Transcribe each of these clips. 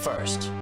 first.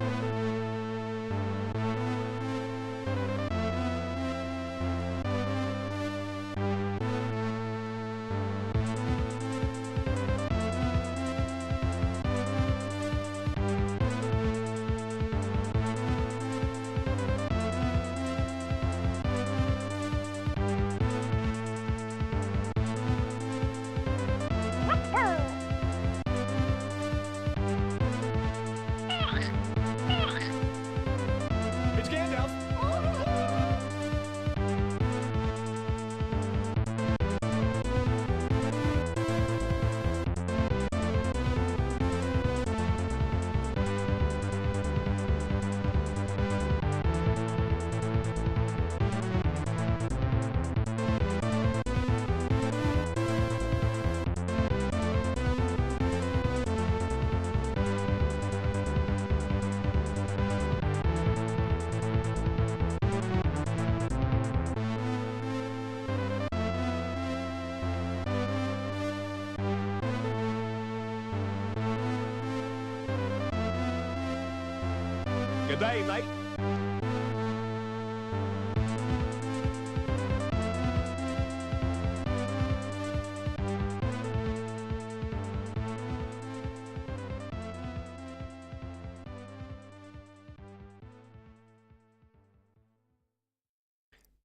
Good day, mate.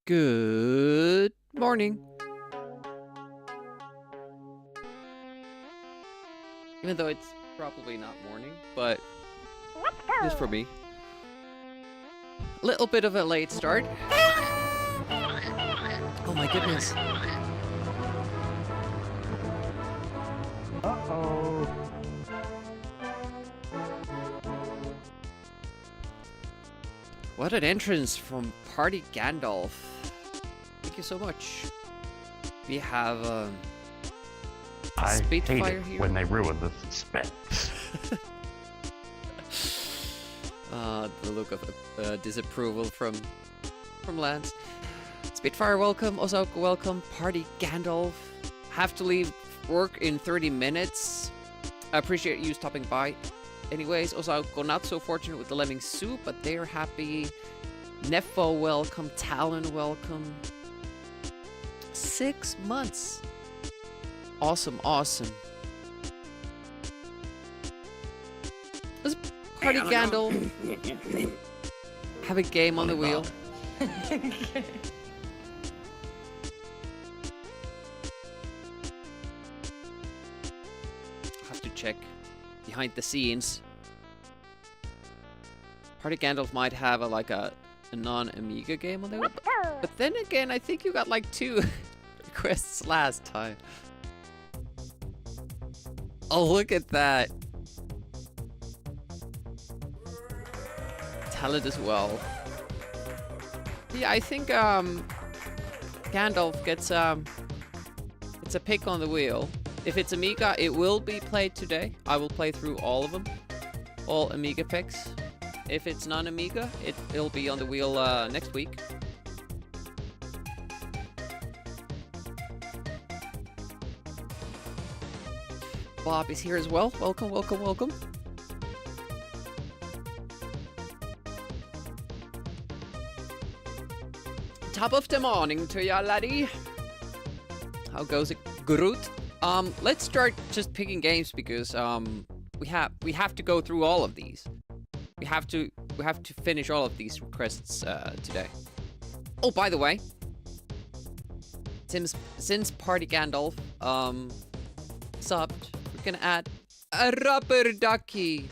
Good morning. Even though it's probably not morning, but just for me. Little bit of a late start. Oh my goodness. Uh-oh. What an entrance from Party Gandalf. Thank you so much. We have I hate Spitfire it here. when they ruin the suspense. The look of disapproval from Lance. Spitfire, welcome. Osaka, welcome. Party Gandalf. Have to leave work in 30 minutes. I appreciate you stopping by. Anyways, Osaka, not so fortunate with the lemming soup, but they're happy. Nefo, welcome. Talon, welcome. 6 months. Awesome, awesome. Let's Party Gandalf. Have a game on the wheel. Have to check behind the scenes. Party Gandalf might have a non-Amiga game on there, but then again, I think you got like 2 requests last time. Oh, look at that. Talent as well. Yeah, I think Gandalf gets it's a pick on the wheel. If it's Amiga, it will be played today. I will play through all of them. All Amiga picks. If it's non-Amiga, it'll be on the wheel next week. Bob is here as well. Welcome, welcome, welcome. Top of the morning to ya, laddie. How goes it, Groot? Let's start just picking games because we have to go through all of these. We have to finish all of these requests today. Oh, by the way, since Party Gandalf subbed, we're gonna add a rubber ducky,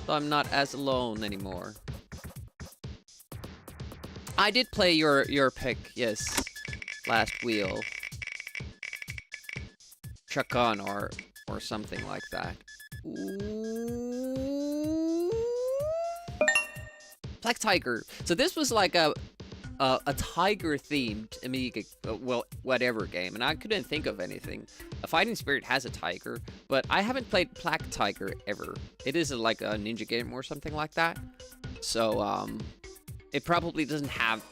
so I'm not as alone anymore. I did play your pick, yes, last wheel. Chakan or something like that. Ooh. Black Tiger. So this was like a tiger-themed Amiga, well, whatever game, and I couldn't think of anything. A Fighting Spirit has a tiger, but I haven't played Black Tiger ever. It is like a ninja game or something like that. So, it probably doesn't have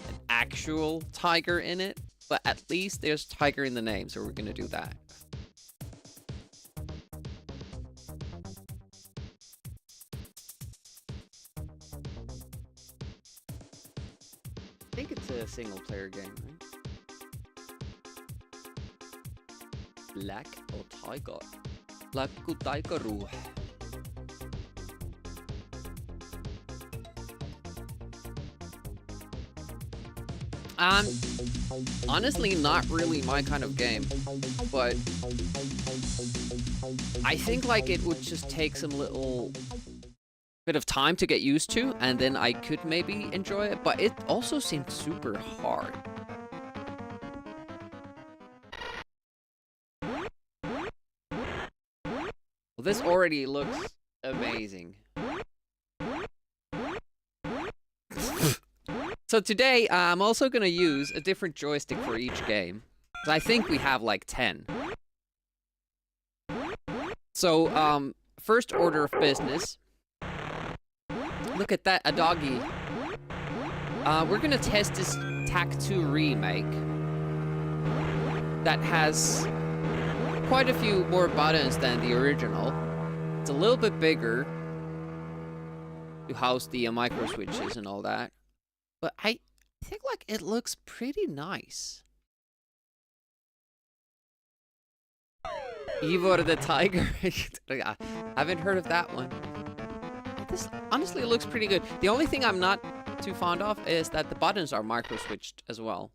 an actual tiger in it, but at least there's tiger in the name, so we're gonna do that. think it's a single player game, right? Black or Tiger? Black Tigeru. Honestly, not really my kind of game, but I think like it would just take some little bit of time to get used to, and then I could maybe enjoy it, but it also seemed super hard. Well, this already looks amazing. So today, I'm also gonna use a different joystick for each game. I think we have like 10. So, first order of business. Look at that, a doggy. We're gonna test this TAC 2 remake. That has quite a few more buttons than the original. It's a little bit bigger to house the micro switches and all that. But I think like it looks pretty nice. Ivor the Tiger. I haven't heard of that one. This honestly looks pretty good. The only thing I'm not too fond of is that the buttons are micro switched as well.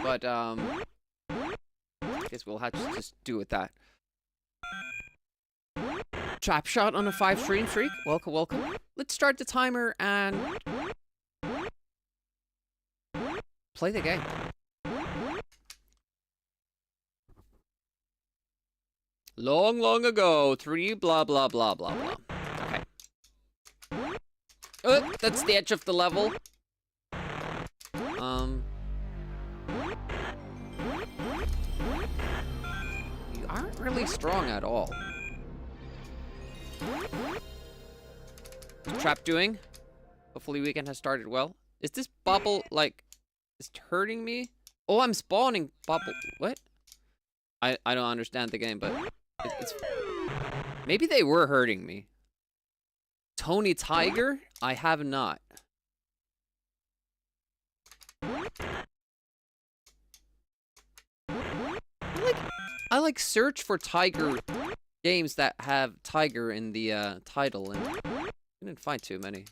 But I guess we'll have to just do with that. Trap shot on a 5 stream streak. Welcome, welcome. Let's start the timer and play the game. Long, long ago, 3 blah, blah, blah, blah, blah. Okay. Oh, that's the edge of the level. You aren't really strong at all. What's Trap doing? Hopefully weekend has started well. Is this bubble, like, is it hurting me? Oh, I'm spawning bubble. What? I don't understand the game, but it's... Maybe they were hurting me. Tony Tiger? I have not. I like search for Tiger games that have Tiger in the title, and I didn't find too many.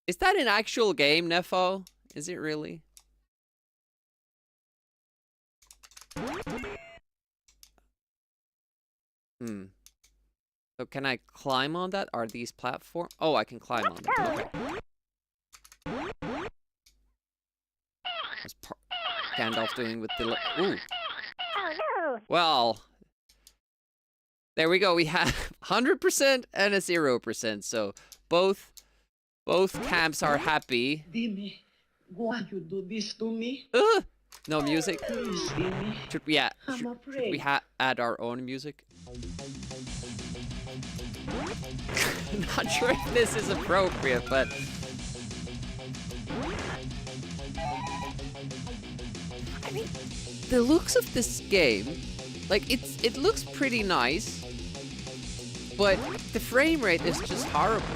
Is that an actual game, Nefo? Is it really? So can I climb on that? Are these platforms? Oh, I can climb on them. Okay. What's Gandalf doing with the... Ooh. Well, there we go. We have 100% and a 0%. So both camps are happy. Dime, won't you do this to me? No music. Please, Dime. Should we add our own music? Not sure if this is appropriate, but I mean, the looks of this game, like it looks pretty nice, but the frame rate is just horrible.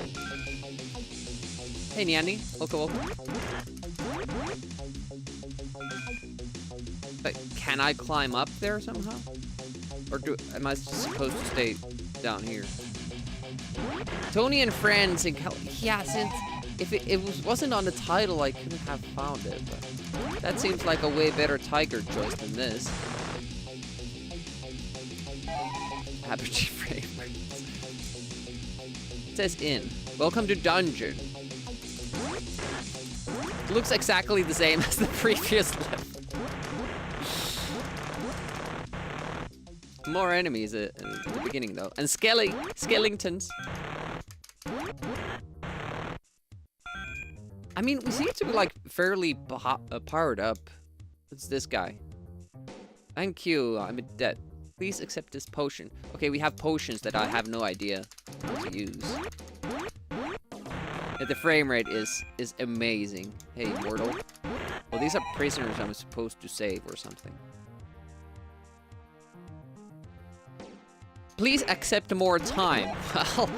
Hey, Nyanny, welcome. But can I climb up there somehow, or am I supposed to stay down here? Tony and Friends and yeah, since if it wasn't on the title, I couldn't have found it. But that seems like a way better Tiger choice than this. Aperture frame rates. It says in. Welcome to dungeon. It looks exactly the same as the previous level. More enemies at the beginning though, and skeletons. I mean, we seem to be like fairly powered up. What's this guy? Thank you, I'm in debt. Please accept this potion. Okay, we have potions that I have no idea how to use. Yeah, the frame rate is amazing. Hey, mortal. Well, these are prisoners I'm supposed to save or something. Please accept more time. Well,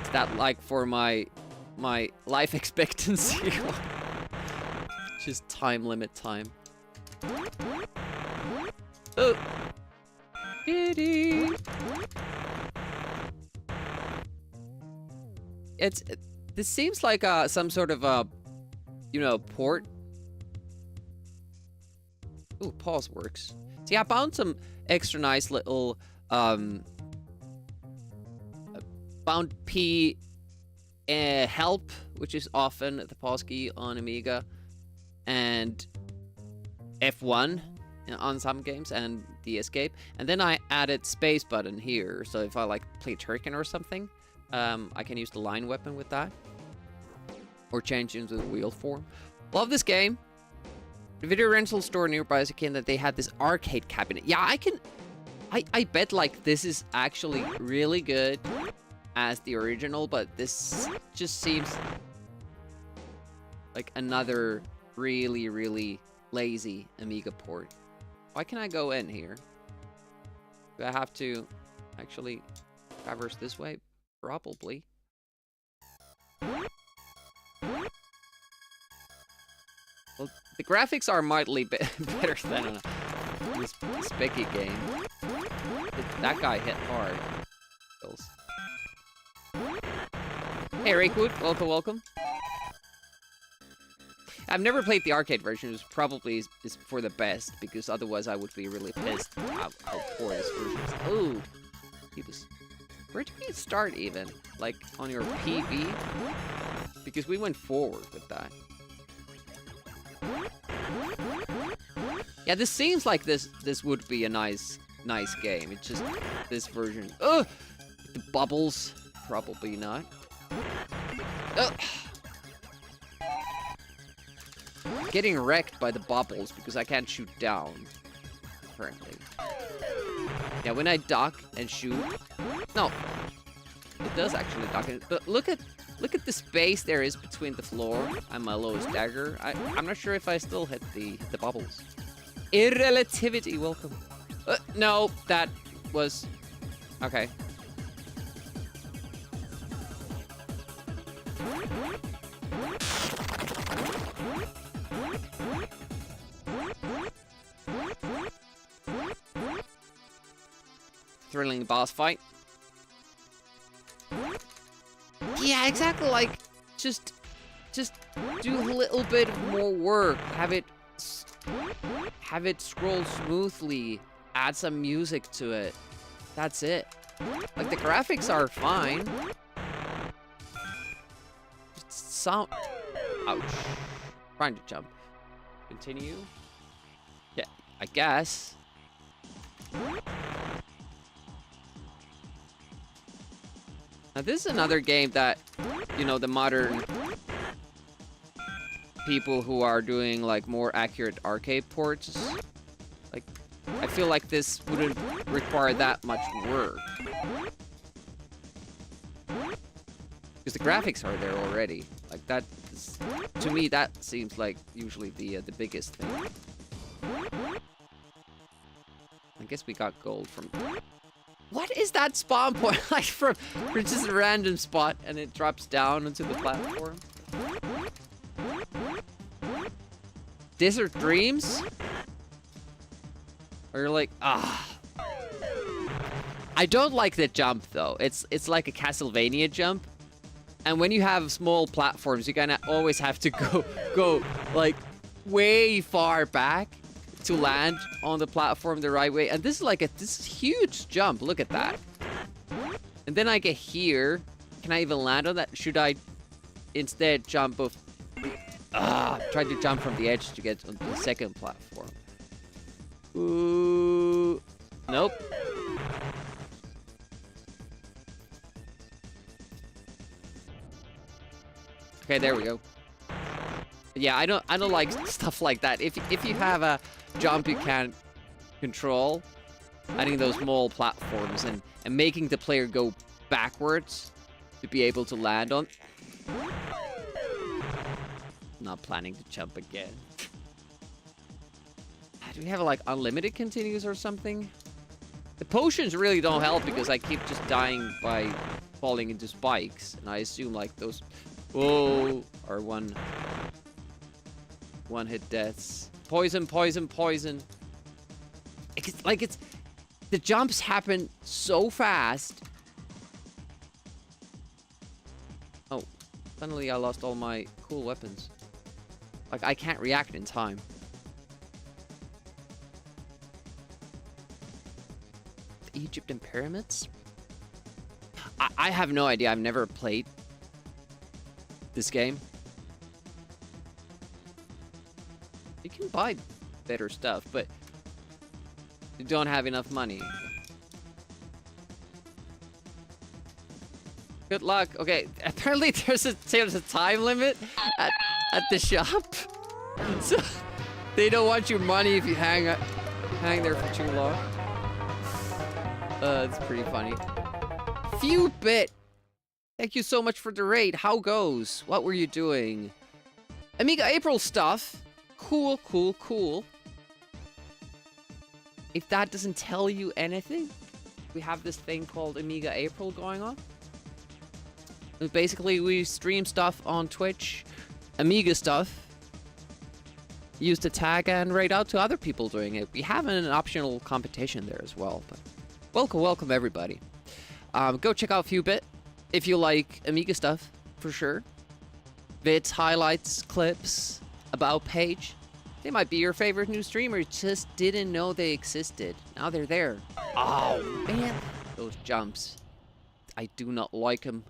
is that like for my life expectancy? Just time limit time. Oh. Diddy. This seems like some sort of you know, port. Ooh, pause works. See, I found some extra nice little bound P help, which is often the pause key on Amiga, and F1 on some games, and the escape. And then I added space button here, so if I like play Turrican or something, I can use the line weapon with that, or change into the wheel form. Love this game. The video rental store nearby is again that they had this arcade cabinet. Yeah, I bet like this is actually really good as the original, but this just seems like another really, really lazy Amiga port. Why can I go in here? Do I have to actually traverse this way? Probably. Well, the graphics are mildly better than this Specky game. That guy hit hard. Hey, Rakewood, welcome, welcome. I've never played the arcade version, which probably is for the best, because otherwise I would be really pissed how poor this version is. Oh, where did we start even? Like on your PV? Because we went forward with that. Yeah, this seems like this would be a nice game. It's just this version. Ugh! The bubbles, probably not. Ugh. Getting wrecked by the bubbles because I can't shoot down, apparently. Yeah, when I duck and shoot, no, it does actually duck. But look at the space there is between the floor and my lowest dagger. I'm not sure if I still hit the bubbles. Irrelativity, welcome. No, that was okay. Thrilling boss fight. Yeah, exactly. Like, just do a little bit more work. Have it scroll smoothly. Add some music to it. That's it. Like, the graphics are fine. Just sound. Ouch. Trying to jump. Continue. Yeah, I guess. Now this is another game that, you know, the modern people who are doing like more accurate arcade ports, like, I feel like this wouldn't require that much work. Because the graphics are there already. Like that, to me, that seems like usually the biggest thing. I guess we got gold from... What is that spawn point? Like from just a random spot and it drops down onto the platform? Desert Dreams? Or you're like, ah. I don't like the jump though. It's like a Castlevania jump. And when you have small platforms, you're gonna always have to go like way far back to land on the platform the right way. And this is like this huge jump. Look at that. And then I get here. Can I even land on that? Should I instead jump off? Try to jump from the edge to get on the second platform. Ooh. Nope. Okay, there we go. Yeah, I don't like stuff like that. If you have a jump you can't control, adding those small platforms and making the player go backwards to be able to land on. Not planning to jump again. Do we have like unlimited continues or something? The potions really don't help because I keep just dying by falling into spikes, and I assume like those are one hit deaths. Poison, poison, poison. It's the jumps happen so fast. Oh, suddenly I lost all my cool weapons. Like I can't react in time. The Egyptian pyramids? I have no idea. I've never played this game. You can buy better stuff, but you don't have enough money. Good luck. Okay, apparently there's a time limit at the shop. So they don't want your money if you hang there for too long. It's pretty funny. Few bit. Thank you so much for the raid. How goes? What were you doing? Amiga April stuff. Cool, cool, cool. If that doesn't tell you anything, we have this thing called Amiga April going on. Basically, we stream stuff on Twitch, Amiga stuff. Use the tag and raid out to other people doing it. We have an optional competition there as well. But welcome everybody. Go check out Fewbit if you like Amiga stuff, for sure. Vids, highlights, clips, about page. They might be your favorite new streamer. Just didn't know they existed. Now they're there. Oh, man. Those jumps. I do not like them.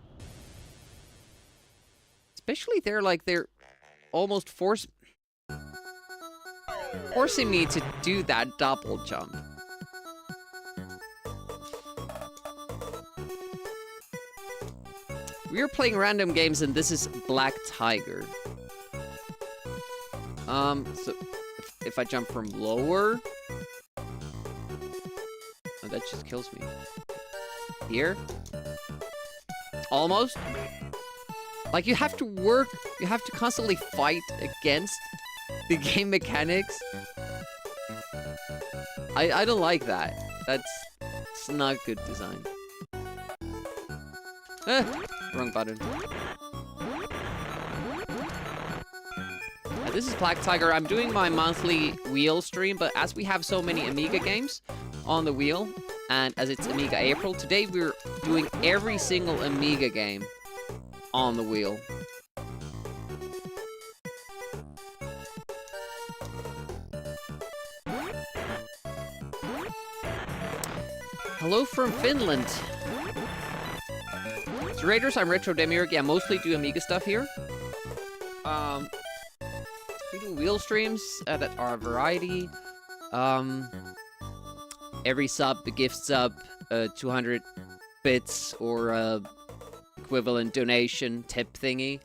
Especially they're almost forcing me to do that double jump. We're playing random games and this is Black Tiger. So if I jump from lower, oh, that just kills me. Here? Almost? Like you have to work, you have to constantly fight against the game mechanics. I don't like that. It's not good design. Wrong button. This is Black Tiger. I'm doing my monthly wheel stream, but as we have so many Amiga games on the wheel, and as it's Amiga April, today we're doing every single Amiga game on the wheel. Hello from Finland. So Raiders, I'm Retro Demiurge. Yeah, mostly do Amiga stuff here. We do wheel streams that are a variety. Every sub, the gift sub, 200 bits or equivalent donation tip thingy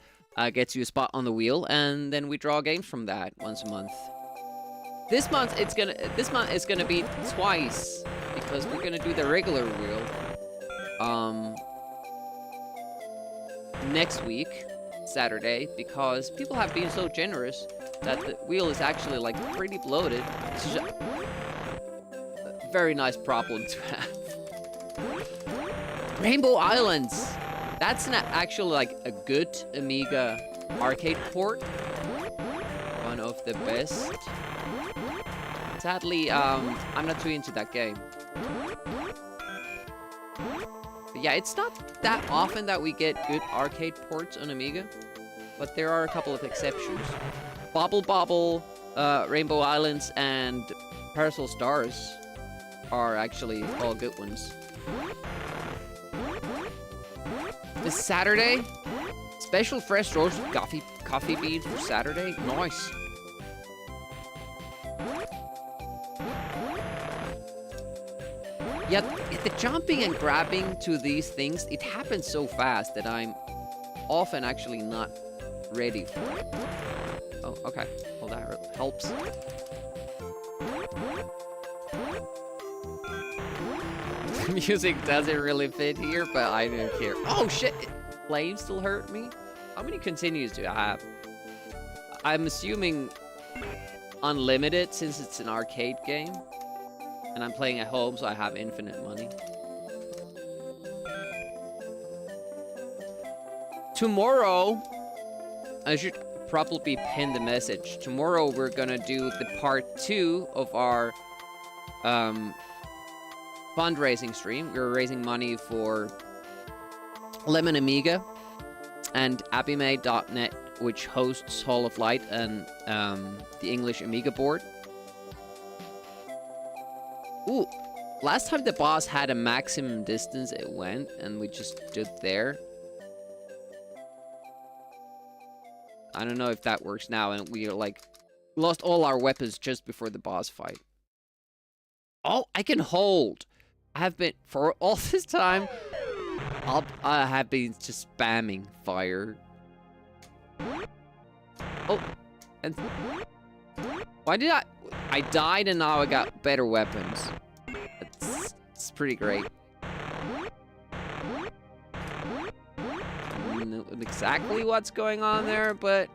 gets you a spot on the wheel, and then we draw games from that once a month. This month is gonna be twice because we're gonna do the regular wheel next week, Saturday, because people have been so generous that the wheel is actually like pretty bloated. It's just a very nice problem to have. Rainbow Islands. That's actually like a good Amiga arcade port. One of the best. Sadly, I'm not too into that game. But yeah, it's not that often that we get good arcade ports on Amiga, but there are a couple of exceptions. Bobble Bobble, Rainbow Islands, and Parasol Stars are actually all good ones. This Saturday, special fresh roasted coffee beans for Saturday. Nice. Yeah, the jumping and grabbing to these things, it happens so fast that I'm often actually not ready for it. Oh, okay. Well, that helps. The music doesn't really fit here, but I don't care. Oh, shit! Flames still hurt me? How many continues do I have? I'm assuming unlimited since it's an arcade game. And I'm playing at home, so I have infinite money. Tomorrow, I should probably pin the message. Tomorrow we're gonna do the part 2 of our fundraising stream. We're raising money for Lemon Amiga and abimade.net, which hosts Hall of Light and the English Amiga board. Ooh, last time the boss had a maximum distance it went, and we just stood there. I don't know if that works now, and we like lost all our weapons just before the boss fight. Oh, I can hold. I have been for all this time. I have been just spamming fire. Oh, and why did I died and now I got better weapons. It's pretty great. I don't know exactly what's going on there, but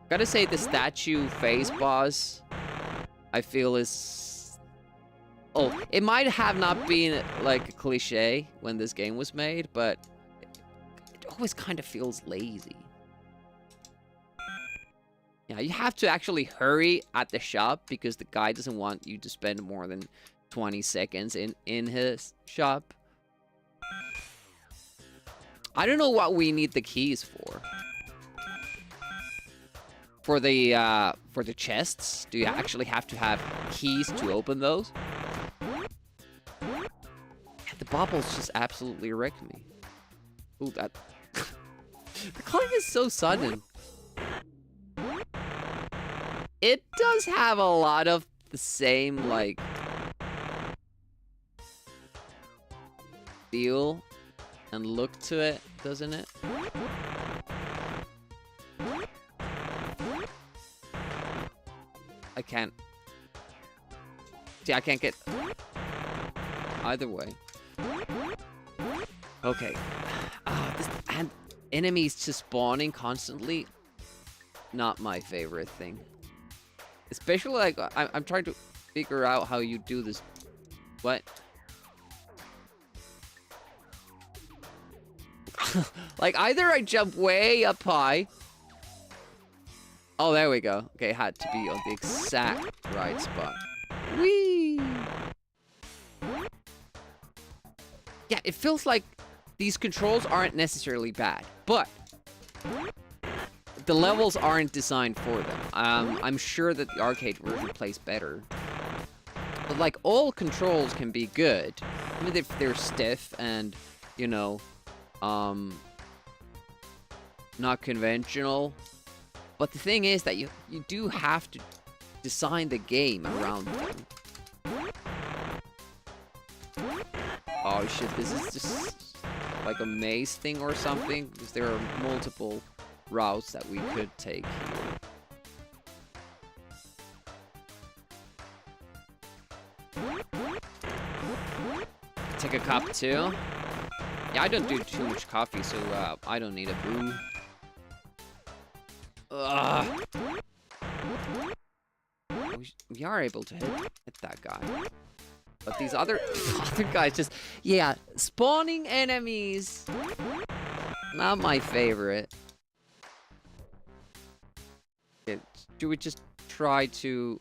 gotta say the statue phase boss I feel is... Oh, it might have not been like a cliche when this game was made, but it always kind of feels lazy. Yeah, you have to actually hurry at the shop because the guy doesn't want you to spend more than 20 seconds in his shop. I don't know what we need the keys for. For the chests, do you actually have to have keys to open those? Yeah, the bubbles just absolutely wrecked me. Ooh, that... The climb is so sudden. It does have a lot of the same, like... feel and look to it, doesn't it? I can't... See, I can't get... either way. Okay. And enemies just spawning constantly. Not my favorite thing. Especially, like, I'm trying to figure out how you do this. What? Like, either I jump way up high. Oh, there we go. Okay, it had to be on the exact right spot. Whee! Yeah, it feels like these controls aren't necessarily bad, but the levels aren't designed for them. I'm sure that the arcade version plays better. But, like, all controls can be good. Even if they're stiff and, you know, not conventional. But the thing is that you do have to design the game around them. Oh shit, this is just like a maze thing or something, because there are multiple routes that we could take here. Take a cup too. Yeah, I don't do too much coffee, so I don't need a brew. Ugh. We are able to hit that guy. But these other guys just... Yeah, spawning enemies. Not my favorite. Okay, do we just try to...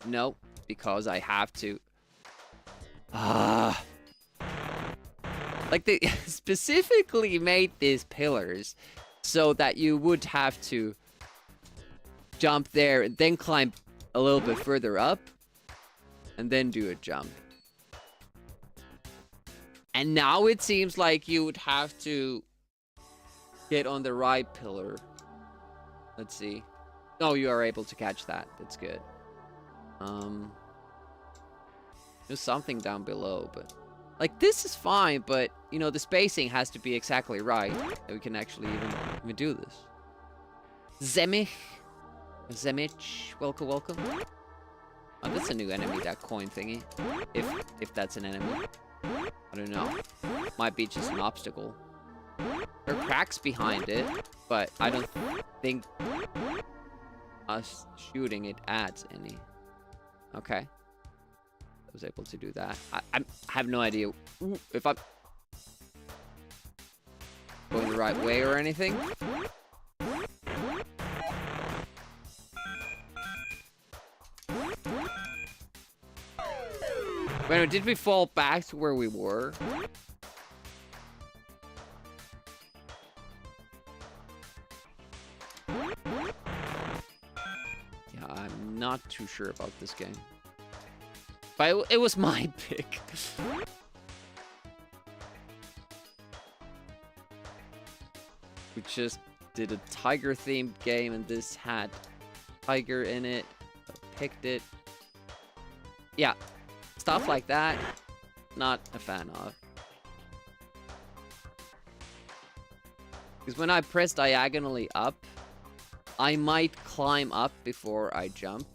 No, because I have to. Like, they specifically made these pillars so that you would have to jump there and then climb a little bit further up and then do a jump. And now it seems like you would have to get on the right pillar. Let's see. Oh, you are able to catch that. That's good. There's something down below, but... Like, this is fine, but, you know, the spacing has to be exactly right. That we can actually even do this. Zemich, welcome. Oh, that's a new enemy, that coin thingy. If that's an enemy. I don't know. Might be just an obstacle. There are cracks behind it, but I don't think us shooting it adds any. Okay. I was able to do that. I have no idea if I'm going the right way or anything. Wait, did we fall back to where we were? Yeah, I'm not too sure about this game. But it was my pick. We just did a tiger-themed game, and this had tiger in it. So picked it. Yeah. Stuff like that, not a fan of. Because when I press diagonally up, I might climb up before I jump.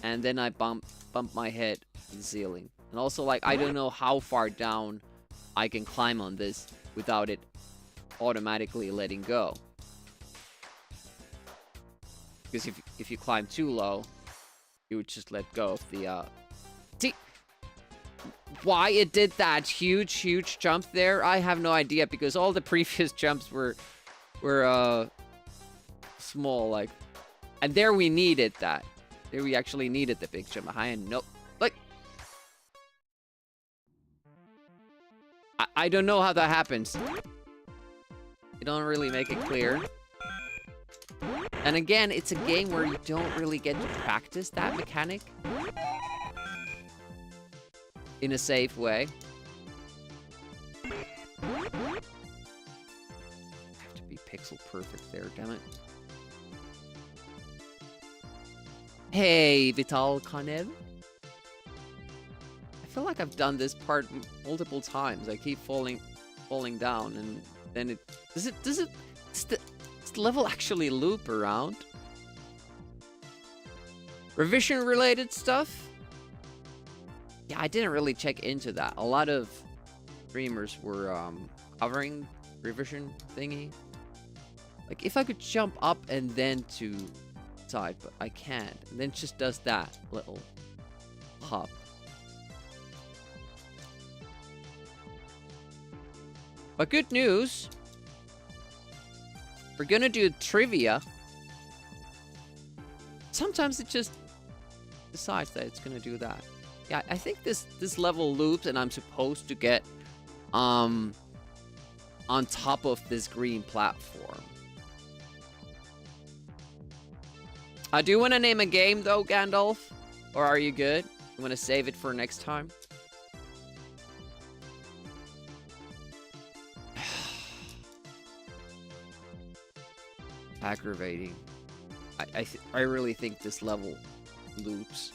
And then I bump my head to the ceiling. And also, like, I don't know how far down I can climb on this without it automatically letting go. Because if you climb too low, you would just let go of the, See? Why it did that huge jump there, I have no idea, because all the previous jumps were small, like, and there we needed that. There we actually needed the big jump. I had no, like, I don't know how that happens. They don't really make it clear. And again, it's a game where you don't really get to practice that mechanic in a safe way. I have to be pixel perfect there, damn it. Hey, Vital Kanev. I feel like I've done this part multiple times. I keep falling down, and then it does the level actually loop around? Revision related stuff? Yeah, I didn't really check into that. A lot of streamers were covering revision thingy. Like, if I could jump up and then to side, but I can't. And then it just does that little hop. But good news. We're gonna do trivia. Sometimes it just decides that it's gonna do that. Yeah, I think this level loops, and I'm supposed to get on top of this green platform. Do you want to name a game though, Gandalf? Or are you good? You want to save it for next time? Aggravating. I really think this level loops.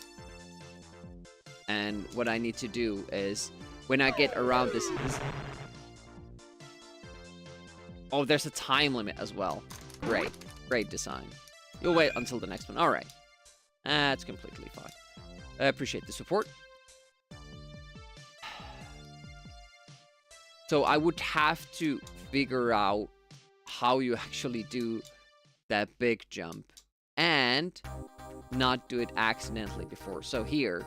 And what I need to do is, when I get around this... Oh, there's a time limit as well. Great. Great design. You'll wait until the next one. Alright. That's completely fine. I appreciate the support. So I would have to figure out how you actually do that big jump. And not do it accidentally before. So here,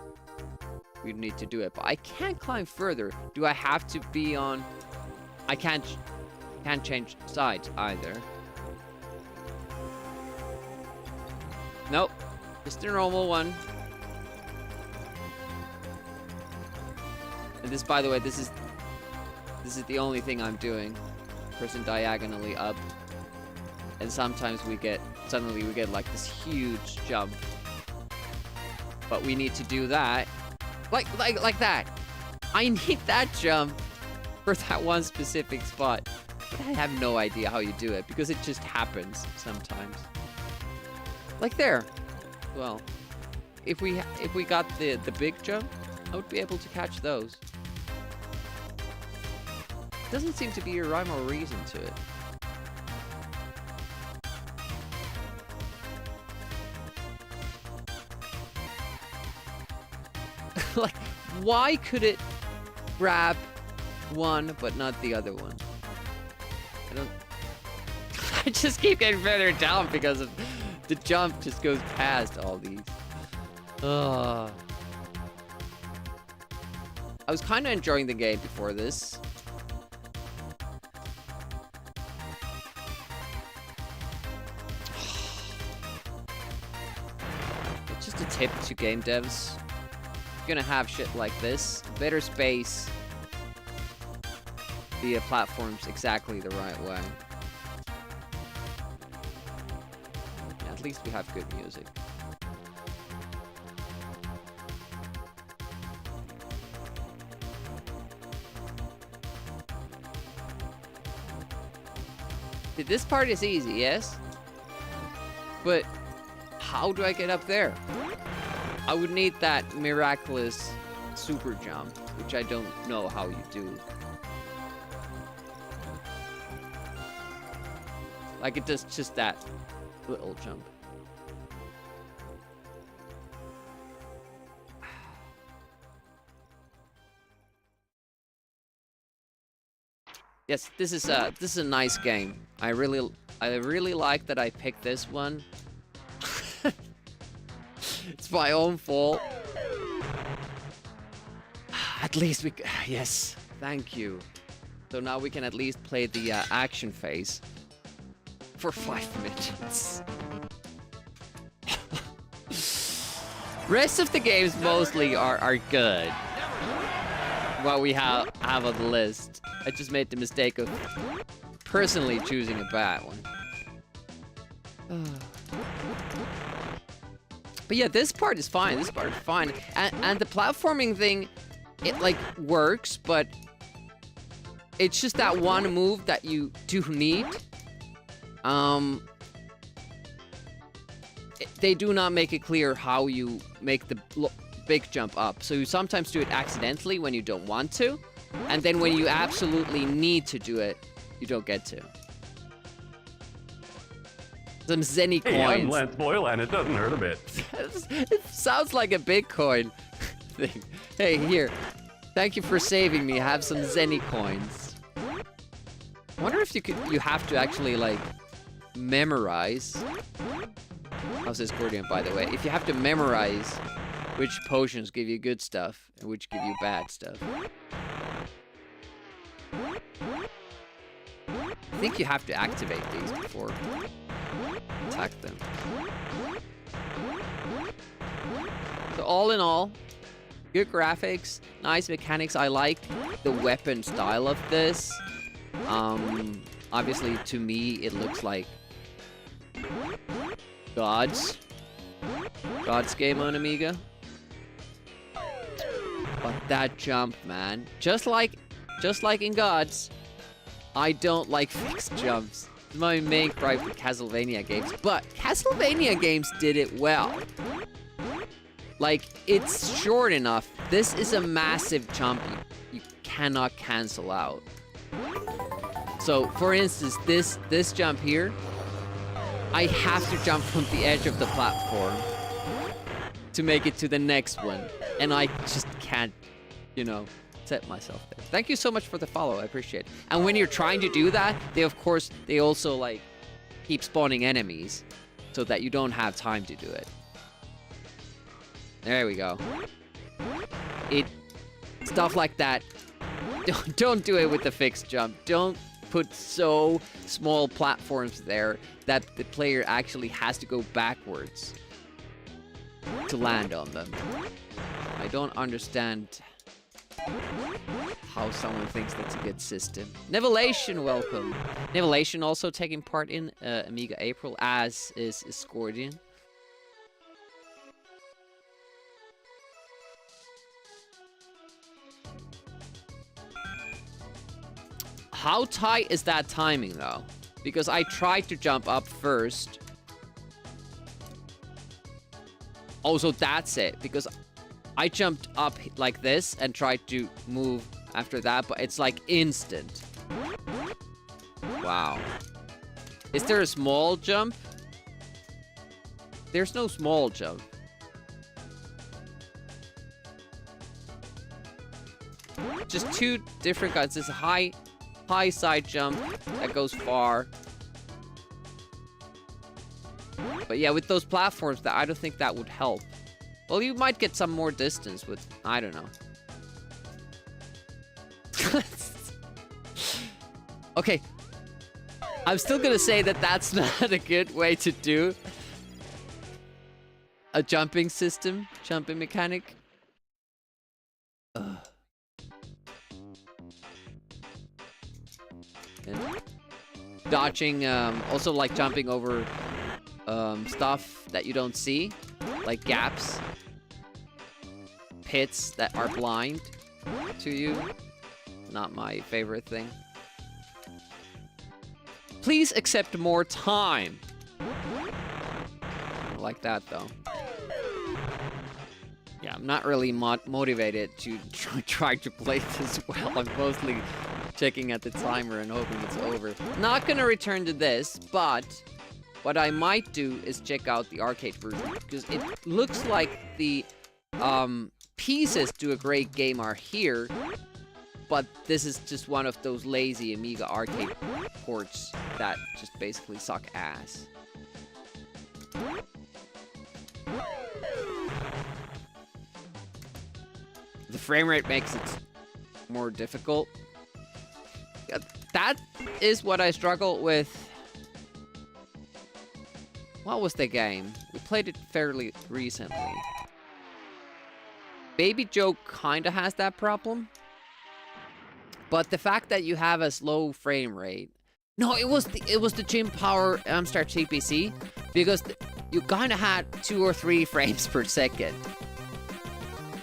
we need to do it. But I can't climb further. Do I have to be on... I can't change sides either. Nope. Just a normal one. And this, by the way, this is the only thing I'm doing. Pressing diagonally up. And sometimes suddenly we get like this huge jump. But we need to do that. Like that. I need that jump for that one specific spot. But I have no idea how you do it, because it just happens sometimes. Like there. Well, if we got the big jump, I would be able to catch those. Doesn't seem to be a rhyme or reason to it. Like, why could it grab one, but not the other one. I don't... I just keep getting further down because of the jump just goes past all these. I was kind of enjoying the game before this. It's just a tip to game devs. You're gonna have shit like this. Better space the platforms exactly the right way. Yeah, at least we have good music. This part is easy, yes? But how do I get up there? I would need that miraculous super jump, which I don't know how you do. Like, it does just that little jump. Yes, this is a nice game. I really like that I picked this one. It's my own fault. At least we... Yes, thank you. So now we can at least play the action phase for 5 minutes. Rest of the games mostly are good. What we have on the list. I just made the mistake of personally choosing a bad one. But yeah, this part is fine. This part is fine. And the platforming thing, it like works, but it's just that one move that you do need. They do not make it clear how you make the big jump up. So you sometimes do it accidentally when you don't want to. And then when you absolutely need to do it, you don't get to. Some Zenny coins. Hey, I'm Lance Boyle, and it doesn't hurt a bit. It sounds like a Bitcoin thing. Hey, here. Thank you for saving me. Have some Zenny coins. I wonder if you have to actually, like, memorize. How's this accordion, by the way? If you have to memorize which potions give you good stuff and which give you bad stuff. I think you have to activate these before attack them. So all in all, good graphics, nice mechanics. I like the weapon style of this. Obviously to me it looks like God's game on Amiga. But that jump, man, just like in God's, I don't like fixed jumps. It's my main gripe with Castlevania games, but Castlevania games did it well. Like, it's short enough. This is a massive jump you cannot cancel out. So, for instance, this jump here, I have to jump from the edge of the platform to make it to the next one. And I just can't, you know, set myself there. Thank you so much for the follow, I appreciate it. And when you're trying to do that, they also like keep spawning enemies so that you don't have time to do it. There we go. Stuff like that. Don't do it with the fixed jump. Don't put so small platforms there that the player actually has to go backwards to land on them. I don't understand how someone thinks that's a good system. Nevelation, welcome. Nevelation also taking part in Amiga April, as is Scordian. How tight is that timing, though? Because I tried to jump up first. Oh, so that's it. Because I jumped up like this and tried to move after that, but it's like instant. Wow. Is there a small jump? There's no small jump. just two different kinds. There's a high side jump that goes far. But yeah, with those platforms, I don't think that would help. Well, you might get some more distance with, I don't know. Okay. I'm still gonna say that that's not a good way to do a jumping system, jumping mechanic. Ugh. And dodging, also like jumping over stuff that you don't see, like gaps, pits that are blind to you. Not my favorite thing. Please accept more time. I like that though. Yeah, I'm not really motivated to try to play this well. I'm mostly checking at the timer and hoping it's over. Not gonna return to this, but what I might do is check out the arcade version, because it looks like the pieces to a great game are here, but this is just one of those lazy Amiga arcade ports that just basically suck ass. The frame rate makes it more difficult. That is what I struggle with. What was the game? We played it fairly recently. Baby Joe kinda has that problem. But the fact that you have a slow frame rate. No, it was the Jim Power Amstar TPC, because you kinda had 2 or 3 frames per second.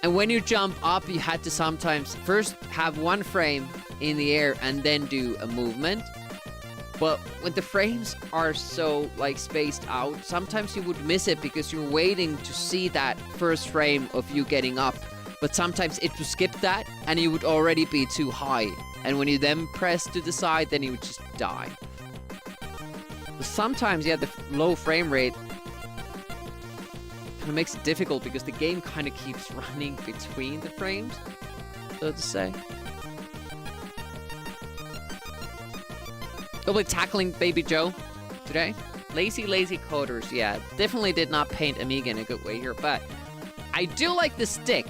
And when you jump up, you had to sometimes first have 1 frame in the air and then do a movement. But when the frames are so like spaced out, sometimes you would miss it because you're waiting to see that first frame of you getting up. But sometimes it would skip that and you would already be too high. And when you then press to the side, then you would just die. But sometimes, yeah, the low frame rate kind of makes it difficult because the game kind of keeps running between the frames, so to say. We'll be tackling Baby Joe today. Lazy coders, yeah. Definitely did not paint Amiga in a good way here, but I do like the stick.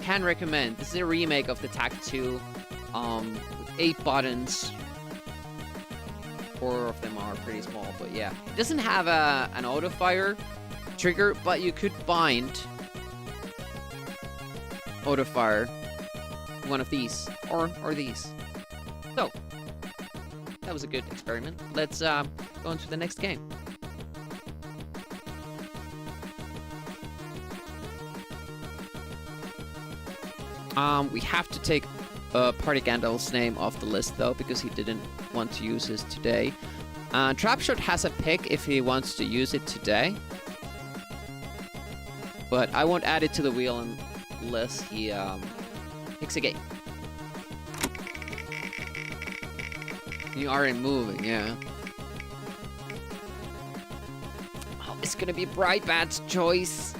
Can recommend. This is a remake of the TAC 2 with 8 buttons. 4 of them are pretty small, but yeah. It doesn't have an auto fire trigger, but you could bind auto fire one of these or these. So that was a good experiment. Let's go on to the next game. We have to take Party Gandalf's name off the list though, because he didn't want to use his today. Trapshot has a pick if he wants to use it today, but I won't add it to the wheel unless he picks a game. You aren't moving, yeah. Oh, it's gonna be Brightbat's choice.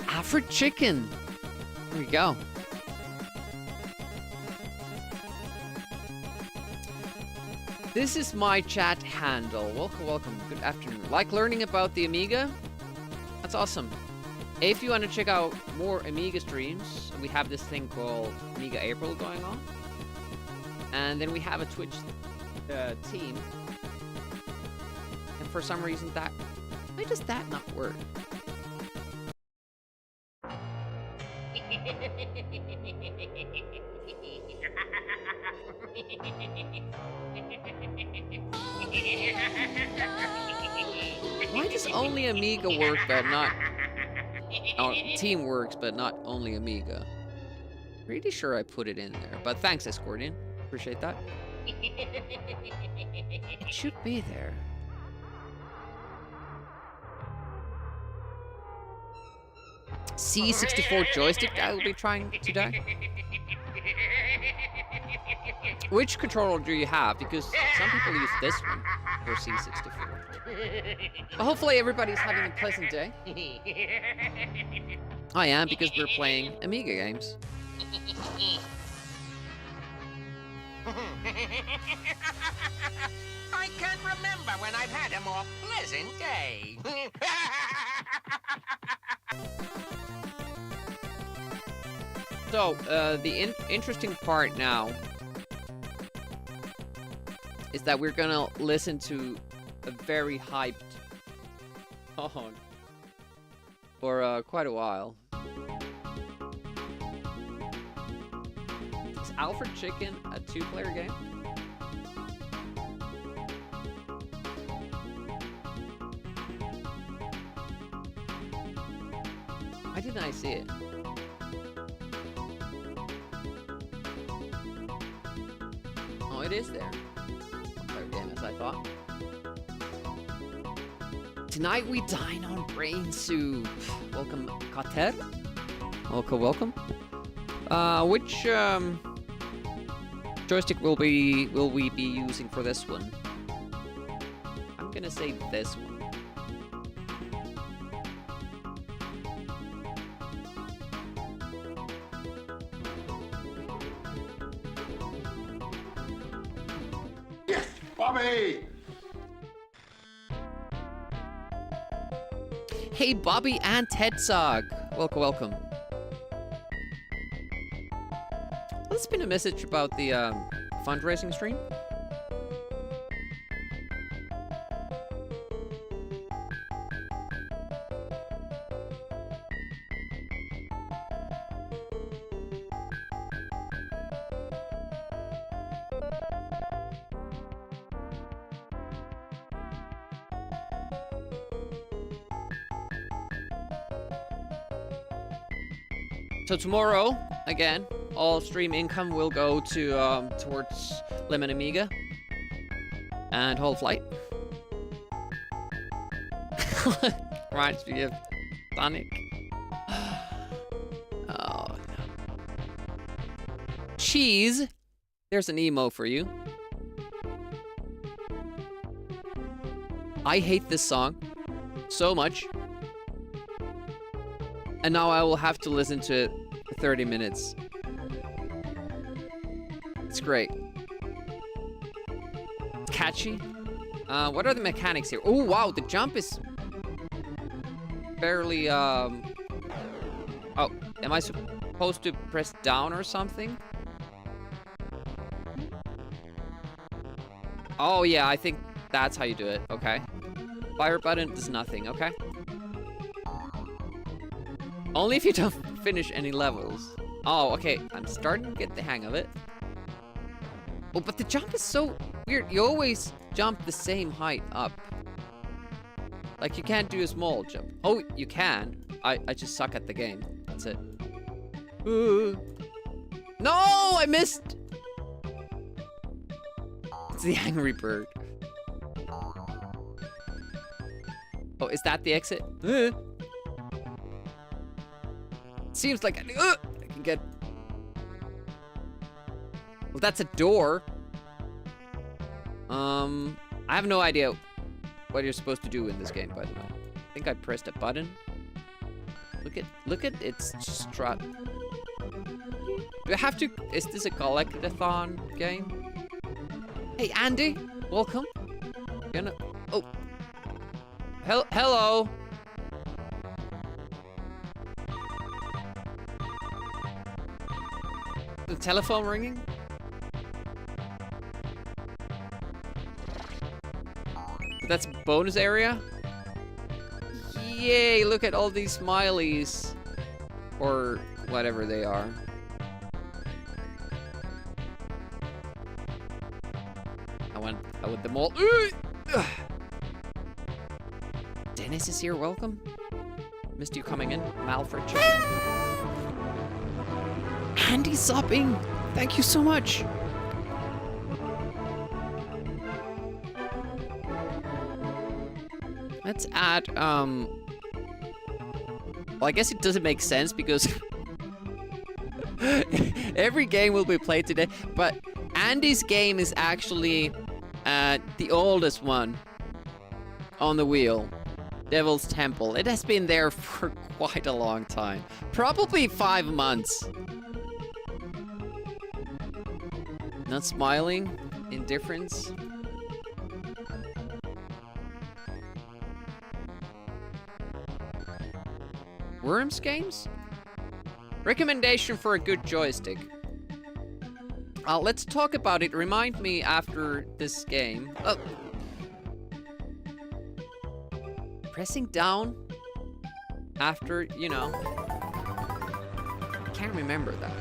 Afro Chicken. There we go. This is my chat handle. Welcome. Good afternoon. Like learning about the Amiga? That's awesome. If you want to check out more Amiga streams, we have this thing called Amiga April going on. And then we have a Twitch team. And for some reason why does that not work? Why does only Amiga work but not... Oh, Team works but not only Amiga? Pretty sure I put it in there, but thanks, Escortian. Appreciate that. It should be there. C64 joystick I will be trying today. Which controller do you have? Because some people use this one for C64. Well, hopefully everybody's having a pleasant day. I am, because we're playing Amiga games. I can't remember when I've had a more pleasant day. So, the interesting part now is that we're gonna listen to a very hyped song for quite a while. Is Alfred Chicken a two-player game? Why didn't I see it? Oh, it is there. Player game, as I thought. Tonight we dine on brain soup. Welcome, Kater. Welcome, welcome. Which joystick will we be using for this one? I'm gonna say this one. Bobby! Hey, Bobby and Tedsog. Welcome, welcome. There's been a message about the fundraising stream. So tomorrow, again, all stream income will go to towards Lemon Amiga and Whole Flight. Reminds me of Sonic. Oh no. Cheese. There's an emo for you. I hate this song so much. And now I will have to listen to it for 30 minutes. It's great. It's catchy. What are the mechanics here? Oh, wow, the jump is barely, Oh, am I supposed to press down or something? Oh, yeah, I think that's how you do it. Okay. Fire button does nothing. Okay. Only if you don't finish any levels. Oh, okay. I'm starting to get the hang of it. Oh, but the jump is so weird. You always jump the same height up. Like, you can't do a small jump. Oh, you can. I just suck at the game. That's it. No, I missed. It's the Angry Bird. Oh, is that the exit? Seems like I can get... Well, that's a door. I have no idea what you're supposed to do in this game, by the way. I think I pressed a button. Look at its strut. Do I have to... Is this a collect-a-thon game? Hey, Andy! Welcome. Gonna... Oh. Hello! The telephone ringing? That's bonus area? Yay, look at all these smileys. Or whatever they are. I want them all. Dennis is here, welcome. Missed you coming in, Malfred. Andy subbing! Thank you so much! Let's add, well, I guess it doesn't make sense because every game will be played today, but Andy's game is actually the oldest one on the wheel. Devil's Temple. It has been there for quite a long time. Probably 5 months. Not smiling? Indifference? Worms games? Recommendation for a good joystick. Let's talk about it. Remind me after this game. Oh. Pressing down after, you know. I can't remember that.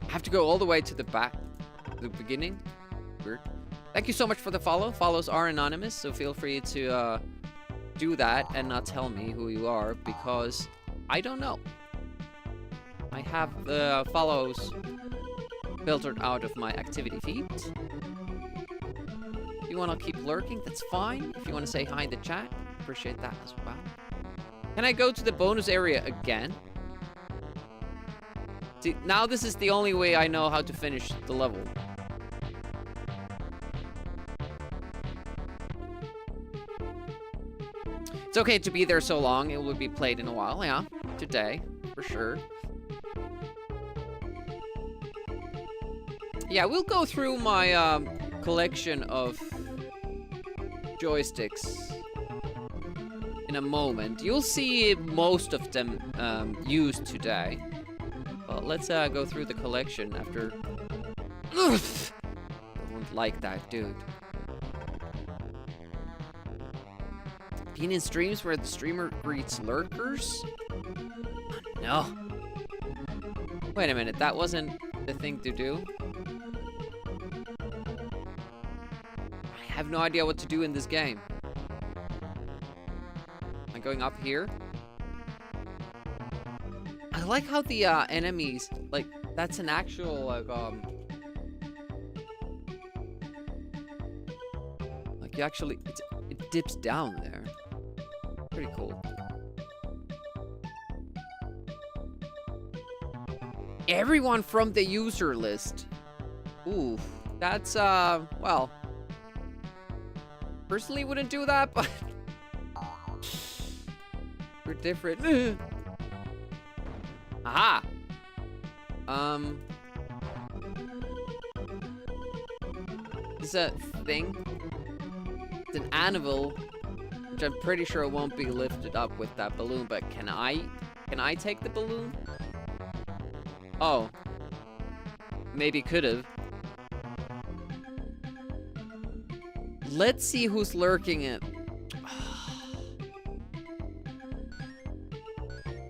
I have to go all the way to the back, the beginning. Weird. Thank you so much for the follow. Follows are anonymous, so feel free to do that and not tell me who you are, because I don't know. I have the follows filtered out of my activity feed. If you want to keep lurking, that's fine. If you want to say hi in the chat, appreciate that as well. Can I go to the bonus area again? See, now this is the only way I know how to finish the level. It's okay to be there so long. It will be played in a while, yeah. Today, for sure. Yeah, we'll go through my collection of joysticks in a moment. You'll see most of them used today. But let's go through the collection after. Oof! I don't like that, dude. Been in streams where the streamer greets lurkers? No. Wait a minute, that wasn't the thing to do? I have no idea what to do in this game. Am I going up here? I like how the enemies, like, that's an actual, like you actually, it dips down there. Pretty cool. Everyone from the user list. Ooh, that's, well, personally wouldn't do that, but we're different. Aha! This is a thing. It's an anvil, which I'm pretty sure won't be lifted up with that balloon, but can I take the balloon? Oh. Maybe could've. Let's see who's lurking it.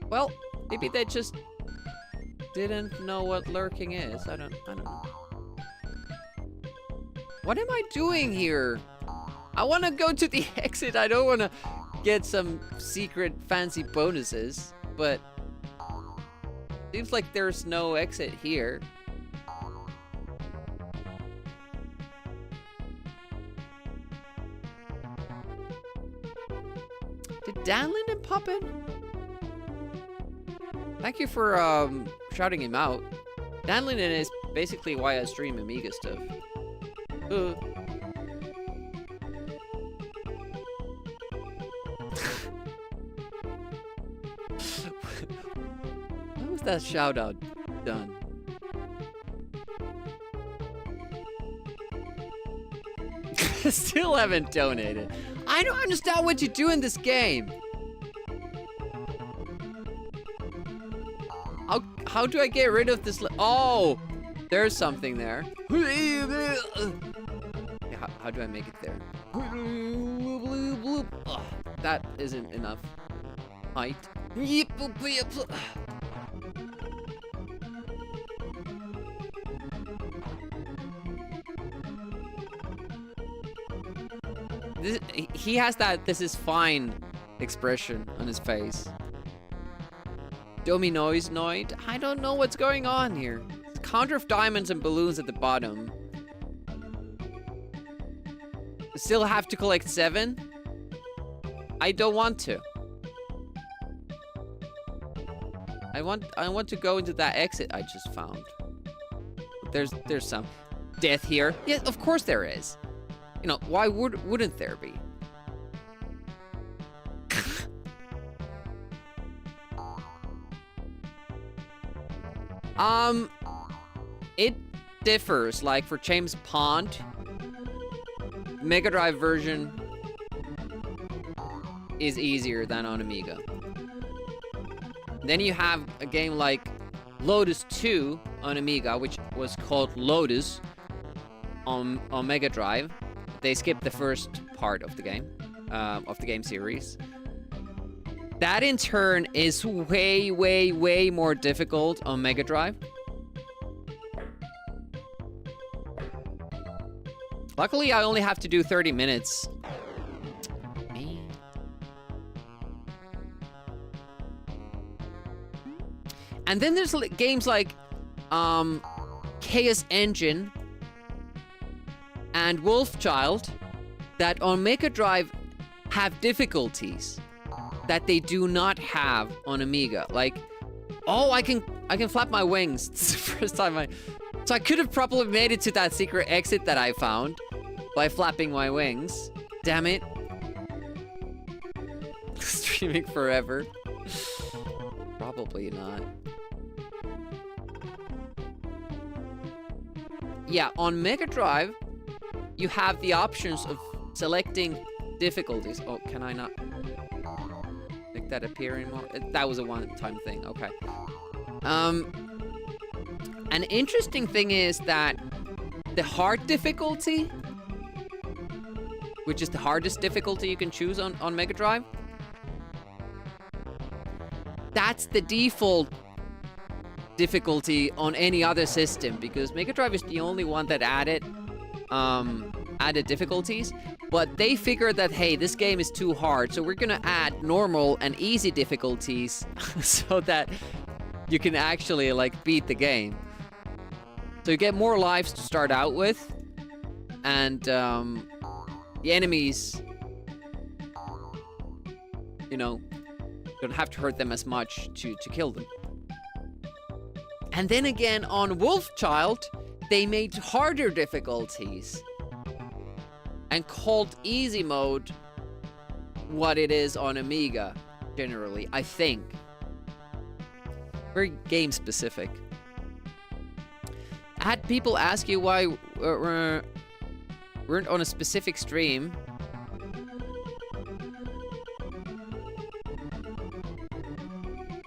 Well, maybe they just didn't know what lurking is. I don't know. What am I doing here? I want to go to the exit. I don't want to get some secret fancy bonuses, but seems like there's no exit here. Did Dan Linden pop in? Thank you for shouting him out. Dan Linden is basically why I stream Amiga stuff. When was that shout out done? Still haven't donated. I don't understand what you do in this game. How do I get rid of this? Oh, there's something there. How do I make it there? Ugh, that isn't enough height. He has that "this is fine" expression on his face. Dominoid? I don't know what's going on here. Counter of diamonds and balloons at the bottom. Still have to collect 7? I don't want to. I want to go into that exit I just found. There's some. death here. Yeah, of course there is. You know, why wouldn't there be? It differs. Like for James Pond, Mega Drive version is easier than on Amiga. Then you have a game like Lotus 2 on Amiga, which was called Lotus on Mega Drive. They skipped the first part of the game series. That in turn is way, way, way more difficult on Mega Drive. Luckily, I only have to do 30 minutes. Man. And then there's games like Chaos Engine and Wolfchild that on Mega Drive have difficulties that they do not have on Amiga. Like, oh, I can flap my wings. It's the first time so I could have probably made it to that secret exit that I found by flapping my wings. Damn it. Streaming forever. Probably not. Yeah, on Mega Drive, you have the options of selecting difficulties. Oh, can I not make that appear anymore? That was a one-time thing. Okay. An interesting thing is that the hard difficulty, which is the hardest difficulty you can choose on Mega Drive, that's the default difficulty on any other system, because Mega Drive is the only one that added difficulties. But they figured that, hey, this game is too hard, so we're gonna add normal and easy difficulties so that you can actually, like, beat the game. So you get more lives to start out with, and the enemies, you know, don't have to hurt them as much to kill them. And then again, on Wolfchild, they made harder difficulties and called easy mode what it is on Amiga, generally, I think. Very game specific. I had people ask you why we're weren't on a specific stream.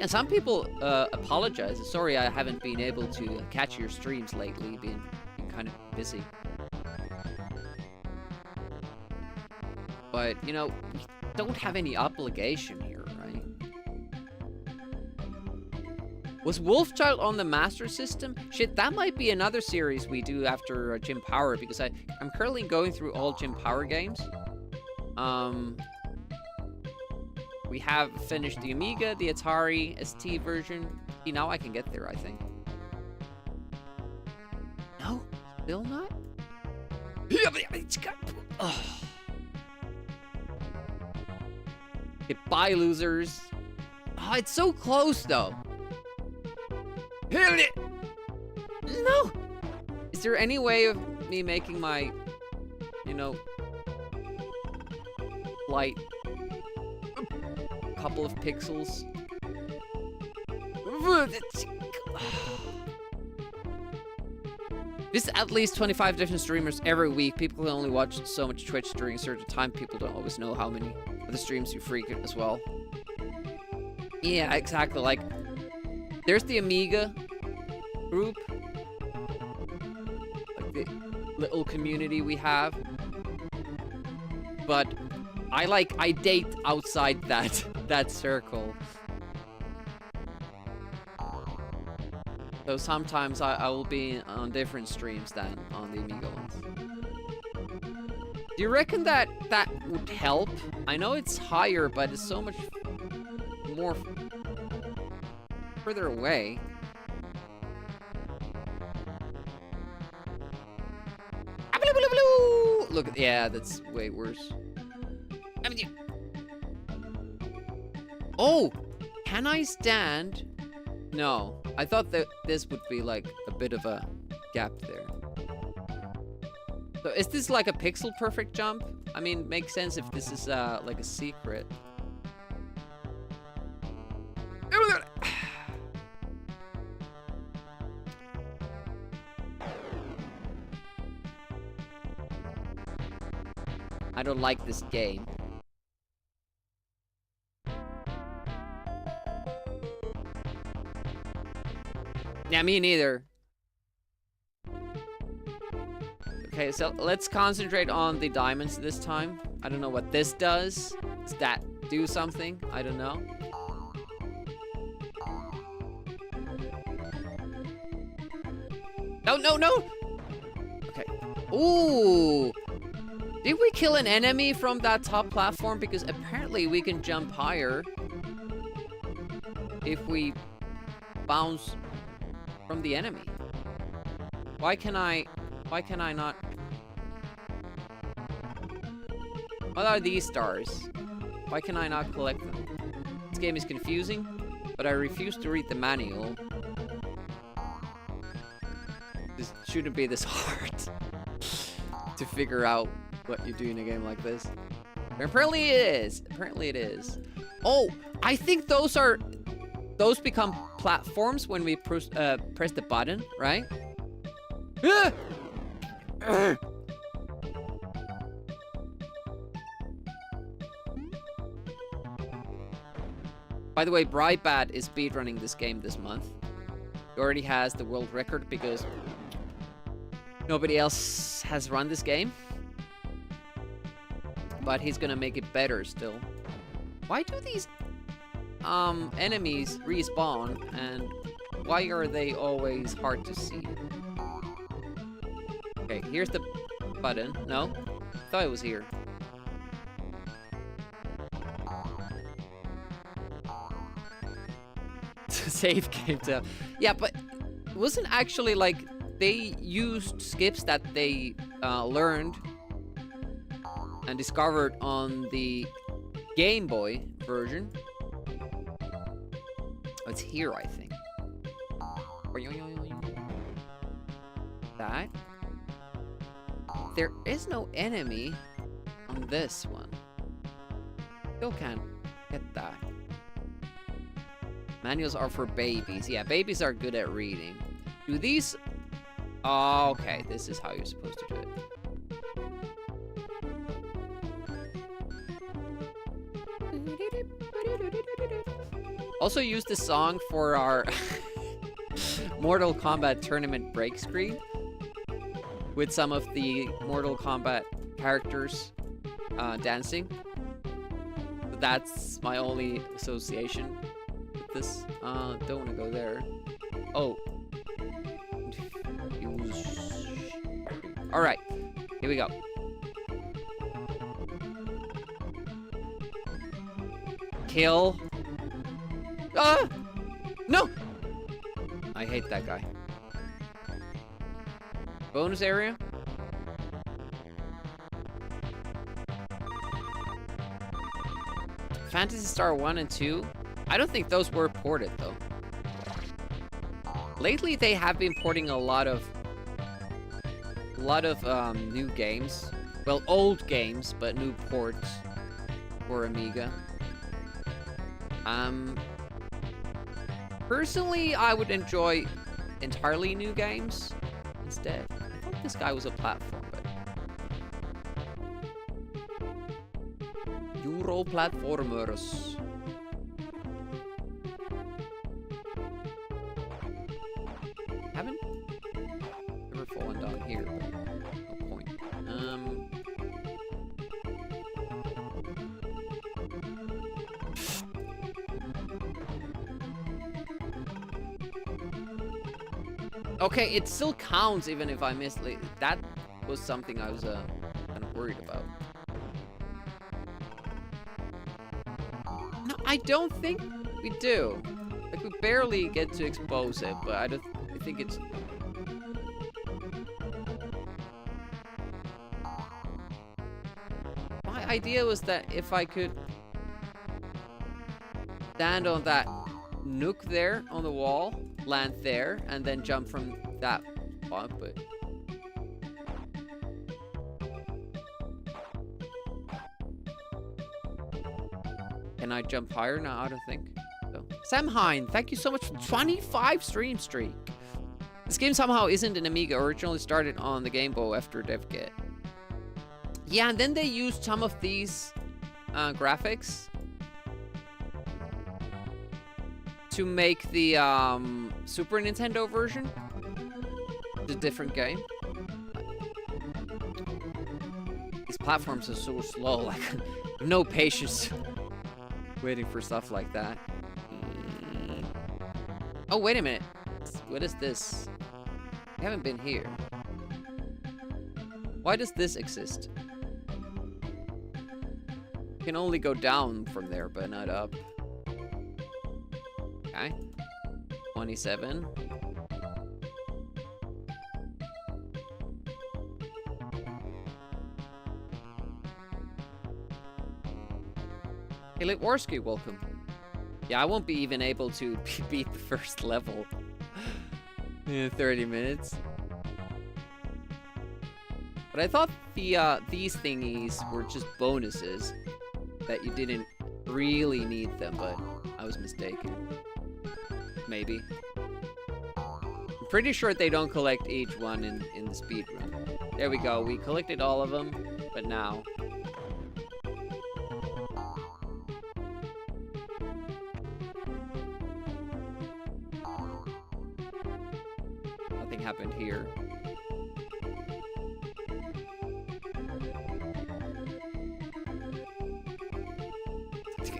And some people apologize. Sorry, I haven't been able to catch your streams lately. Been kind of busy. But, you know, we don't have any obligation here, right? Was Wolfchild on the Master System? Shit, that might be another series we do after Jim Power, because I'm currently going through all Jim Power games. We have finished the Amiga, the Atari ST version. See, now I can get there, I think. No? Still not? Oh. Goodbye, losers. Oh, it's so close, though. No! Is there any way of me making my, you know, light a couple of pixels? This is at least 25 different streamers every week. People can only watch so much Twitch during a certain time. People don't always know how many of the streams you frequent as well. Yeah, exactly. Like, there's the Amiga group, like the little community we have. But I date outside that circle. So sometimes I will be on different streams than on the Amiga ones. Do you reckon that would help? I know it's higher, but it's so much more further away. Look, yeah, that's way worse. Oh, can I stand? No, I thought that this would be like a bit of a gap there. So is this like a pixel perfect jump? I mean, makes sense if this is like a secret. I don't like this game. Yeah, me neither. Okay, so let's concentrate on the diamonds this time. I don't know what this does. Does that do something? I don't know. No, no, no! Okay. Ooh! Did we kill an enemy from that top platform? Because apparently we can jump higher if we bounce from the enemy. Why can I not? What are these stars? Why can I not collect them? This game is confusing, but I refuse to read the manual. This shouldn't be this hard to figure out what you do in a game like this. But apparently it is. Apparently it is. Oh, I think those become platforms when we press the button, right? By the way, Brightbat is speedrunning this game this month. He already has the world record because nobody else has run this game. But he's gonna make it better still. Why do these enemies respawn, and why are they always hard to see? Okay, here's the button. No? I thought it was here. Save game to... Yeah, but it wasn't actually like they used skips that they learned and discovered on the Game Boy version. Oh, it's here, I think. That. There is no enemy on this one. Still can't get that. Manuals are for babies. Yeah, babies are good at reading. Do these... Oh, okay, this is how you're supposed to do it. Also use the song for our Mortal Kombat tournament break screen with some of the Mortal Kombat characters dancing. That's my only association with this. Don't want to go there. Oh. Alright, here we go. Kill. Ah! No! I hate that guy. Bonus area? Phantasy Star 1 and 2? I don't think those were ported, though. Lately, they have been porting a lot of new games. Well, old games, but new ports for Amiga. Personally, I would enjoy entirely new games instead. I thought this guy was a platform, but... Euro platformers. Haven't ever fallen down here, but no point. Okay, it still counts even if I missed. That was something I was kind of worried about. No, I don't think we do. Like, we barely get to expose it, but I think it's... My idea was that if I could stand on that nook there on the wall, land there, and then jump from that spot, but I jump higher? No, I don't think so. Sam Hine, thank you so much for 25 stream streak. This game somehow isn't an Amiga. Originally started on the Game Boy after DevKit. Yeah, and then they used some of these graphics to make the Super Nintendo version. It's a different game. These platforms are so slow, like no patience waiting for stuff like that. Oh, wait a minute. What is this? I haven't been here. Why does this exist? You can only go down from there, but not up. Okay. 27. Hey, Litwarski, welcome. Yeah, I won't be even able to beat the first level in 30 minutes. But I thought the these thingies were just bonuses, that you didn't really need them, but I was mistaken. Maybe. I'm pretty sure they don't collect each one in the speedrun. There we go, we collected all of them, but now... nothing happened here.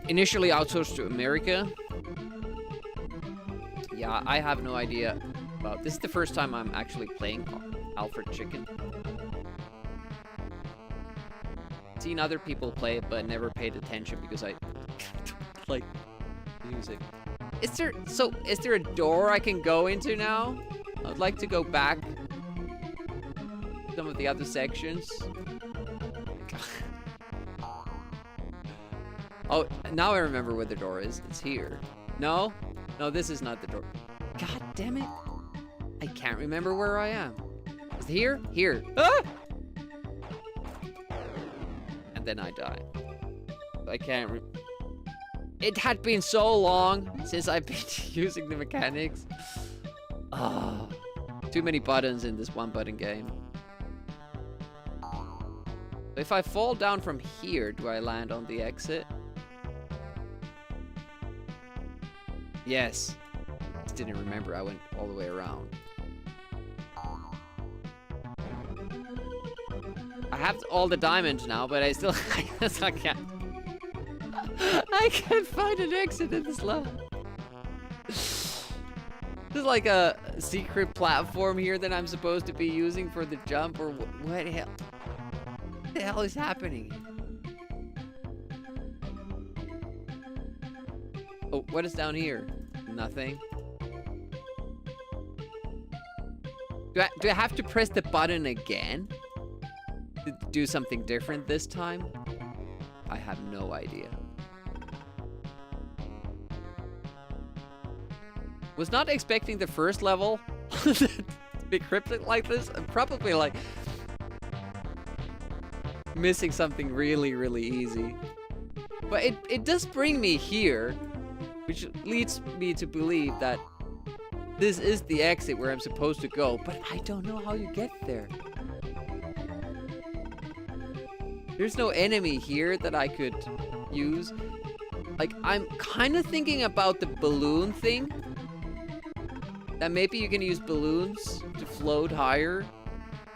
Initially outsourced to America. Yeah, I have no idea about this. Is the first time I'm actually playing Alfred Chicken. Seen other people play it, but never paid attention because I don't like music. Is there a door I can go into now? I'd like to go back some of the other sections. Oh, now I remember where the door is. It's here. No? No, this is not the door. God damn it. I can't remember where I am. Is it here? Here. Ah! And then I die. I can't It had been so long since I've been using the mechanics. Ah, too many buttons in this one button game. If I fall down from here, do I land on the exit? Yes. Just didn't remember I went all the way around. I have all the diamonds now, but I still I can't. I can't find an exit in this level. There's like a secret platform here that I'm supposed to be using for the jump, or what the hell? What the hell is happening? Oh, what is down here? Nothing. Do I have to press the button again to do something different this time? I have no idea. Was not expecting the first level to be cryptic like this. I'm probably like missing something really, really easy. But it does bring me here, which leads me to believe that this is the exit where I'm supposed to go, but I don't know how you get there. There's no enemy here that I could use. Like, I'm kind of thinking about the balloon thing. That maybe you can use balloons to float higher.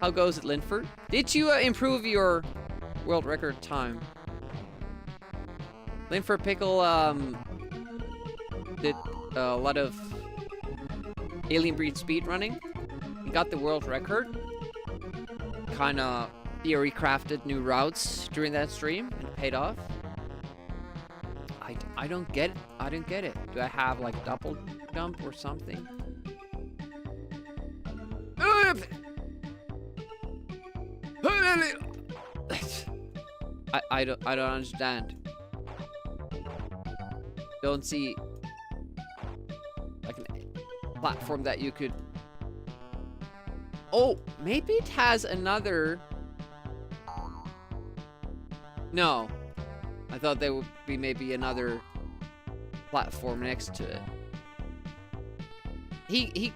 How goes it, Linford? Did you improve your world record time? Linford Pickle did a lot of Alien Breed speedrunning. He got the world record. Kinda theory crafted new routes during that stream, and it paid off. I don't get it. I don't get it. Do I have like double jump or something? I don't understand. Don't see like a platform that you could. Oh, maybe it has another. No. I thought there would be maybe another platform next to it. He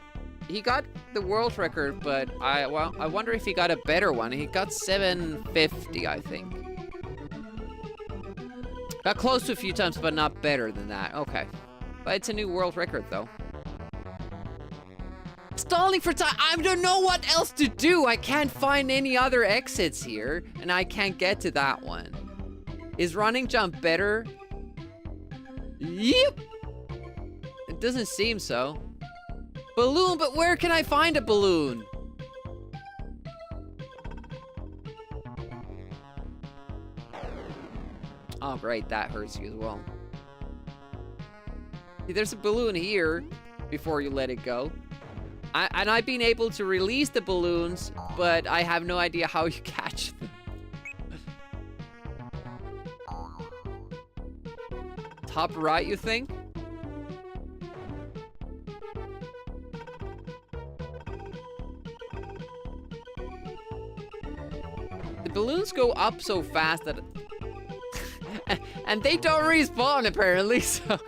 got the world record, but I wonder if he got a better one. He got 750, I think. Got close to a few times, but not better than that. Okay. But it's a new world record, though. Stalling for time. I don't know what else to do. I can't find any other exits here, and I can't get to that one. Is running jump better? Yep. It doesn't seem so. Balloon, but where can I find a balloon? Oh, great, that hurts you as well. See, there's a balloon here before you let it go. And I've been able to release the balloons, but I have no idea how you catch them. Top right, you think? The balloons go up so fast that... and they don't respawn, apparently, so...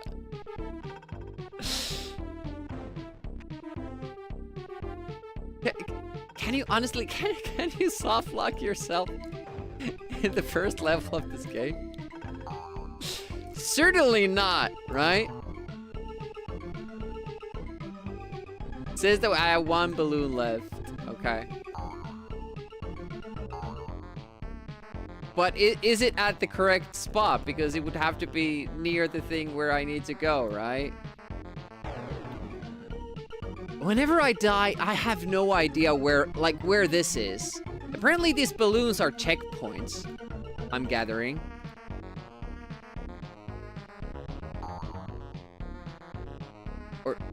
Can you honestly, can you soft lock yourself in the first level of this game? Certainly not, right? It says that I have one balloon left. Okay. But is it at the correct spot? Because it would have to be near the thing where I need to go, right? Whenever I die, I have no idea where this is. Apparently these balloons are checkpoints, I'm gathering.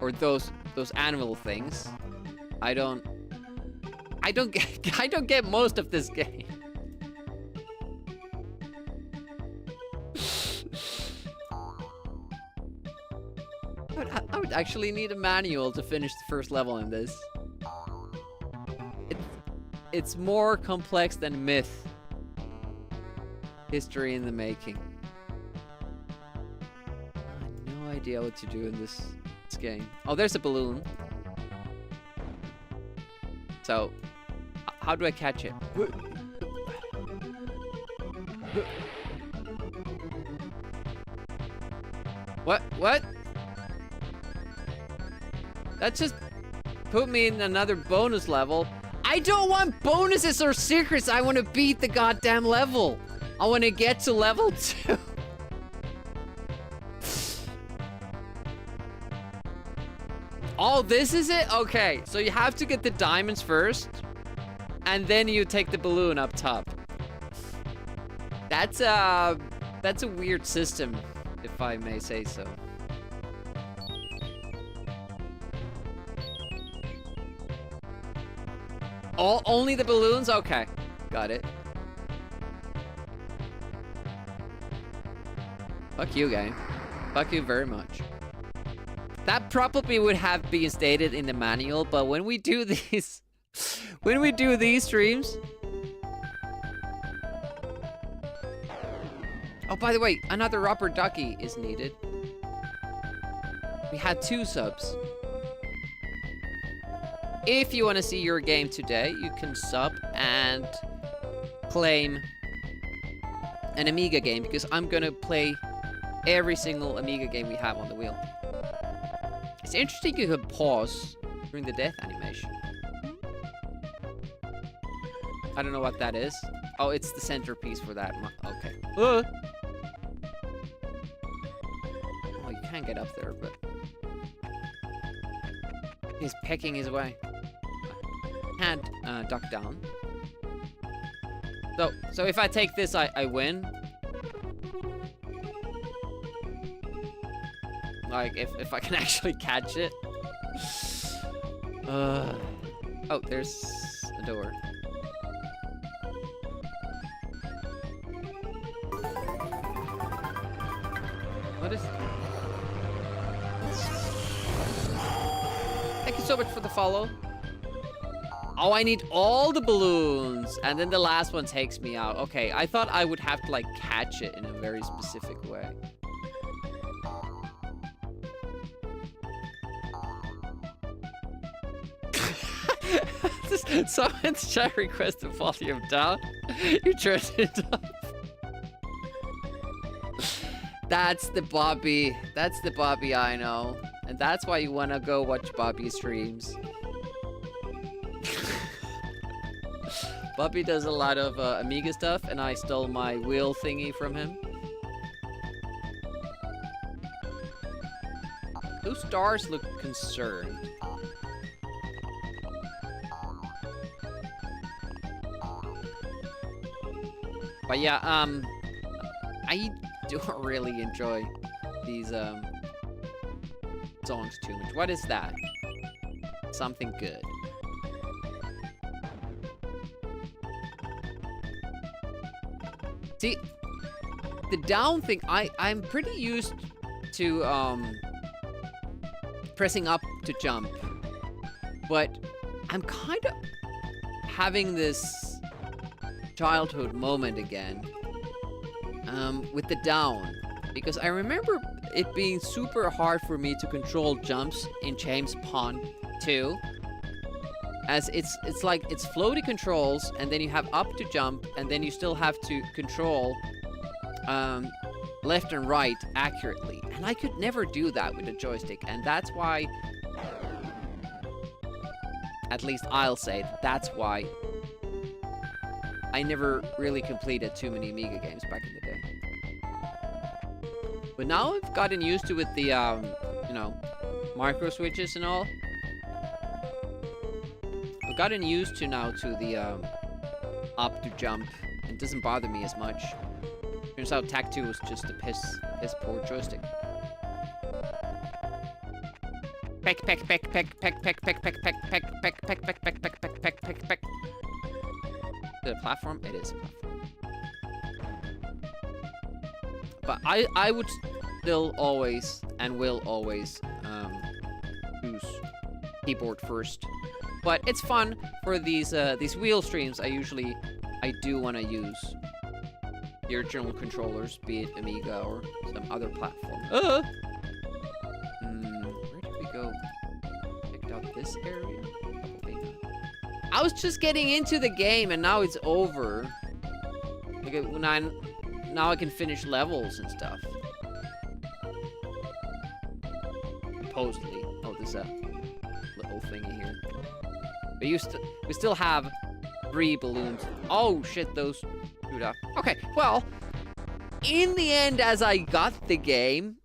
Or those animal things. I don't get most of this game. I would actually need a manual to finish the first level in this. It's more complex than myth. History in the making. I have no idea what to do in this game. Oh, there's a balloon. So, how do I catch it? What? That just put me in another bonus level. I don't want bonuses or secrets. I want to beat the goddamn level. I want to get to level 2. Oh, this is it? Okay, so you have to get the diamonds first, and then you take the balloon up top. That's a weird system, if I may say so. Only the balloons? Okay, got it. Fuck you, game. Fuck you very much. That probably would have been stated in the manual, but when we do these... when we do these streams... Oh, by the way, another rubber ducky is needed. We had 2 subs. If you want to see your game today, you can sub and claim an Amiga game, because I'm gonna play every single Amiga game we have on the wheel. It's interesting you can pause during the death animation. I don't know what that is. Oh, it's the centerpiece for that. Okay. Oh, you can't get up there, but... He's pecking his way. Can't duck down. So if I take this, I win. Like, if I can actually catch it. Oh, there's a door. What is... Thank you so much for the follow. Oh, I need all the balloons. And then the last one takes me out. Okay, I thought I would have to, like, catch it in a very specific way. Someone's chat request the volume down. You turned it up. That's the Bobby. That's the Bobby I know. And that's why you want to go watch Bobby streams. Bobby does a lot of Amiga stuff, and I stole my wheel thingy from him. Those stars look concerned. But yeah, I don't really enjoy these songs too much. What is that? Something good. See, the down thing, I'm pretty used to pressing up to jump, but I'm kind of having this childhood moment again with the down, because I remember it being super hard for me to control jumps in James Pond 2, as it's like it's floaty controls, and then you have up to jump, and then you still have to control left and right accurately, and I could never do that with a joystick, and that's why, at least I'll say, that's why I never really completed too many Amiga games back in the day. But now I've gotten used to with the, you know, micro switches and all. I've gotten used to now to the up to jump, and it doesn't bother me as much. Turns out TAC2 was just a piss poor joystick. Peck peck peck peck peck peck peck peck peck peck peck peck peck peck peck peck peck peck peck. Is it a platform? It is a platform. But I would still always and will always choose keyboard first. But it's fun for these wheel streams. I do want to use the original controllers, be it Amiga or some other platform. Where did we go? Checked out this area? Probably not. I was just getting into the game and now it's over. Like now I can finish levels and stuff. Supposedly. Oh, there's a little thingy here. But we still have 3 balloons. Oh shit, those shoot up. Okay, well, in the end, as I got the game,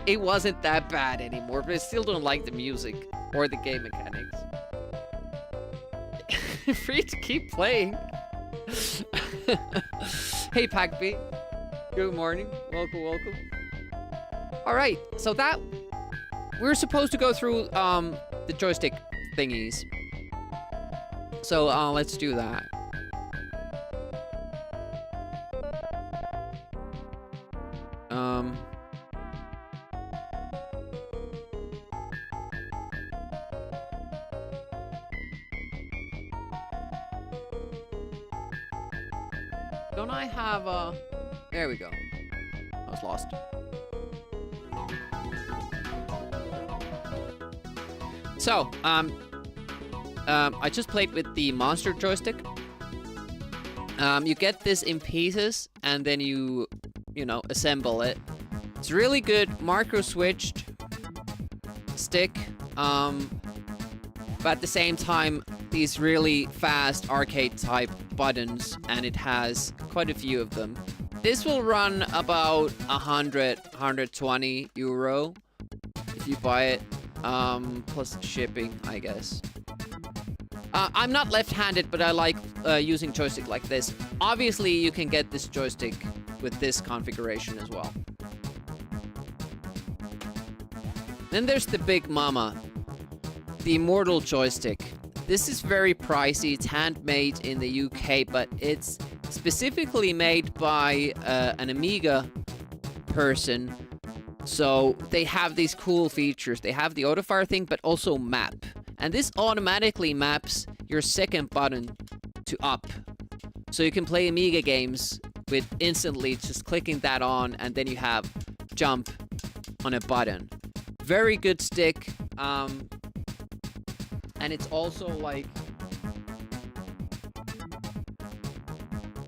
it wasn't that bad anymore, but I still don't like the music or the game mechanics. Free to keep playing. Hey, Packby. Good morning. Welcome, welcome. Alright, so that... We're supposed to go through, the joystick thingies. So, let's do that. Don't I have a... There we go. I was lost. So, I just played with the monster joystick. You get this in pieces, and then you know, assemble it. It's really good micro switched stick, but at the same time, these really fast arcade type buttons, and it has quite a few of them. This will run about 120 euro if you buy it, plus shipping, I guess. I'm not left-handed, but I like using joystick like this. Obviously, you can get this joystick with this configuration as well. Then there's the big mama, the Immortal joystick. This is very pricey. It's handmade in the UK, but it's specifically made by an Amiga person. So they have these cool features. They have the autofire thing, but also map. And this automatically maps your second button to up. So you can play Amiga games with instantly just clicking that on, and then you have jump on a button. Very good stick. And it's also like...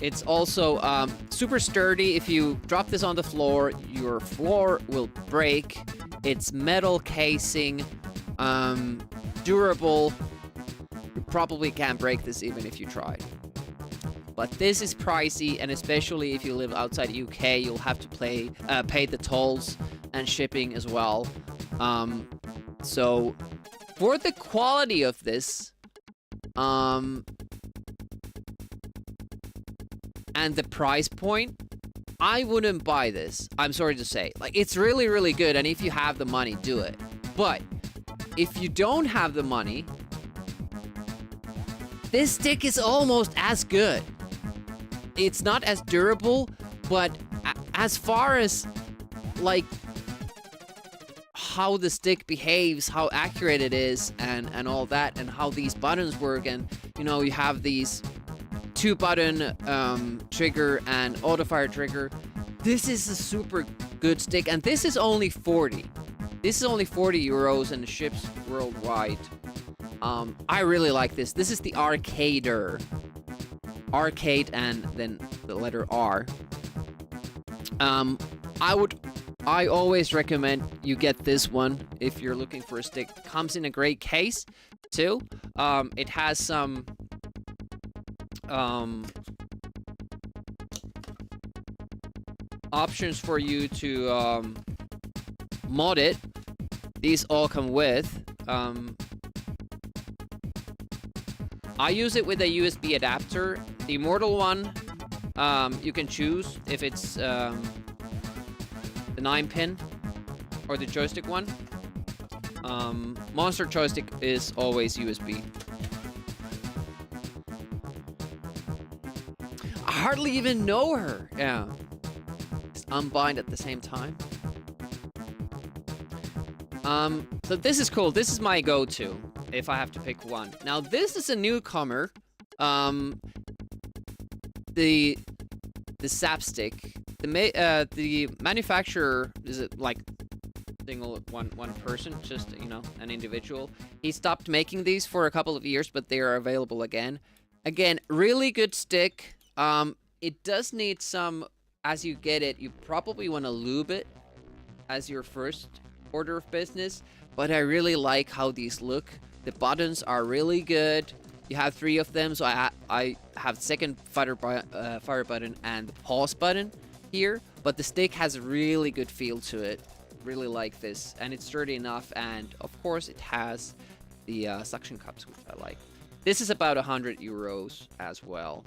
It's also super sturdy. If you drop this on the floor, your floor will break. It's metal casing, durable. You probably can't break this even if you tried. But this is pricey, and especially if you live outside the UK, you'll have to pay the tolls and shipping as well. So for the quality of this, and the price point, I wouldn't buy this. I'm sorry to say. Like, it's really, really good, and if you have the money, do it. But if you don't have the money, this stick is almost as good. It's not as durable, but as far as, like, how the stick behaves, how accurate it is, and all that, and how these buttons work, and, you know, you have these 2-button trigger and auto-fire trigger. This is a super good stick, and this is only 40. This is only 40 euros and it ships worldwide. I really like this. This is the Arcader. Arcade and then the letter R. I always recommend you get this one if you're looking for a stick. Comes in a great case too. It has some options for you to mod it. These all come with. I use it with a USB adapter. The Immortal one, you can choose if it's the 9-pin or the joystick one. Monster joystick is always USB. I hardly even know her. Yeah. Just unbind at the same time. So this is cool. This is my go-to if I have to pick one. Now this is a newcomer. The Sapstick. The manufacturer is it like single one person, just, you know, an individual. He stopped making these for a couple of years, but they are available again. Again, really good stick. It does need some, as you get it, you probably want to lube it as your first order of business, but I really like how these look. The buttons are really good. You have 3 of them, so I have second fire button and the pause button here, but the stick has a really good feel to it. Really like this, and it's sturdy enough, and of course it has the suction cups, which I like. This is about 100 euros as well.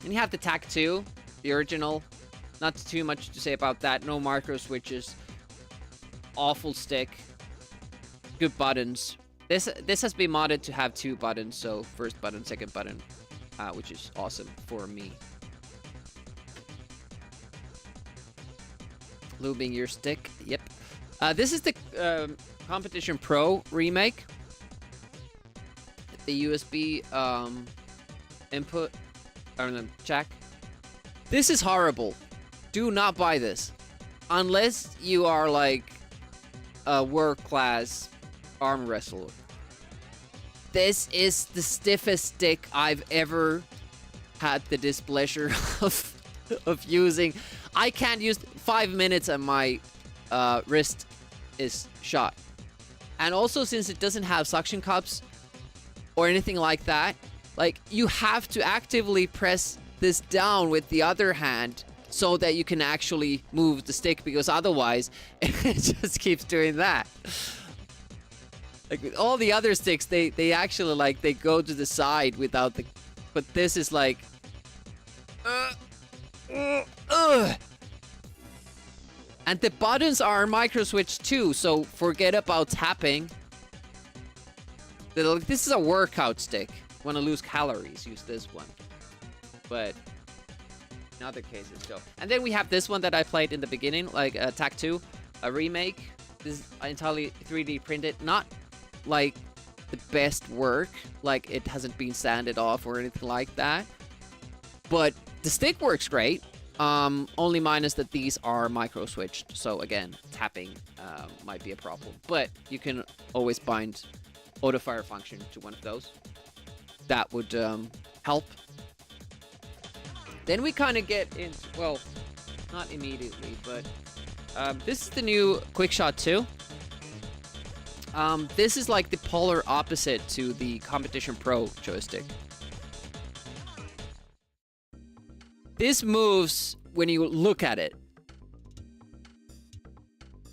And you have the TAC 2, the original. Not too much to say about that. No micro switches. Awful stick. Good buttons. This has been modded to have 2 buttons, so first button, second button, which is awesome for me. Lubing your stick. Yep. This is the Competition Pro remake. The USB input jack. This is horrible. Do not buy this unless you are like a world-class arm wrestler. This is the stiffest stick I've ever had the displeasure of using. I can't use 5 minutes and my wrist is shot. And also, since it doesn't have suction cups or anything like that, like, you have to actively press this down with the other hand so that you can actually move the stick, because otherwise it just keeps doing that. Like with all the other sticks, they actually, like, they go to the side without the... But this is like... And the buttons are micro switch too, so forget about tapping. This is a workout stick. Want to lose calories, use this one. But in other cases, go. And then we have this one that I played in the beginning, like TAC 2, a remake. This is entirely 3D printed. Not like the best work. Like it hasn't been sanded off or anything like that. But the stick works great. Only minus that these are micro switched. So again, tapping might be a problem. But you can always bind auto fire function to one of those. That would help. Then we kind of get in, well, not immediately, but this is the new QuickShot 2. This is like the polar opposite to the Competition Pro joystick. This moves when you look at it.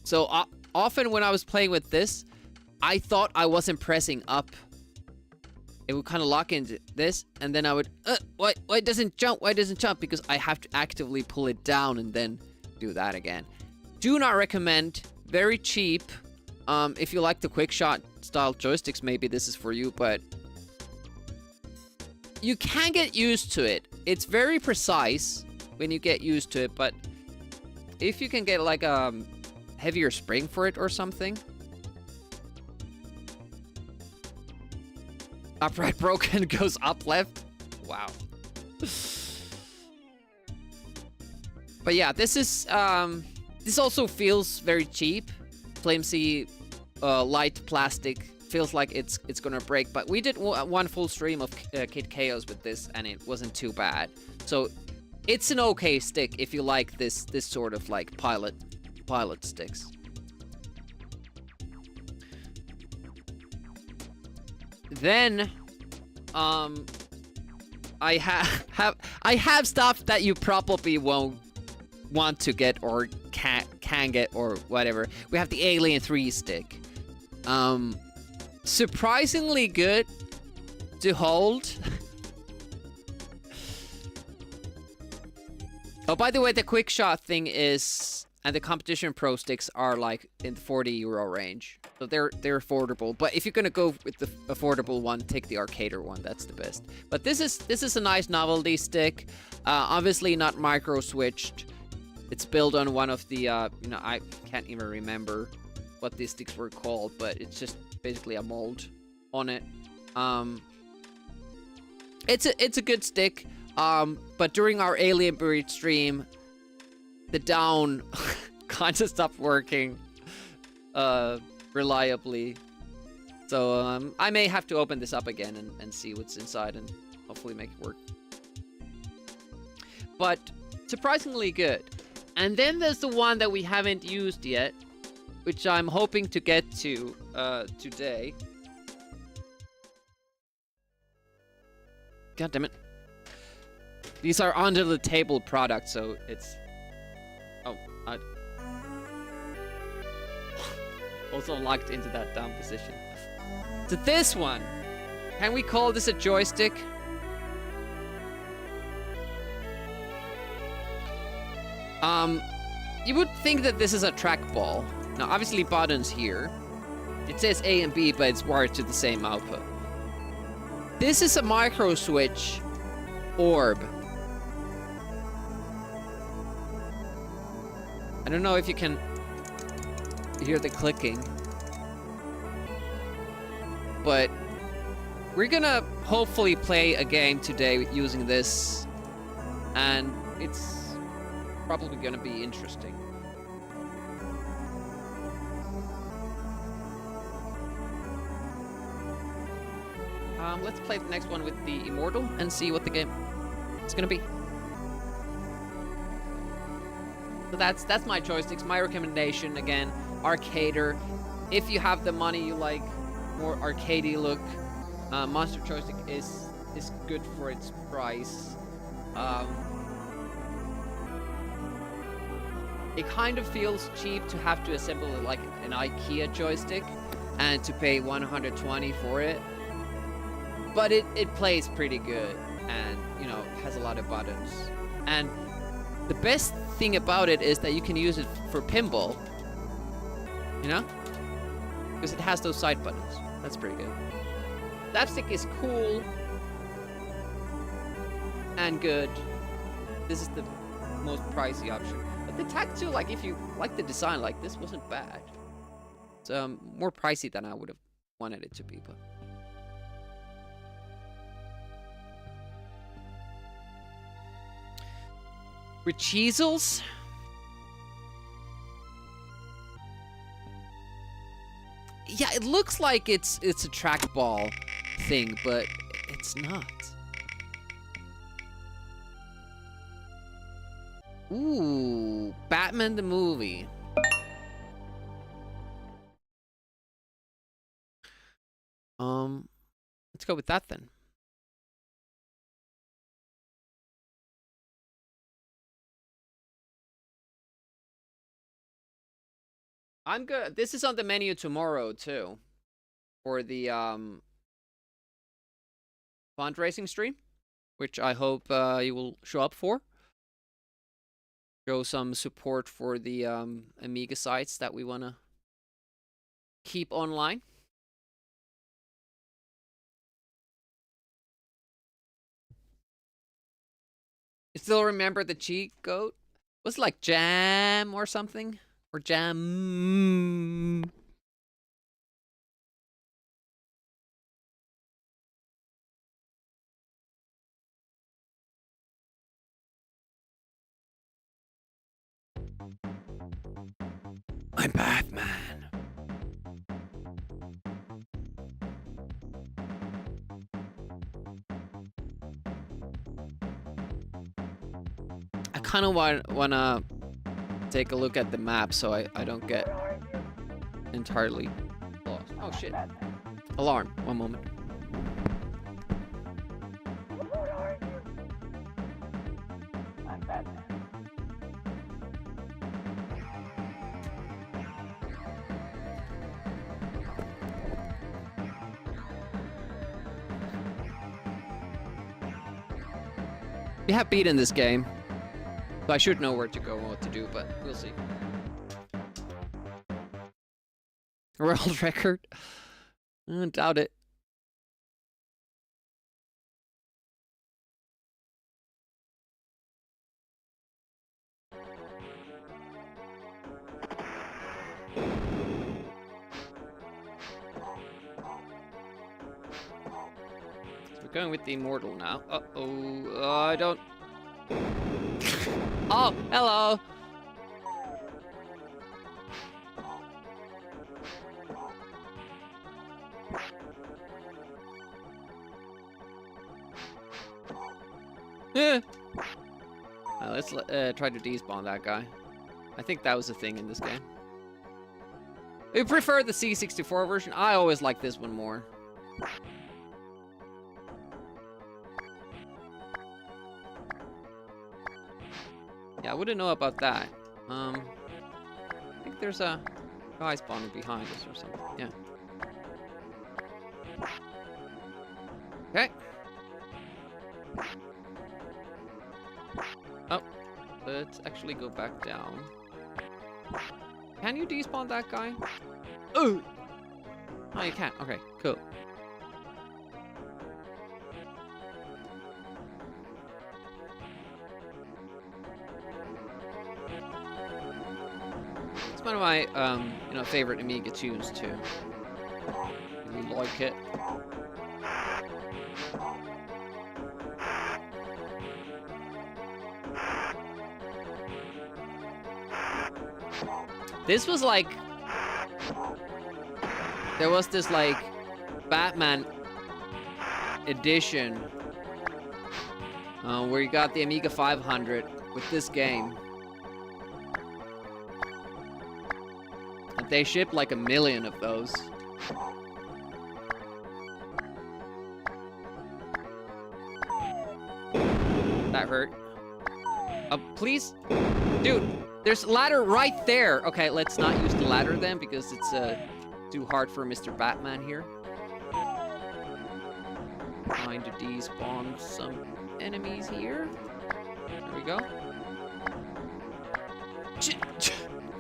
So often when I was playing with this, I thought I wasn't pressing up. It would kind of lock into this, and then I would, why it doesn't jump? Why it doesn't jump? Because I have to actively pull it down and then do that again. Do not recommend. Very cheap. If you like the QuickShot style joysticks, maybe this is for you, but you can get used to it. It's very precise when you get used to it, but if you can get like a heavier spring for it or something. Upright broken goes up left. Wow. But yeah, this is this also feels very cheap. Flimsy, light plastic. Feels like it's gonna break. But we did one full stream of Kid Chaos with this, and it wasn't too bad. So it's an okay stick if you like this sort of like pilot sticks. Then, I have stuff that you probably won't want to get or can get or whatever. We have the Alien 3 stick. Surprisingly good to hold. Oh, by the way, the QuickShot thing is, and the Competition Pro sticks are like in the €40 range. So they're affordable. But if you're gonna go with the affordable one, take the Arcader one. That's the best. But this is a nice novelty stick. Obviously not micro switched. It's built on one of the I can't even remember what these sticks were called, but it's just basically a mold on it. It's a good stick. But during our Alien Breed stream, the down kind of stopped working reliably. So I may have to open this up again and see what's inside and hopefully make it work. But surprisingly good. And then there's the one that we haven't used yet, which I'm hoping to get to today. God damn it. These are under the table products, so it's... Oh, also locked into that down position. So this one, can we call this a joystick? You would think that this is a trackball. Now, obviously buttons here. It says A and B, but it's wired to the same output. This is a micro switch orb. I don't know if you can hear the clicking, but we're gonna hopefully play a game today using this, and it's probably gonna be interesting. Let's play the next one with the Immortal and see what the game is gonna be. So that's my joysticks. My recommendation again, Arcader. If you have the money, you like more arcadey look. Monster joystick is good for its price. It kind of feels cheap to have to assemble like an IKEA joystick and to pay 120 for it. But it plays pretty good and, you know, has a lot of buttons. And the best thing about it is that you can use it for pinball. You know? Because it has those side buttons. That's pretty good. That stick is cool and good. This is the most pricey option. But the Tac 2, like, if you like the design, like, this wasn't bad. It's more pricey than I would have wanted it to be, but. With Cheezels? Yeah, it looks like it's a trackball thing, but it's not. Ooh, Batman the movie. Let's go with that then. I'm good. This is on the menu tomorrow too, for the fundraising stream, which I hope you will show up for. Show some support for the Amiga sites that we want to keep online. You still remember the cheat code? Was it like jam or something? Or jam? I'm Batman. I kind of wanna take a look at the map so I don't get entirely lost. Oh shit. Alarm. One moment. I'm Batman. We have beaten this game, so I should know where to go and what to do, but we'll see. World record? Doubt it. We're going with the immortal now. Uh-oh. I don't... Oh, hello! Let's try to despawn that guy. I think that was a thing in this game. We prefer the C64 version. I always like this one more. Yeah, I wouldn't know about that. I think there's a guy spawning behind us or something. Yeah. Okay. Oh, let's actually go back down. Can you despawn that guy? Oh! Oh, you can't. Okay, cool. It's one of my, favorite Amiga tunes too. Really like it. This was like... There was this, like, Batman edition where you got the Amiga 500 with this game. And they shipped like 1 million of those. That hurt. Please? Dude, there's a ladder right there. Okay, let's not use the ladder then because it's too hard for Mr. Batman here. Trying to despawn some enemies here. There we go.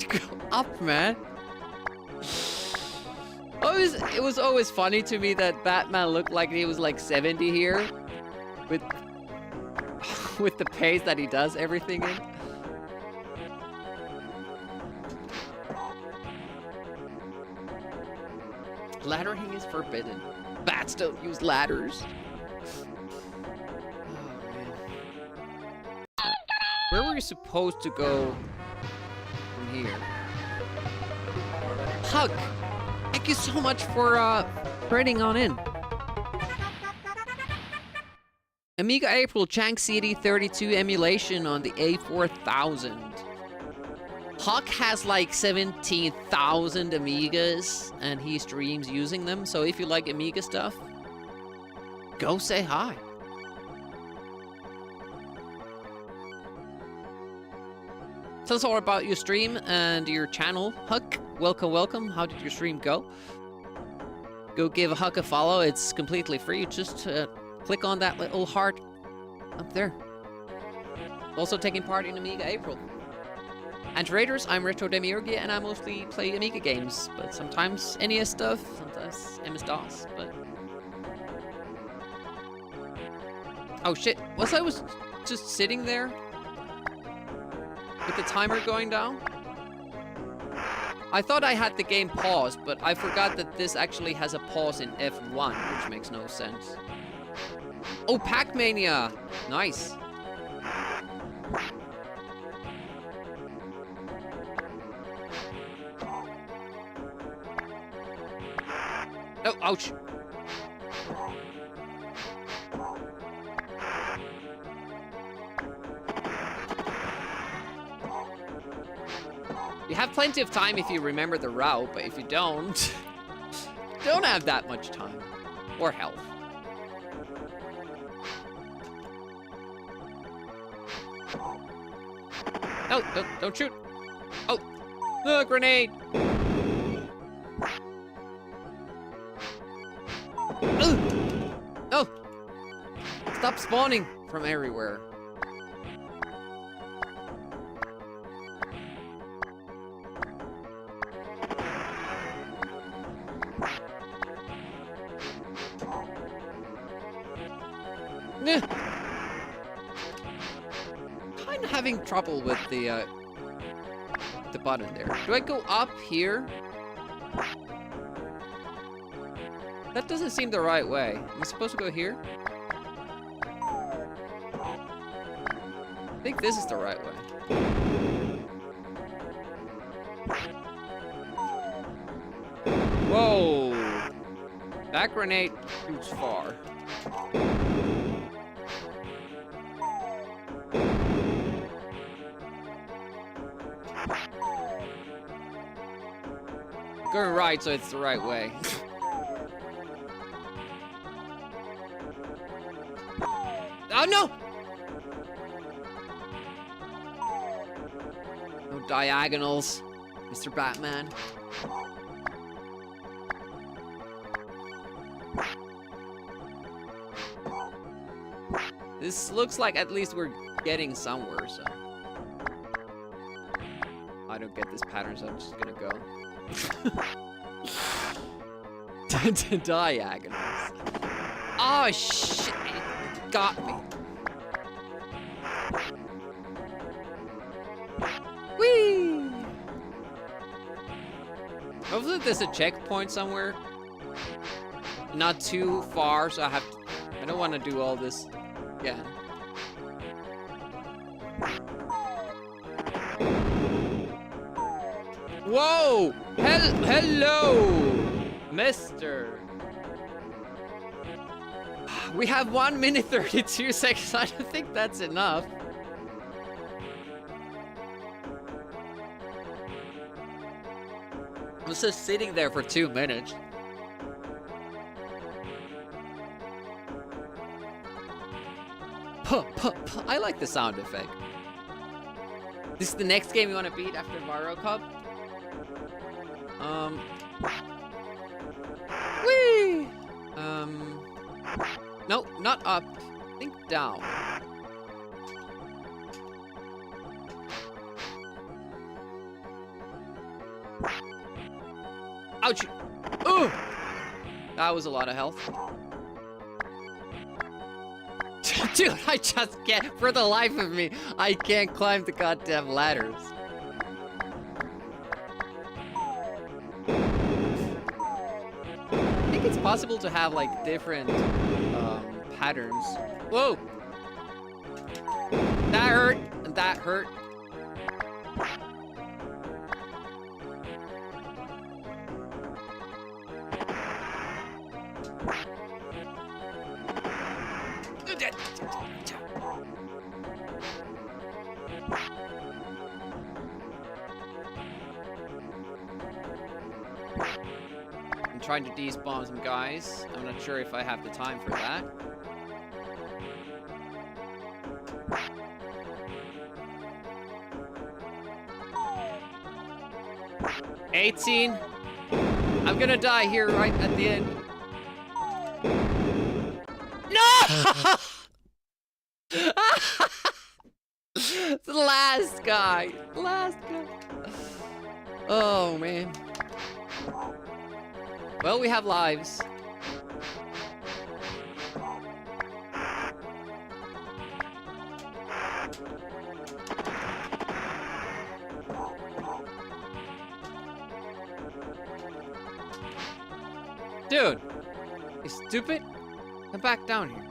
Go up, man. It was always funny to me that Batman looked like he was like 70 here. With the pace that he does everything in. Laddering is forbidden. Bats don't use ladders. Where were you supposed to go from here? Hug! Thank you so much for trading on in. Amiga April Chang CD32 emulation on the A4000. Huck has like 17,000 Amigas and he streams using them, so if you like Amiga stuff, go say hi. Tell us all about your stream and your channel, Huck. Welcome, welcome. How did your stream go? Go give Huck a follow. It's completely free. Just click on that little heart up there. Also taking part in Amiga April. And traders, I'm Retro Demiurgia and I mostly play Amiga games, but sometimes NES stuff, sometimes MS-DOS, but... Oh shit, I was just sitting there with the timer going down? I thought I had the game paused, but I forgot that this actually has a pause in F1, which makes no sense. Oh, Pac-Mania! Nice. Oh, ouch. You have plenty of time if you remember the route, but if you don't, don't have that much time. Or health. No, don't shoot. Oh, the grenade. Oh! Stop spawning from everywhere. Kind of having trouble with the button there. Do I go up here? That doesn't seem the right way. Am I supposed to go here? I think this is the right way. Whoa! That grenade shoots far. Going right, so it's the right way. Oh no! No diagonals, Mr. Batman. This looks like at least we're getting somewhere, so. I don't get this pattern, so I'm just gonna go. Diagonals. Oh shit! It got me. Whee! Hopefully there's a checkpoint somewhere. Not too far, so I don't want to do all this again. Whoa! Hello, mister. We have 1 minute 32 seconds. I don't think that's enough. I was just sitting there for 2 minutes. Puh, puh, puh. I like the sound effect. This is the next game you want to beat after Mario Cup? Whee! No, not up. I think down. Ouch! Ooh! That was a lot of health. Dude, I just can't, for the life of me, I can't climb the goddamn ladders. possible to have like different patterns. Whoa! That hurt, and that hurt. I'm trying to despawn some guys. I'm not sure if I have the time for that. $18. I'm gonna die here right at the end. No! The last guy. Last guy. Oh, man. Well, we have lives. Dude, you stupid? Come back down here.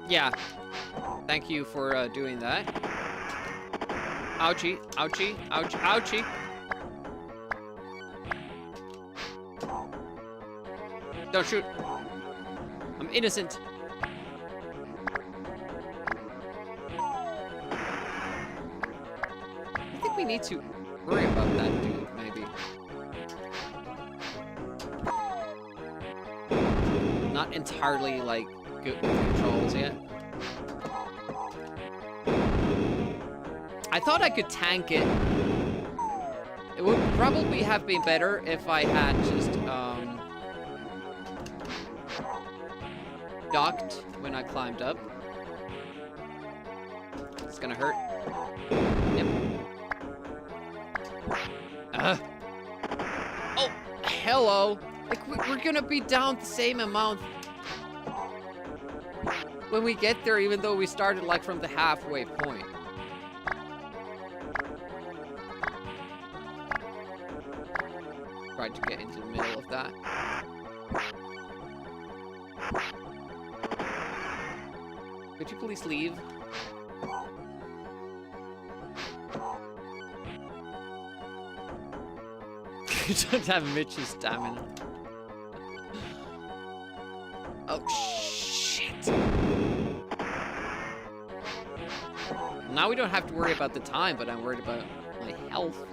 Yeah. Thank you for doing that. Ouchie, ouchie, ouch, ouchie. Don't shoot. I'm innocent. I think we need to worry about that dude, maybe. Not entirely, like, good controls yet. I thought I could tank it. It would probably have been better if I had just, ducked when I climbed up. It's gonna hurt. Yep. Oh, hello. Like, we're gonna be down the same amount when we get there, even though we started, like, from the halfway point. Tried to get into the middle of that. Could you please leave? You don't have Mitch's stamina. Oh, shit. Now we don't have to worry about the time, but I'm worried about my health.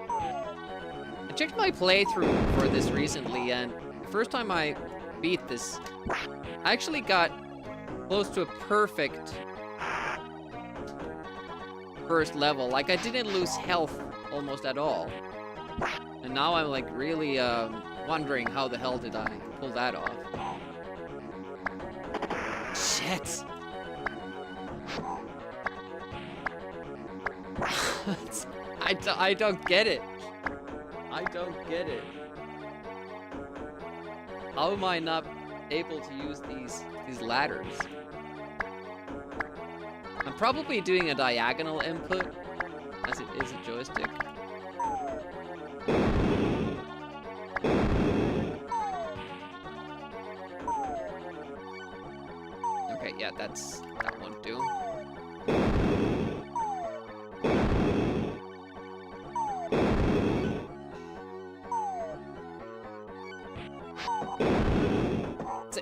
I checked my playthrough for this recently, and the first time I beat this, I actually got close to a perfect first level. Like, I didn't lose health almost at all. And now I'm, like, really wondering how the hell did I pull that off. Shit! I don't get it. I don't get it. How am I not able to use these ladders? I'm probably doing a diagonal input, as it is a joystick. Okay, yeah, that won't do.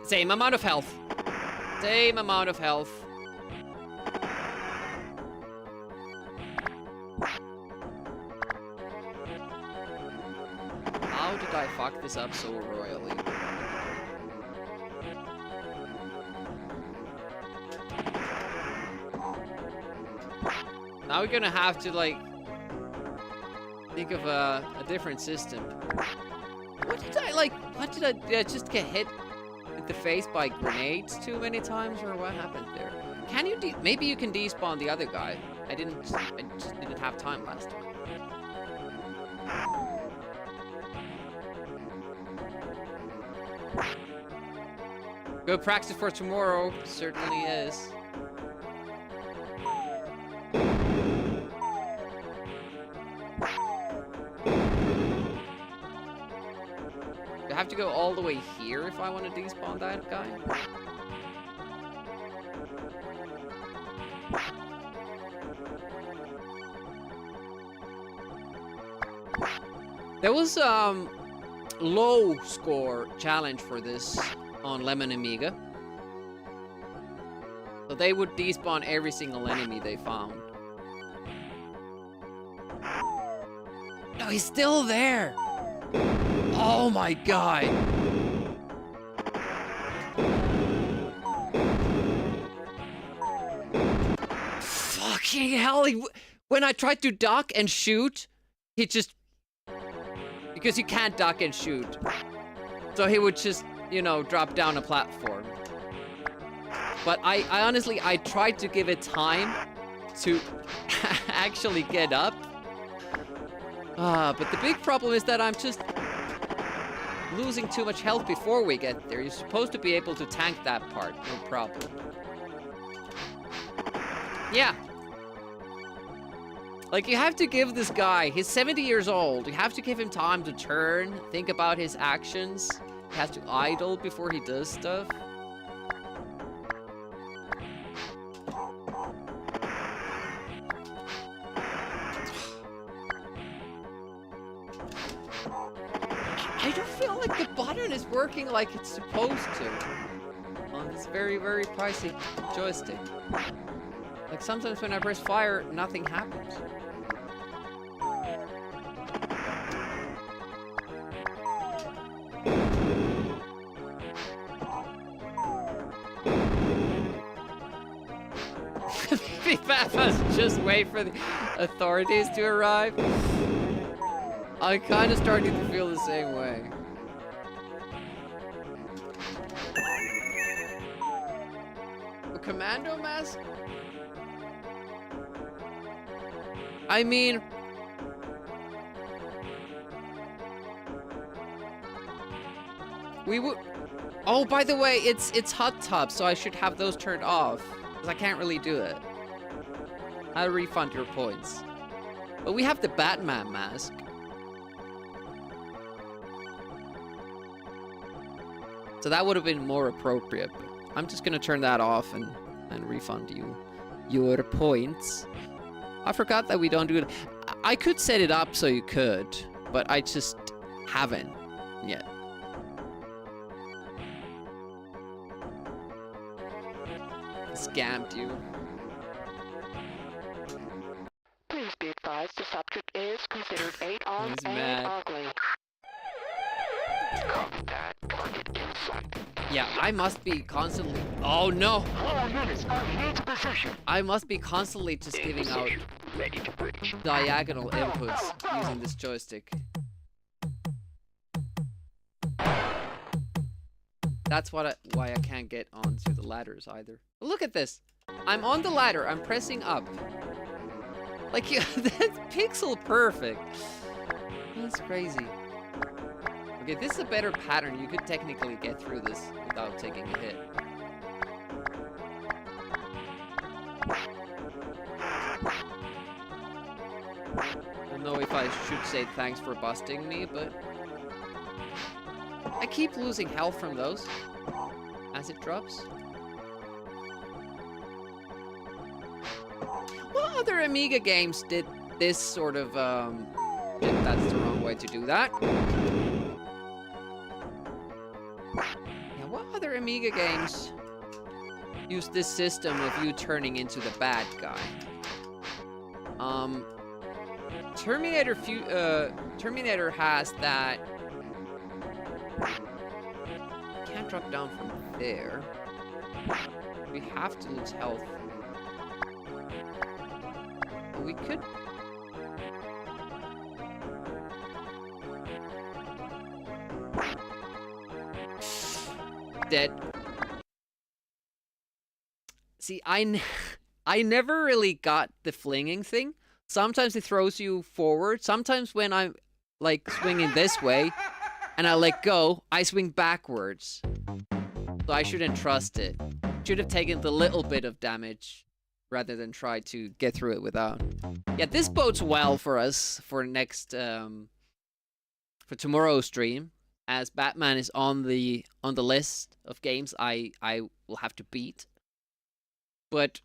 Same amount of health. Same amount of health. How did I fuck this up so royally? Now we're gonna have to, like, think of a different system. What did I just get hit in the face by grenades too many times, or what happened there? Can you maybe you can despawn the other guy? I just didn't have time last time. Good practice for tomorrow, certainly is. I have to go all the way here if I want to despawn that guy? There was low score challenge for this on Lemon Amiga. So they would despawn every single enemy they found. No, he's still there! Oh my god! Fucking hell! When I tried to duck and shoot, he just... Because you can't duck and shoot. So he would just, you know, drop down a platform. But I honestly, I tried to give it time to actually get up. But the big problem is that I'm just losing too much health before we get there. You're supposed to be able to tank that part, no problem. Yeah. Like, you have to give this guy, he's 70 years old, you have to give him time to turn, think about his actions. He has to idle before he does stuff. I don't feel like the button is working like it's supposed to on this very, very pricey joystick. Like, sometimes when I press fire, nothing happens. Maybe Papa's just wait for the authorities to arrive. I kind of started to feel the same way. A commando mask? I mean... We would... Oh, by the way, it's hot tub, so I should have those turned off. Because I can't really do it. I'll refund your points. But we have the Batman mask. So that would have been more appropriate. But I'm just gonna turn that off and refund you your points. I forgot that we don't do it. I could set it up so you could, but I just haven't yet. Scammed you. Please be advised the subject is considered 8-on He's and mad. ugly. Copy that. Target in sight. Yeah, I must be constantly... Oh no! All units are in position. I must be constantly just giving out Ready to bridge. diagonal inputs using this joystick. That's why I can't get onto the ladders either. But look at this. I'm on the ladder. I'm pressing up. Like, yeah, that's pixel perfect. That's crazy. Okay, this is a better pattern. You could technically get through this without taking a hit. I don't know if I should say thanks for busting me, but... I keep losing health from those as it drops. What other Amiga games did this sort of, that's the wrong way to do that. Yeah, what other Amiga games use this system of you turning into the bad guy? Terminator has that. Can't drop down from there. We have to lose health. But we could. Dead. See, I never really got the flinging thing. Sometimes it throws you forward. Sometimes when I'm like swinging this way and I let go, I swing backwards. So I shouldn't trust it. Should have taken the little bit of damage rather than try to get through it without. Yeah, this bodes well for us for next for tomorrow's stream, as Batman is on the list of games I will have to beat. But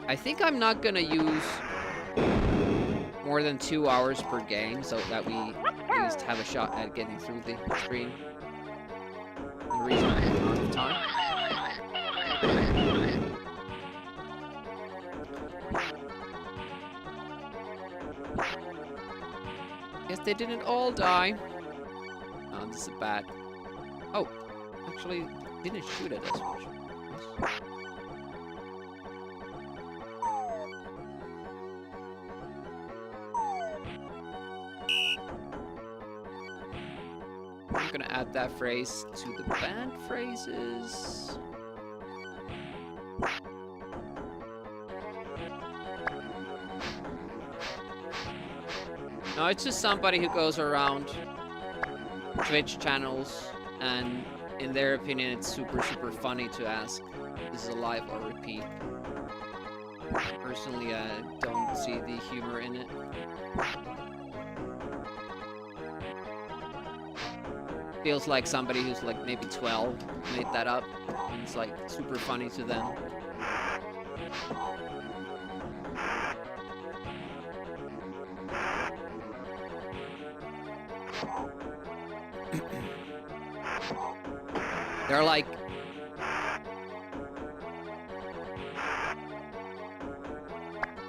I think I'm not gonna use more than 2 hours per game, so that we at least have a shot at getting through the stream in a reasonable amount of time. Guess they didn't all die. Oh, this is bad. Oh, actually, didn't shoot at us. Nice. I'm gonna add that phrase to the banned phrases. No, it's just somebody who goes around Twitch channels, and in their opinion, it's super funny to ask, "This is a live or repeat?" Personally, I don't see the humor in it. Feels like somebody who's like maybe 12 made that up, and it's like super funny to them. There are like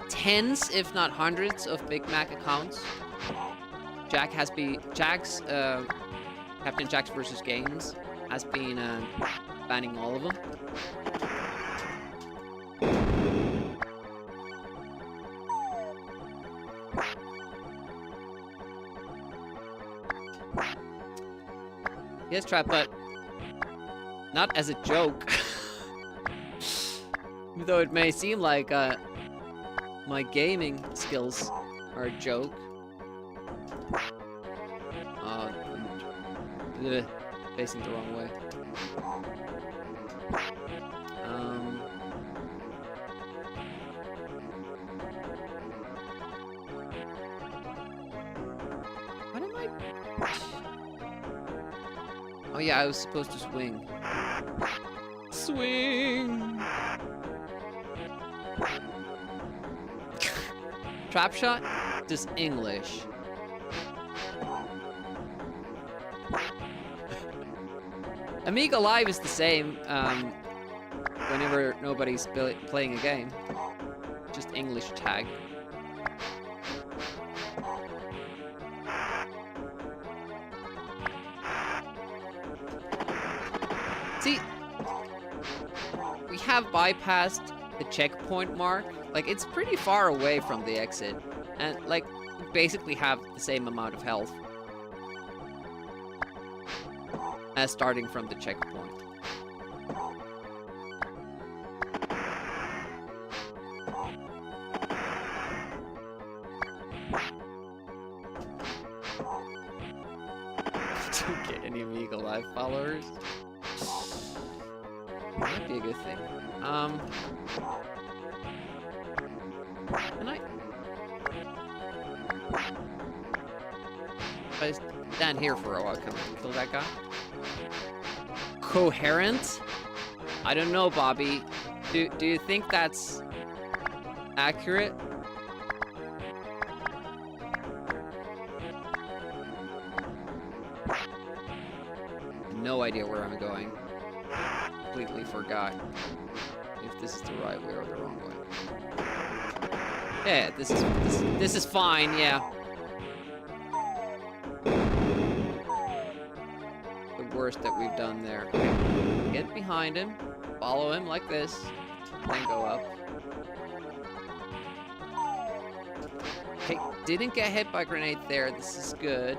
tens, if not hundreds, of Big Mac accounts. Captain Jack's versus Games has been banning all of them. Yes, Trap, but not as a joke. Even though it may seem like my gaming skills are a joke. Facing the wrong way. What am I? Oh yeah, I was supposed to swing. Swing! Trap shot? Just English. Amiga Live is the same whenever nobody's playing a game. Just English tag. See, we have bypassed the checkpoint mark. Like, it's pretty far away from the exit. And, like, we basically have the same amount of health as starting from the checkpoint. Don't get any Amiga Live followers. Might be a good thing. Can I? If I stand here for a while, can I kill that guy? Coherent? I don't know, Bobby. Do you think that's accurate? No idea where I'm going. Completely forgot if this is the right way or the wrong way. Yeah, this is fine, yeah. Worst that we've done there. Get behind him, follow him like this, then go up. Okay, didn't get hit by grenade there. This is good.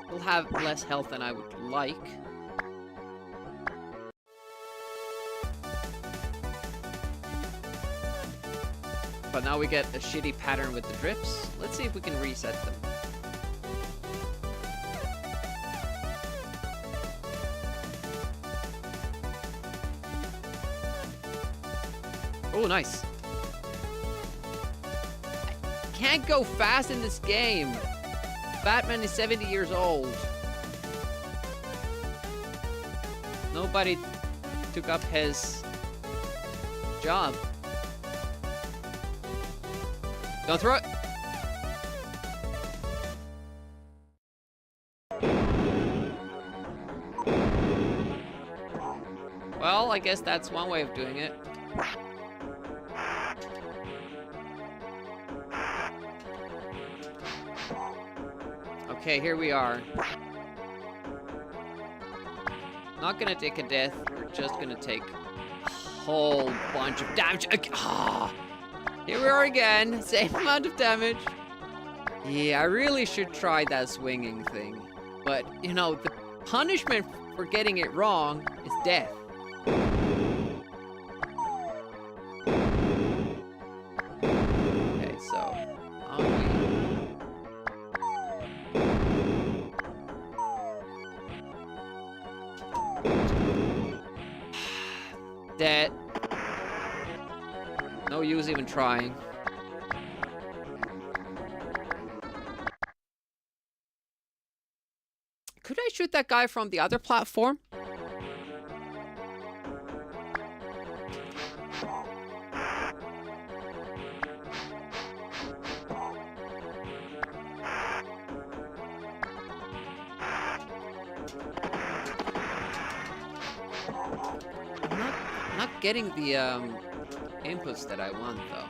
We'll have less health than I would like. But now we get a shitty pattern with the drips. Let's see if we can reset them. Oh, nice. I can't go fast in this game. Batman is 70 years old. Nobody took up his job. Don't throw it. Well, I guess that's one way of doing it. Okay, here we are. Not gonna take a death, we're just gonna take a whole bunch of damage. Here we are again, same amount of damage. Yeah, I really should try that swinging thing. But, you know, the punishment for getting it wrong is death. Okay, so, on we... Dead. No use even trying. Could I shoot that guy from the other platform? I'm not getting the inputs that I want though.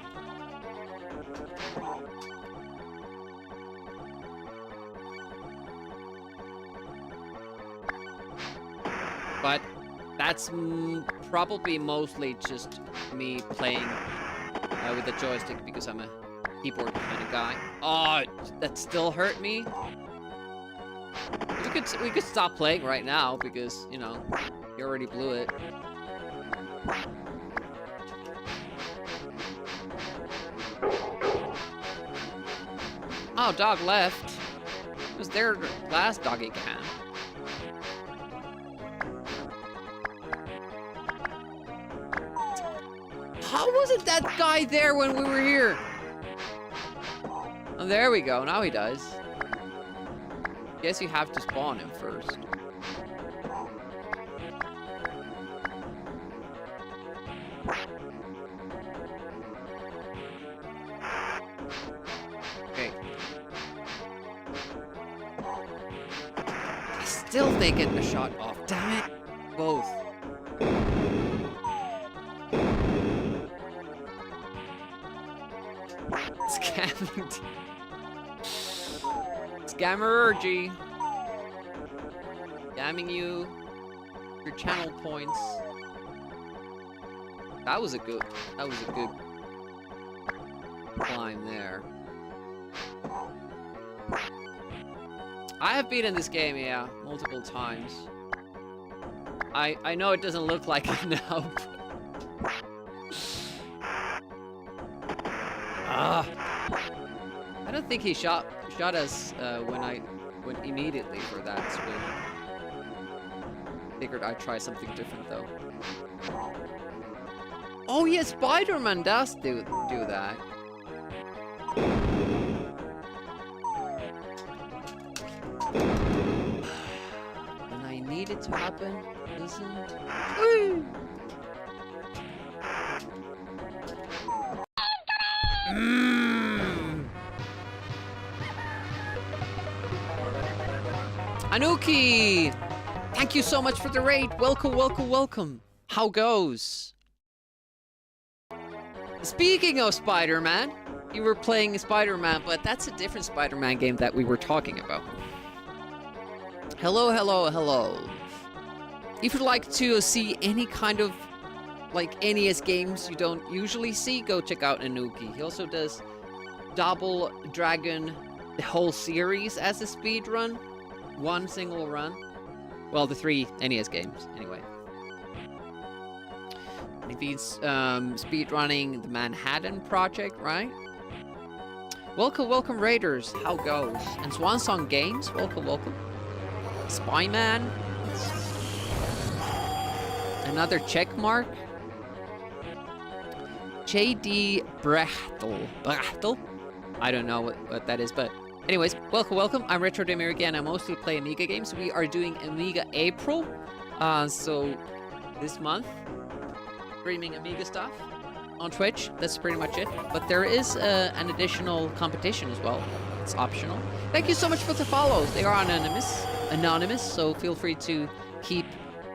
But that's probably mostly just me playing with the joystick because I'm a keyboard kind of guy. Oh, that still hurt me. We could stop playing right now because, you know, you already blew it. Oh, dog left. It was their last doggy can. How wasn't that guy there when we were here? Oh, there we go. Now he does. Guess you have to spawn him first. Okay. I still think getting a shot off. Damn it. Both. Scamming. Scammergy. Scamming you. Your channel points. That was a good climb there. I have beaten this game, yeah, multiple times. I know it doesn't look like it now. I don't think he shot us when immediately for that swing. Figured I'd try something different though. Oh yeah, Spider-Man does do that. When I need it to happen, doesn't. Woo! Anuki! Thank you so much for the raid. Welcome, welcome, welcome. How goes? Speaking of Spider-Man, you were playing Spider-Man, but that's a different Spider-Man game that we were talking about. Hello, hello, hello. If you'd like to see any kind of like NES games you don't usually see, go check out Anuki. He also does Double Dragon, the whole series as a speed run. One single run. Well, the 3 NES games, anyway. If he's speedrunning the Manhattan Project, right? Welcome, welcome, Raiders. How goes? And Swan Song Games. Welcome, welcome. Spyman. Another check mark. JD Brachtel. I don't know what that is, but anyways, welcome. I'm Retro Gamer again. I mostly play Amiga games. We are doing Amiga April. So this month, streaming Amiga stuff on Twitch. That's pretty much it. But there is an additional competition as well. It's optional. Thank you so much for the follows. They are anonymous, so feel free to keep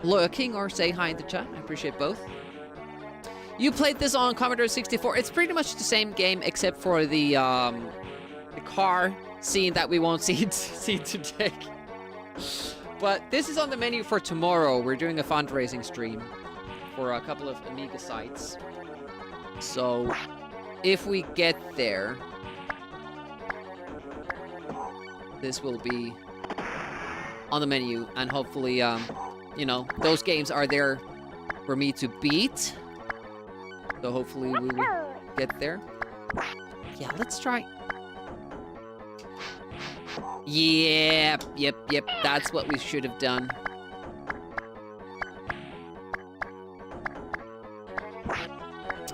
lurking or say hi in the chat. I appreciate both. You played this on Commodore 64. It's pretty much the same game except for the car scene that we won't see today. But this is on the menu for tomorrow. We're doing a fundraising stream for a couple of Amiga sites. So if we get there, this will be on the menu, and hopefully, you know, those games are there for me to beat. So hopefully we will get there. Yeah, let's try. Yep, that's what we should have done.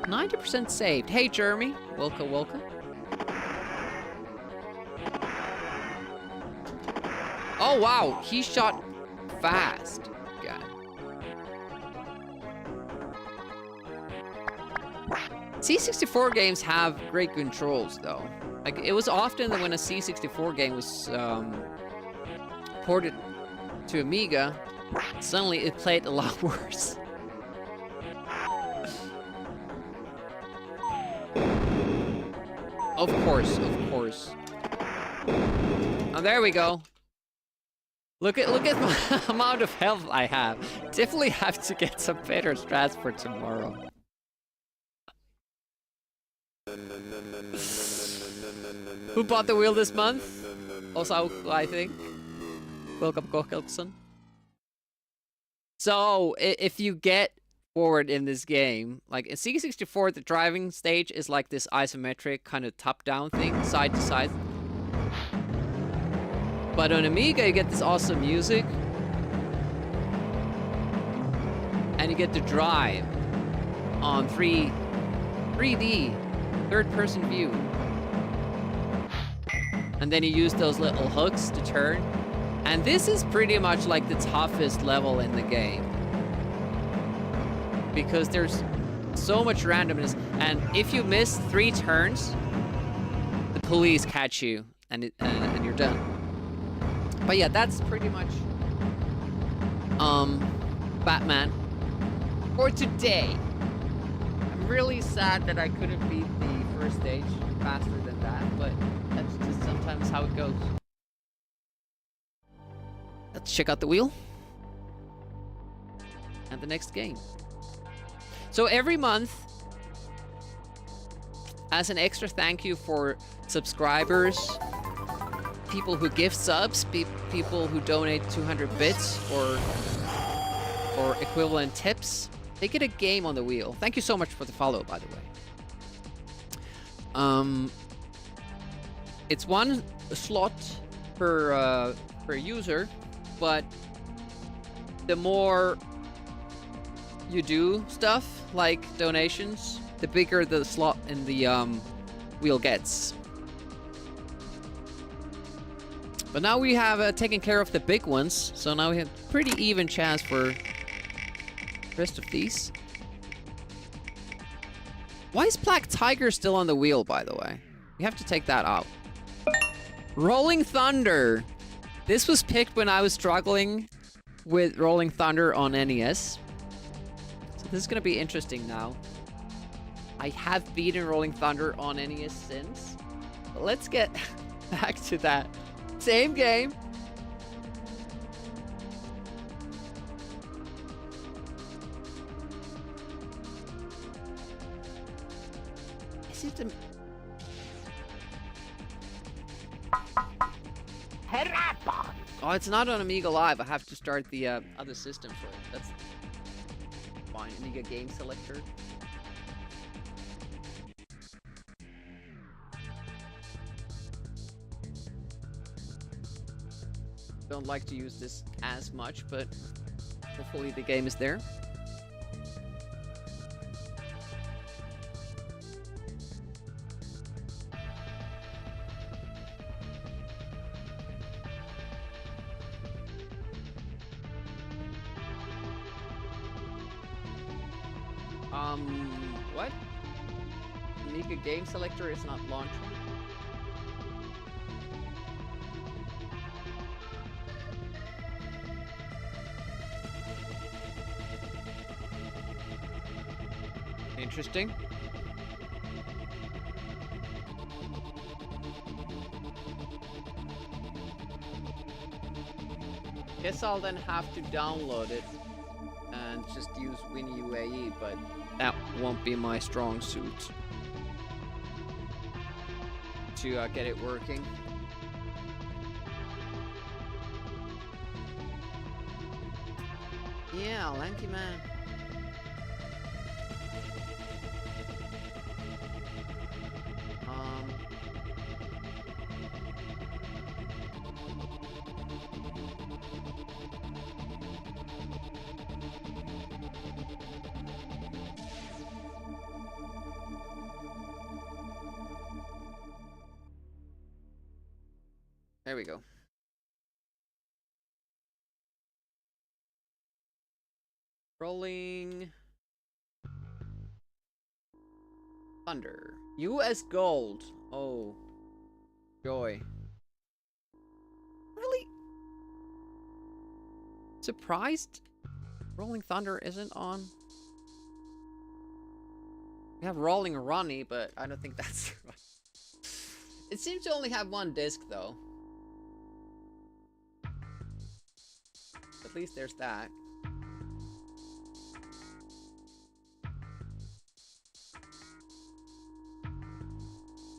%90 saved. Hey, Jeremy. Welcome. Oh, wow. He shot fast. Yeah. C64 games have great controls, though. Like, it was often that when a C64 game was ported to Amiga, suddenly it played a lot worse. Of course. Oh, there we go. Look at the amount of health I have. Definitely have to get some better strats for tomorrow. Who bought the wheel this month? Also, I think. Welcome, Kokkelson. So, if you get forward in this game, like in C64, the driving stage is like this isometric kind of top-down thing, side to side. But on Amiga, you get this awesome music, and you get to drive on 3D, third-person view. And then you use those little hooks to turn. And this is pretty much like the toughest level in the game, because there's so much randomness, and if you miss 3 turns, the police catch you, and you're done. But yeah, that's pretty much Batman for today. I'm really sad that I couldn't beat the first stage faster than that, but that's just sometimes how it goes. Let's check out the wheel and the next game. So every month, as an extra thank you for subscribers, people who give subs, people who donate 200 bits or equivalent tips, they get a game on the wheel. Thank you so much for the follow, by the way. It's 1 slot per user, but the more you do stuff like donations, the bigger the slot in the wheel gets. But now we have taken care of the big ones, so now we have pretty even chance for the rest of these. Why is Black Tiger still on the wheel, by the way? We have to take that out. Rolling Thunder. This was picked when I was struggling with Rolling Thunder on NES. So this is gonna be interesting now. I have beaten Rolling Thunder on NES since. But let's get back to that. Same game. Is it a... Oh, it's not on Amiga Live. I have to start the other system for it. That's fine. Amiga Game Selector. Don't like to use this as much, but hopefully the game is there. What? Amiga game selector is not launching. Interesting. Guess I'll then have to download it and just use WinUAE, but that won't be my strong suit to get it working. Yeah, lanky man. There we go. Rolling Thunder. US Gold. Oh, joy. Really? Surprised Rolling Thunder isn't on? We have Rolling Ronnie, but I don't think that's right. It seems to only have one disc, though. At least there's that.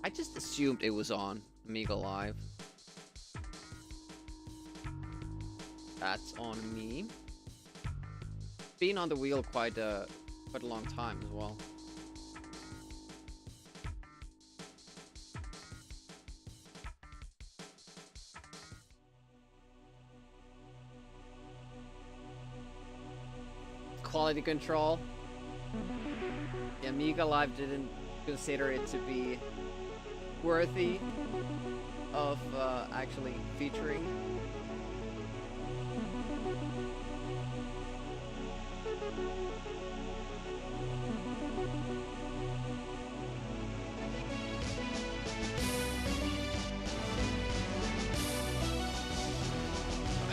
I just assumed it was on Amiga Live. That's on me. Been on the wheel quite a long time as well. Quality control. The Amiga Live didn't consider it to be worthy of actually featuring.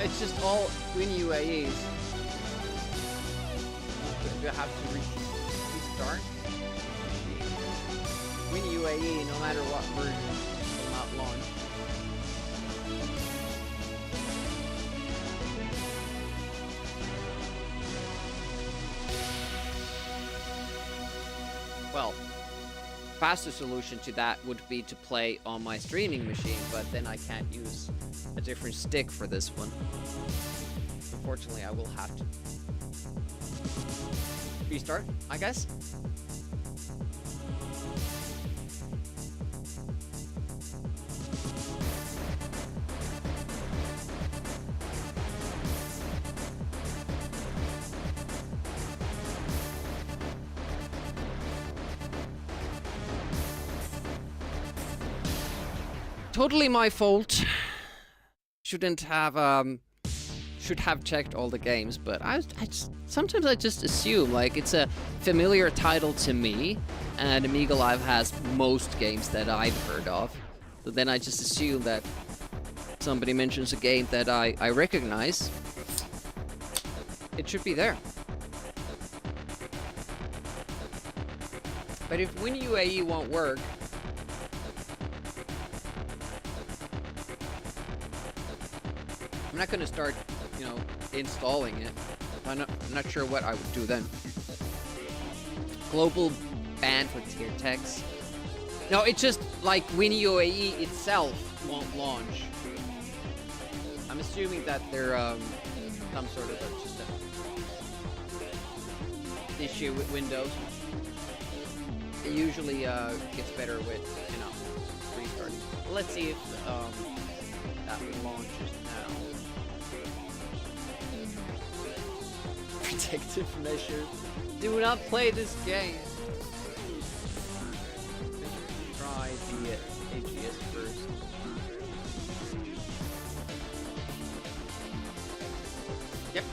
It's just all WinUAEs. Do I have to restart? WinUAE, no matter what version, will not launch. Well, faster solution to that would be to play on my streaming machine, but then I can't use a different stick for this one. Unfortunately, I will have to restart, I guess. Totally my fault. Shouldn't have should have checked all the games, but sometimes I just assume like it's a familiar title to me, and Amiga Live has most games that I've heard of. So then I just assume that somebody mentions a game that I recognize, it should be there. But if WinUAE won't work, I'm not gonna start, you know, installing it. I'm not sure what I would do then. Global ban for tier text. No, it's just like WinUAE itself won't launch. I'm assuming that they're some sort of just a issue with Windows. It usually gets better with, you know, restarting. Let's see if that launches now. Protective measures. Do not play this game. Try the AGS first. Yep.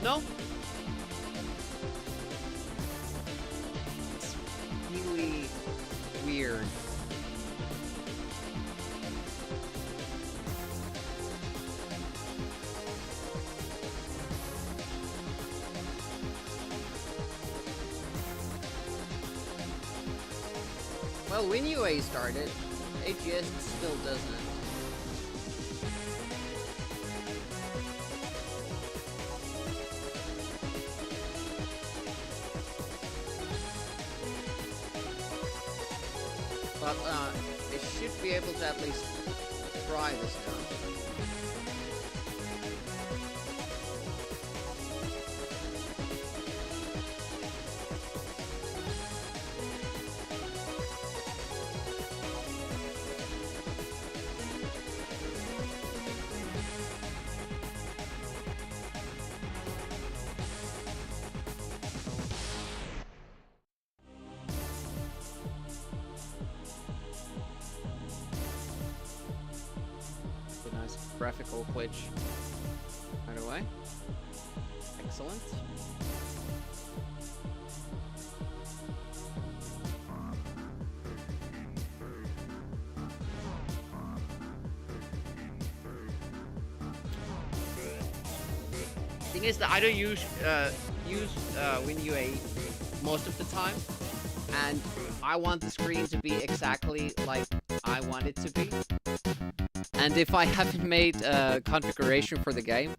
No. Well, WinUA started. AGS still doesn't. But it should be able to at least try this now. A nice graphical glitch right away. Excellent. Thing is that I don't use WinUA most of the time, and I want the screen to be exactly like I want it to be. And if I haven't made a configuration for the game,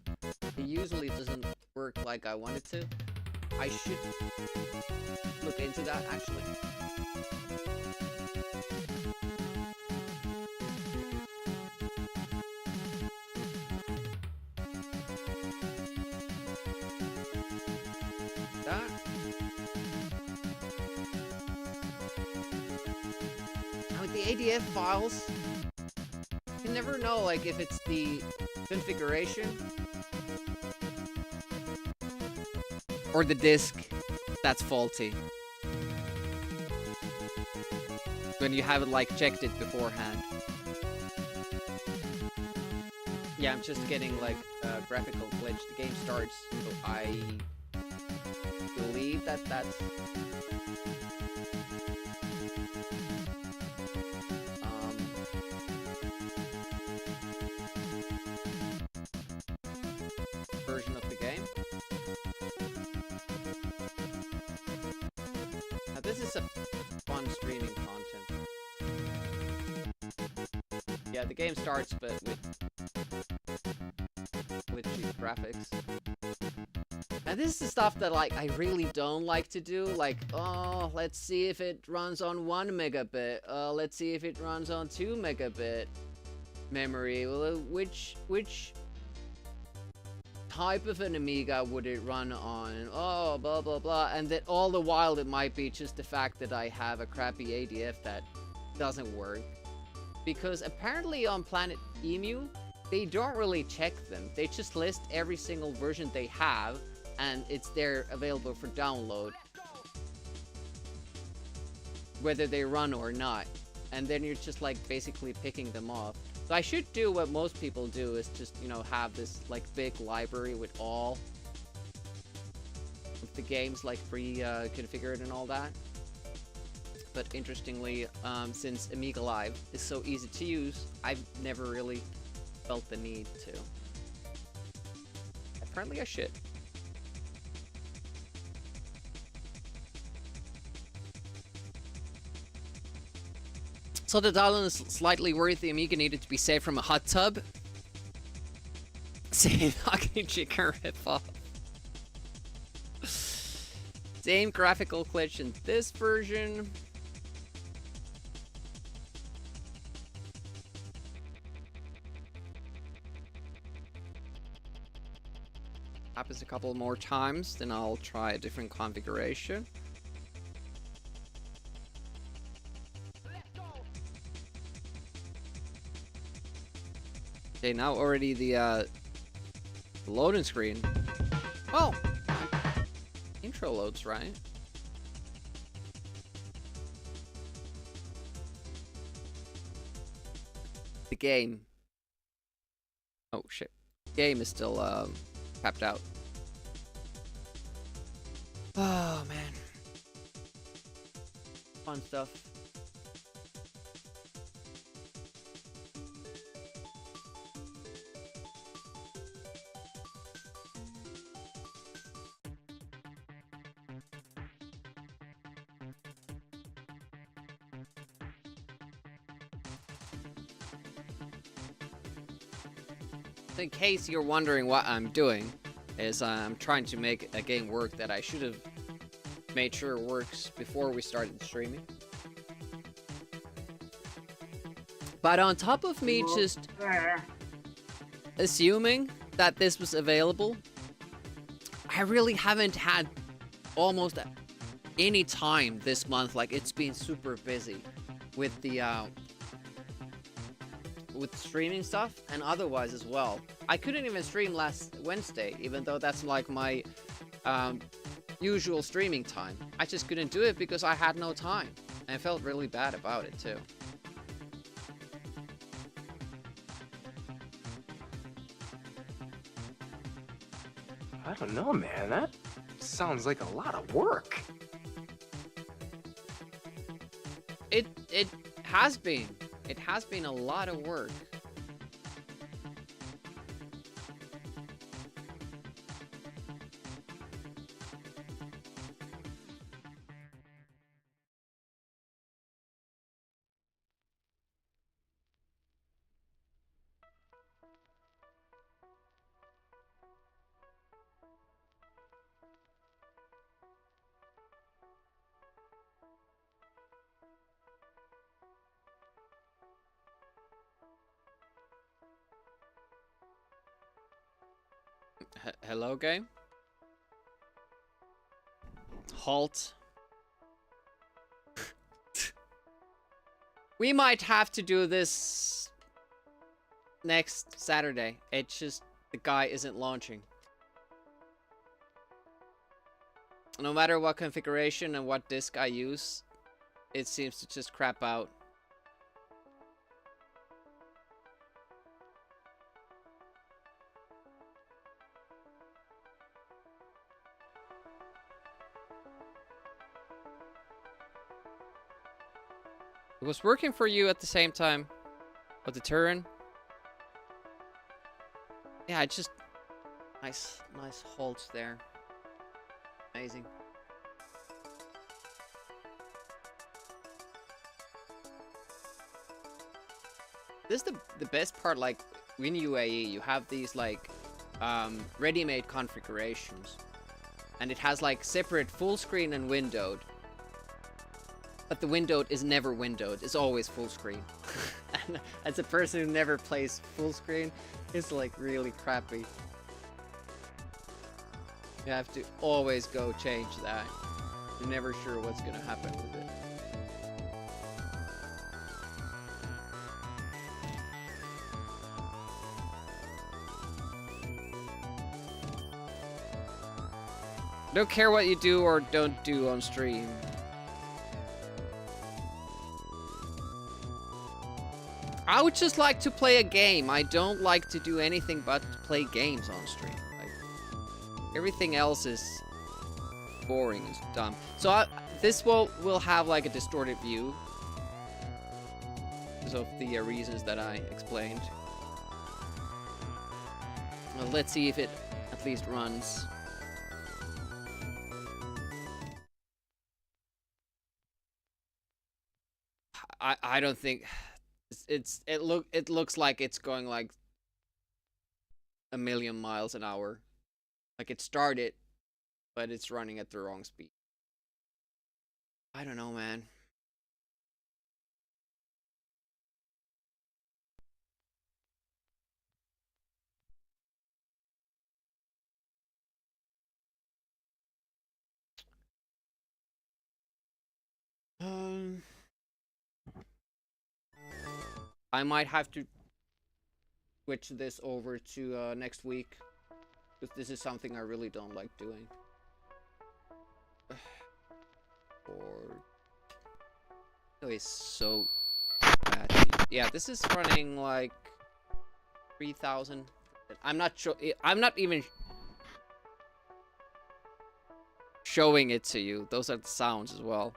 it usually doesn't work like I want it to. I should look into that, actually. That. Now with the ADF files, you never know, like, if it's the configuration or the disk that's faulty. When you haven't, like, checked it beforehand. Yeah, I'm just getting, like, a graphical glitch. The game starts, so I believe that that's... version of the game. Now this is a fun streaming content. Yeah, the game starts, but with glitchy graphics. And this is the stuff that, like, I really don't like to do. Like, oh, let's see if it runs on 1 megabit. Let's see if it runs on 2 megabit memory. Well, which type of an Amiga would it run on? And oh, blah blah blah. And that all the while it might be just the fact that I have a crappy ADF that doesn't work. Because apparently on Planet Emu, they don't really check them. They just list every single version they have, and it's there available for download, whether they run or not. And then you're just, like, basically picking them off. So I should do what most people do, is just, you know, have this, like, big library with all of the games, like, pre-configured and all that. But interestingly, since Amiga Live is so easy to use, I've never really felt the need to. Apparently I should. So the Dylan is slightly worried the Amiga needed to be saved from a hot tub. Same Hockey Chicken ripoff. Same graphical glitch in this version. Happens a couple more times, then I'll try a different configuration. Okay, now already the loading screen. Oh! Intro loads, right? The game. Oh, shit. Game is still, tapped out. Oh, man. Fun stuff. In case you're wondering what I'm doing, is I'm trying to make a game work that I should have made sure works before we started streaming. But on top of me just assuming that this was available, I really haven't had almost any time this month. Like, it's been super busy with the with streaming stuff and otherwise as well. I couldn't even stream last Wednesday, even though that's like my usual streaming time. I just couldn't do it because I had no time, and I felt really bad about it too. I don't know, man. That sounds like a lot of work. It has been. It has been a lot of work. Hello, game? Halt. We might have to do this next Saturday. It's just the guy isn't launching. No matter what configuration and what disk I use, it seems to just crap out. It was working for you at the same time, but the turn. Yeah, it just nice halts there. Amazing. This is the best part. Like, in UAE, you have these like ready-made configurations, and it has like separate full screen and windowed. But the windowed is never windowed, it's always full screen. And as a person who never plays full screen, it's like really crappy. You have to always go change that. You're never sure what's gonna happen with it. Don't care what you do or don't do on stream. I would just like to play a game. I don't like to do anything but play games on stream. Like, everything else is boring and dumb. So this will have like a distorted view because of the reasons that I explained. Well, let's see if it at least runs. I don't think it looks like it's going like 1,000,000 miles an hour. Like, it started, but it's running at the wrong speed. I don't know, man. I might have to switch this over to next week, because this is something I really don't like doing. Or oh, it's so bad. Yeah, this is running like 3,000. I'm not sure. I'm not even showing it to you. Those are the sounds as well.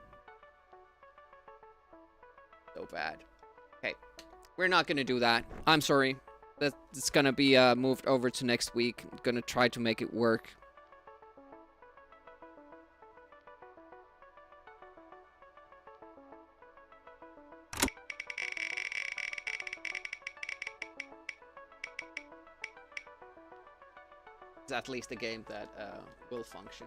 So bad. Okay, we're not gonna do that. I'm sorry. That's gonna be moved over to next week. I'm gonna try to make it work. It's at least a game that will function.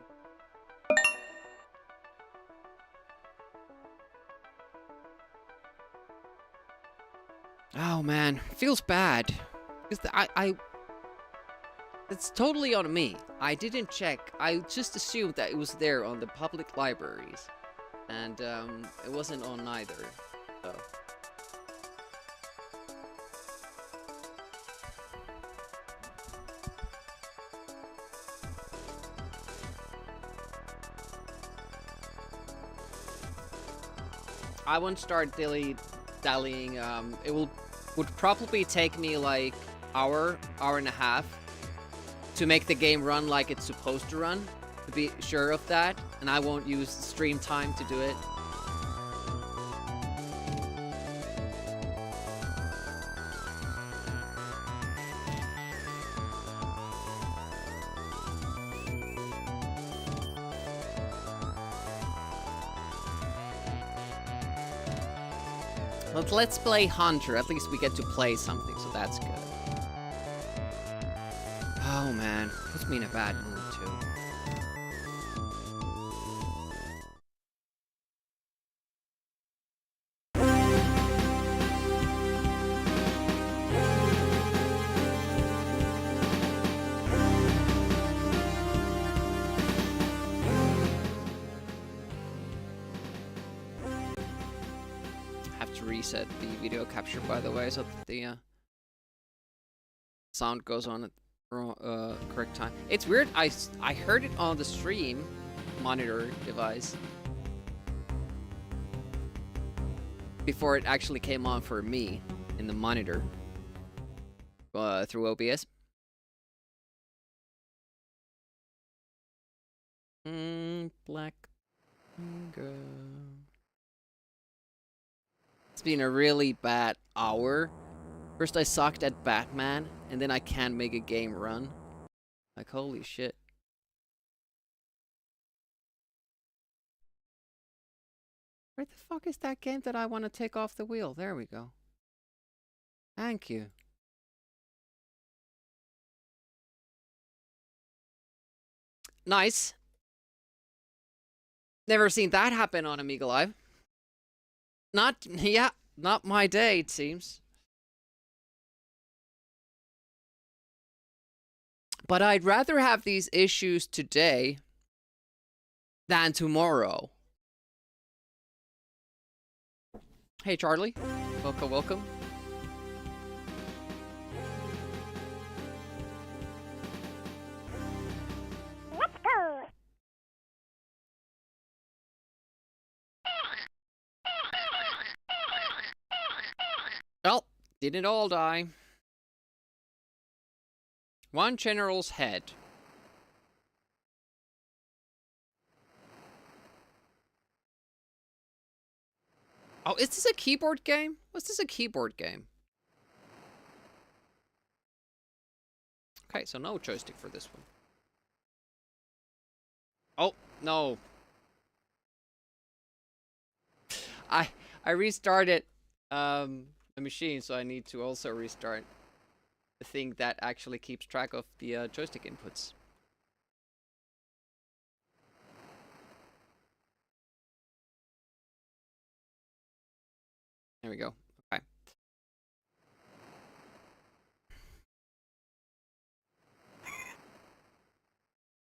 Oh man, feels bad. Because it's totally on me. I didn't check. I just assumed that it was there on the public libraries. And it wasn't on either. So. I won't start dallying. It would probably take me like hour and a half to make the game run like it's supposed to run, to be sure of that, and I won't use stream time to do it. But let's play Hunter. At least we get to play something, so that's good. Oh man, puts me in a bad mood too. Reset the video capture, by the way, so that the sound goes on at the correct time. It's weird, I heard it on the stream monitor device before it actually came on for me in the monitor through OBS. Black girl. It's been a really bad hour. First I sucked at Batman, and then I can't make a game run. Like, holy shit. Where the fuck is that game that I want to take off the wheel? There we go. Thank you. Nice. Never seen that happen on Amiga Live. Not my day, it seems. But I'd rather have these issues today than tomorrow. Hey, Charlie. Welcome, welcome. Let's go. Well, didn't all die. One general's head. Oh, is this a keyboard game? Was this a keyboard game? Okay, so no joystick for this one. Oh, no. I restarted the machine, so I need to also restart the thing that actually keeps track of the joystick inputs. There we go. Okay.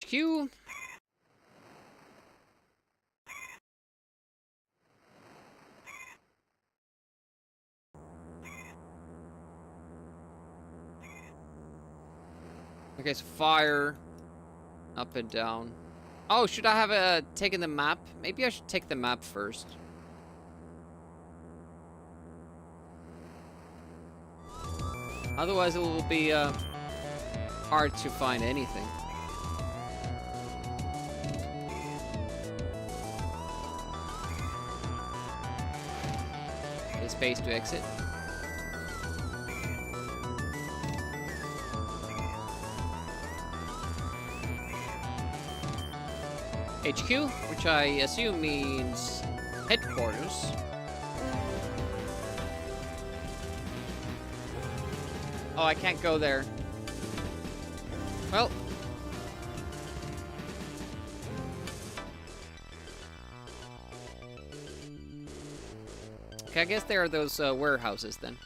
Q. Okay, so fire, up and down. Oh, should I have taken the map? Maybe I should take the map first. Otherwise, it will be hard to find anything. Okay, space to exit. HQ, which I assume means headquarters. Oh, I can't go there. Well, Okay, I guess there are those warehouses then.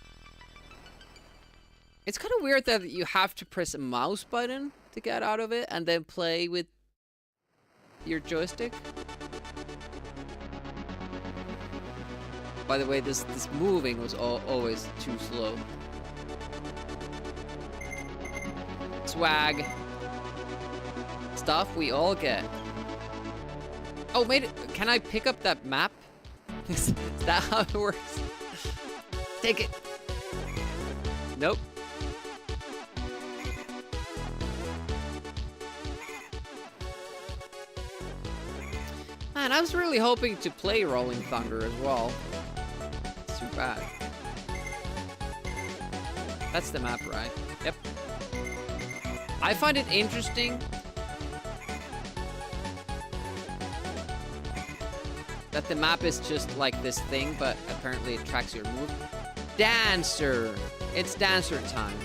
It's kind of weird that you have to press a mouse button to get out of it and then play with your joystick. By the way, this moving was always too slow. Swag. Stuff we all get. Oh, can I pick up that map? Is that how it works? Take it. Nope. Man, I was really hoping to play Rolling Thunder as well. It's too bad. That's the map, right? Yep. I find it interesting that the map is just like this thing, but apparently it tracks your move. Dancer! It's dancer time.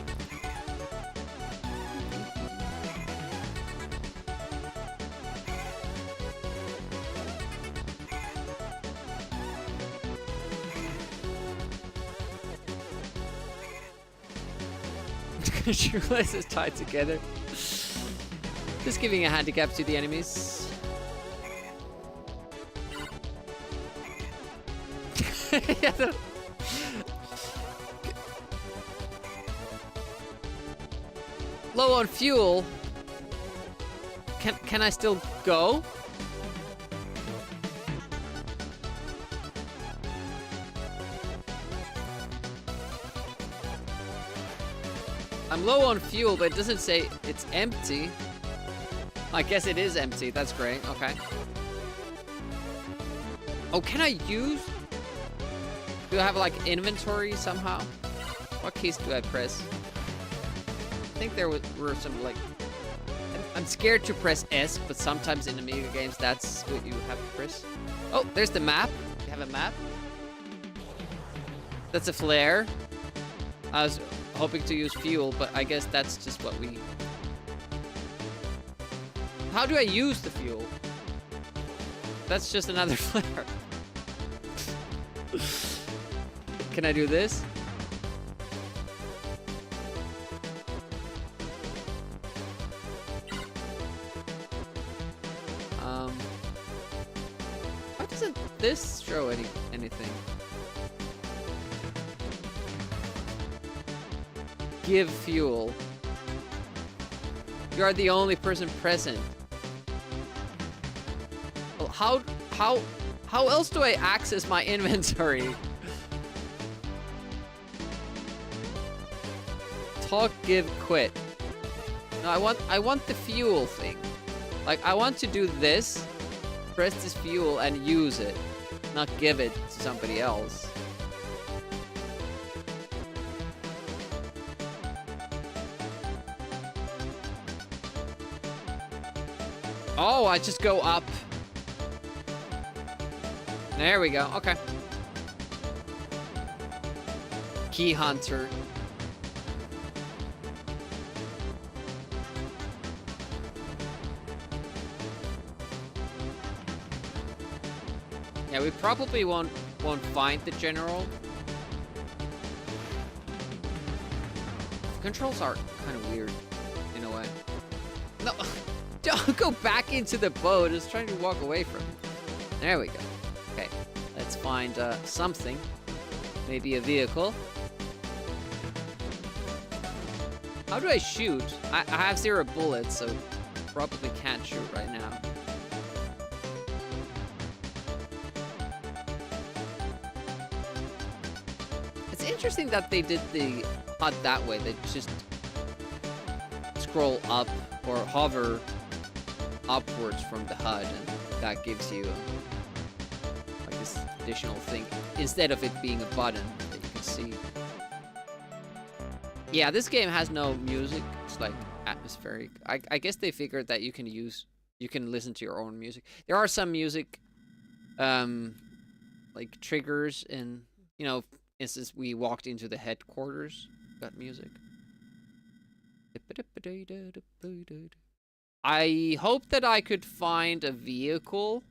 Shoelaces tied together. Just giving a handicap to the enemies. Yeah, low on fuel. Can I still go? I'm low on fuel, but it doesn't say it's empty. I guess it is empty. That's great. Okay. Oh, can I use? Do I have like inventory somehow? What keys do I press? I think there were some like... I'm scared to press S, but sometimes in Amiga games, that's what you have to press. Oh, there's the map. You have a map. That's a flare. I was hoping to use fuel, but I guess that's just what we... How do I use the fuel? That's just another flare. Can I do this? Why doesn't this show anything? Give fuel. You are the only person present. Well, how else do I access my inventory? Talk, give, quit. No, I want the fuel thing. Like, I want to do this, press this fuel and use it, not give it to somebody else. Oh, I just go up. There we go. Okay. Key hunter. Yeah, we probably won't find the general. The controls are kind of weird in a way. No. Don't go back into the boat. I was trying to walk away from it. There we go. Okay, let's find something. Maybe a vehicle. How do I shoot? I have 0 bullets, so probably can't shoot right now. It's interesting that they did the HUD that way. They just scroll up or hover upwards from the HUD, and that gives you like this additional thing instead of it being a button that you can see. Yeah, this game has no music. It's like atmospheric. I guess they figured that you can listen to your own music. There are some music like triggers in, you know, instance we walked into the headquarters, got music. I hope that I could find a vehicle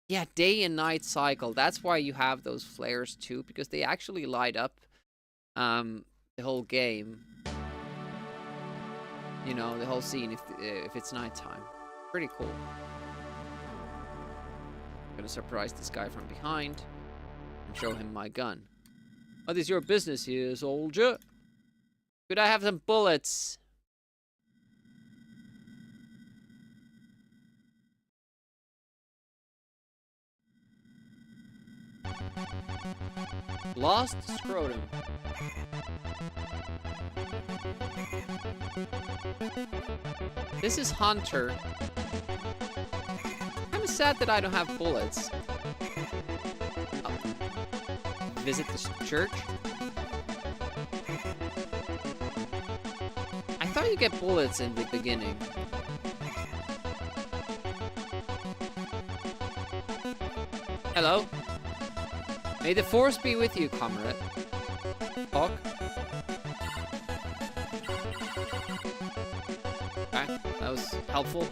Yeah, day and night cycle. That's why you have those flares too, because they actually light up the whole game. You know, the whole scene if it's nighttime. Pretty cool. Gonna surprise this guy from behind and show him my gun. What is your business here, soldier? Could I have some bullets? Lost scrotum. This is Hunter. I'm sad that I don't have bullets. Oh. Visit the church. I thought you get bullets in the beginning. Hello? May the force be with you, comrade. Talk. Okay, that was helpful.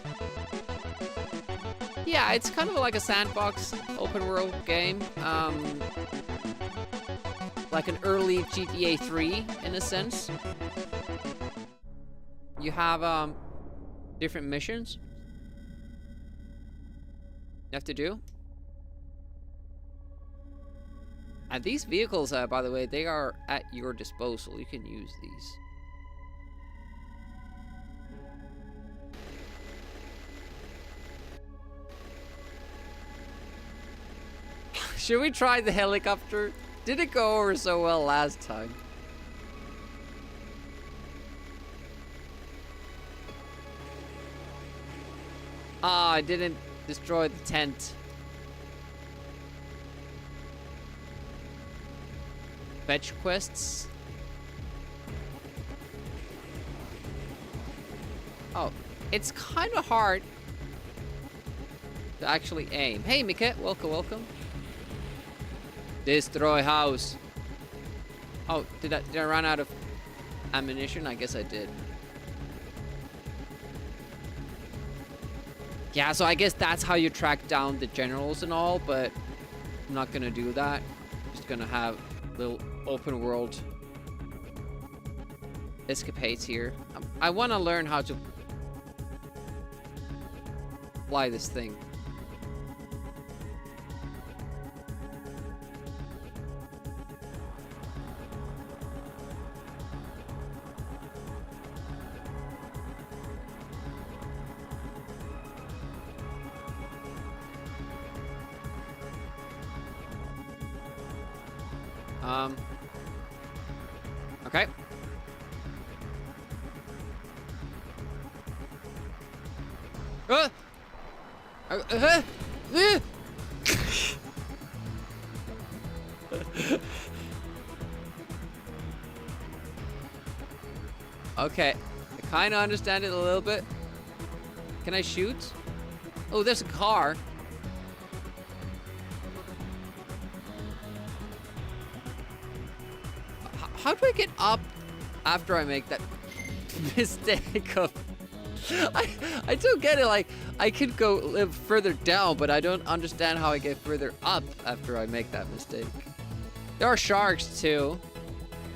Yeah, it's kind of like a sandbox open world game. Like an early GTA 3 in a sense. You have different missions you have to do. And these vehicles, by the way, they are at your disposal. You can use these. Should we try the helicopter? Did it go over so well last time? Ah, I didn't destroy the tent. Fetch quests. Oh, it's kind of hard to actually aim. Hey, Mika, welcome, welcome. Destroy house. Oh, did I run out of ammunition? I guess I did. Yeah, so I guess that's how you track down the generals and all, but I'm not gonna do that. I'm just gonna have little open world escapades here. I want to learn how to fly this thing. Okay. Okay, I kind of understand it a little bit. Can I shoot? Oh, there's a car. How do I get up after I make that mistake of... I don't get it, like, I could go live further down, but I don't understand how I get further up after I make that mistake. There are sharks, too.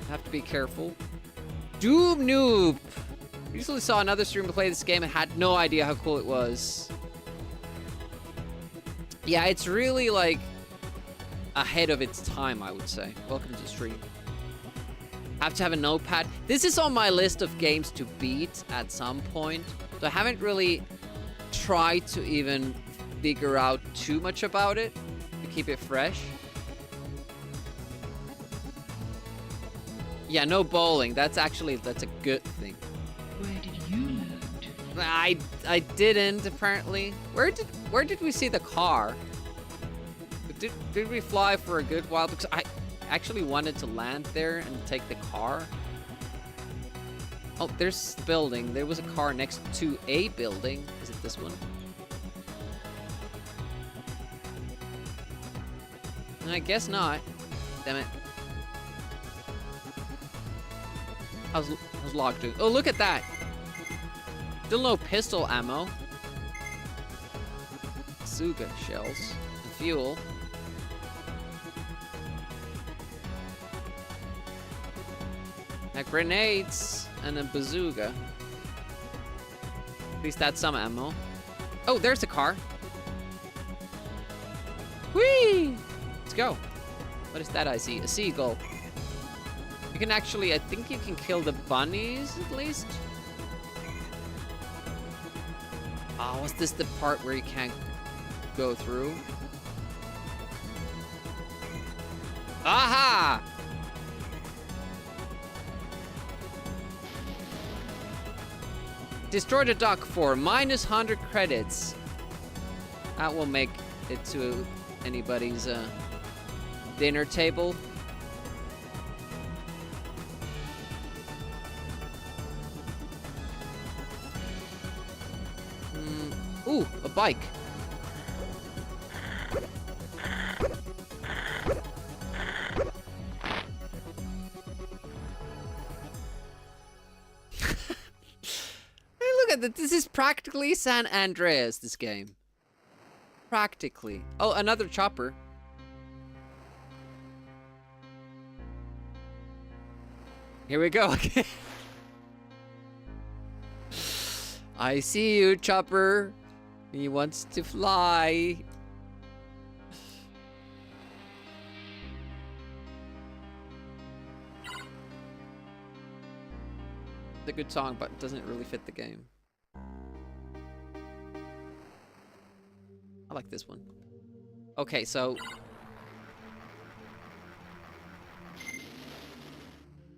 I have to be careful. Doom Noob! Recently saw another streamer play this game and had no idea how cool it was. Yeah, it's really, like, ahead of its time, I would say. Welcome to the stream. Have to have a notepad. This is on my list of games to beat at some point. So I haven't really tried to even figure out too much about it to keep it fresh. Yeah, no bowling. That's a good thing. Where did you learn to? I didn't apparently. Where did we see the car? Did we fly for a good while? Because I actually wanted to land there and take the car. Oh, there's the building. There was a car next to a building. Is it this one? I guess not. Damn it. I was locked in. Oh, look at that. Still no pistol ammo. Suga shells and fuel. Now grenades and a bazooka. At least that's some ammo. Oh, there's a car. Whee! Let's go. What is that I see? A seagull. You can actually, I think you can kill the bunnies at least. Oh, was this the part where you can't go through? Aha! Destroy the dock for minus 100 credits. That will make it to anybody's dinner table. Ooh, a bike. Look at that. This is practically San Andreas, this game. Practically. Oh, another chopper. Here we go. I see you, Chopper. He wants to fly. It's a good song, but it doesn't really fit the game. I like this one. Okay, so...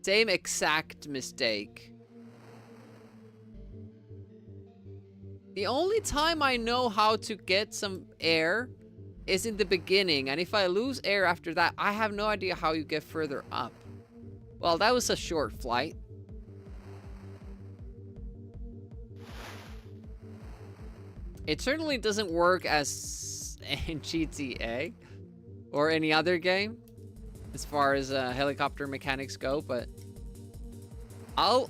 same exact mistake. The only time I know how to get some air is in the beginning, and if I lose air after that, I have no idea how you get further up. Well, that was a short flight. It certainly doesn't work as in GTA or any other game as far as helicopter mechanics go, but I'll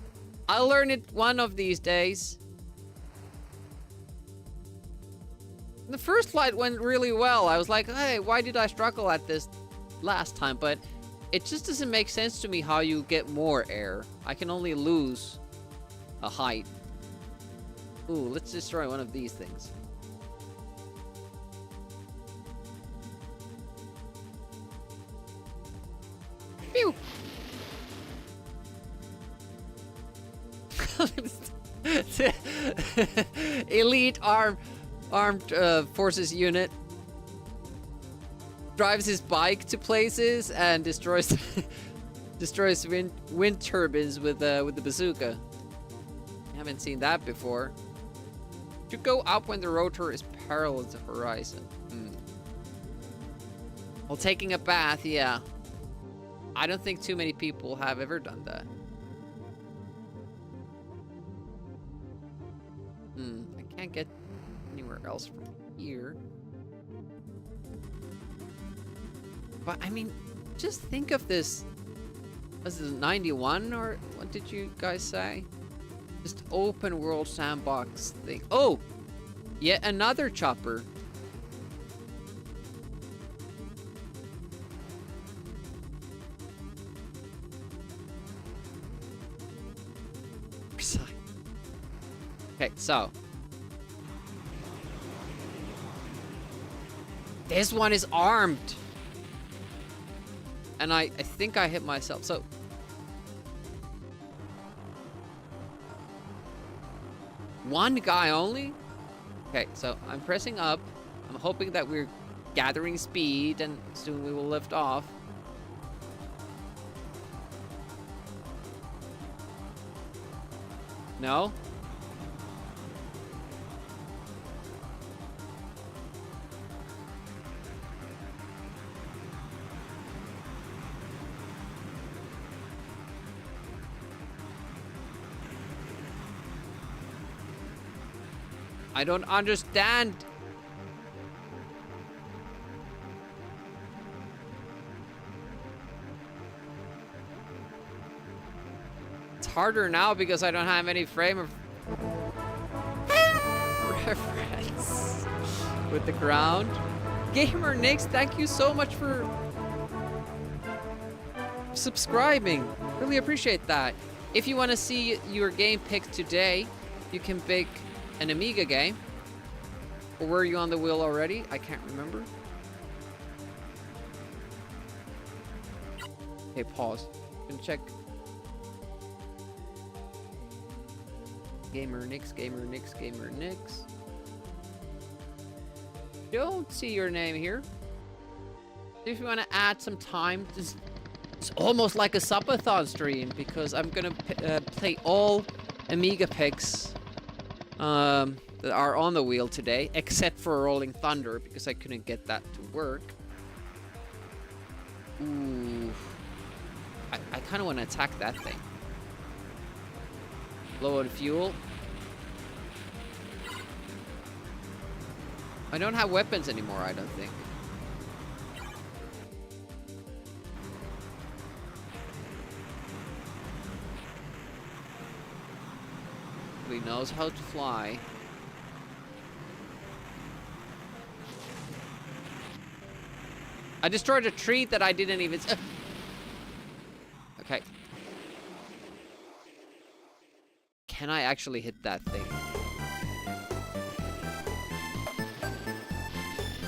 learn it one of these days. The first flight went really well. I was like, hey, why did I struggle at this last time? But it just doesn't make sense to me how you get more air. I can only lose a height. Ooh, let's destroy one of these things. Pew! Elite armed forces unit drives his bike to places and destroys wind turbines with the bazooka. I haven't seen that before. You go up when the rotor is parallel to the horizon. Well, taking a bath, yeah. I don't think too many people have ever done that. I can't get anywhere else from here. But I mean, just think of this. Was this 91 or what did you guys say? Just open world sandbox thing. Oh, yet another chopper. Okay, so this one is armed. And I think I hit myself. So one guy only? Okay, so I'm pressing up. I'm hoping that we're gathering speed and soon we will lift off. No? I don't understand. It's harder now because I don't have any frame of reference with the ground. Gamer Nix, thank you so much for subscribing. Really appreciate that. If you want to see your game picked today, you can pick an Amiga game. Or were you on the wheel already? I can't remember. Okay, pause. Can check. Gamer Nix, Gamer Nix, Gamer Nix. Don't see your name here. If you want to add some time, it's almost like a subathon stream because I'm gonna play all Amiga picks that are on the wheel today, except for Rolling Thunder because I couldn't get that to work. Ooh, I kind of want to attack that thing. Low on fuel. I don't have weapons anymore, I don't think. He knows how to fly. I destroyed a tree that I didn't even... Okay. Can I actually hit that thing?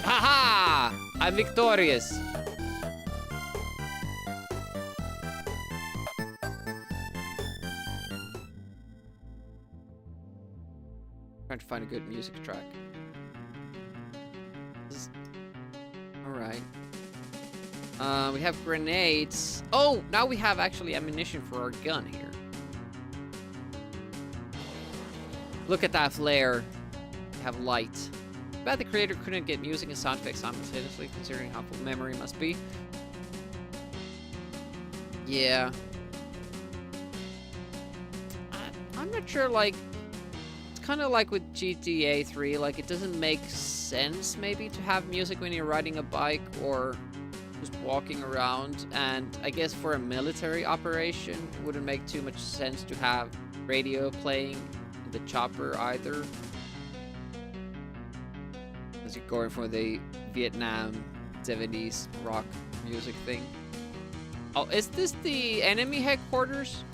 Haha! I'm victorious! Trying to find a good music track. Alright. We have grenades. Oh! Now we have actually ammunition for our gun here. Look at that flare. We have light. Bad the creator couldn't get music and sound effects simultaneously, considering how full memory must be. Yeah. I'm not sure, like... It's kind of like with GTA 3, like, it doesn't make sense, maybe, to have music when you're riding a bike or just walking around. And I guess for a military operation, it wouldn't make too much sense to have radio playing in the chopper either. As you're going for the Vietnam 70s rock music thing. Oh, is this the enemy headquarters?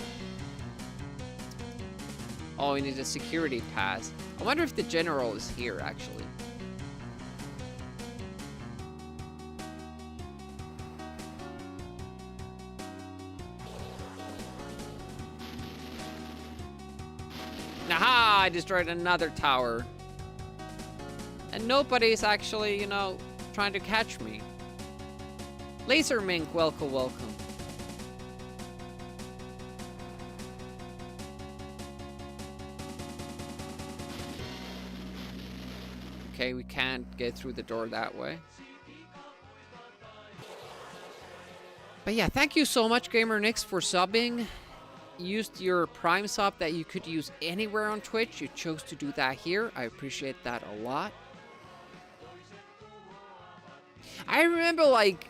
Oh, we need a security pass. I wonder if the general is here, actually. Aha! I destroyed another tower. And nobody's actually, you know, trying to catch me. Laser Mink, welcome, welcome. Okay, we can't get through the door that way. But yeah, thank you so much, Gamer Nix, for subbing. You used your Prime sub that you could use anywhere on Twitch. You chose to do that here. I appreciate that a lot. I remember, like,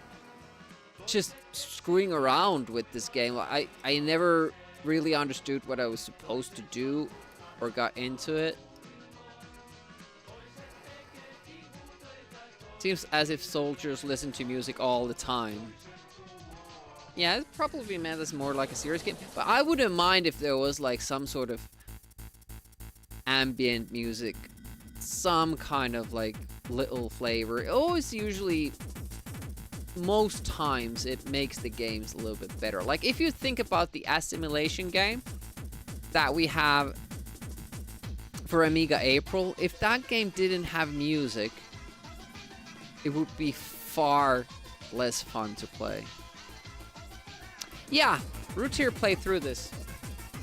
just screwing around with this game. I never really understood what I was supposed to do or got into it. Seems as if soldiers listen to music all the time. Yeah, it probably meant it's more like a serious game. But I wouldn't mind if there was, like, some sort of ambient music. Some kind of, like, little flavor. It always usually, most times, it makes the games a little bit better. Like, if you think about the assimilation game that we have for Amiga April, if that game didn't have music, it would be far less fun to play. Yeah, Routier played through this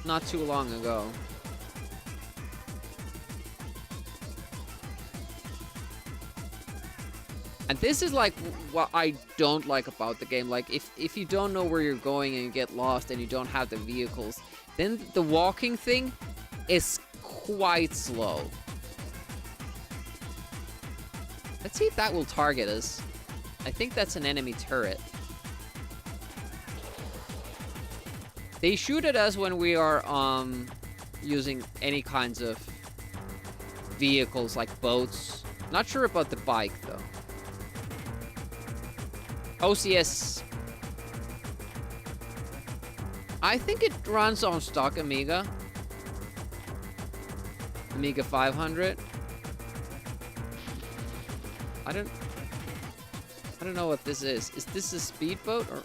not too long ago. And this is like what I don't like about the game. Like, if you don't know where you're going and you get lost and you don't have the vehicles, then the walking thing is quite slow. Let's see if that will target us. I think that's an enemy turret. They shoot at us when we are using any kinds of vehicles like boats. Not sure about the bike though. OCS. I think it runs on stock Amiga. Amiga 500. I don't know what this is. Is this a speedboat or?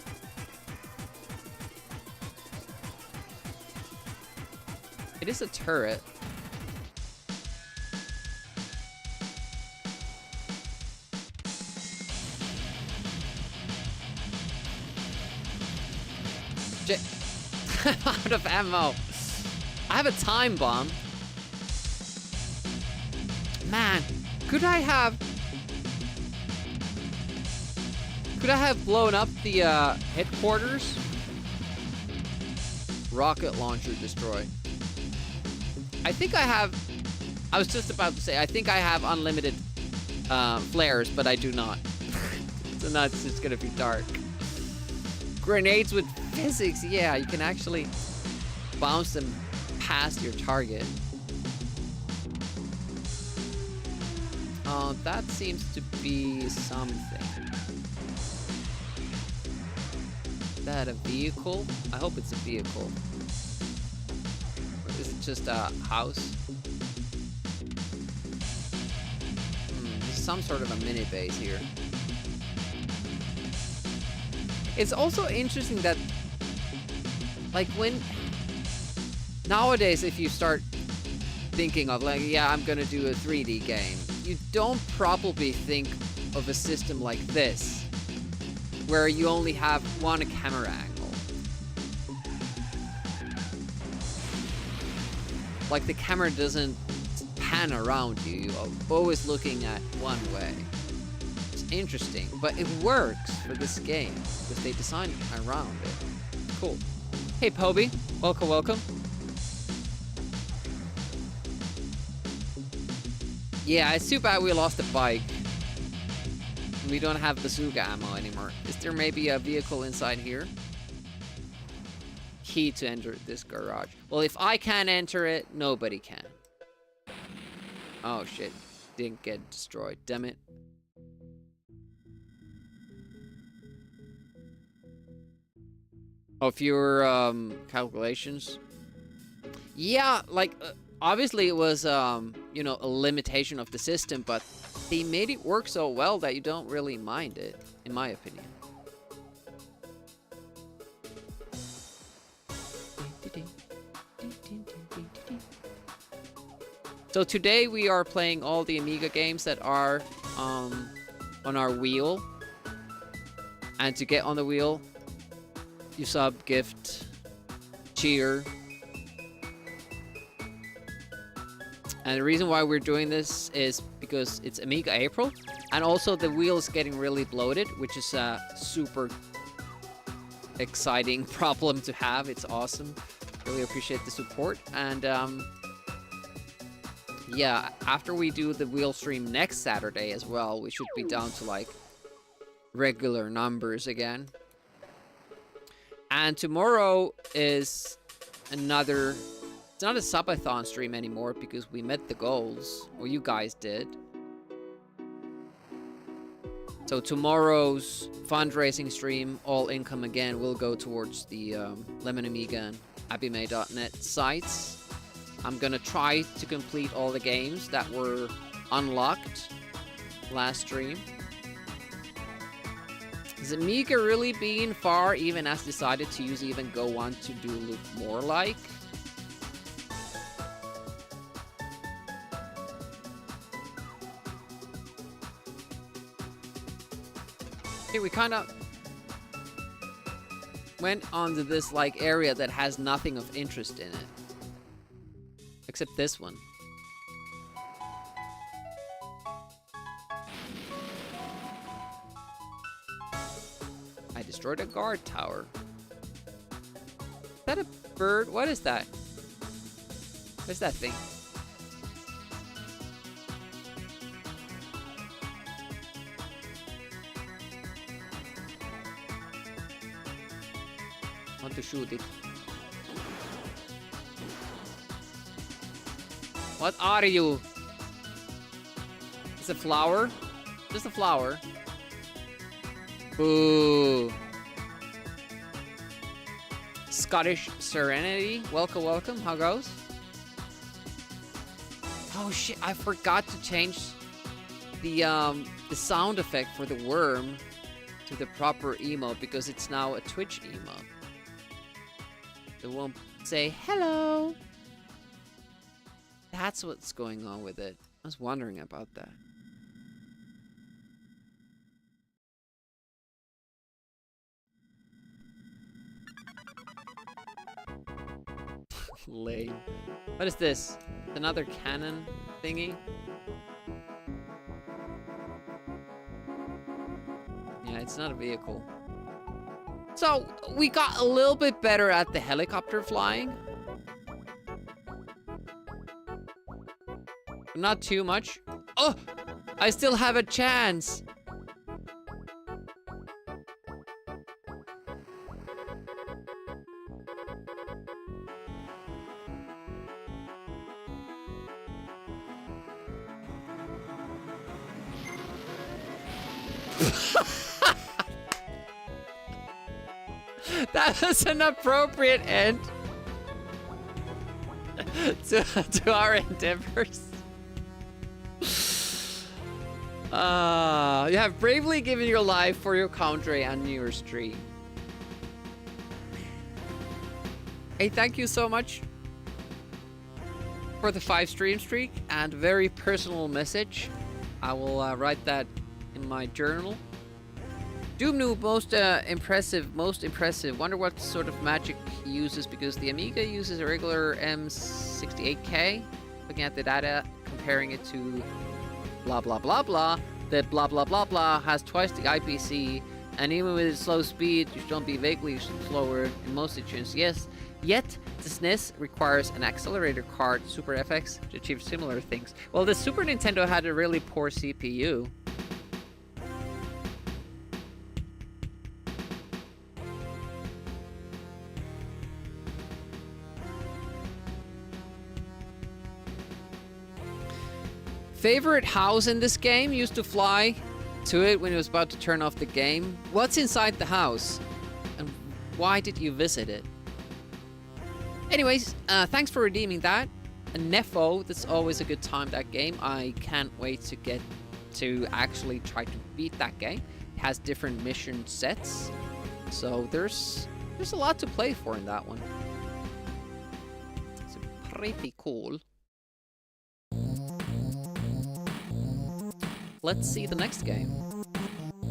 It is a turret. I'm out of ammo. I have a time bomb. Man, could I have blown up the headquarters? Rocket launcher destroy. I think I was just about to say, I think I have unlimited flares, but I do not. So now it's just gonna be dark. Grenades with physics, yeah, you can actually bounce them past your target. That seems to be something. Is that a vehicle? I hope it's a vehicle. Or is it just a house? There's some sort of a mini base here. It's also interesting that, like, nowadays, if you start thinking of, like, yeah, I'm gonna do a 3D game, you don't probably think of a system like this, where you only have one camera angle. Like, the camera doesn't pan around you, you're always looking at one way. Interesting, but it works for this game because they designed around it. Cool. Hey, Poby. Welcome, welcome. Yeah, it's too bad we lost the bike. We don't have bazooka ammo anymore. Is there maybe a vehicle inside here? Key to enter this garage. Well, if I can't enter it, nobody can. Oh, shit. Didn't get destroyed. Damn it. Of your calculations, yeah, like obviously it was you know, a limitation of the system, but they made it work so well that you don't really mind it, in my opinion. So today we are playing all the Amiga games that are on our wheel, and to get on the wheel, you sub, gift, cheer. And the reason why we're doing this is because it's Amiga April, and also the wheel is getting really bloated, which is a super exciting problem to have. It's awesome. Really appreciate the support. And yeah, after we do the wheel stream next Saturday as well, we should be down to like regular numbers again. And tomorrow is another... It's not a subathon stream anymore because we met the goals. Or you guys did. So tomorrow's fundraising stream, all income again, will go towards the Lemon Amiga and abime.net sites. I'm gonna try to complete all the games that were unlocked last stream. Is Amiga really being far, even as decided to use even Go 1 to do look more like? Okay, we kind of went onto this like area that has nothing of interest in it. Except this one. I destroyed a guard tower. Is that a bird? What is that? What is that thing? I want to shoot it. What are you? It's a flower? Just a flower. Ooh. Scottish Serenity. Welcome, welcome. How goes? Oh shit, I forgot to change the sound effect for the worm to the proper emote because it's now a Twitch emote. It won't say hello. That's what's going on with it. I was wondering about that. Lame. What is this? Another cannon thingy? Yeah, it's not a vehicle. So, we got a little bit better at the helicopter flying. Not too much. Oh! I still have a chance! That was an appropriate end to our endeavors. You have bravely given your life for your country and your stream. Hey, thank you so much for the 5 stream streak and very personal message. I will write that in my journal. Doom Noob, most impressive. Wonder what sort of magic he uses because the Amiga uses a regular M68K. Looking at the data, comparing it to blah blah blah blah. The blah blah blah blah has twice the IPC, and even with its slow speed, you should be vaguely slower in most situations. Yes, yet the SNES requires an accelerator card, Super FX, to achieve similar things. Well, the Super Nintendo had a really poor CPU. Favorite house in this game? Used to fly to it when it was about to turn off the game. What's inside the house? And why did you visit it? Anyways, thanks for redeeming that. And Nefo, that's always a good time, that game. I can't wait to get to actually try to beat that game. It has different mission sets. So there's a lot to play for in that one. It's pretty cool. Let's see the next game.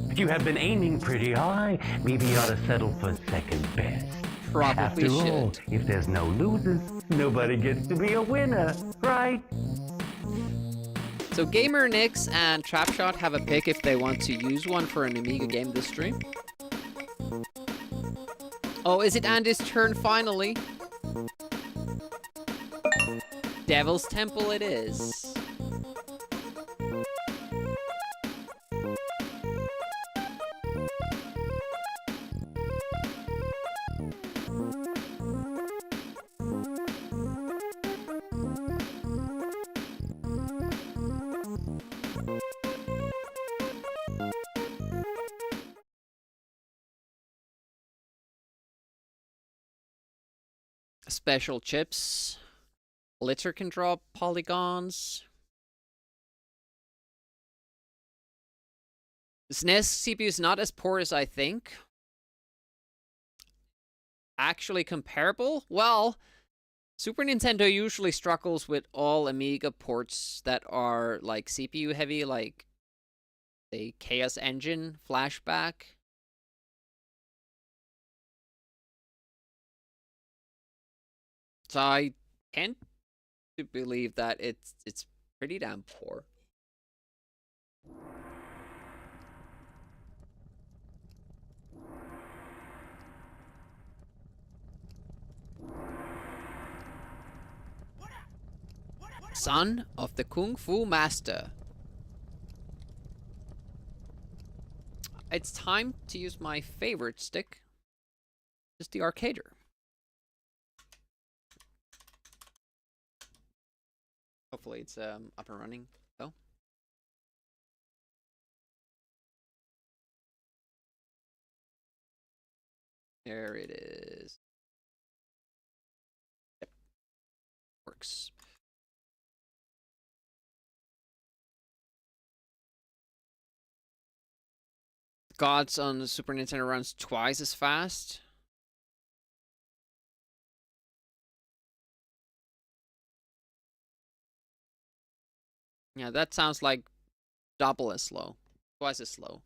If you have been aiming pretty high, maybe you ought to settle for second best. Probably After all, should. if there's no losers, nobody gets to be a winner, right? So Gamer Nix and Trapshot have a pick if they want to use one for an Amiga game this stream. Oh, is it Andy's turn finally? Devil's Temple it is. Special chips. Litter can draw polygons. The SNES CPU is not as poor as I think. Actually comparable? Well, Super Nintendo usually struggles with all Amiga ports that are like CPU heavy, like the Chaos Engine flashback. So I tend to believe that it's pretty damn poor. Son of the Kung Fu Master. It's time to use my favorite stick. Just the arcader. Hopefully it's up and running though. There it is. Yep. Works. Gods on the Super Nintendo runs twice as fast. Yeah, that sounds like double as slow. Twice as slow.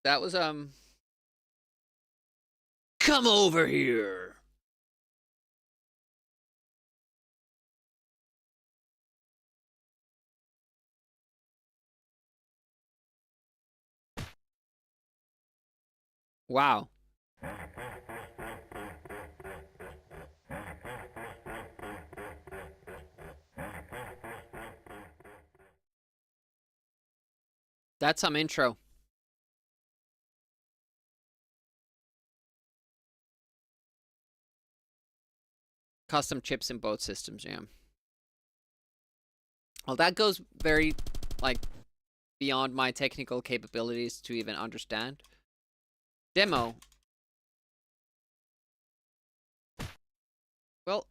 That was, come over here! Wow. That's some intro. Custom chips in both systems, yeah. Well, that goes very, like, beyond my technical capabilities to even understand. Demo. Well,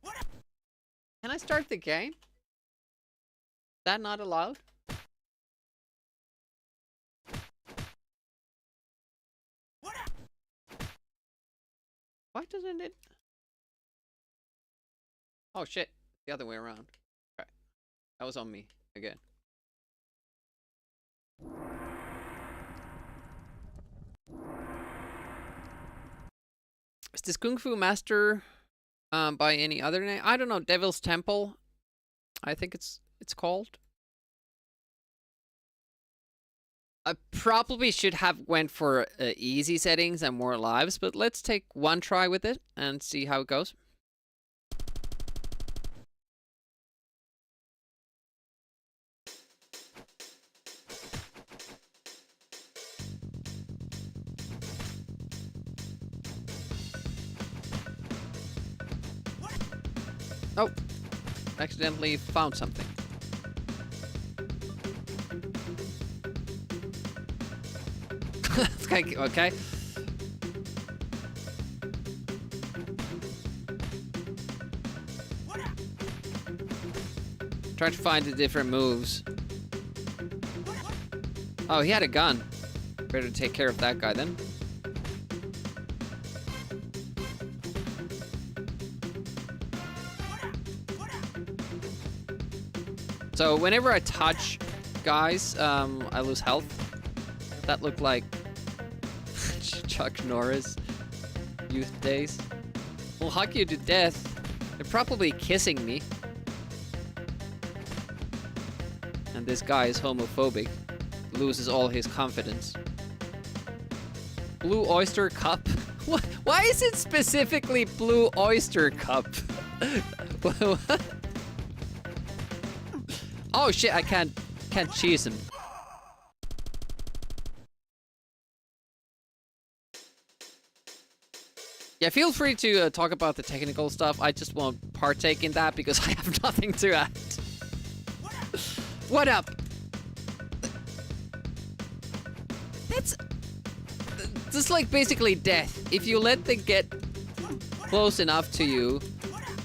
can I start the game? Is that not allowed? Why doesn't it? Oh shit, the other way around. Okay. That was on me again. Is this Kung Fu Master by any other name? I don't know. Devil's Temple, I think it's called. I probably should have went for easy settings and more lives, but let's take one try with it and see how it goes. Oh, accidentally found something. Okay. Trying to find the different moves. Oh, he had a gun. Better take care of that guy then. So whenever I touch guys, I lose health. That looked like Chuck Norris youth days. We'll hug you to death. They're probably kissing me. And this guy is homophobic. Loses all his confidence. Blue Oyster Cup? Why is it specifically Blue Oyster Cup? What? Oh shit, I can't cheese him. Yeah, feel free to talk about the technical stuff. I just won't partake in that because I have nothing to add. What up? That's like basically death. If you let them get close enough to you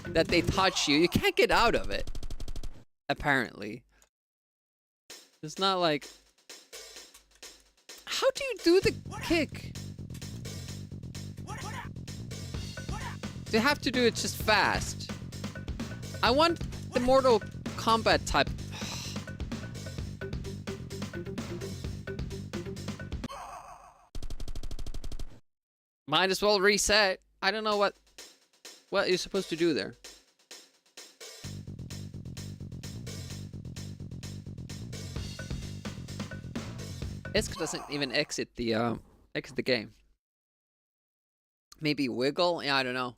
that they touch you, you can't get out of it. Apparently. It's not like... How do you do the kick? You have to do it just fast. I want the Mortal Kombat type. Might as well reset. I don't know what you're supposed to do there. Isk doesn't even exit the game. Maybe wiggle? Yeah, I don't know.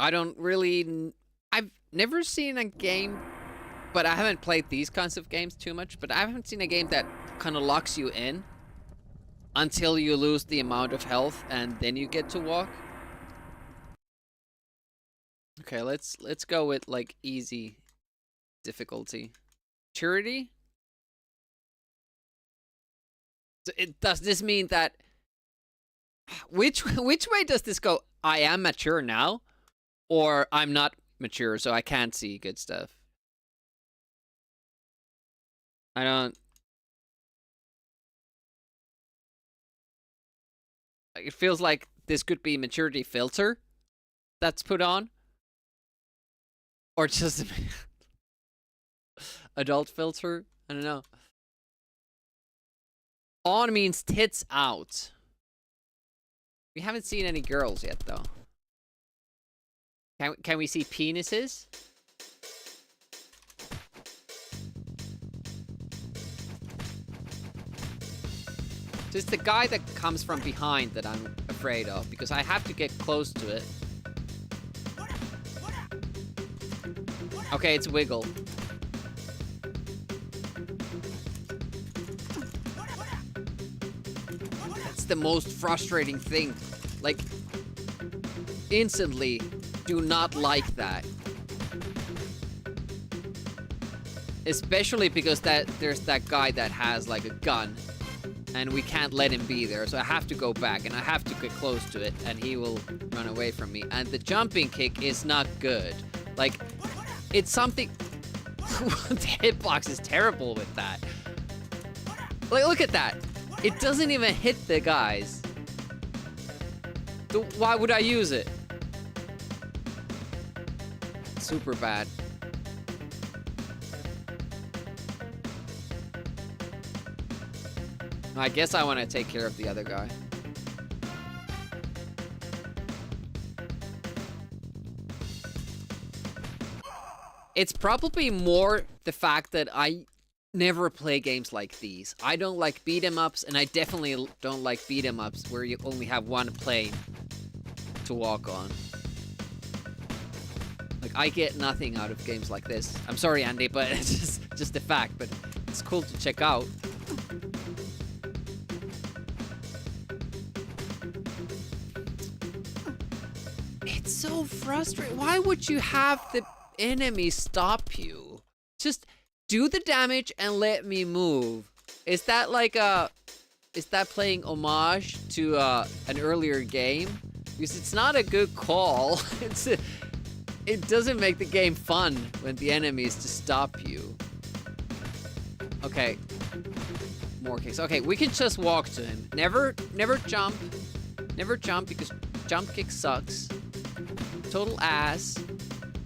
I don't really... I've never seen a game, but I haven't played these kinds of games too much, but I haven't seen a game that kind of locks you in until you lose the amount of health and then you get to walk. Okay, let's go with like easy difficulty. Maturity? Does this mean that... Which way does this go? I am mature now? Or I'm not mature, so I can't see good stuff? I don't... It feels like this could be maturity filter that's put on. Or just adult filter. I don't know. On means tits out. We haven't seen any girls yet, though. Can we see penises? It's the guy that comes from behind that I'm afraid of, because I have to get close to it. Okay, it's wiggle. That's the most frustrating thing. Like, instantly do not like that. Especially because there's that guy that has like a gun. And we can't let him be there, so I have to go back, and I have to get close to it, and he will run away from me. And the jumping kick is not good. Like, it's something... The hitbox is terrible with that. Like, look at that. It doesn't even hit the guys. Why would I use it? Super bad. I guess I want to take care of the other guy. It's probably more the fact that I never play games like these. I don't like beat 'em ups, and I definitely don't like beat 'em ups where you only have one plane to walk on. Like, I get nothing out of games like this. I'm sorry, Andy, but it's just a fact, but it's cool to check out. It's so frustrating. Why would you have the enemy stop you? Just do the damage and let me move. Is that like is that playing homage to an earlier game? Because it's not a good call. It doesn't make the game fun when the enemy is to stop you. Okay. More kicks. Okay, we can just walk to him. Never jump. Never jump because jump kick sucks. Total ass.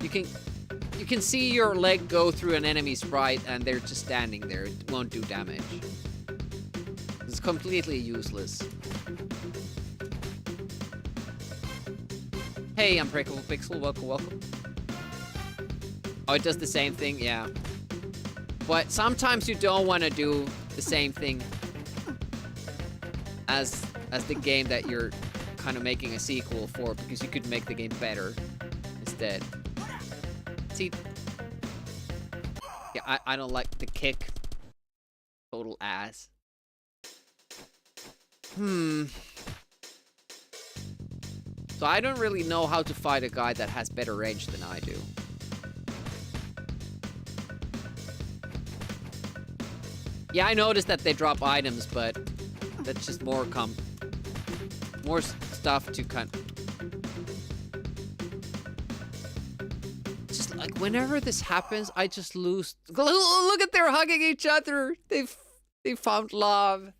You can see your leg go through an enemy sprite and they're just standing there. It won't do damage. It's completely useless. Hey, Unbreakable Pixel, welcome. Oh, it does the same thing, yeah. But sometimes you don't want to do the same thing as the game that you're kind of making a sequel for, because you could make the game better instead. See, yeah, I don't like the kick. Total ass. So I don't really know how to fight a guy that has better range than I do. Yeah, I noticed that they drop items, but that's just more stuff to just like whenever this happens, I just lose. Look at they're hugging each other. They found love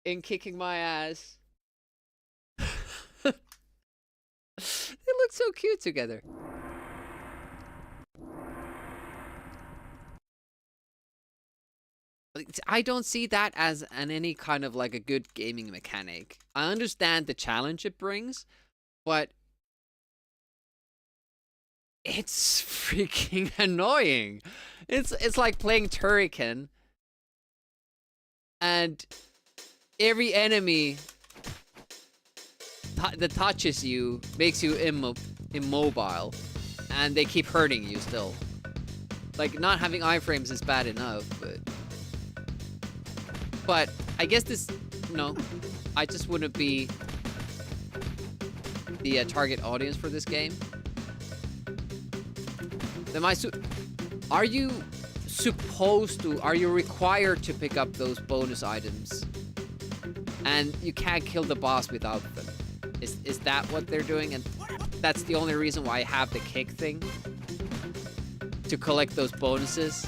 in kicking my ass. They look so cute together. I don't see that as any kind of like a good gaming mechanic. I understand the challenge it brings, but it's freaking annoying. It's like playing Turrican, and every enemy that touches you makes you immobile, and they keep hurting you still. Like, not having iframes is bad enough, but I guess this, no, I just wouldn't be the target audience for this game. Are you supposed to, are you required to pick up those bonus items? And you can't kill the boss without them. Is that what they're doing? And that's the only reason why I have the kick thing? To collect those bonuses?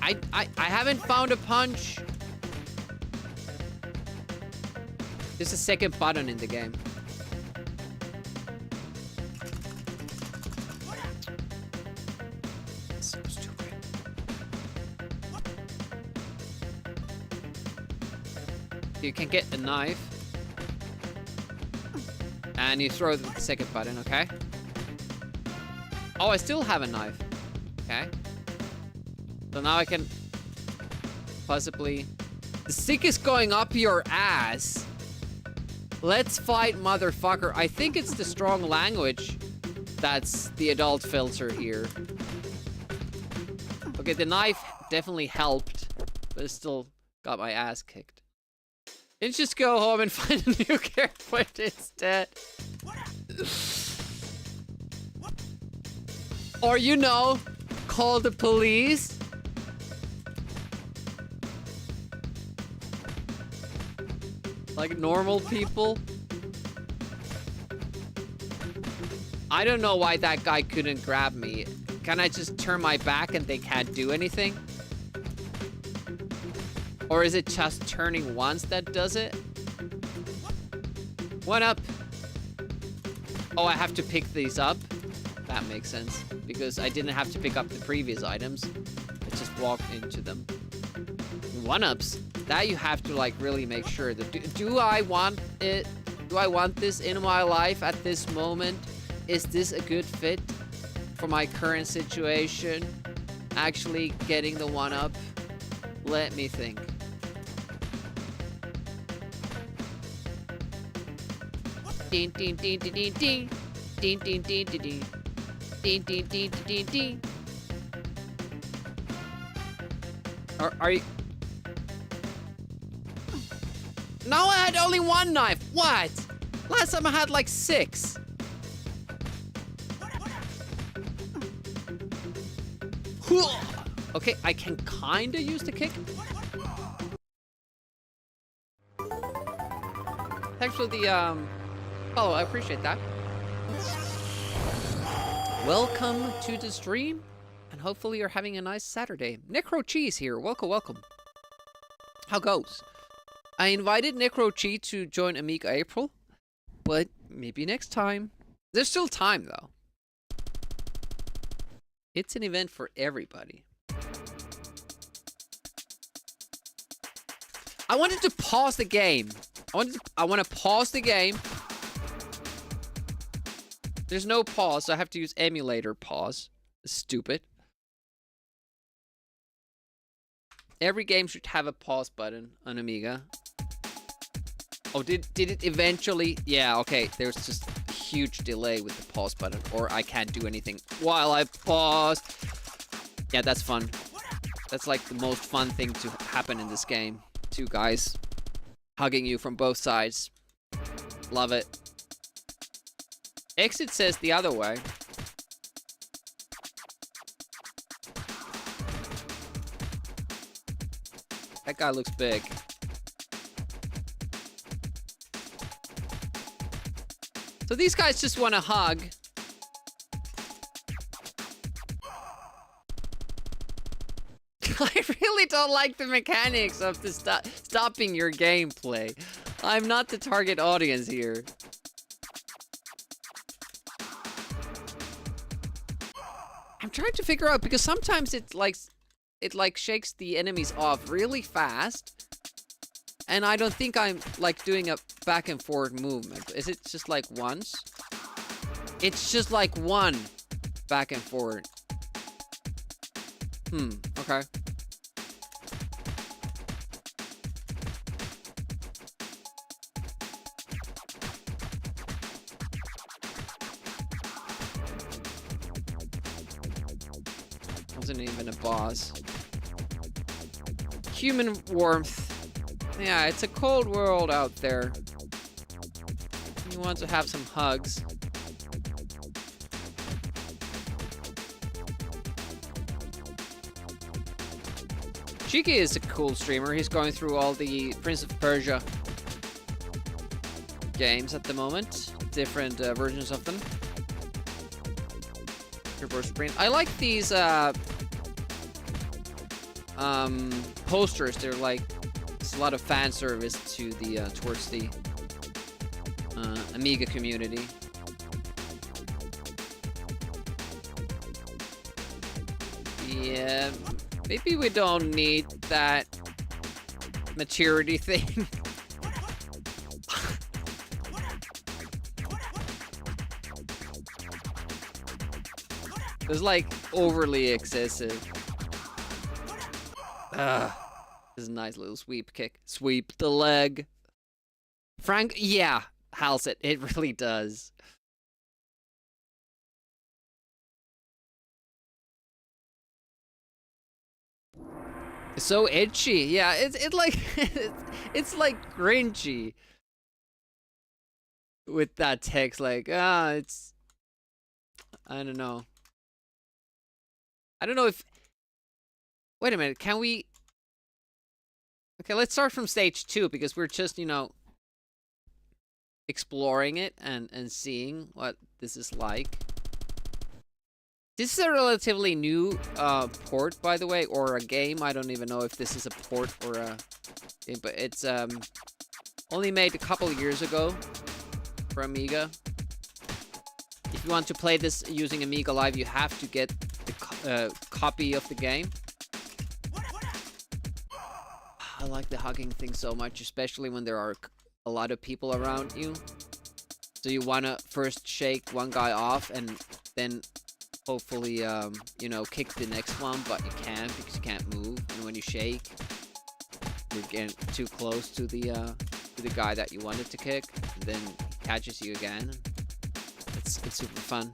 I haven't found a punch. There's a second button in the game. So stupid. You can get a knife. And you throw the second button, okay? Oh, I still have a knife. Okay. So now I can possibly... The stick is going up your ass. Let's fight, motherfucker. I think it's the strong language that's the adult filter here. Okay, the knife definitely helped, but it still got my ass kicked. Let's just go home and find a new character instead. Or, you know, call the police. Like normal people. I don't know why that guy couldn't grab me. Can I just turn my back and they can't do anything? Or is it just turning once that does it? One up. Oh, I have to pick these up? That makes sense. Because I didn't have to pick up the previous items. I just walked into them. One-ups. That you have to like really make sure that do I want it? Do I want this in my life at this moment? Is this a good fit for my current situation? Actually getting the one-up? Let me think. Ding ding ding ding ding ding. Ding ding ding ding ding. Ding ding ding ding ding. Are you... Now I had only one knife. What? Last time I had like 6. Okay, I can kinda use the kick. Thanks for the follow, I appreciate that. Welcome to the stream, and hopefully you're having a nice Saturday. Necro Cheese here, welcome, welcome. How goes? I invited Necro Cheese to join Amiga April, but maybe next time. There's still time though. It's an event for everybody. I wanted to pause the game. I want to pause the game. There's no pause, so I have to use emulator pause. Stupid. Every game should have a pause button on Amiga. Oh, did it eventually? Yeah, okay. There's just a huge delay with the pause button, or I can't do anything while I pause. Yeah, that's fun. That's like the most fun thing to happen in this game. Two guys hugging you from both sides. Love it. Exit says the other way. That guy looks big. So these guys just want to hug. I really don't like the mechanics of the stopping your gameplay. I'm not the target audience here. I'm trying to figure out, because sometimes it like shakes the enemies off really fast. And I don't think I'm like doing a back and forth movement. Is it just like once? It's just like one back and forth. Okay. Wasn't even a boss. Human warmth. Yeah, it's a cold world out there. You want to have some hugs. Shiki is a cool streamer. He's going through all the Prince of Persia games at the moment. Different versions of them. I like these posters. They're like, it's a lot of fan service to the towards the Amiga community. Yeah, maybe we don't need that maturity thing. It's like overly excessive. This is a nice little sweep kick. Sweep the leg. Frank, yeah, Hals it. It really does. It's so edgy. Yeah, it's like it's like cringy with that text. Like it's, I don't know. I don't know if. Wait a minute. Can we? Okay, let's start from stage 2 because we're just, you know, exploring it and seeing what this is like. This is a relatively new port, by the way, or a game. I don't even know if this is a port or a game, but it's only made a couple years ago for Amiga. If you want to play this using Amiga Live, you have to get the copy of the game. I like the hugging thing so much, especially when there are a lot of people around you. So you want to first shake one guy off and then hopefully, you know, kick the next one, but you can't because you can't move. And when you shake, you're getting too close to the guy that you wanted to kick, and then he catches you again. It's super fun.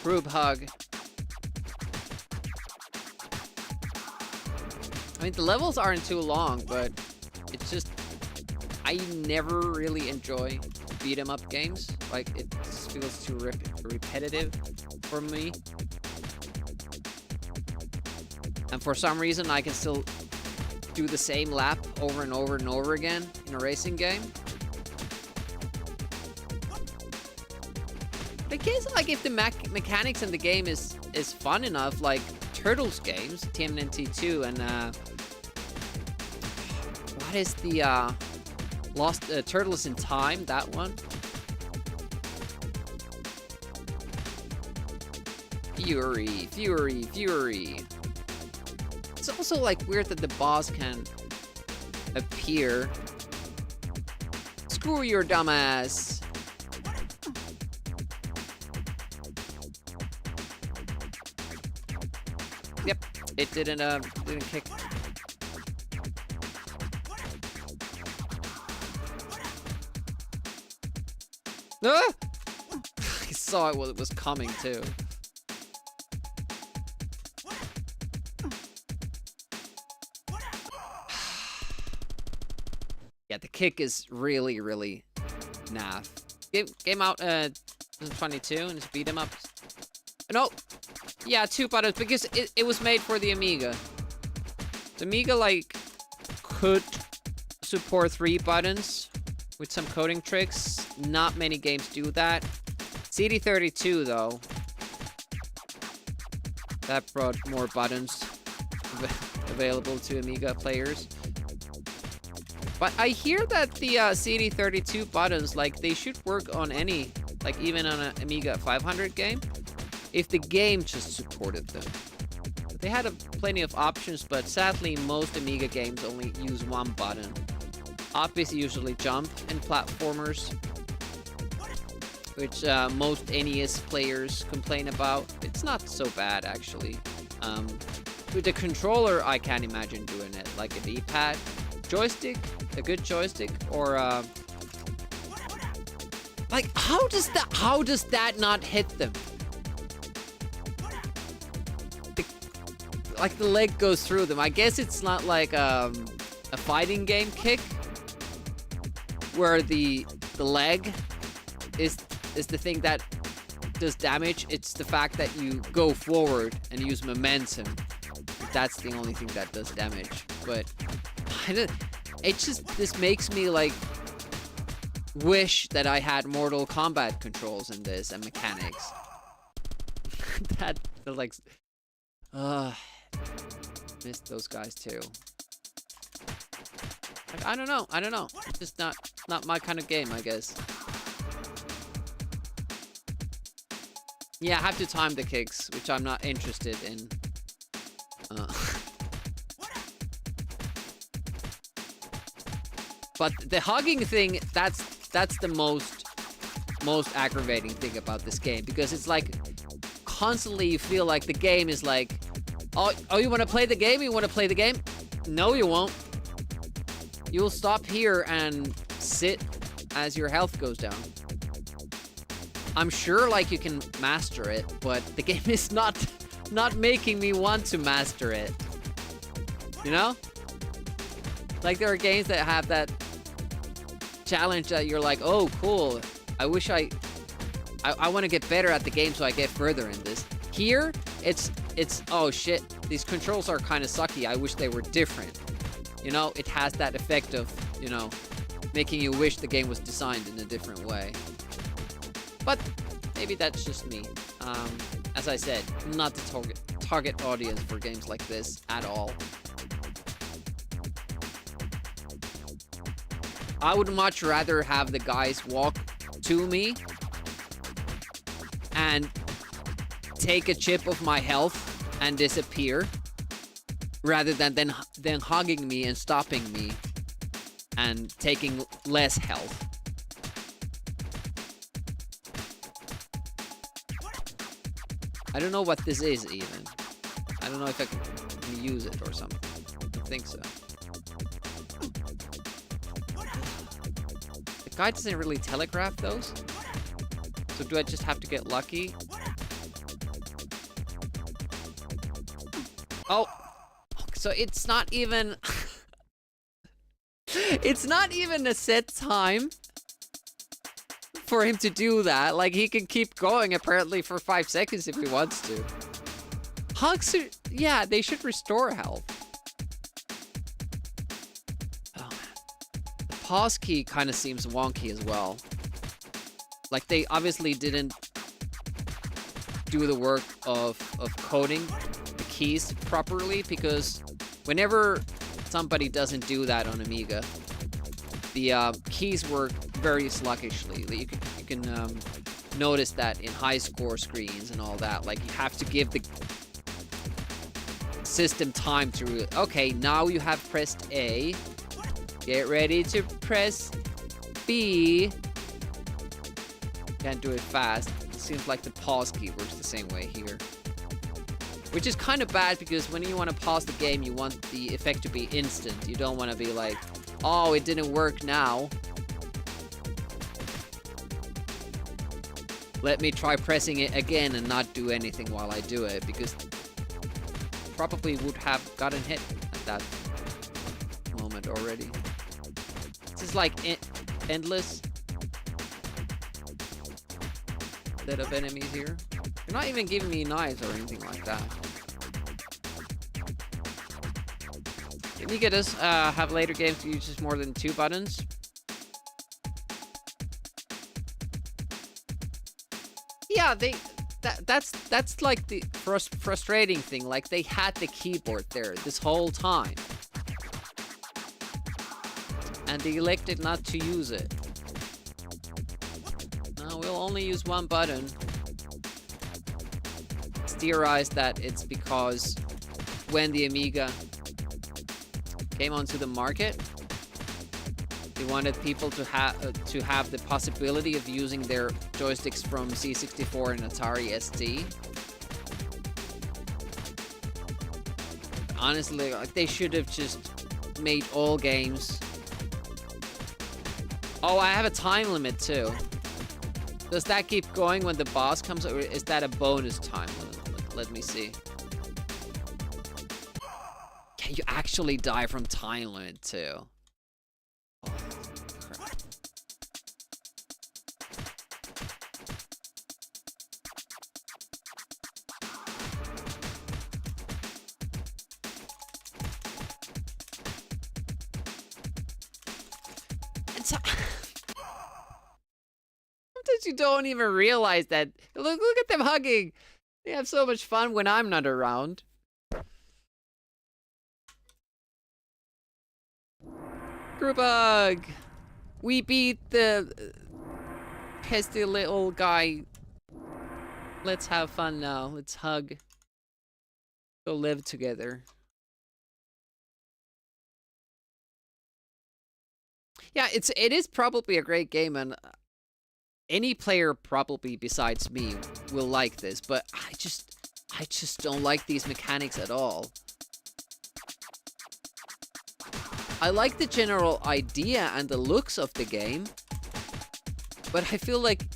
Group hug. I mean, the levels aren't too long, but it's just, I never really enjoy beat 'em up games. Like, it just feels too repetitive for me. And for some reason, I can still do the same lap over and over and over again in a racing game. I guess, like, if the mechanics in the game is fun enough, like Turtles games, TMNT 2, and what is the Lost Turtles in Time? That one. Fury. It's also like weird that the boss can appear. Screw your dumbass. Yep, it didn't kick. Ah! I saw it while it was coming too. Yeah, the kick is really, really naff. Game out 2022 and it's beat 'em up. No, yeah, 2 buttons because it was made for the Amiga. The Amiga like could support 3 buttons with some coding tricks. Not many games do that. CD32 though, that brought more buttons available to Amiga players. But I hear that the CD32 buttons, like, they should work on any, like, even on an Amiga 500 game, if the game just supported them. They had plenty of options, but sadly, most Amiga games only use 1 button. Up is usually jump and platformers, which most NES players complain about. It's not so bad, actually. With the controller, I can't imagine doing it, like a D-pad. Joystick, a good joystick, or like, how does that not hit them? Like, the leg goes through them. I guess it's not like a fighting game kick where the leg is the thing that does damage. It's the fact that you go forward and use momentum that's the only thing that does damage. But this makes me like wish that I had Mortal Kombat controls in this and mechanics. That like, missed those guys too. Like, I don't know. It's just not my kind of game, I guess. Yeah, I have to time the kicks, which I'm not interested in. But the hugging thing, that's the most aggravating thing about this game, because it's like constantly you feel like the game is like, oh, you want to play the game? You want to play the game? No, you won't. You'll stop here and sit as your health goes down. I'm sure like you can master it, but the game is not making me want to master it. You know? Like there are games that have that challenge that you're like, oh cool, I wish I want to get better at the game so I get further in this. Here, it's oh shit, these controls are kind of sucky, I wish they were different. You know, it has that effect of, you know, making you wish the game was designed in a different way. But maybe that's just me. As I said, not the target audience for games like this at all. I would much rather have the guys walk to me and take a chip of my health and disappear, rather than hugging me and stopping me and taking less health. I don't know what this is even. I don't know if I can use it or something. I think so. The guy doesn't really telegraph those. So do I just have to get lucky? Oh! So it's not even... it's not even a set time for him to do that. Like, he can keep going apparently for 5 seconds if he wants to. Hugs are... yeah, they should restore health. Oh, man. The pause key kind of seems wonky as well. Like, they obviously didn't do the work of coding the keys properly, because whenever somebody doesn't do that on Amiga, the keys work very sluggishly. You can notice that in high score screens and all that. Like, you have to give the system time to... okay, now you have pressed A. Get ready to press B. Can't do it fast. It seems like the pause key works the same way here. Which is kind of bad, because when you want to pause the game, you want the effect to be instant. You don't want to be like, oh, it didn't work now. Let me try pressing it again and not do anything while I do it, because probably would have gotten hit at that moment already. This is like endless set of enemies here. They're not even giving me knives or anything like that. Amiga does have later games that uses more than 2 buttons. Yeah, that's like the frustrating thing. Like, they had the keyboard there this whole time, and they elected not to use it. No, we'll only use 1 button. It's theorized that it's because when the Amiga came onto the market, they wanted people to have the possibility of using their joysticks from C64 and Atari ST. Honestly, like, they should have just made all games. Oh, I have a time limit too. Does that keep going when the boss comes, or is that a bonus time limit? Let me see. Can you actually die from time limit too? Oh, crap. Sometimes you don't even realize that. Look at them hugging. They have so much fun when I'm not around. Group hug. We beat the pesky little guy. Let's have fun now. Let's hug. Go live together. Yeah, it is probably a great game, and any player probably besides me will like this, but I just don't like these mechanics at all. I like the general idea and the looks of the game, but I feel like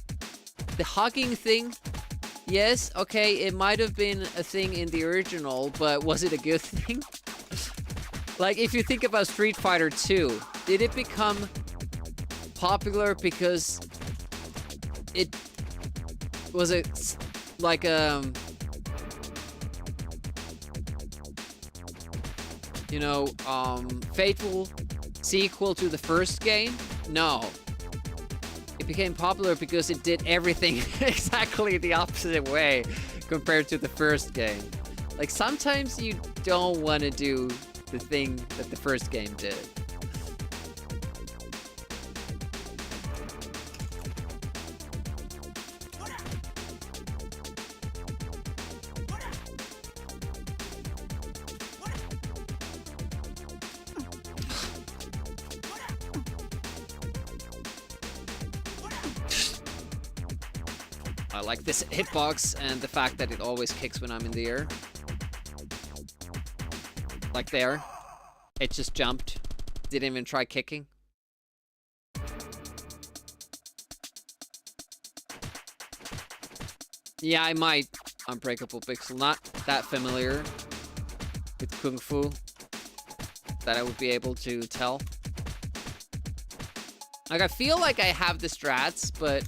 the hugging thing, yes, okay, it might have been a thing in the original, but was it a good thing? Like, if you think about Street Fighter 2, did it become popular because it was like you know, faithful sequel to the first game? No. It became popular because it did everything exactly the opposite way compared to the first game. Like, sometimes you don't want to do the thing that the first game did. I like this hitbox and the fact that it always kicks when I'm in the air. Like there. It just jumped. Didn't even try kicking. Yeah, I might. Unbreakable Pixel. Not that familiar with Kung Fu that I would be able to tell. Like, I feel like I have the strats, but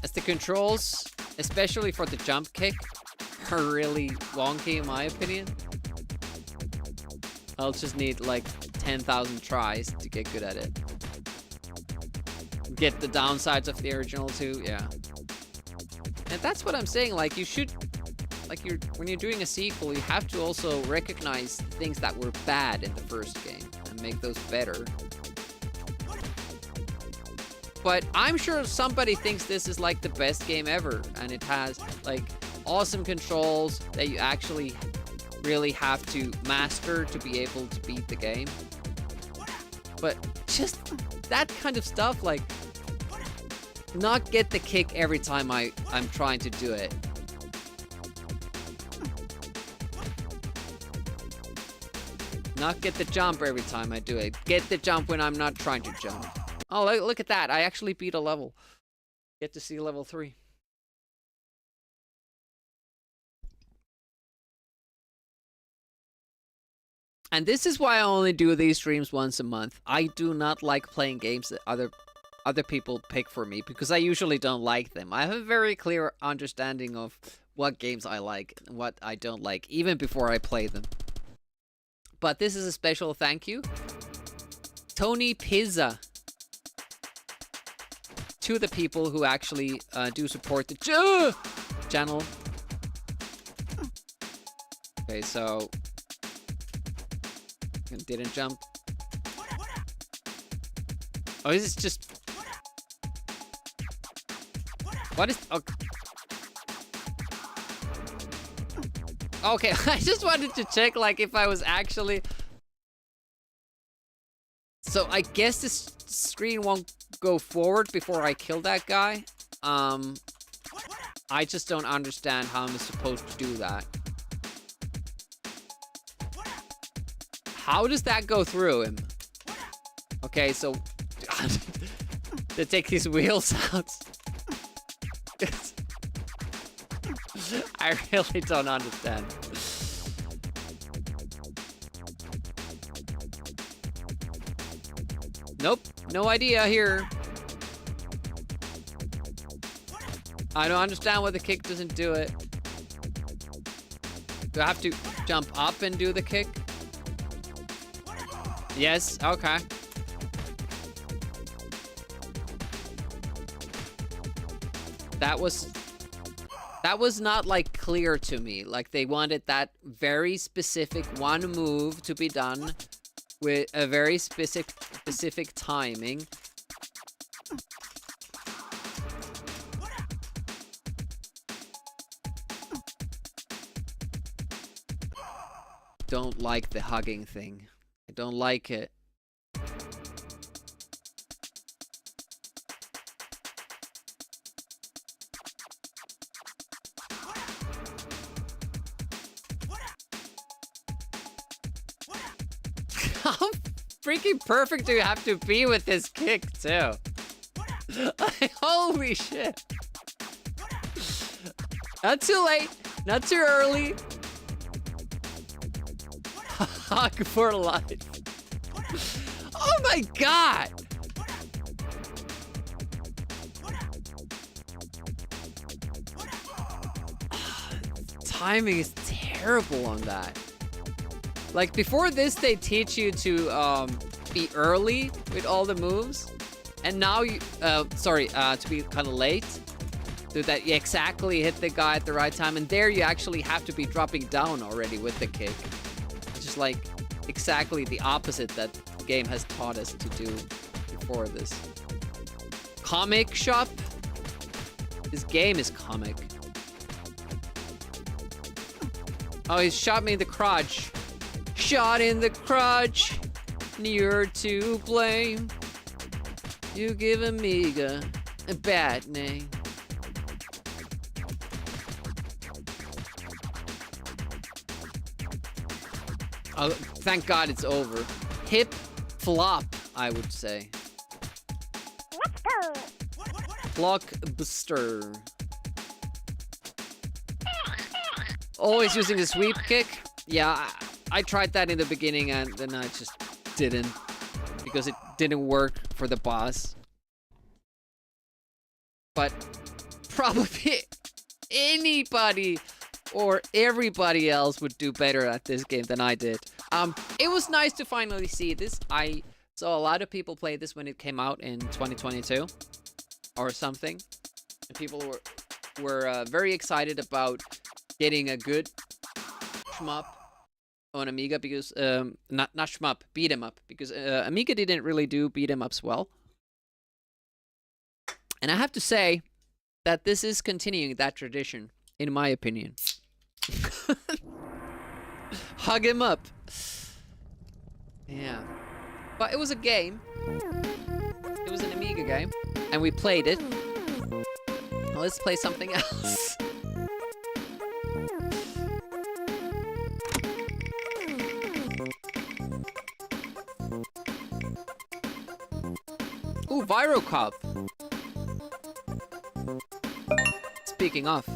as the controls, especially for the jump kick, are really wonky in my opinion. I'll just need like 10,000 tries to get good at it. Get the downsides of the original too, yeah. And that's what I'm saying, like, you should, like, when you're doing a sequel, you have to also recognize things that were bad in the first game and make those better. But I'm sure somebody thinks this is like the best game ever, and it has like awesome controls that you actually really have to master to be able to beat the game. But just that kind of stuff, like, not get the kick every time I'm trying to do it. Not get the jump every time I do it. Get the jump when I'm not trying to jump. Oh, look at that. I actually beat a level. Get to see level 3. And this is why I only do these streams once a month. I do not like playing games that other people pick for me because I usually don't like them. I have a very clear understanding of what games I like and what I don't like, even before I play them. But this is a special thank you. Tony Pizza. To the people who actually do support the channel. Okay, so didn't jump. Oh, is this just? What is? Okay, I just wanted to check, like, if I was actually. So I guess this screen won't go forward before I kill that guy. I just don't understand how I'm supposed to do that. How does that go through him? Okay, so to take these wheels out. I really don't understand. Nope, no idea here. I don't understand why the kick doesn't do it. Do I have to jump up and do the kick? Yes, okay. That was not like clear to me. Like they wanted that very specific one move to be done with a very specific timing. Don't like the hugging thing. I don't like it. How freaking perfect do you have to be with this kick, too? Holy shit. Not too late, not too early. Hug for life. Oh my god! Timing is terrible on that. Like before this, they teach you to be early with all the moves, and now you, to be kind of late, so that you exactly hit the guy at the right time. And there you actually have to be dropping down already with the kick. Just like exactly the opposite that the game has taught us to do before this. Comic shop. This game is comic. Oh, he shot me in the crotch. Shot in the crotch. You're to blame. You give Amiga a bad name. Oh, thank God it's over. Hip flop, I would say. Blockbuster. Always using the sweep kick. Yeah, I tried that in the beginning and then I just didn't. Because it didn't work for the boss. But probably anybody or everybody else would do better at this game than I did. It was nice to finally see this. I saw a lot of people play this when it came out in 2022 or something. And people were very excited about getting a good shmup on Amiga because, not shmup, beat 'em up. Because Amiga didn't really do beat 'em ups well. And I have to say that this is continuing that tradition, in my opinion. Hug him up. Yeah. But it was a game. It was an Amiga game. And we played it. Now let's play something else. Ooh, Virocop. Speaking of.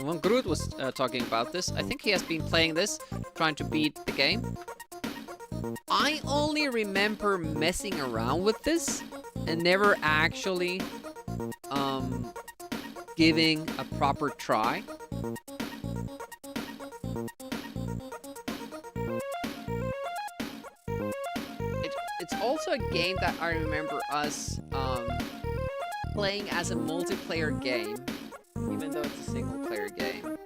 When Groot was talking about this, I think he has been playing this, trying to beat the game. I only remember messing around with this and never actually giving a proper try. It's also a game that I remember us playing as a multiplayer game, even though it's a single player game,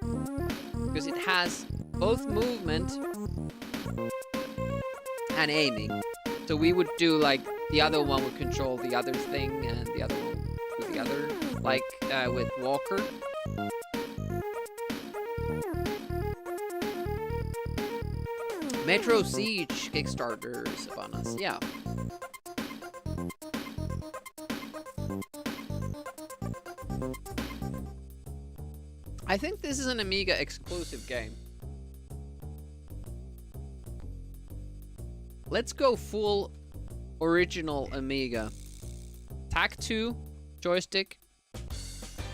because it has both movement and aiming. So we would do like the other one would control the other thing and the other one do the other, like with Walker. Metro Siege Kickstarter is upon us, yeah. I think this is an Amiga exclusive game. Let's go full original Amiga. TAC2 joystick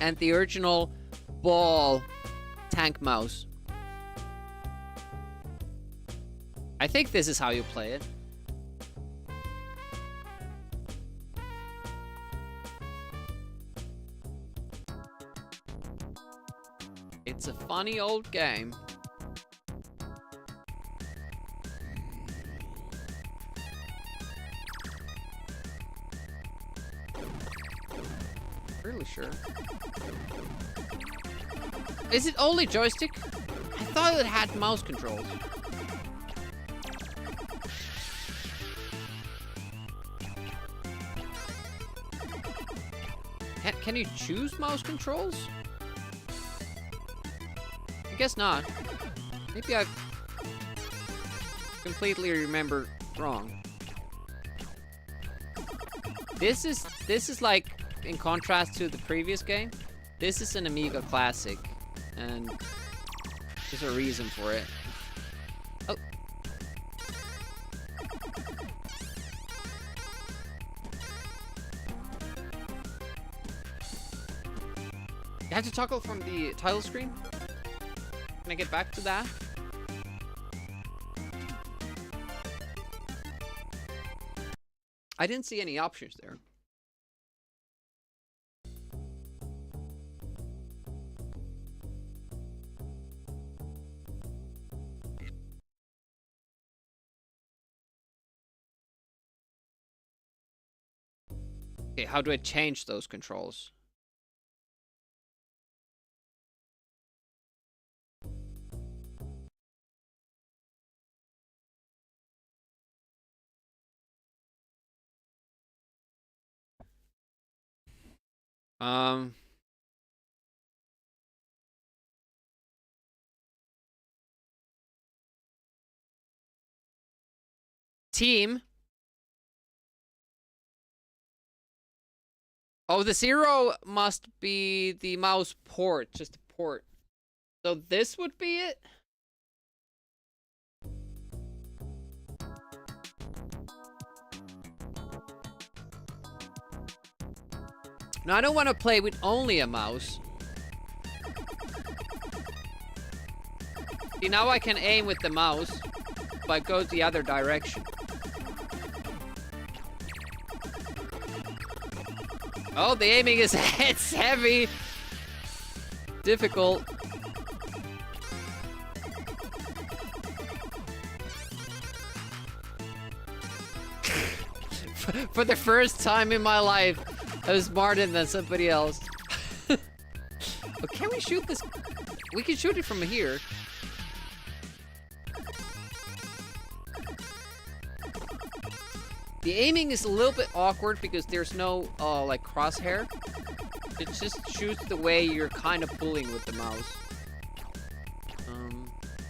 and the original ball tank mouse. I think this is how you play it. It's a funny old game. Really sure. Is it only joystick? I thought it had mouse controls. Can you choose mouse controls? I guess not. Maybe I completely remember wrong. This is like, in contrast to the previous game, this is an Amiga classic, and there's a reason for it. Oh. You have to toggle from the title screen? Can I get back to that? I didn't see any options there. Okay, how do I change those controls? Team. Oh, the 0 must be the mouse port, just a port. So this would be it? No, I don't want to play with only a mouse. See, now I can aim with the mouse, but it goes the other direction. Oh, the aiming is it's heavy. Difficult. For the first time in my life, I was smarter than somebody else. But can we shoot this? We can shoot it from here. The aiming is a little bit awkward because there's no, like, crosshair. It just shoots the way you're kind of pulling with the mouse.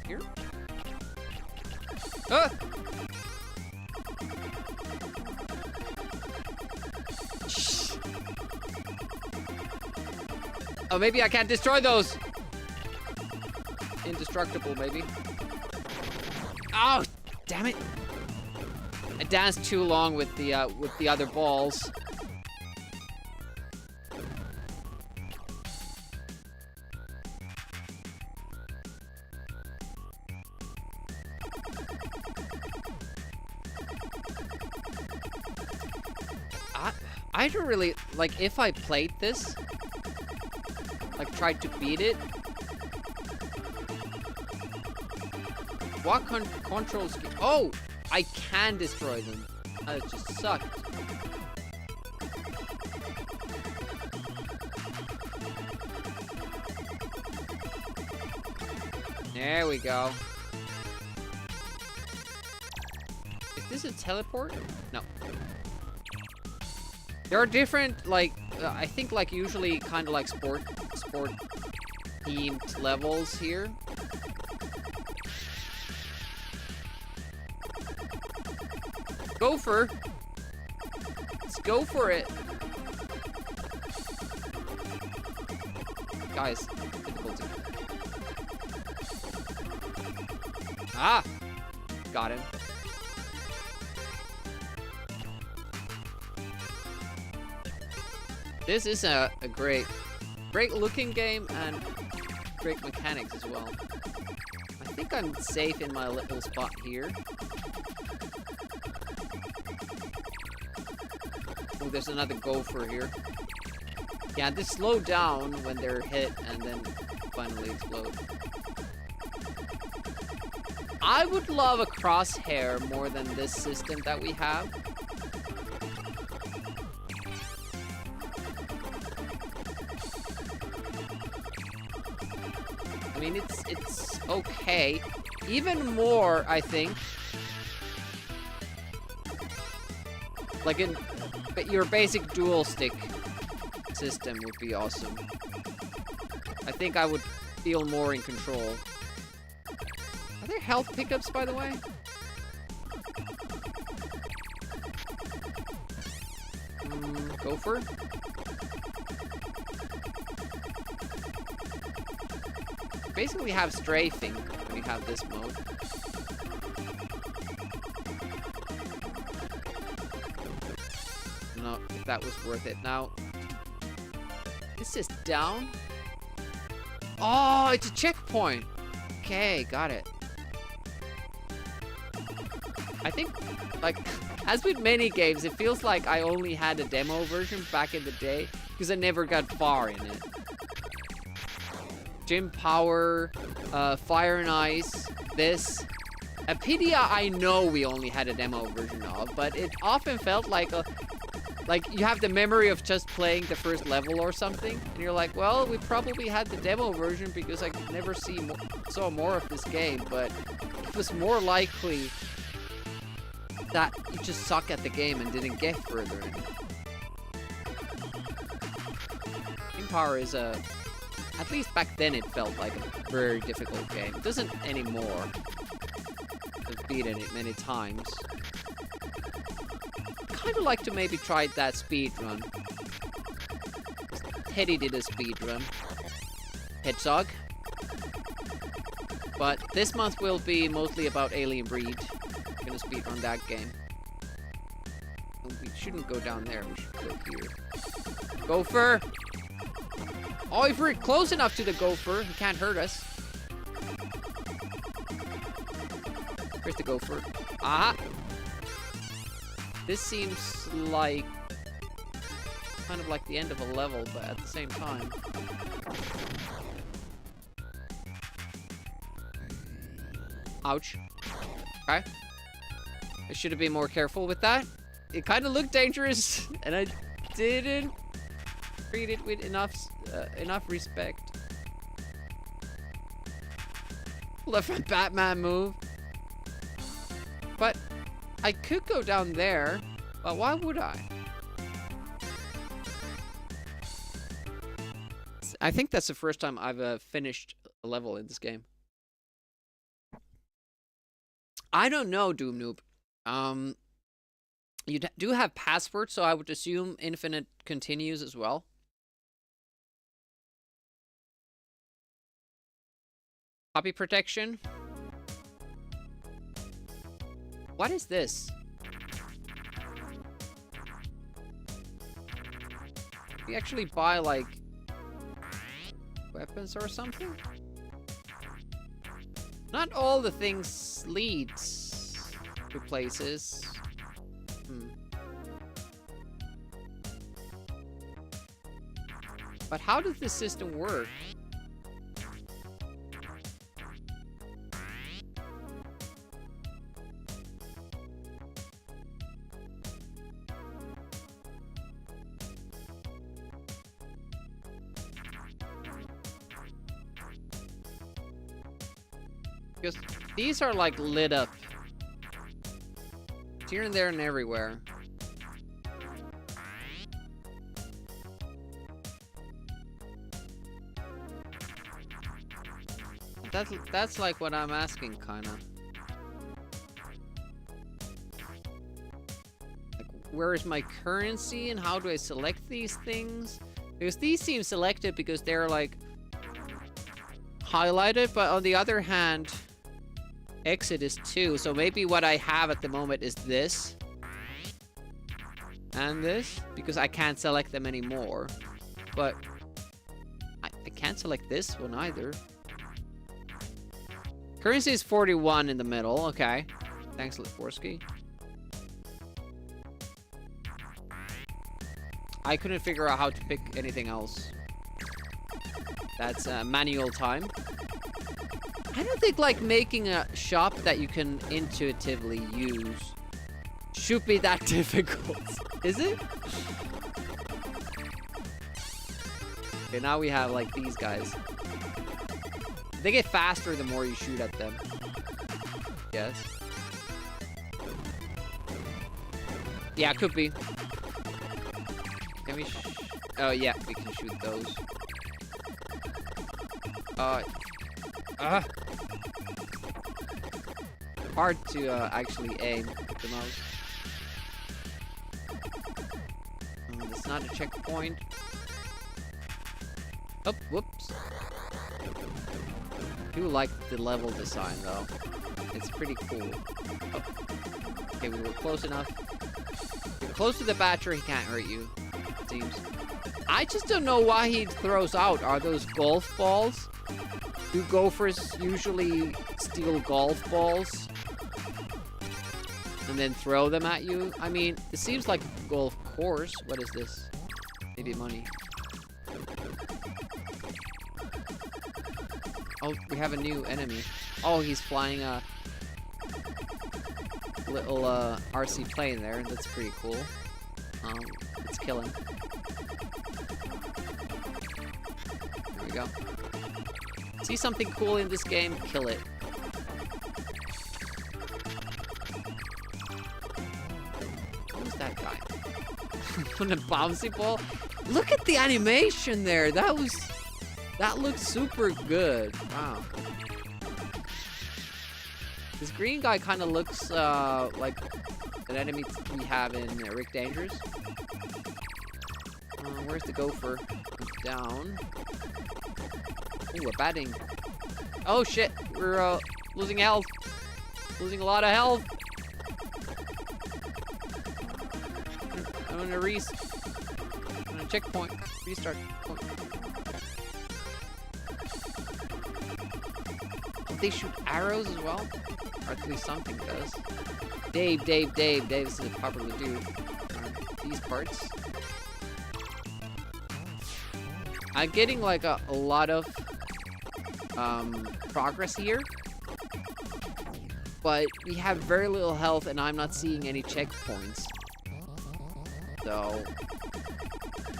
Here? Ah! Shh. Oh, maybe I can't destroy those! Indestructible, maybe. Oh, damn it! I danced too long with the other balls. I don't really like if I played this, like tried to beat it. What controls? Oh, I can destroy them. That just sucked. There we go. Is this a teleport? No. There are different, like, I think, like, usually kind of like sport themed levels here. Gopher. Let's go for it. Guys, difficulty. Ah! Got him. This is a great looking game and great mechanics as well. I think I'm safe in my little spot here. Oh, there's another gopher here. Yeah, they slow down when they're hit and then finally explode. I would love a crosshair more than this system that we have. mean, it's okay. Even more, I think. Like your basic dual stick system would be awesome. I think I would feel more in control. Are there health pickups, by the way? Gopher? Basically have strafing when you have this mode. No, if that was worth it. Now, this is down. Oh, it's a checkpoint. Okay, got it. I think, like, as with many games, it feels like I only had a demo version back in the day because I never got far in it. Gym Power, Fire and Ice, this. Apidia, I know we only had a demo version of, but it often felt like you have the memory of just playing the first level or something, and you're like, well, we probably had the demo version because I never saw more of this game, but it was more likely that you just suck at the game and didn't get further in it. Gym Power is at least back then it felt like a very difficult game. It doesn't anymore. I've beaten it many times. Kind of like to maybe try that speed run. Teddy did a speed run. Hedgehog. But this month will be mostly about Alien Breed. I'm gonna speed run that game. We shouldn't go down there. We should go here. Gopher. Oh, if we're close enough to the gopher, he can't hurt us. Where's the gopher? Ah! This seems like kind of like the end of a level, but at the same time. Ouch. Okay. I should have been more careful with that. It kind of looked dangerous, and I didn't treat it with enough respect. Left my Batman move. But I could go down there, but why would I? I think that's the first time I've finished a level in this game. I don't know, Doom Noob. You do have passwords, so I would assume infinite continues as well. Copy protection. What is this? We actually buy, like, weapons or something? Not all the things leads to places. But how does this system work? Because these are like lit up. It's here and there and everywhere. That's like what I'm asking, kinda. Like, where is my currency and how do I select these things? Because these seem selected because they're like highlighted, but on the other hand, exit is 2, so maybe what I have at the moment is this and this, because I can't select them anymore. But I can't select this one either. Currency is 41 in the middle. Okay. Thanks, Litvorsky. I couldn't figure out how to pick anything else. That's manual time. I don't think, like, making a shop that you can intuitively use should be that difficult. Is it? Okay, now we have, like, these guys. They get faster the more you shoot at them. Yes. Yeah, it could be. Can we oh, yeah, we can shoot those. Hard to actually aim with the mouse. It's not a checkpoint. Oh, whoops. I do like the level design though. It's pretty cool. Oh. Okay, we were close enough. If you're close to the Batcher, he can't hurt you, it seems. I just don't know why he throws out. Are those golf balls? Do gophers usually steal golf balls and then throw them at you? I mean, it seems like a golf course. What is this? Maybe money. Oh, we have a new enemy. Oh, he's flying a little RC plane there. That's pretty cool. Let's kill him. There we go. See something cool in this game? Kill it. What was that guy? On a bouncy ball? Look at the animation there. That looked super good. Wow. This green guy kind of looks like an enemy we have in Rick Dangerous. Where's the gopher? Down. Ooh, a batting. Oh shit, we're losing health. Losing a lot of health. I'm gonna I'm gonna checkpoint. Restart point. They shoot arrows as well? Or at least something does. Dave. Dave's a popular dude. These parts. I'm getting like a lot of progress here. But we have very little health and I'm not seeing any checkpoints. So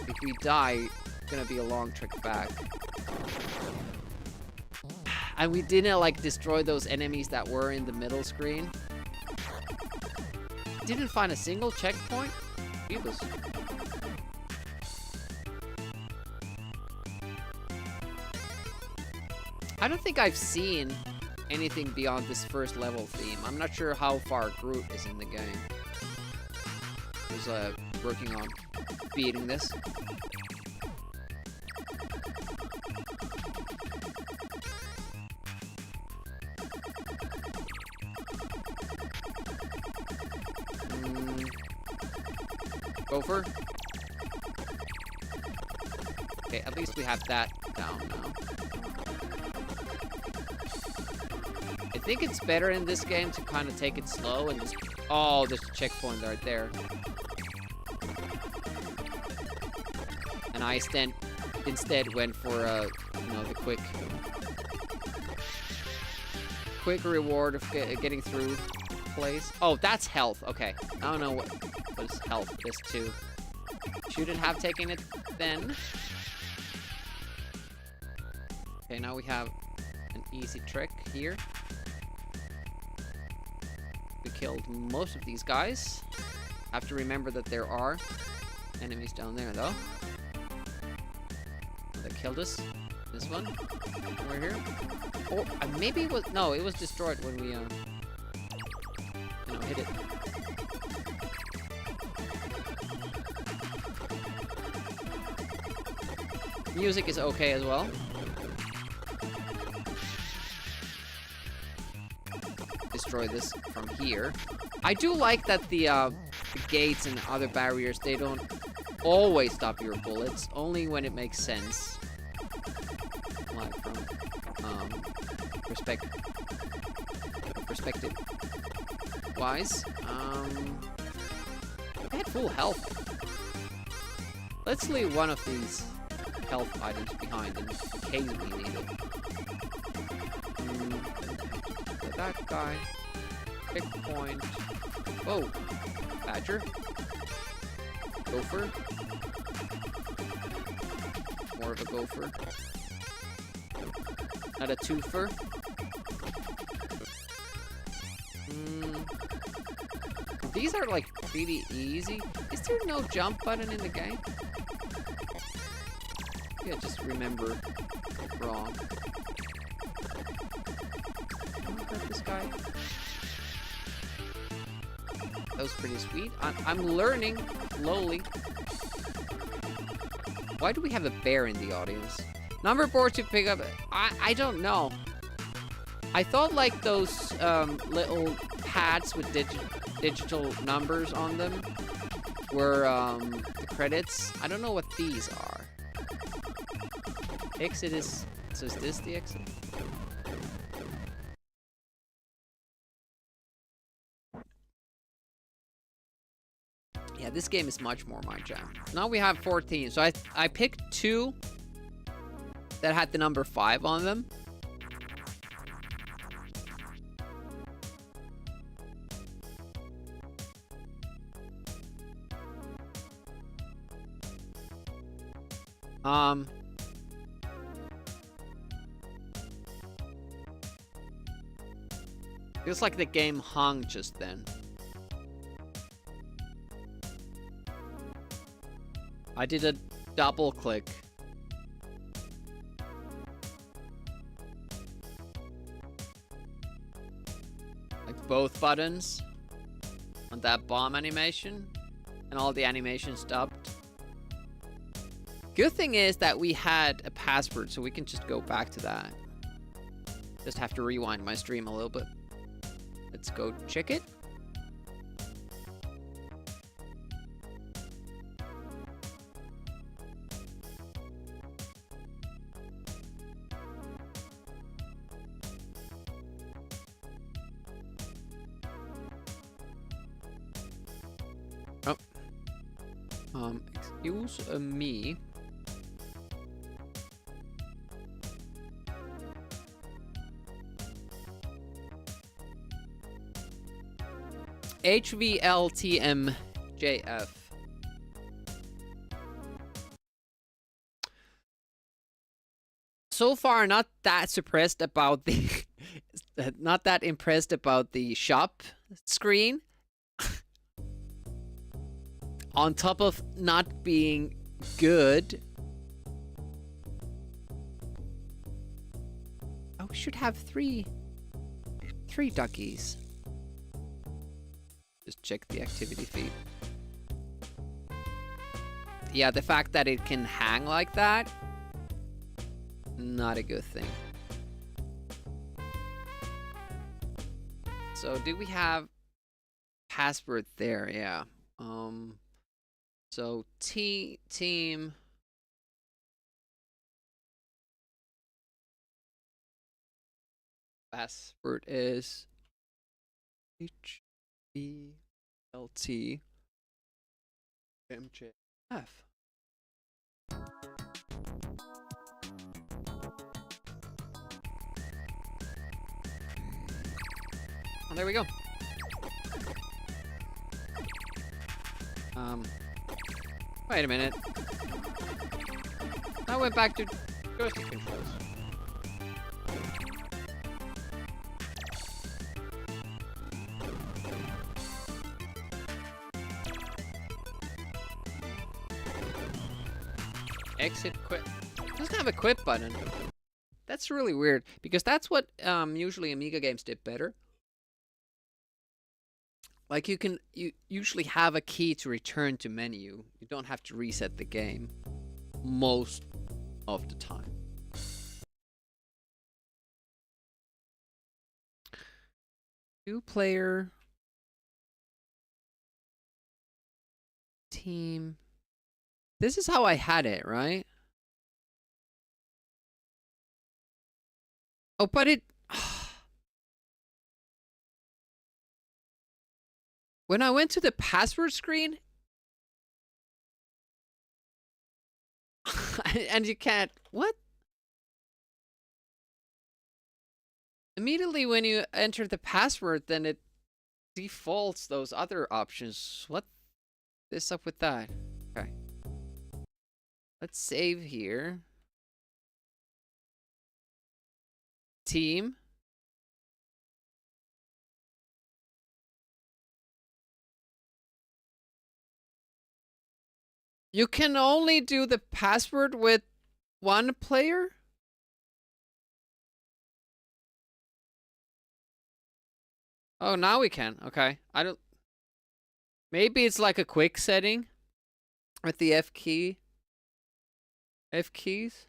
if we die, it's gonna be a long trek back. And we didn't like destroy those enemies that were in the middle screen. Didn't find a single checkpoint. Jeebus. I don't think I've seen anything beyond this first level theme. I'm not sure how far Groot is in the game. I was working on beating this. Gopher. Okay, at least we have that down now. I think it's better in this game to kind of take it slow and just... Oh, there's a checkpoint right there. And I instead went for, you know, the quick reward of getting through the place. Oh, that's health. Okay. I don't know what is health. This too. Shouldn't have taken it then. Okay, now we have an easy trick here. We killed most of these guys. Have to remember that there are enemies down there, though. Oh, they killed us. This one. We're here. Oh, maybe it was... No, it was destroyed when we, you know, hit it. Music is okay as well. Destroy this from here. I do like that the gates and other barriers, they don't always stop your bullets, only when it makes sense. Like from perspective wise. I had full health. Let's leave one of these health items behind in case we need it. That guy. Checkpoint. Oh, Badger. Gopher. More of a gopher. Not a twofer. These are like pretty easy. Is there no jump button in the game? Yeah, just remember wrong. Hurt this guy. That was pretty sweet. I'm learning slowly. Why do we have a bear in the audience? Number board to pick up. I don't know. I thought like those little pads with digital numbers on them were the credits. I don't know what these are. Exit is... So is this the exit? Yeah, this game is much more my jam. Now we have 14. So I picked 2 that had the number 5 on them. Feels like the game hung just then. I did a double click. Like both buttons on that bomb animation, and all the animation stopped. Good thing is that we had a password, so we can just go back to that. Just have to rewind my stream a little bit. Let's go check it. Oh. Excuse me. HVLTMJF. So far, not that suppressed about the... not that impressed about the shop screen. On top of not being good. Oh, we should have three duckies. Just check the activity feed. Yeah, the fact that it can hang like that, not a good thing. So, do we have password there? Yeah. So team password is HVLTMJF. Oh, there we go. Wait a minute. I went back to joystick controls. Exit quit. It doesn't have a quit button. That's really weird because that's what usually Amiga games did better. Like you usually have a key to return to menu. You don't have to reset the game most of the time. Two-player team. This is how I had it, right? Oh, but it... When I went to the password screen... and you can't... What? Immediately when you enter the password, then it defaults those other options. What is up with that? Okay. Let's save here. team. You can only do the password with one player? Oh, now we can. Okay. I don't... Maybe it's like a quick setting with the F key. F keys?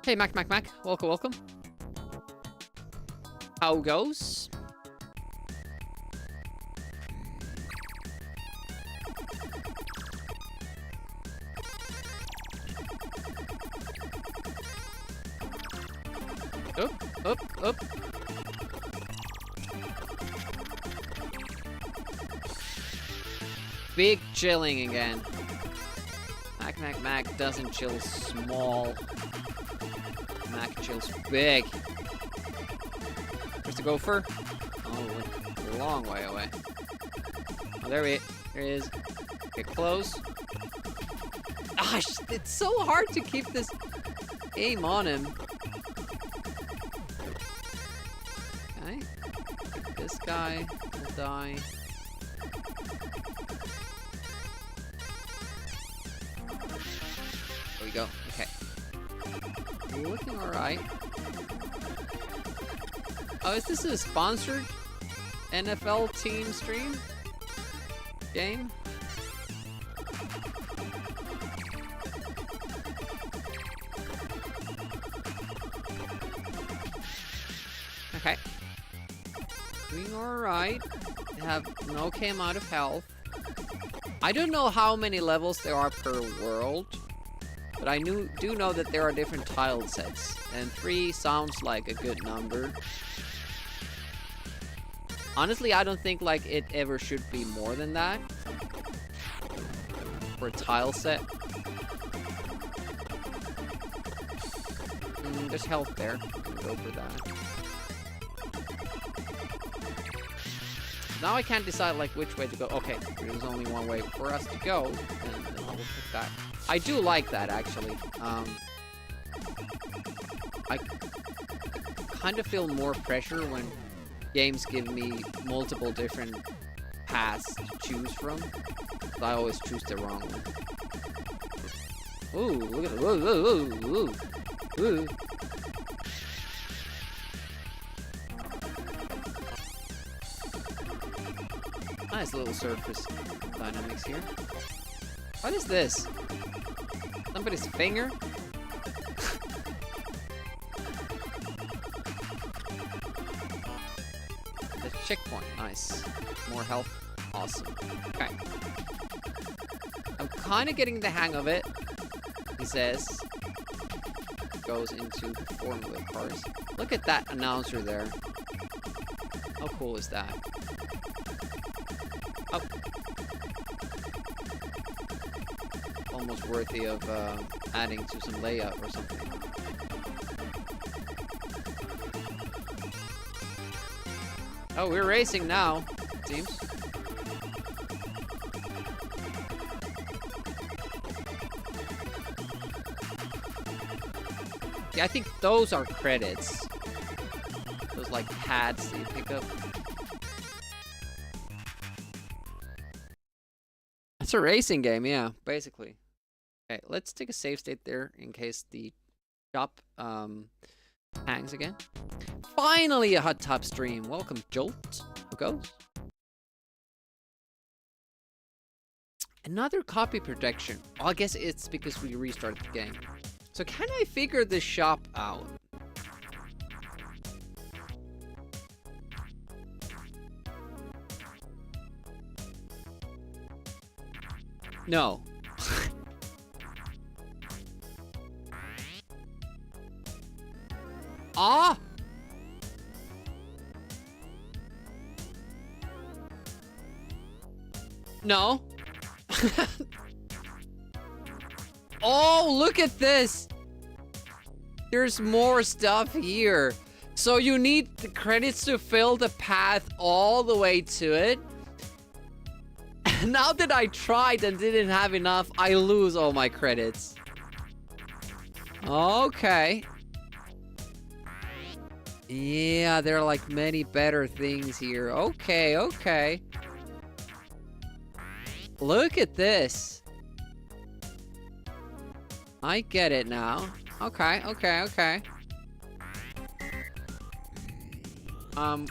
Hey, Mac. Welcome, welcome. How goes? Up. Big chilling again. Mac doesn't chill small. Mac chills big. Where's the gopher? Oh, a long way away. Oh, there he is. Get close. Gosh, it's so hard to keep this aim on him. Okay. This guy will die. There we go. Okay. Looking alright. Oh, is this a sponsored NFL team stream? Game? Okay. Doing alright. Have an okay amount of health. I don't know how many levels there are per world, but I do know that there are different tile sets, and 3 sounds like a good number. Honestly, I don't think like it ever should be more than that for a tile set. There's health there. Go for that. Now I can't decide like which way to go. Okay, there's only one way for us to go, and I will pick that. I do like that actually. I kind of feel more pressure when games give me multiple different paths to choose from. So I always choose the wrong one. Ooh, look at it. Ooh. Nice little surface dynamics here. What is this? Somebody's finger? The checkpoint. Nice. More health. Awesome. Okay. I'm kind of getting the hang of it. He says. Goes into the formula cars. Look at that announcer there. How cool is that? Oh. Almost worthy of adding to some layout or something. Oh, we're racing now, it seems. Yeah, I think those are credits. Those like pads that you pick up. It's a racing game, yeah, basically. Okay, let's take a save state there in case the shop hangs again. Finally a hot top stream. Welcome, Jolt. Who goes? Another copy protection. Well, I guess it's because we restarted the game. So can I figure this shop out? No. Ah! No. Oh, look at this. There's more stuff here. So you need the credits to fill the path all the way to it. Now that I tried and didn't have enough, I lose all my credits. Okay. Yeah, there are like many better things here. Okay, okay. Look at this. I get it now. Okay, okay, okay.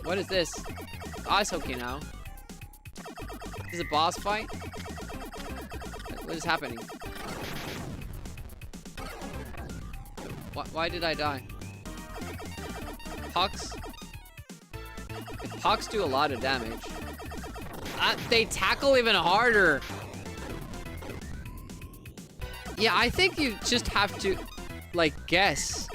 What is this? Ice hockey now. Is it a boss fight? What is happening? Why did I die? Pucks? Pucks do a lot of damage. They tackle even harder. Yeah, I think you just have to, like, guess.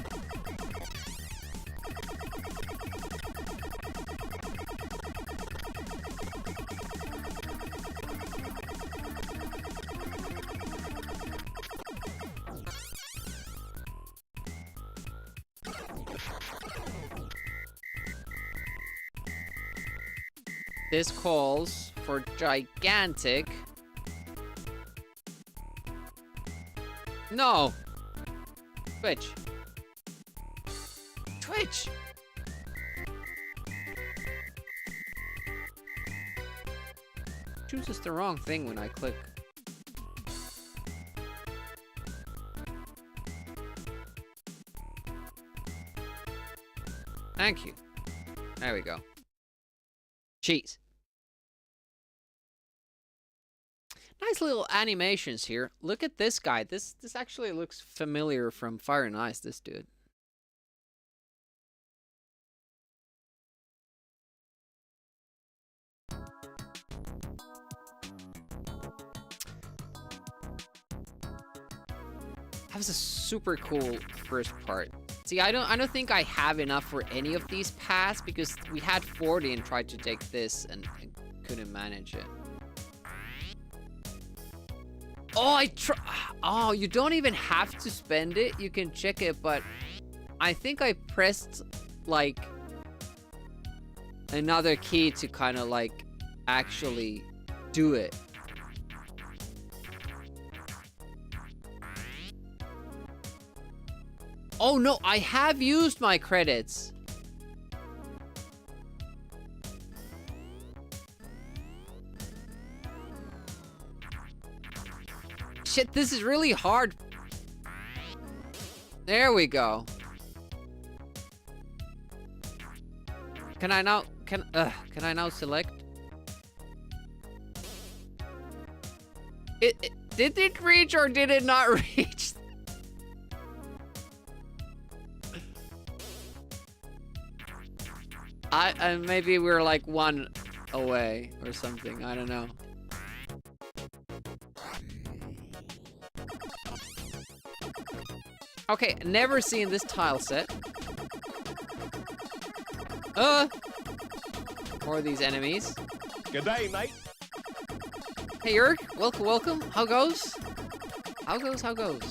This calls for gigantic. No. Twitch. Twitch. Chooses the wrong thing when I click. Thank you. There we go. Cheese. Nice little animations here. Look at this guy. This actually looks familiar from Fire and Ice, this dude. That was a super cool first part. See, I don't think I have enough for any of these paths because we had 40 and tried to take this and couldn't manage it. Oh, oh, you don't even have to spend it. You can check it, but I think I pressed like another key to kind of like actually do it. Oh no, I have used my credits. Shit, this is really hard. There we go. Can I now select? Did it reach or did it not reach? Maybe we're like one away or something. I don't know. Okay, never seen this tile set. More of these enemies. G'day, mate. Hey, Yerk. Welcome, welcome. How goes? How goes? How goes?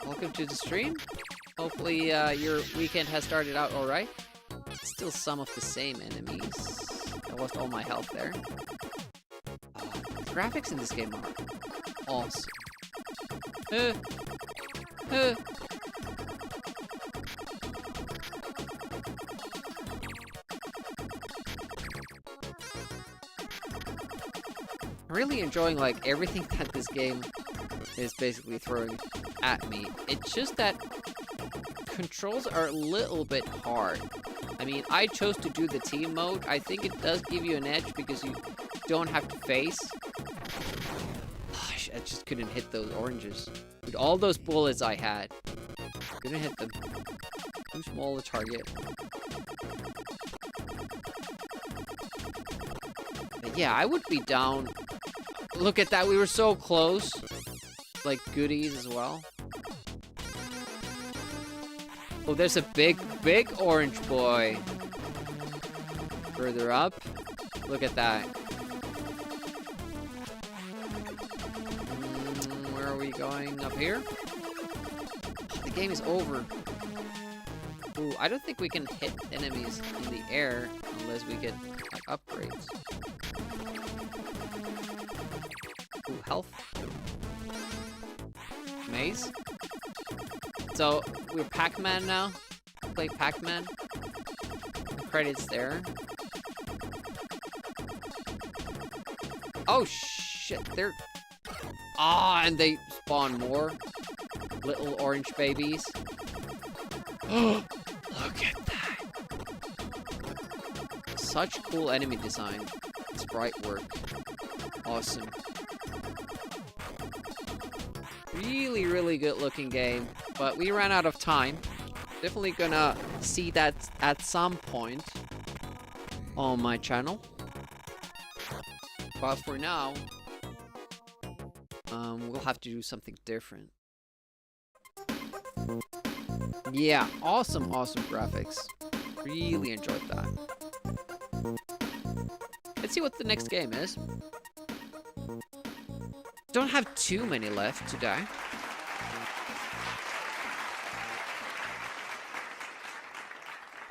Welcome to the stream. Hopefully, your weekend has started out all right. Still some of the same enemies. I lost all my health there. Graphics in this game are awesome. I'm really enjoying like everything that this game is basically throwing at me. It's just that controls are a little bit hard. I mean, I chose to do the team mode. I think it does give you an edge because you don't have to face. I just couldn't hit those oranges. With all those bullets I had, couldn't hit them. Too small a target. But yeah, I would be down. Look at that, we were so close. Like goodies as well. Oh, there's a big orange boy. Further up. Look at that. Where are we going? Up here? The game is over. Ooh, I don't think we can hit enemies in the air unless we get like, upgrades. Ooh, health. Maze. So, we're Pac-Man now. Play Pac-Man. The credits there. Oh shit, they're... Ah, and they spawn more. Little orange babies. Oh, look at that. Such cool enemy design. Sprite work. Awesome. Really, really good looking game. But we ran out of time. Definitely gonna see that at some point on my channel. But for now, we'll have to do something different. Yeah, awesome graphics. Really enjoyed that. Let's see what the next game is. Don't have too many left today.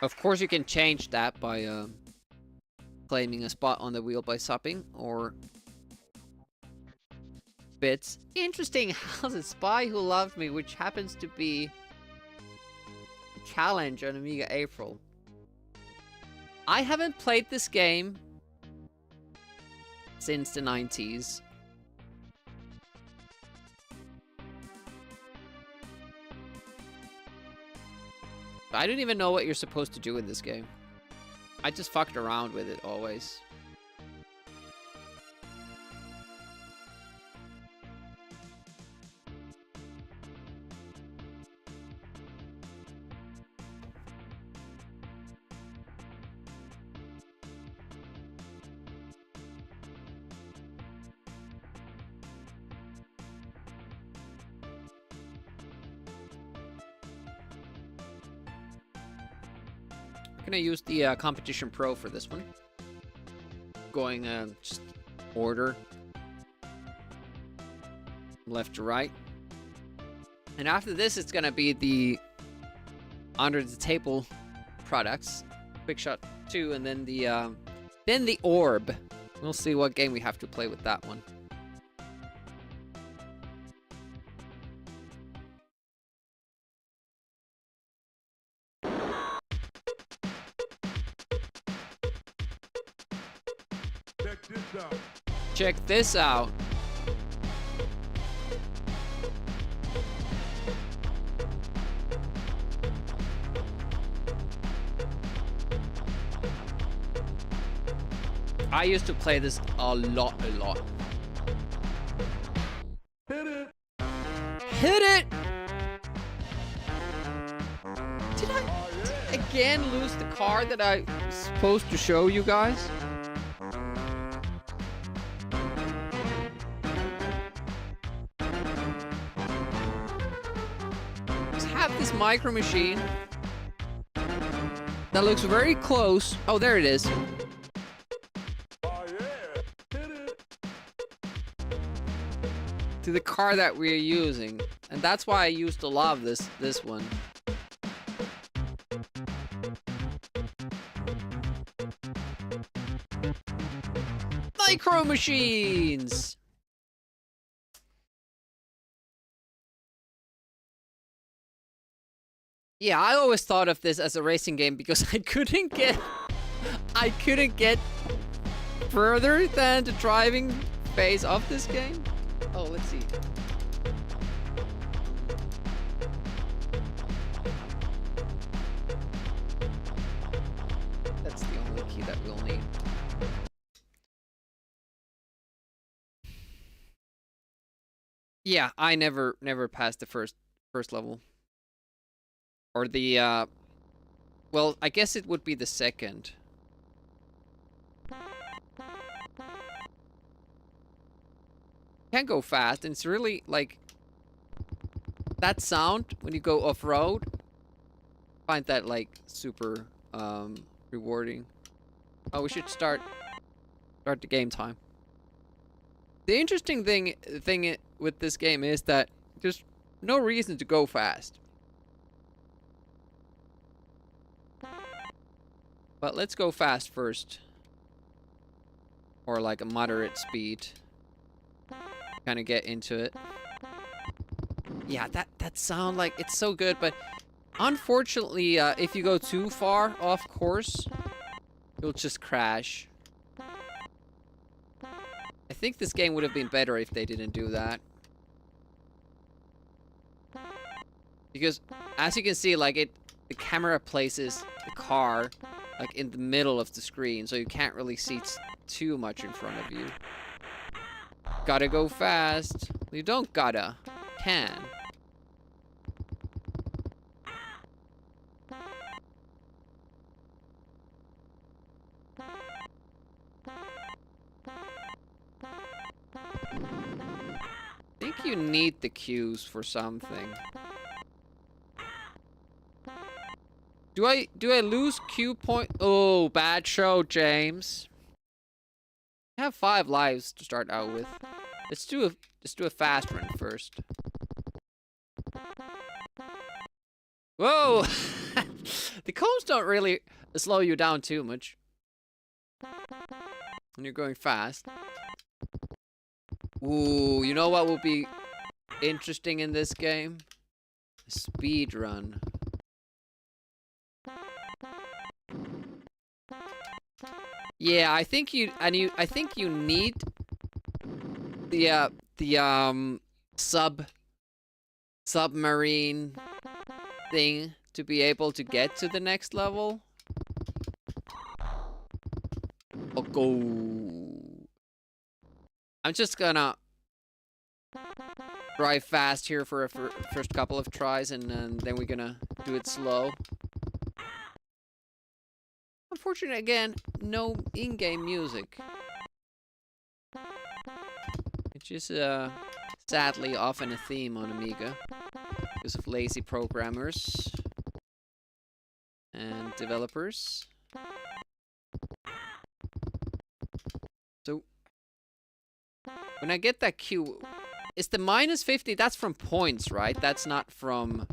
Of course, you can change that by claiming a spot on the wheel by supping or bits. Interesting. How's a Spy Who Loved Me, which happens to be a challenge on Amiga April. I haven't played this game since the 90s. I don't even know what you're supposed to do in this game. I just fucked around with it always. I'm gonna use the Competition Pro for this one. Going just order. Left to right. And after this, it's gonna be the under the table products. Quick Shot 2 and then the Orb. We'll see what game we have to play with that one. Check this out. I used to play this a lot. Hit it! Hit it! Did I again lose the car that I was supposed to show you guys? This micro machine that looks very close. Oh, there it is. Oh, yeah. Hit it. To the car that we're using, and that's why I used to love this one. Micro machines. Yeah, I always thought of this as a racing game because I couldn't get further than the driving phase of this game. Oh, let's see. That's the only key that we'll need. Yeah, I never passed the first level. Or the, well, I guess it would be the second. Can go fast, and it's really, like, that sound when you go off-road, I find that, like, super, rewarding. Oh, we should start the game time. The interesting thing with this game is that there's no reason to go fast. But let's go fast first. Or like a moderate speed. Kind of get into it. Yeah, that sound like it's so good, but unfortunately, if you go too far off course, you'll just crash. I think this game would have been better if they didn't do that. Because, as you can see, like the camera places the car like in the middle of the screen, so you can't really see too much in front of you. Gotta go fast. You don't gotta. Can. I think you need the cues for something. Do I lose cue point? Oh, bad show, James. I have 5 lives to start out with. Let's do a fast run first. Whoa! The cones don't really slow you down too much when you're going fast. Ooh, you know what will be interesting in this game? A speed run. Yeah, I think you need the submarine thing to be able to get to the next level. Oh, go. I'm just gonna drive fast here for a first couple of tries, and then we're gonna do it slow. Unfortunately, again, no in-game music. Which is, sadly often a theme on Amiga. Because of lazy programmers and developers. So, when I get that cue, is the minus 50, that's from points, right? That's not from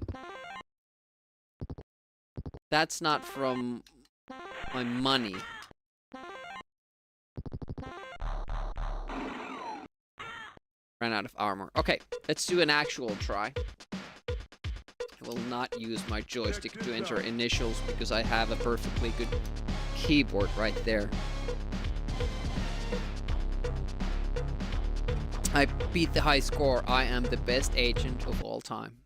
my money. Ran out of armor. Okay, let's do an actual try. I will not use my joystick to enter initials because I have a perfectly good keyboard right there. I beat the high score. I am the best agent of all time.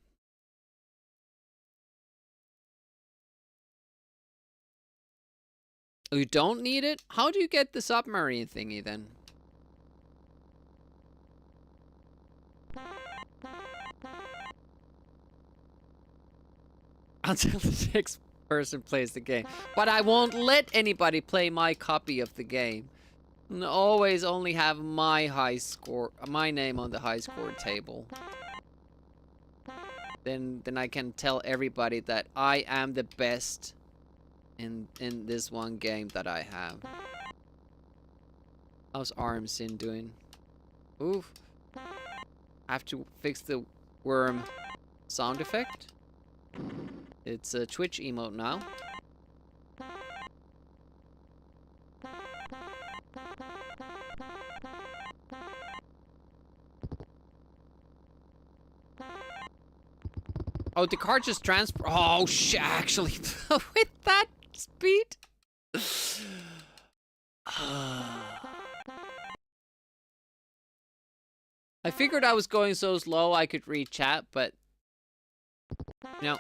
Oh, you don't need it? How do you get the submarine thingy then? Until the next person plays the game. But I won't let anybody play my copy of the game. And always only have my name on the high score table. Then I can tell everybody that I am the best in this one game that I have. How's Armsin doing? Oof. I have to fix the worm sound effect. It's a Twitch emote now. Oh, the car just transfer. Oh, shit, actually. With that speed? I figured I was going so slow I could read chat, but... No.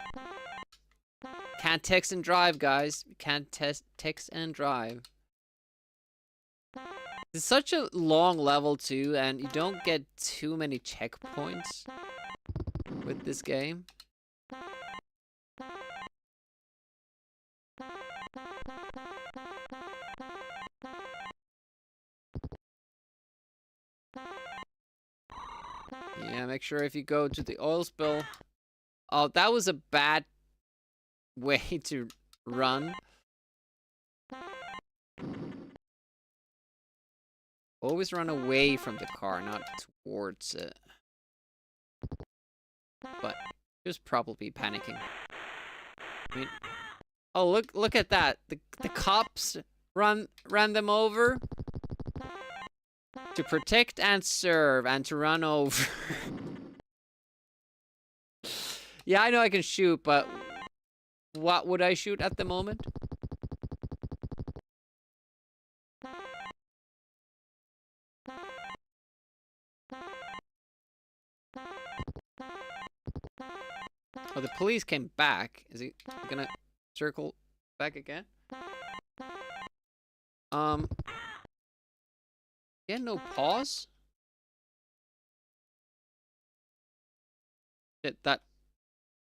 Can't text and drive, guys. Can't text and drive. It's such a long level, too, and you don't get too many checkpoints with this game. Yeah, make sure if you go to the oil spill... Oh, that was a bad way to run. Always run away from the car, not towards it. But he was probably panicking. I mean, Oh, look at that. The cops ran them over to protect and serve and to run over. Yeah, I know I can shoot, but what would I shoot at the moment? Oh, the police came back. Is he gonna circle back again? Yeah, no pause. That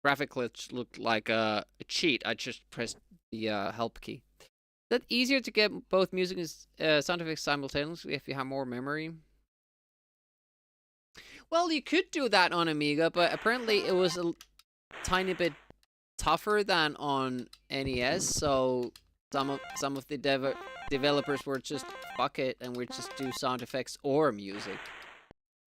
graphic glitch looked like a cheat. I just pressed the help key. Is that easier to get both music and sound effects simultaneously if you have more memory? Well, you could do that on Amiga, but apparently it was a tiny bit tougher than on NES, so some of the developers were just fuck it and we just do sound effects or music.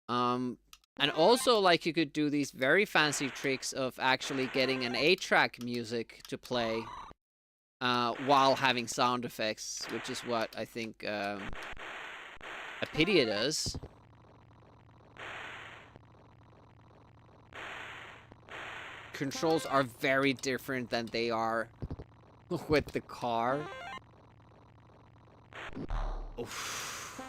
And also, like, you could do these very fancy tricks of actually getting an 8-track music to play while having sound effects, which is what I think Apidia does. Controls are very different than they are with the car. Oof.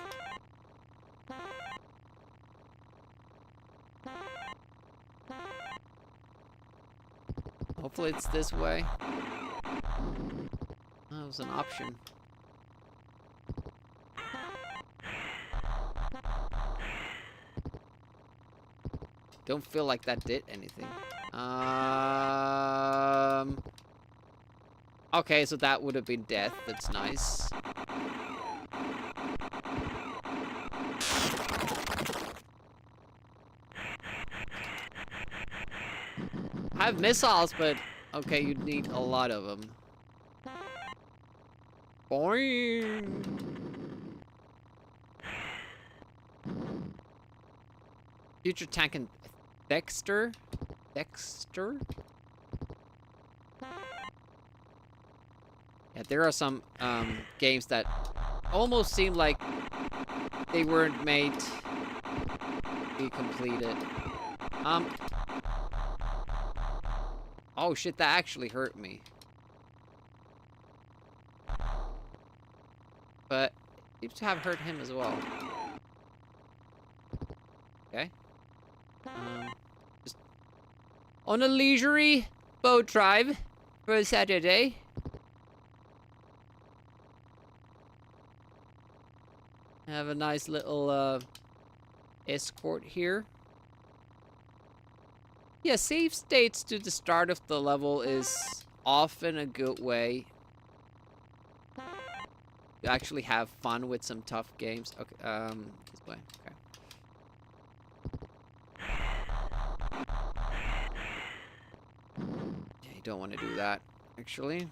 Hopefully it's this way. That was an option. Don't feel like that did anything. Okay, so that would have been death. That's nice. I have missiles, but okay, you'd need a lot of them. Boing. Future tank and Dexter? Dexter? Yeah, there are some games that almost seem like they weren't made to be completed. Oh shit, that actually hurt me. But it seems to have hurt him as well. Okay. Just on a leisurely boat drive for a Saturday. Have a nice little escort here. Yeah, save states to the start of the level is often a good way to actually have fun with some tough games. Okay, this way. Okay. Yeah, you don't want to do that, actually.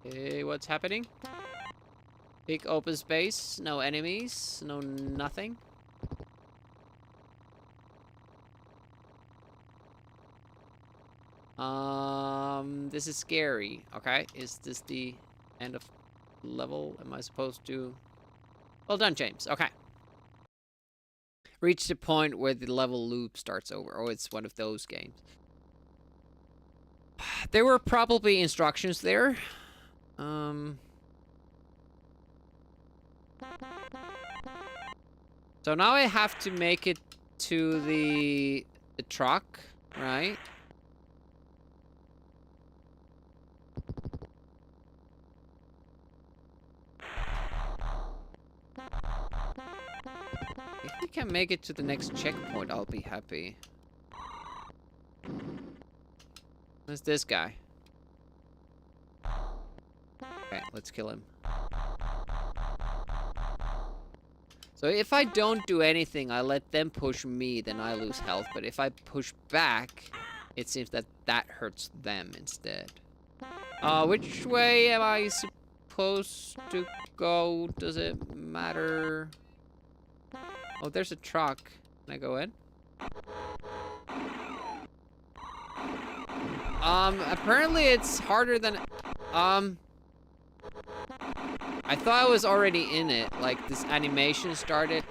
Okay, what's happening? Big open space, no enemies, no nothing. This is scary. Okay, is this the end of level? Am I supposed to... Well done, James. Okay. Reach the point where the level loop starts over. Oh, it's one of those games. There were probably instructions there. So now I have to make it to the truck, right? If we can make it to the next checkpoint, I'll be happy. Where's this guy? Okay, let's kill him. So if I don't do anything, I let them push me, then I lose health. But if I push back, it seems that that hurts them instead. Which way am I supposed to go? Does it matter? Oh, there's a truck. Can I go in? Apparently it's harder than... I thought I was already in it. Like, this animation started.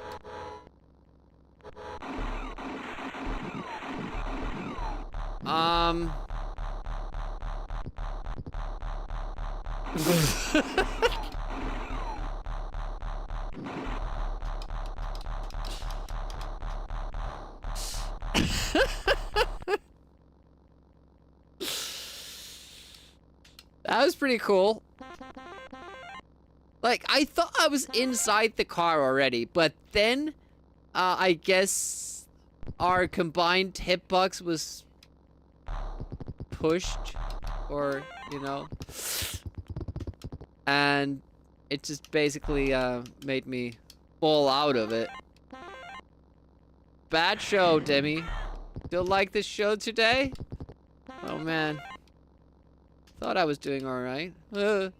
That was pretty cool. Like, I thought I was inside the car already, but then, I guess our combined hitbox was pushed, or, you know, and it just basically, made me fall out of it. Bad show, Demi. Still like this show today? Oh, man. Thought I was doing alright. Okay,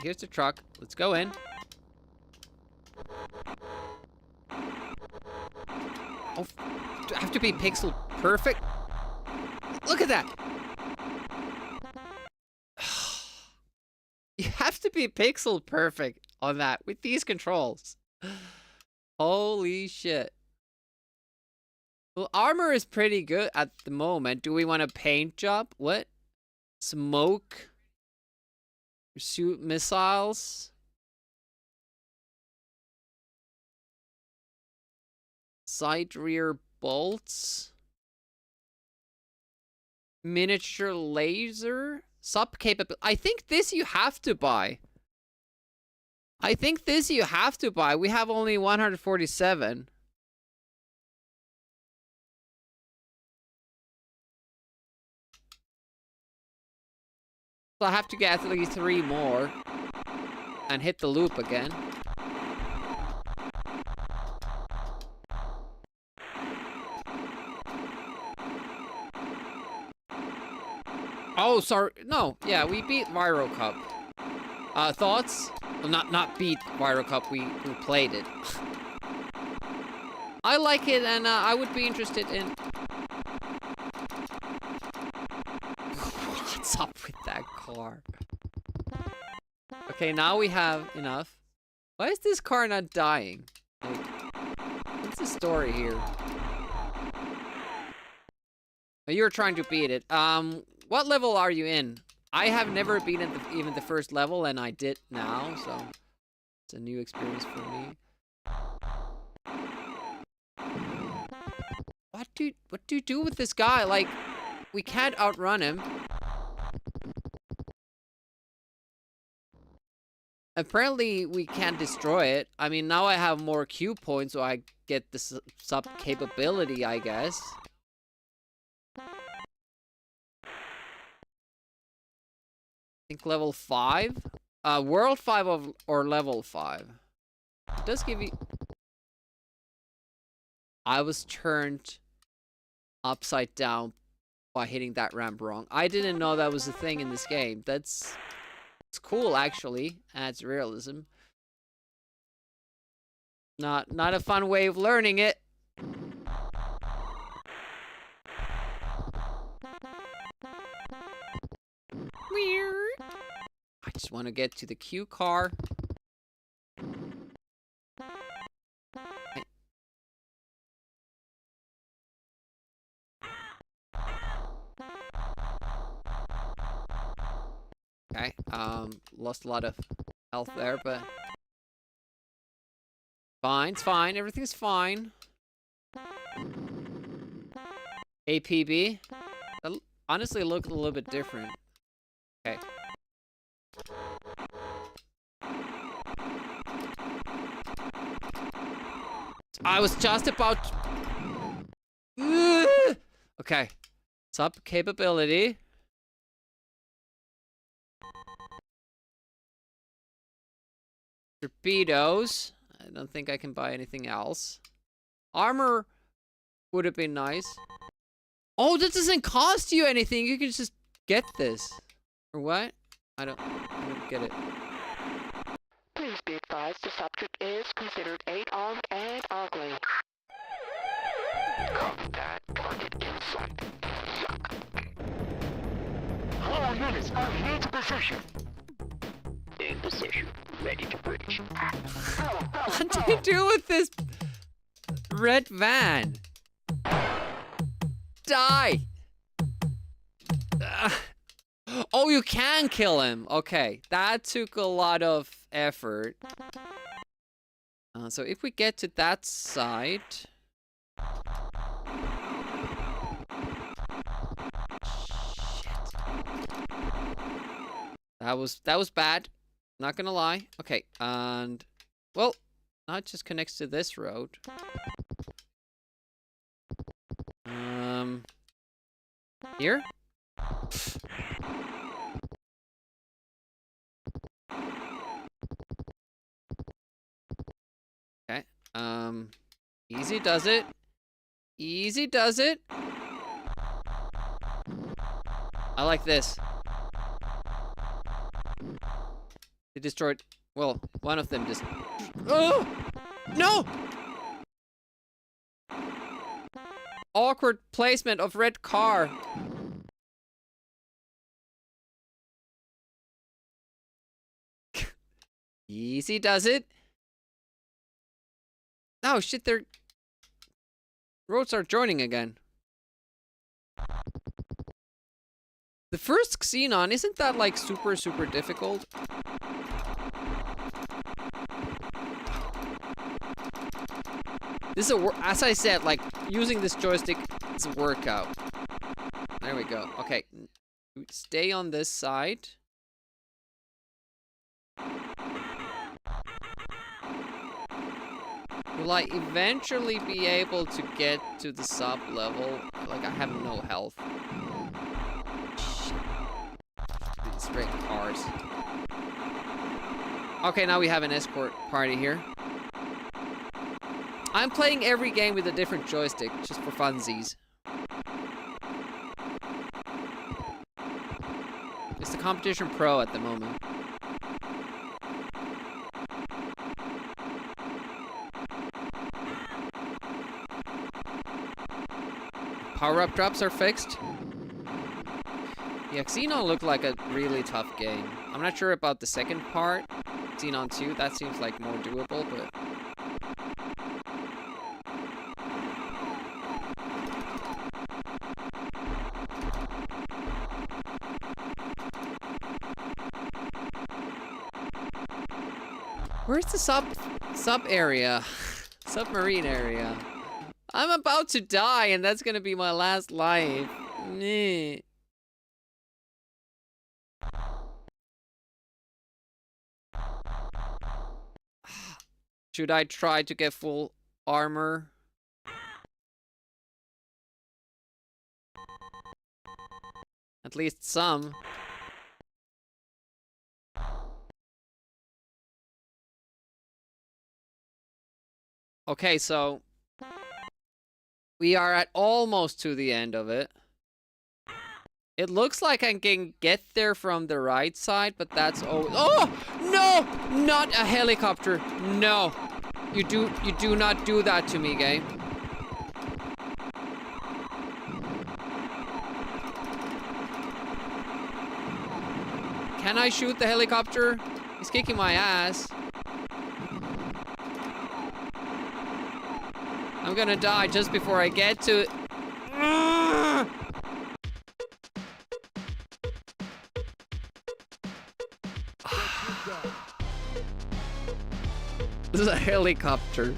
here's the truck. Let's go in. Oh, do I have to be pixel perfect? Look at that! You have to be pixel perfect on that with these controls. Holy shit. Well, armor is pretty good at the moment. Do we want a paint job? What? Smoke? Shoot missiles? Side rear bolts? Miniature laser? Sub capability. I think this you have to buy. I think this you have to buy. We have only 147. So I have to get at least 3 more. And hit the loop again. Oh, sorry. No, yeah, we beat Viral Cup. Thoughts? Well, not beat Viral Cup, we played it. I like it, and I would be interested in... What's up with that car? Okay, now we have enough. Why is this car not dying? Like, what's the story here? Oh, you're trying to beat it. What level are you in? I have never been at even the first level, and I did now, so it's a new experience for me. What do you do with this guy? Like, we can't outrun him. Apparently, we can't destroy it. I mean, now I have more Q points, so I get the sub capability, I guess. I think level 5? World 5 or level 5. It does give you... I was turned upside down by hitting that ramp wrong. I didn't know that was a thing in this game. It's cool, actually. Adds realism. Not a fun way of learning it. I just want to get to the Q car. Okay, lost a lot of health there, but fine, it's fine, everything's fine. APB? That honestly looked a little bit different. Okay. I was just about... Okay. Sub capability. Torpedoes. I don't think I can buy anything else. Armor would have been nice. Oh, that doesn't cost you anything. You can just get this. Or what? I don't get it. Please be advised the subject is considered 8-armed and ugly. Copy that. Target in sight. 4 minutes. Engage position. In position. Ready to bridge. What do you do with this red van? Die! Oh, you can kill him. Okay, that took a lot of effort. So if we get to that side... Shit. That was bad. Not gonna lie. Okay, and... Well, now it just connects to this road. Here? Okay, easy does it. Easy does it. I like this. They destroyed, well, one of them just... Oh! No! Awkward placement of red car. Easy does it. Oh shit, their roads are joining again. The first Xenon, isn't that like super difficult? This is as I said, like using this joystick is a workout. There we go. Okay, stay on this side. Will I eventually be able to get to the sub level? Like I have no health. Shit. These red cars. Okay, now we have an escort party here. I'm playing every game with a different joystick, just for funsies. It's the Competition Pro at the moment. Power-up drops are fixed. Yeah, Xenon looked like a really tough game. I'm not sure about the second part. Xenon 2, that seems like more doable, but... Where's the sub area? Submarine area. I'm about to die, and that's gonna be my last life. Meh. Should I try to get full armor? At least some. Okay, so we are at almost to the end of it. It looks like I can get there from the right side, but that's oh no! Not a helicopter. No. You do not do that to me, game. Can I shoot the helicopter? He's kicking my ass. I'm gonna die just before I get to it. This is a helicopter.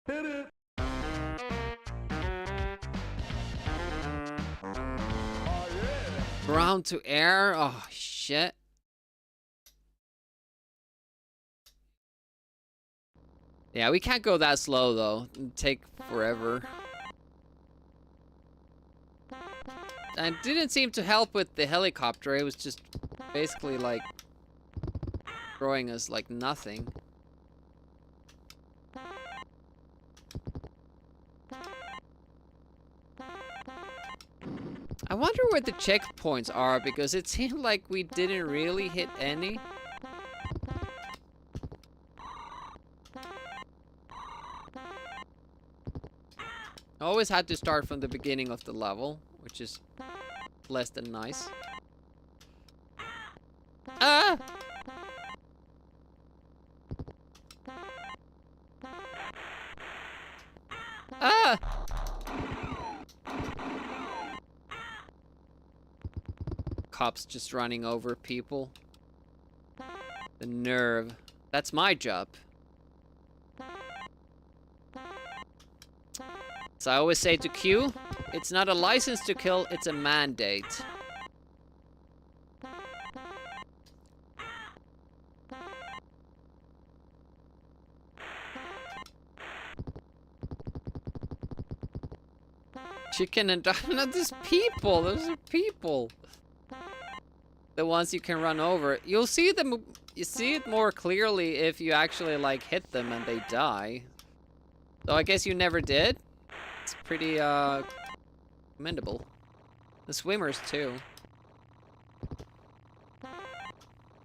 Hit it. Oh yeah. Ground to air. Oh shit. Yeah, we can't go that slow though. It'd take forever. and didn't seem to help with the helicopter. It was just basically like throwing us like nothing. I wonder where the checkpoints are, because it seemed like we didn't really hit any. I always had to start from the beginning of the level, which is less than nice. Ah! Ah! Cops just running over people. The nerve. That's my job. So I always say to Q, it's not a license to kill, it's a mandate. Chicken and dog. No, these people. Those are people. The ones you can run over. You'll see them. You see it more clearly if you actually like hit them and they die. So I guess you never did. It's pretty commendable. The swimmers too.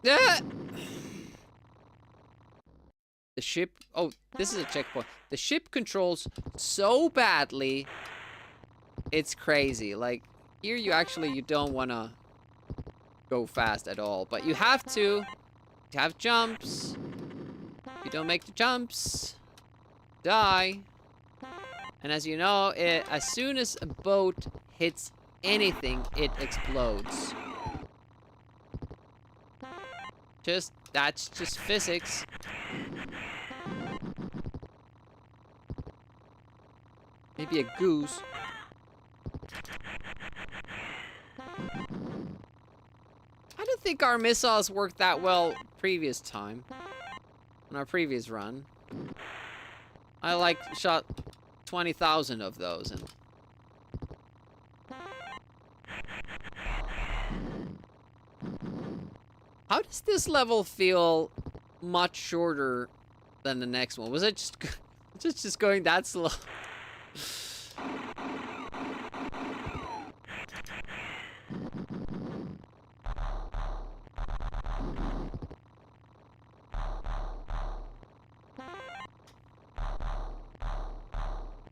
Yeah. The ship. Oh, this is a checkpoint. The ship controls so badly. It's crazy. Like here, you don't want to go fast at all, but you have to have jumps. If you don't make the jumps, die. And as you know, as soon as a boat hits anything, it explodes. That's just physics. Maybe a goose. I don't think our missiles worked that well previous time. On our previous run. I like shot 20,000 of those and how does this level feel much shorter than the next one? Was it just going that slow?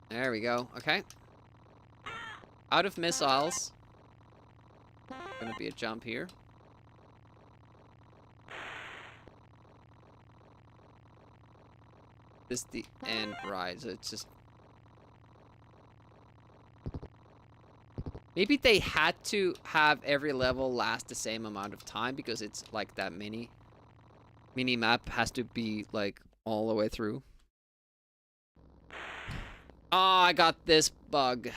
There we go. Okay. Out of missiles. Gonna be a jump here. This is the end, right? So it's just... Maybe they had to have every level last the same amount of time because it's like that mini map has to be like all the way through. Oh, I got this bug.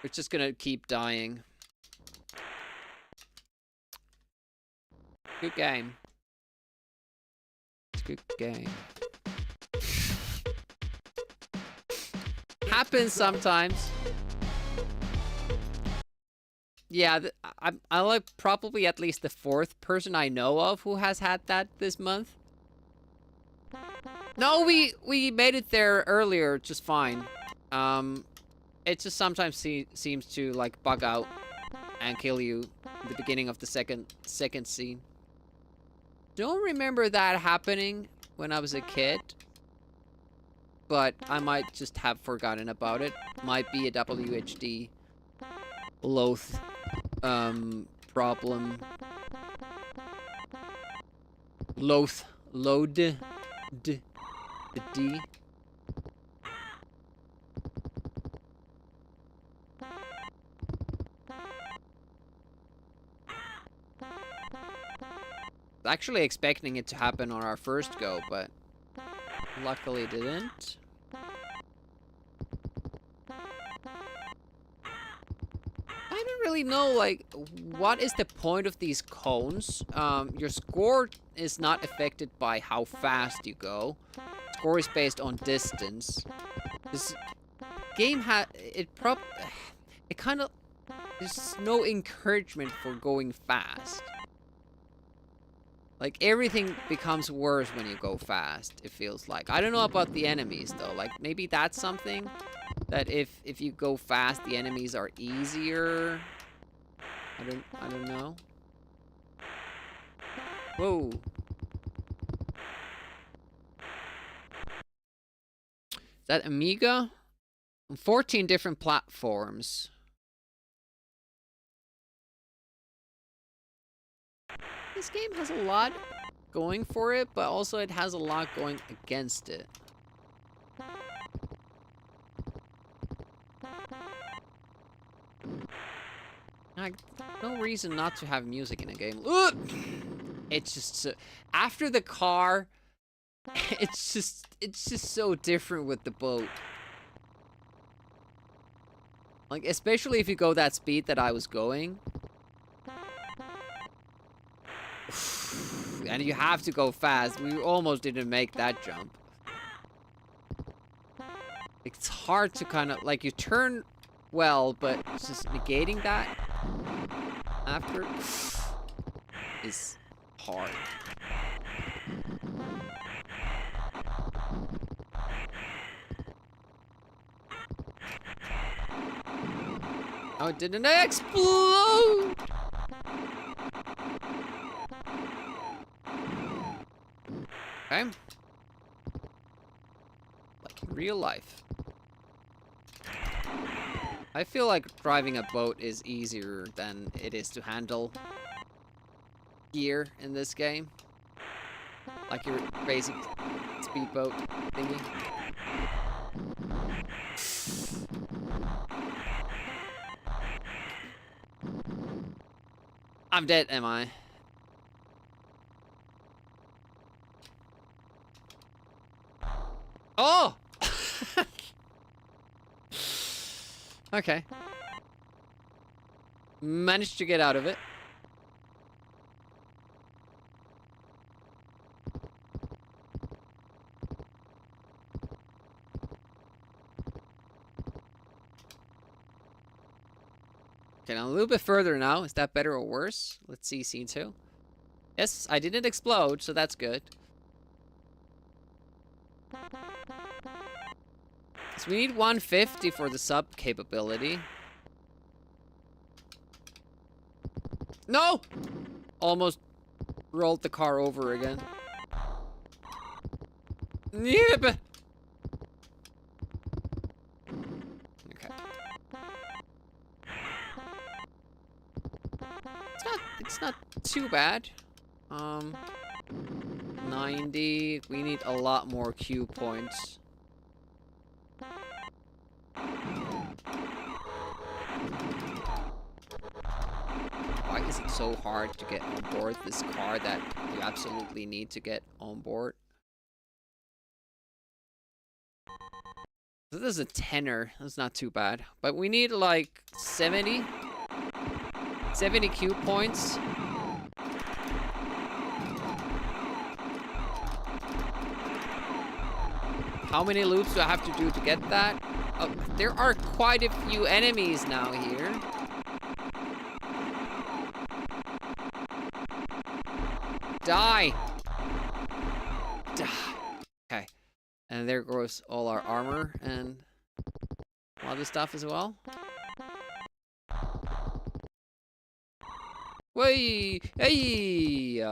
We're just gonna keep dying. Good game. It's a good game. Happens sometimes. Yeah, I'm like probably at least the 4th person I know of who has had that this month. No, we made it there earlier just fine. It just sometimes seems to like bug out and kill you at the beginning of the second scene. Don't remember that happening when I was a kid, but I might just have forgotten about it. Might be a WHD load problem. Load D. Actually expecting it to happen on our first go, but luckily it didn't. I don't really know, like, what is the point of these cones? Your score is not affected by how fast you go. Score is based on distance. This game it kind of there's no encouragement for going fast. Like, everything becomes worse when you go fast, it feels like. I don't know about the enemies, though. Like, maybe that's something that if you go fast, the enemies are easier. I don't know. Whoa. Is that Amiga? 14 different platforms. This game has a lot going for it, but also it has a lot going against it. Like, no reason not to have music in a game. Ugh! It's just after the car, it's just so different with the boat. Like, especially if you go that speed that I was going. And you have to go fast. We almost didn't make that jump. It's hard to kind of, like, you turn well, but just negating that after is hard. Oh, it didn't explode! Okay. Like in real life. I feel like driving a boat is easier than it is to handle gear in this game. Like your basic speedboat thingy. I'm dead, am I? Oh! Okay. Managed to get out of it. Okay, now a little bit further now. Is that better or worse? Let's see scene 2. Yes, I didn't explode, so that's good. So we need 150 for the sub capability. No! Almost rolled the car over again. Yep. Okay. It's not too bad. 90. We need a lot more Q points. Why is it so hard to get on board this car that you absolutely need to get on board? This is a tenner. That's not too bad. But we need like 70 Q points. How many loops do I have to do to get that? Oh, there are quite a few enemies now here. Die! Die! Okay. And there goes all our armor and other stuff as well. Way! Hey!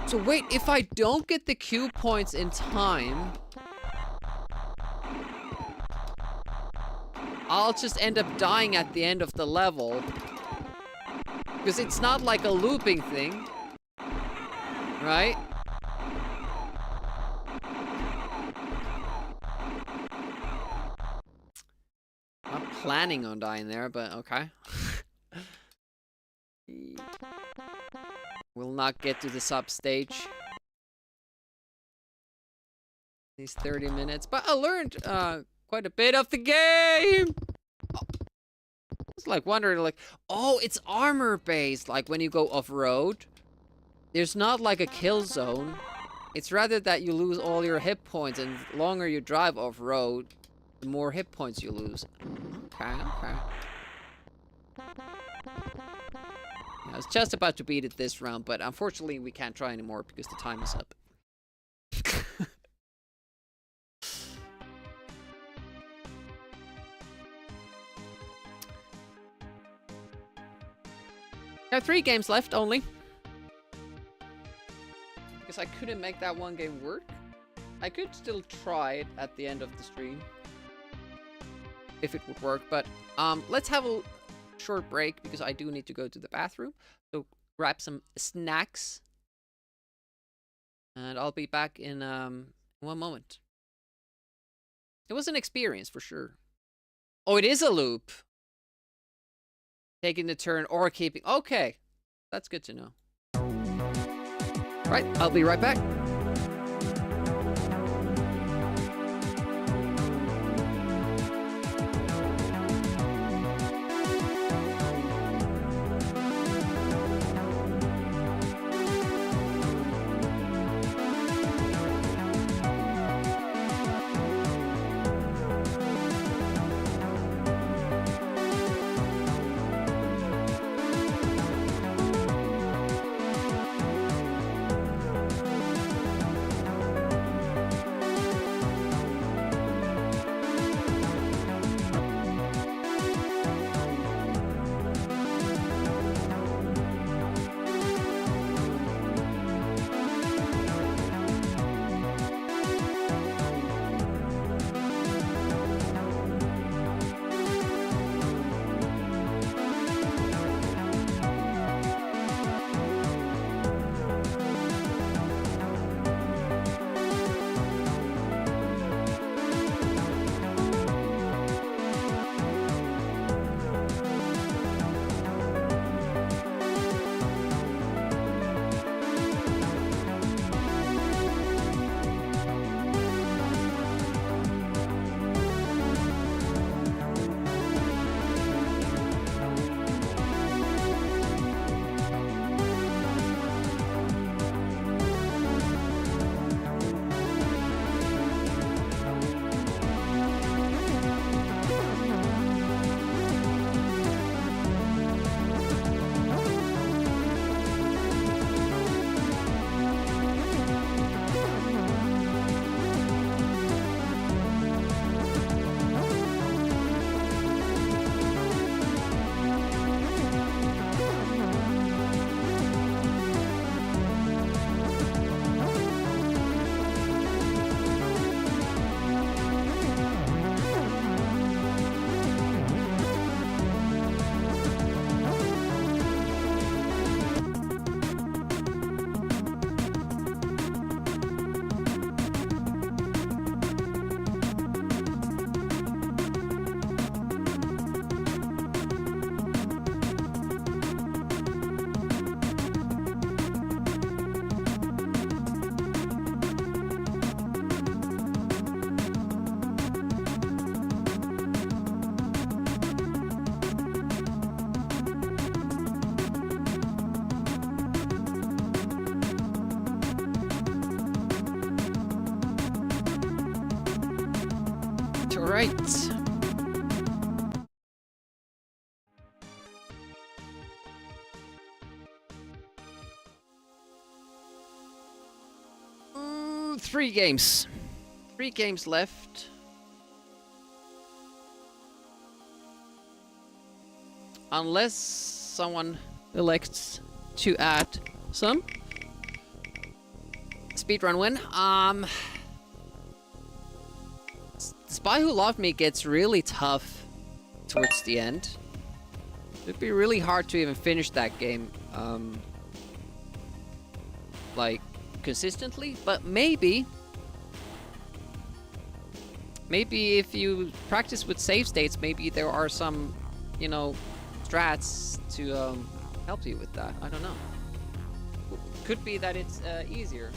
So wait, if I don't get the Q points in time, I'll just end up dying at the end of the level. Because it's not like a looping thing. Right? Not planning on dying there, but okay. Will not get to the sub stage. These 30 minutes, but I learned quite a bit of the game. Oh. It's like wondering, like, oh, it's armor based. Like when you go off road, there's not like a kill zone. It's rather that you lose all your hit points, and the longer you drive off road, the the more hit points you lose. Okay, okay. I was just about to beat it this round, but unfortunately we can't try anymore because the time is up. There are 3 games left only. Because I couldn't make that one game work. I could still try it at the end of the stream. If it would work, but let's have a short break because I do need to go to the bathroom. So grab some snacks. And I'll be back in 1 moment. It was an experience for sure. Oh, it is a loop. Taking the turn or keeping... Okay. That's good to know. Right, I'll be right back. Right. Three games. 3 games left. Unless someone elects to add some. Speedrun win. Spy Who Loved Me gets really tough towards the end. It'd be really hard to even finish that game, like, consistently, but maybe if you practice with save states, maybe there are some, you know, strats to help you with that. I don't know. Could be that it's easier.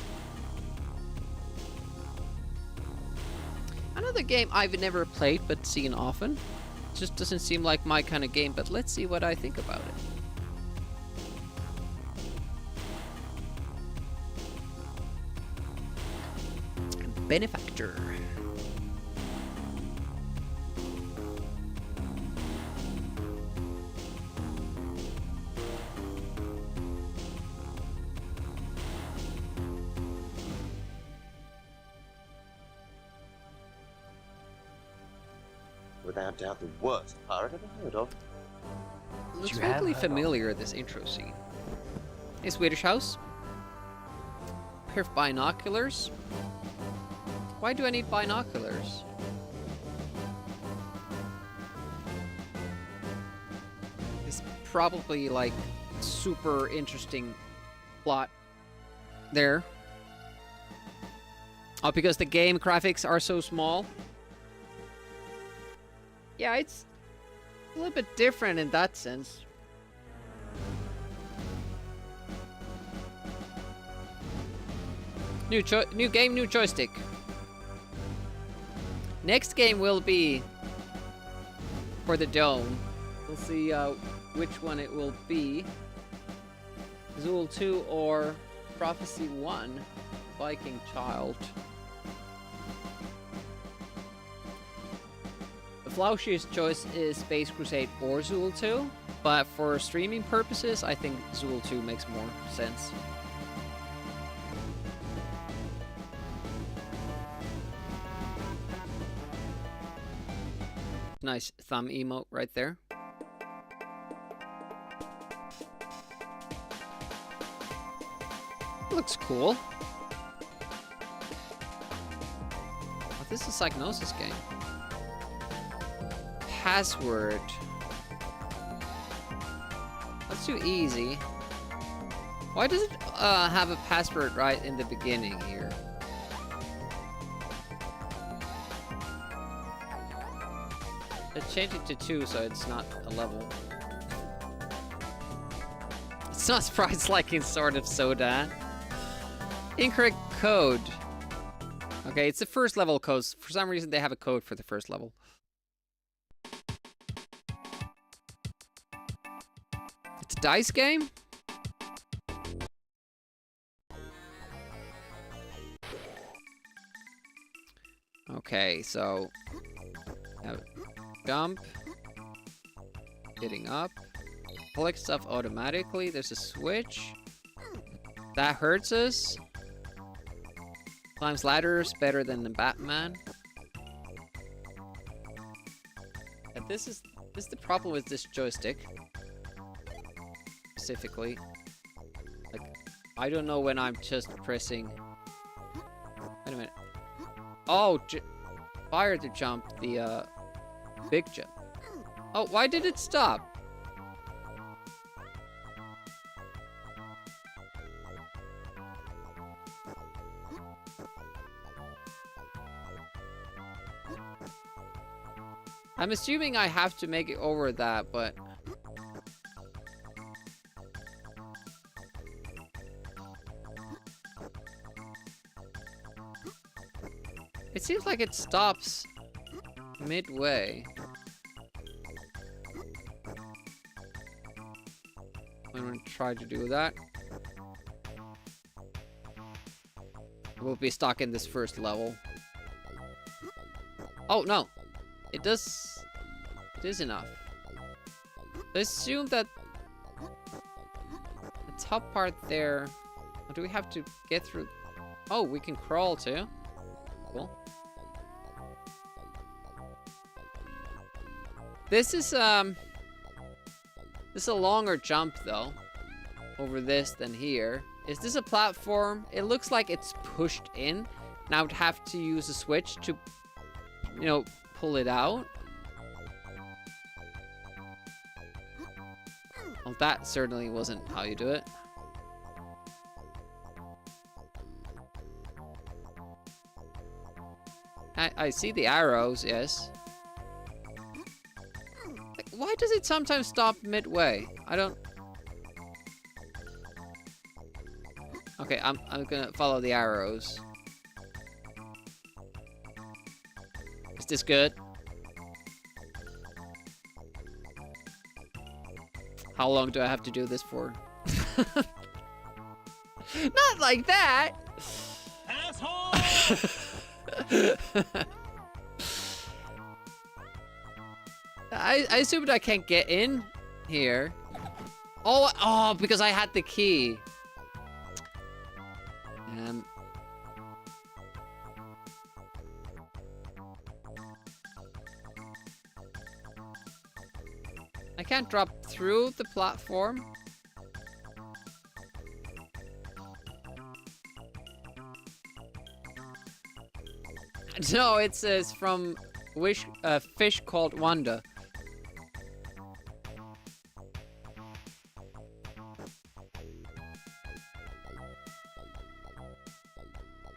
Another game I've never played but seen often. Just doesn't seem like my kind of game, but let's see what I think about it. Benefactor. without doubt the worst pirate I've ever heard of. Looks You have vaguely heard of- familiar, this intro scene. A Swedish house. Pair of binoculars. Why do I need binoculars? It's probably like super interesting plot there. Oh, because the game graphics are so small. Yeah, it's a little bit different in that sense. New game, new joystick. Next game will be for the Dome. We'll see which one it will be. Zool 2 or Prophecy 1, Viking Child. The flashiest choice is Space Crusade or Zool 2, but for streaming purposes, I think Zool 2 makes more sense. Nice thumb emote right there. Looks cool. Oh, this is a Psygnosis game. Password. That's too easy. Why does it have a password right in the beginning here? Let's change it to 2 so it's not a level. It's not sprites like in Sword of Soda. Incorrect code. Okay, it's the first level code. For some reason they have a code for the first level. It's a dice game? Okay, so jump, getting up, collect stuff automatically. There's a switch that hurts us. Climbs ladders better than the Batman. And this is the problem with this joystick specifically. Like, I don't know when I'm just pressing. Wait a minute. Oh, fire to jump the big jump. Oh, why did it stop? I'm assuming I have to make it over that, but it seems like it stops midway. I'm gonna try to do that. We'll be stuck in this first level. Oh no! It is enough. I assume that the top part there. Or do we have to get through? Oh, we can crawl too. Cool. This is a longer jump though over this than here. Is this a platform? It looks like it's pushed in. Now I would have to use a switch to, you know, pull it out. Well, that certainly wasn't how you do it. I see the arrows, yes. Like, why does it sometimes stop midway? I don't... Okay, I'm gonna follow the arrows. Is this good? How long do I have to do this for? Not like that! Asshole! I assumed I can't get in here. Oh, because I had the key. I can't drop through the platform. No, it says from fish called Wanda.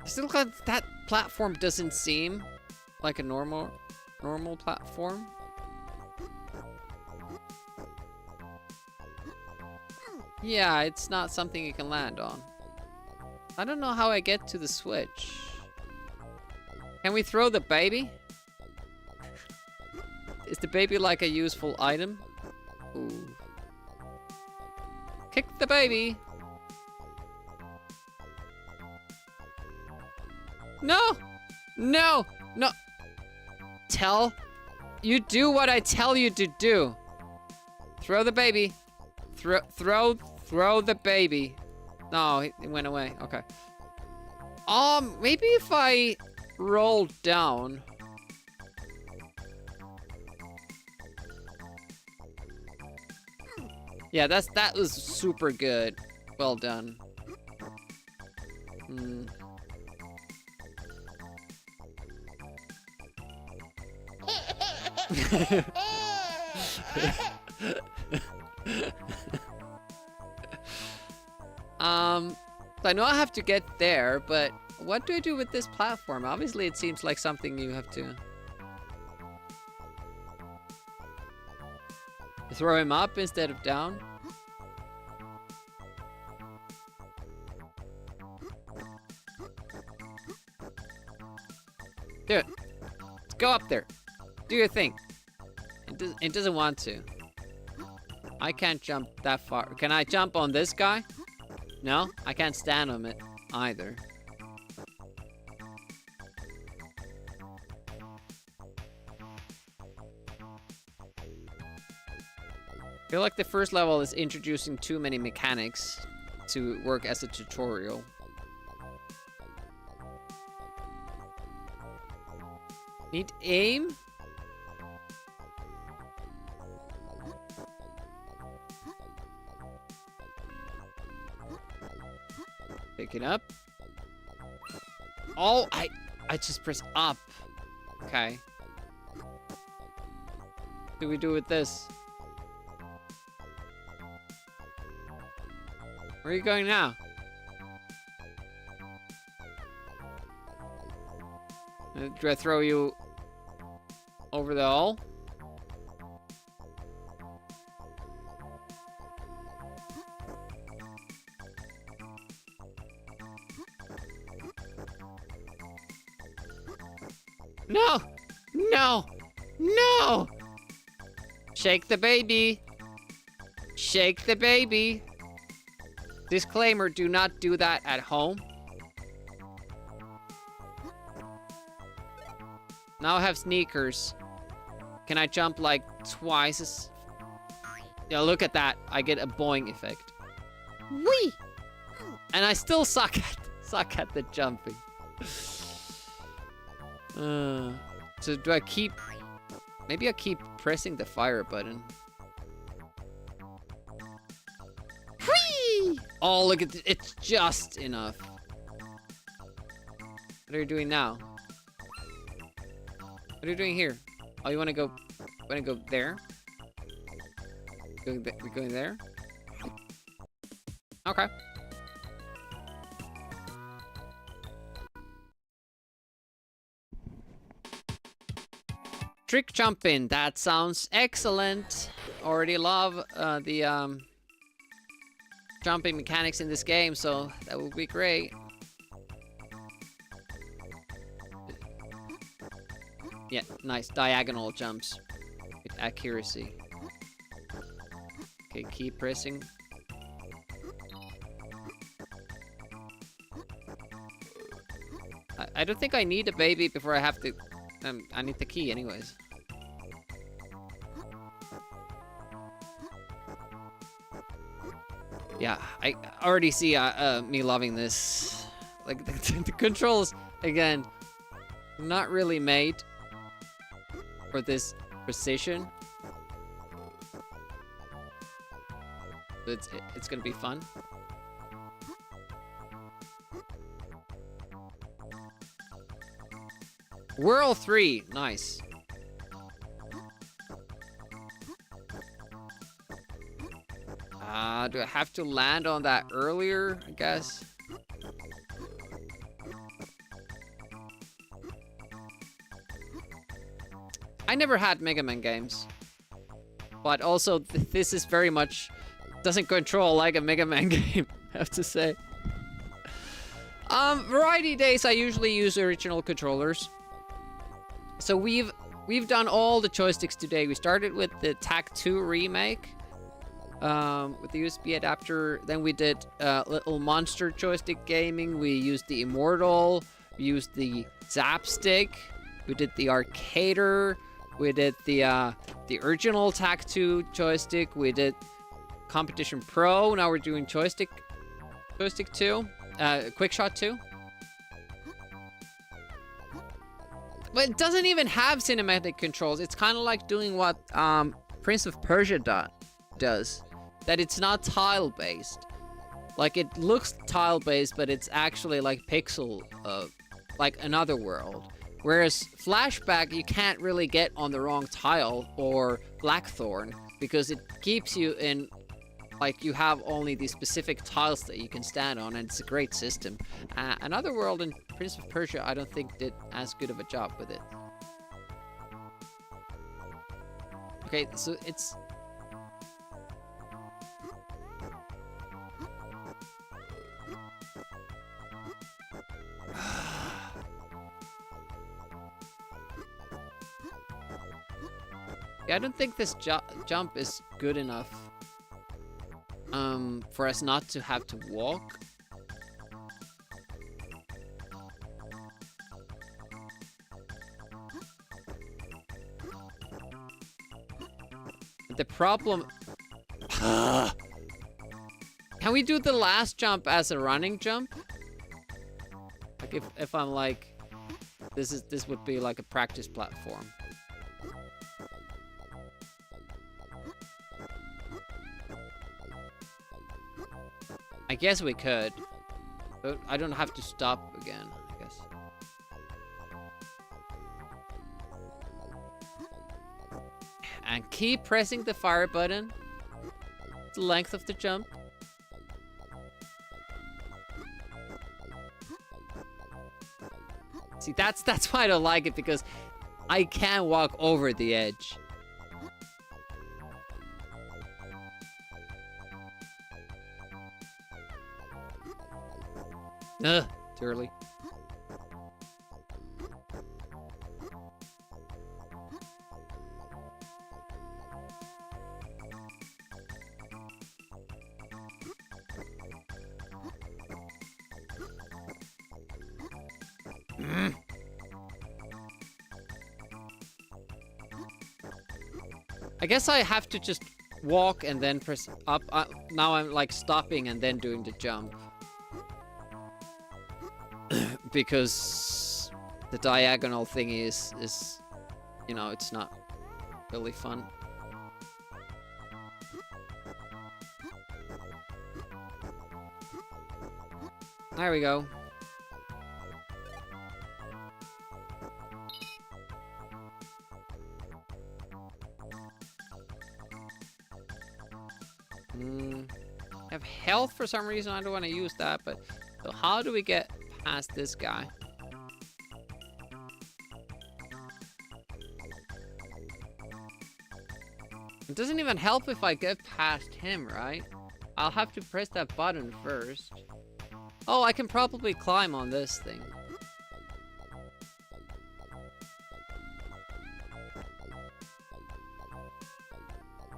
Still, that platform doesn't seem like a normal platform. Yeah, it's not something you can land on. I don't know how I get to the switch. Can we throw the baby? Is the baby like a useful item? Ooh. Kick the baby! No! No! No! You do what I tell you to do. Throw the baby. Throw the baby. No, it went away. Okay. Maybe if I roll down. Yeah, that was super good. Well done. Hmm. I know I have to get there, but what do I do with this platform? Obviously, it seems like something you have to throw him up instead of down. Do it. Let's go up there. Do your thing. It doesn't want to. I can't jump that far. Can I jump on this guy? No? I can't stand on it either. I feel like the first level is introducing too many mechanics to work as a tutorial. Need aim? Pick it up. Oh, I just press up. Okay. What do we do with this? Where are you going now? Do I throw you over the hole? No! No! No! Shake the baby. Shake the baby. Disclaimer, do not do that at home. Now I have sneakers. Can I jump like twice as... Yeah, look at that. I get a boing effect. Whee! And I still suck at the jumping. So do I keep... Maybe I keep pressing the fire button. Whee! Oh, look at it's just enough. What are you doing now? What are you doing here? Oh, you wanna go there? We're going there? Okay. Trick jumping, that sounds excellent. Already love the jumping mechanics in this game, so that would be great. Yeah, nice diagonal jumps with accuracy. Okay, keep pressing. I don't think I need a baby before I have to... I need the key anyways. Yeah, I already see me loving this. Like, the controls, again, not really made for this precision. It's gonna be fun. World 3, nice. Do I have to land on that earlier, I guess? I never had Mega Man games. But also, this is very much... doesn't control like a Mega Man game, I have to say. Variety days, I usually use original controllers. So we've done all the joysticks today. We started with the TAC2 remake. With the USB adapter. Then we did little monster joystick gaming. We used the Immortal. We used the Zapstick. We did the Arcader. We did the original TAC2 joystick. We did Competition Pro. Now we're doing joystick 2. Quickshot 2. But it doesn't even have cinematic controls. It's kind of like doing what Prince of Persia does. That it's not tile-based. Like, it looks tile-based, but it's actually like pixel, like another world. Whereas Flashback, you can't really get on the wrong tile, or Blackthorn, because it keeps you in, like, you have only these specific tiles that you can stand on, and it's a great system. Another world in Prince of Persia, I don't think did as good of a job with it. Okay, so it's... Yeah, I don't think this jump is good enough for us not to have to walk. The problem... Can we do the last jump as a running jump? Like if I'm like... This would be like a practice platform. I guess we could. But I don't have to stop again, I guess. And keep pressing the fire button. The length of the jump. See, that's why I don't like it, because I can't walk over the edge. Ugh, too early. I guess I have to just walk and then press up. Now I'm like stopping and then doing the jump. Because the diagonal thing is, you know, it's not really fun. There we go. I have health for some reason. I don't want to use that, but so how do we get past this guy? It doesn't even help if I get past him, right? I'll have to press that button first. Oh, I can probably climb on this thing.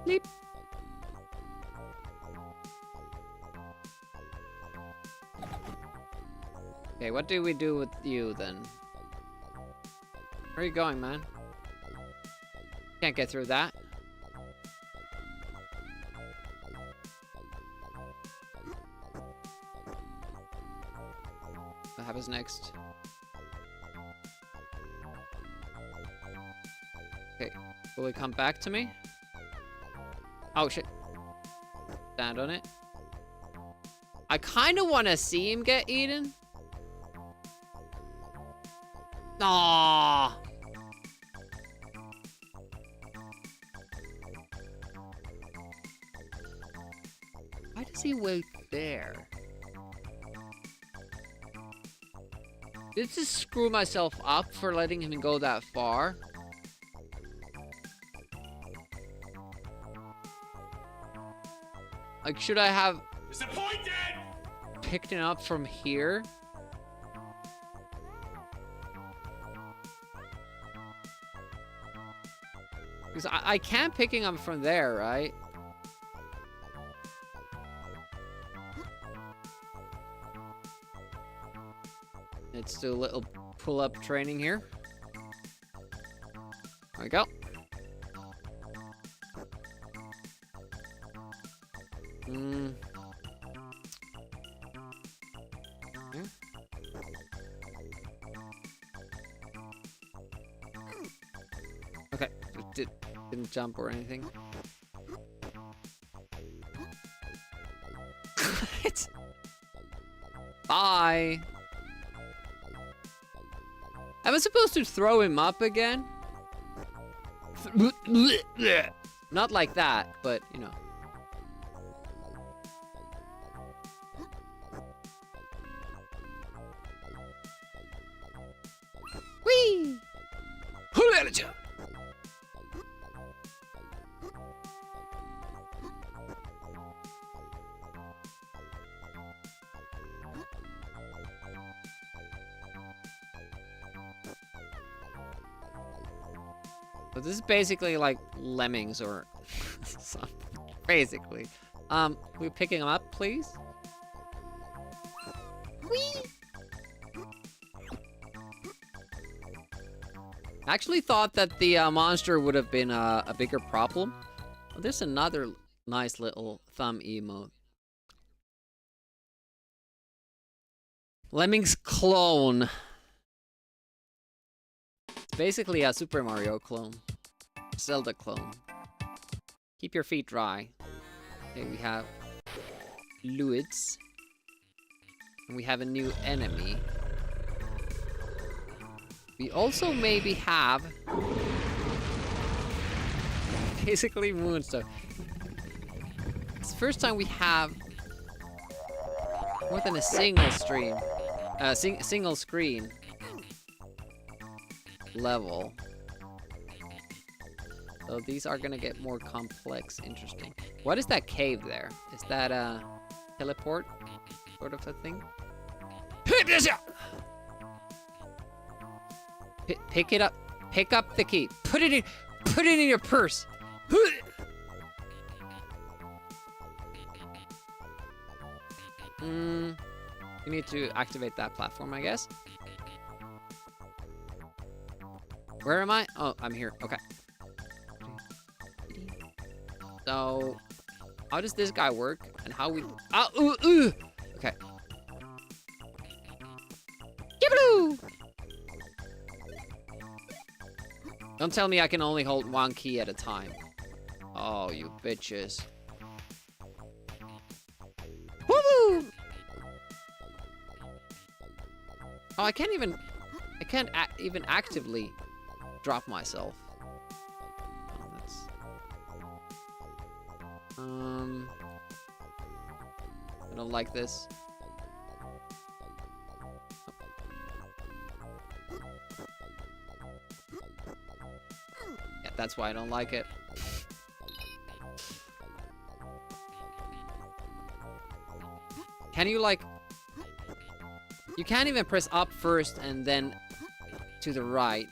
Leap. Okay, what do we do with you then? Where are you going, man? Can't get through that. What happens next? Okay, will he come back to me? Oh shit. stand on it. I kind of want to see him get eaten. Aww. Why does he wait there? Did I just screw myself up for letting him go that far? Like, should I have picked him up from here? Because I can't pick him up from there, right? Let's do a little pull-up training here. There we go. Okay, didn't jump or anything. What? Bye. Am I supposed to throw him up again? Not like that, but you know. Whee! So this is basically like lemmings or something. Basically. We picking them up, please? Whee! I actually thought that the monster would have been a bigger problem. Oh, there's another nice little thumb emote. Lemmings clone. It's basically a Super Mario clone. Zelda clone. Keep your feet dry. Okay, we have fluids. And we have a new enemy. We also maybe have basically Moonstone. It's the first time we have more than a single stream, single screen level. So these are gonna get more complex, interesting. What is that cave there? Is that a teleport sort of a thing? Pick it up. Pick up the key. Put it in your purse. We need to activate that platform, I guess. Where am I? Oh, I'm here. Okay. So, how does this guy work? And how we... Okay. Yippee! Don't tell me I can only hold one key at a time. Oh, you bitches. Woo! Oh, I can't even actively drop myself. Oh, that's... I don't like this. Yeah, that's why I don't like it. Can you, like... You can't even press up first and then to the right.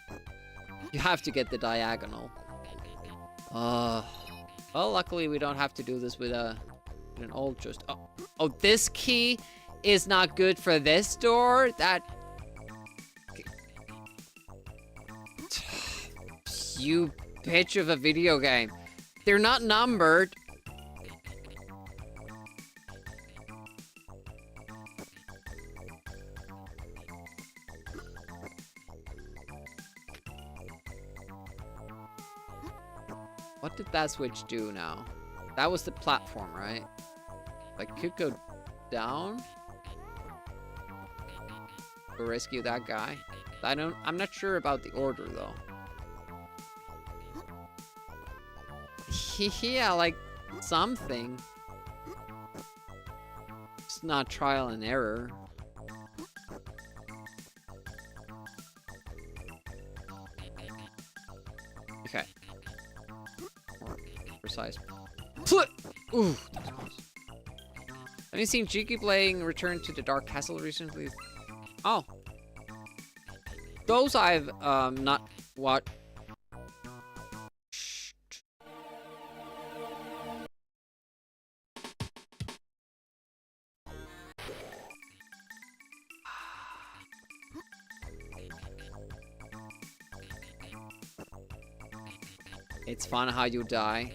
You have to get the diagonal. Well, luckily we don't have to do this with an old just... Oh, this key is not good for this door? That... You bitch of a video game. They're not numbered. What did that switch do now? That was the platform, right? I could go down to rescue that guy. I'm not sure about the order though. Yeah, like something. It's not trial and error. Okay. More precise. Ooh, that was close. Have you seen Jiki playing Return to the Dark Castle recently? Oh. Those I've not watched. It's fun how you die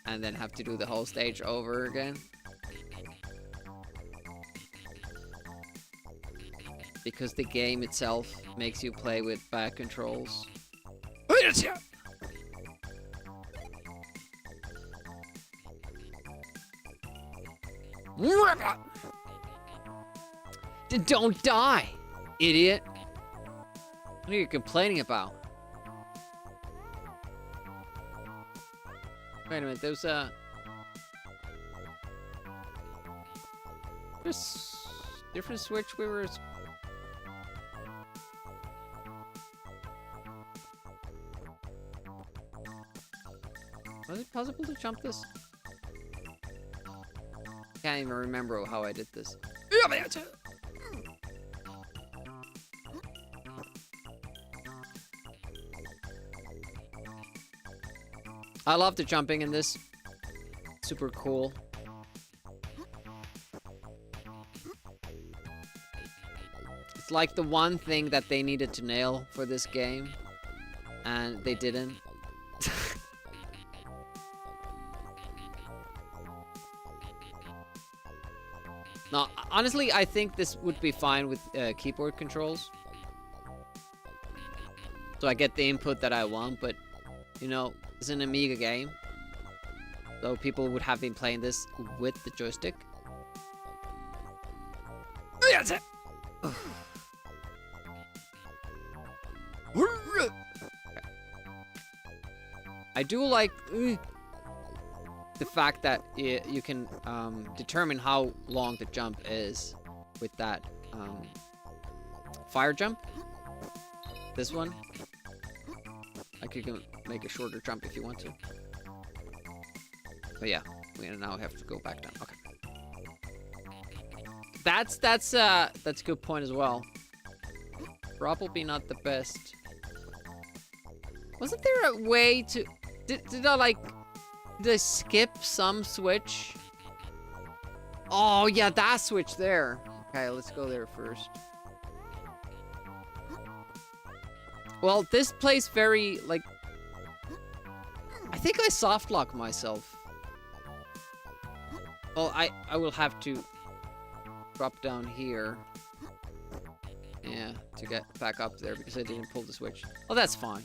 and then have to do the whole stage over again. Because the game itself makes you play with bad controls. Don't die, idiot. What are you complaining about? Wait a minute, there's different switch we were... Was it possible to jump this? Can't even remember how I did this. I love the jumping in this. Super cool. It's like the one thing that they needed to nail for this game, and they didn't. No, honestly, I think this would be fine with keyboard controls. So I get the input that I want, but, you know, it's an Amiga game. So people would have been playing this with the joystick. That's it! Okay. I do like... the fact that you can determine how long the jump is with that fire jump. This one. Like you can make a shorter jump if you want to. But yeah, we now have to go back down. Okay. That's a good point as well. Probably not the best. Wasn't there a way to... Did I like... Did I skip some switch? Oh, yeah, that switch there. Okay, let's go there first. Well, this plays very, like... I think I softlock myself. Well, I will have to drop down here. Yeah, to get back up there because I didn't pull the switch. Oh, that's fine.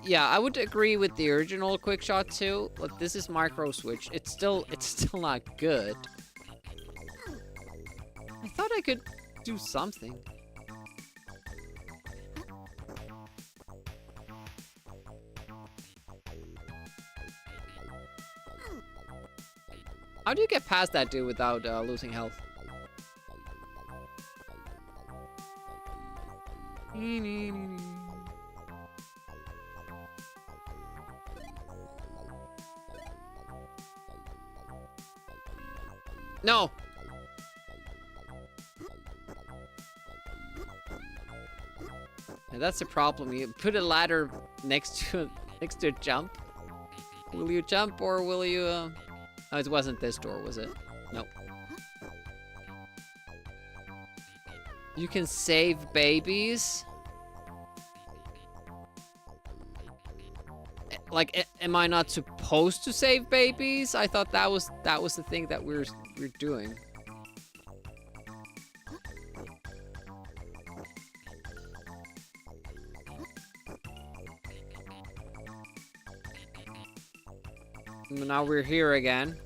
Yeah, I would agree with the original quick shot too. Look, this is micro switch. It's still not good. I thought I could do something. How do you get past that dude without losing health? No! And that's the problem. You put a ladder next to a jump. Will you jump or will you... Oh, it wasn't this door, was it? Nope. You can save babies? Like, am I not supposed to save babies? I thought that was the thing that we're doing. Now we're here again.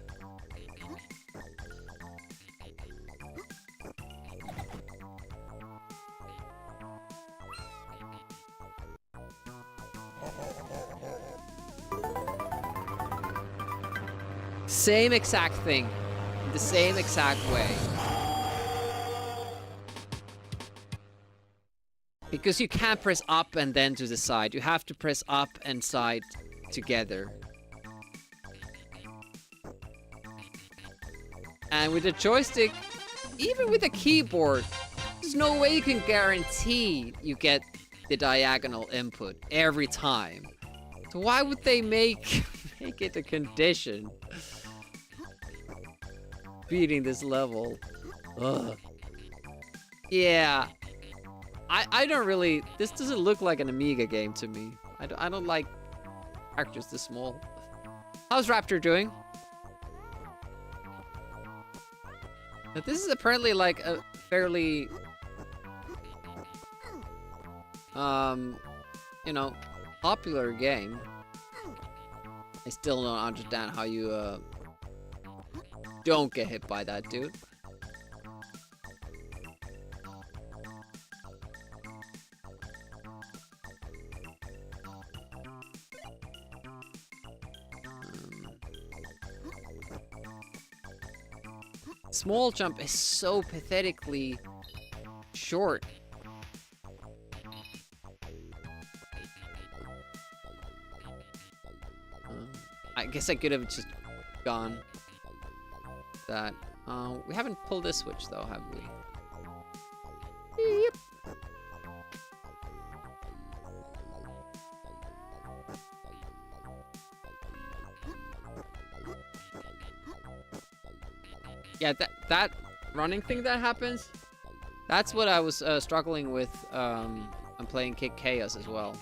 Same exact thing. The same exact way. Because you can't press up and then to the side. You have to press up and side together. And with the joystick, even with the keyboard, there's no way you can guarantee you get the diagonal input every time. So why would they make it a condition? Beating this level. Ugh. Yeah. I don't really... This doesn't look like an Amiga game to me. I don't like characters this small. How's Raptor doing? But this is apparently like a fairly... you know, popular game. I still don't understand how you, don't get hit by that, dude. Small jump is so pathetically short. I guess I could have just gone that. We haven't pulled this switch though, have we? Yep. Yeah, that running thing that happens, that's what I was struggling with. I'm playing Kick Chaos as well.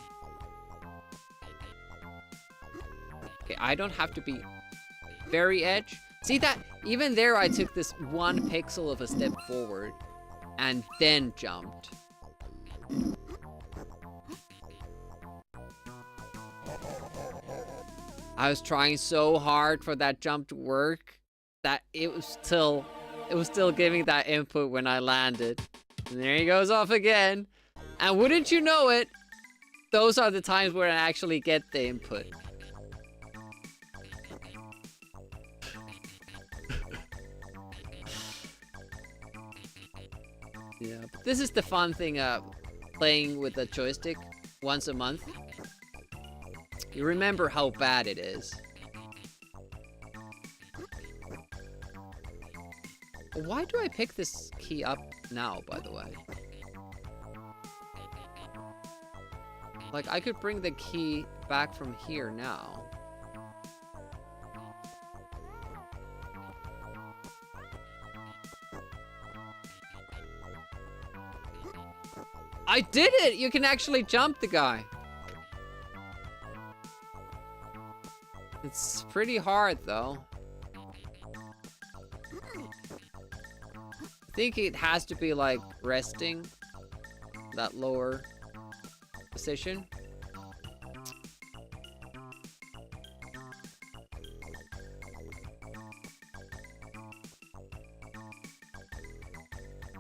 Okay, I don't have to be very edge. See that? Even there I took this 1 pixel of a step forward and then jumped. I was trying so hard for that jump to work that it was still giving that input when I landed. And there he goes off again. And wouldn't you know it, those are the times where I actually get the input. Yeah, but this is the fun thing, playing with a joystick once a month. You remember how bad it is. Why do I pick this key up now, by the way? Like, I could bring the key back from here now. I did it! You can actually jump the guy. It's pretty hard, though. I think it has to be, like, resting. That lower position.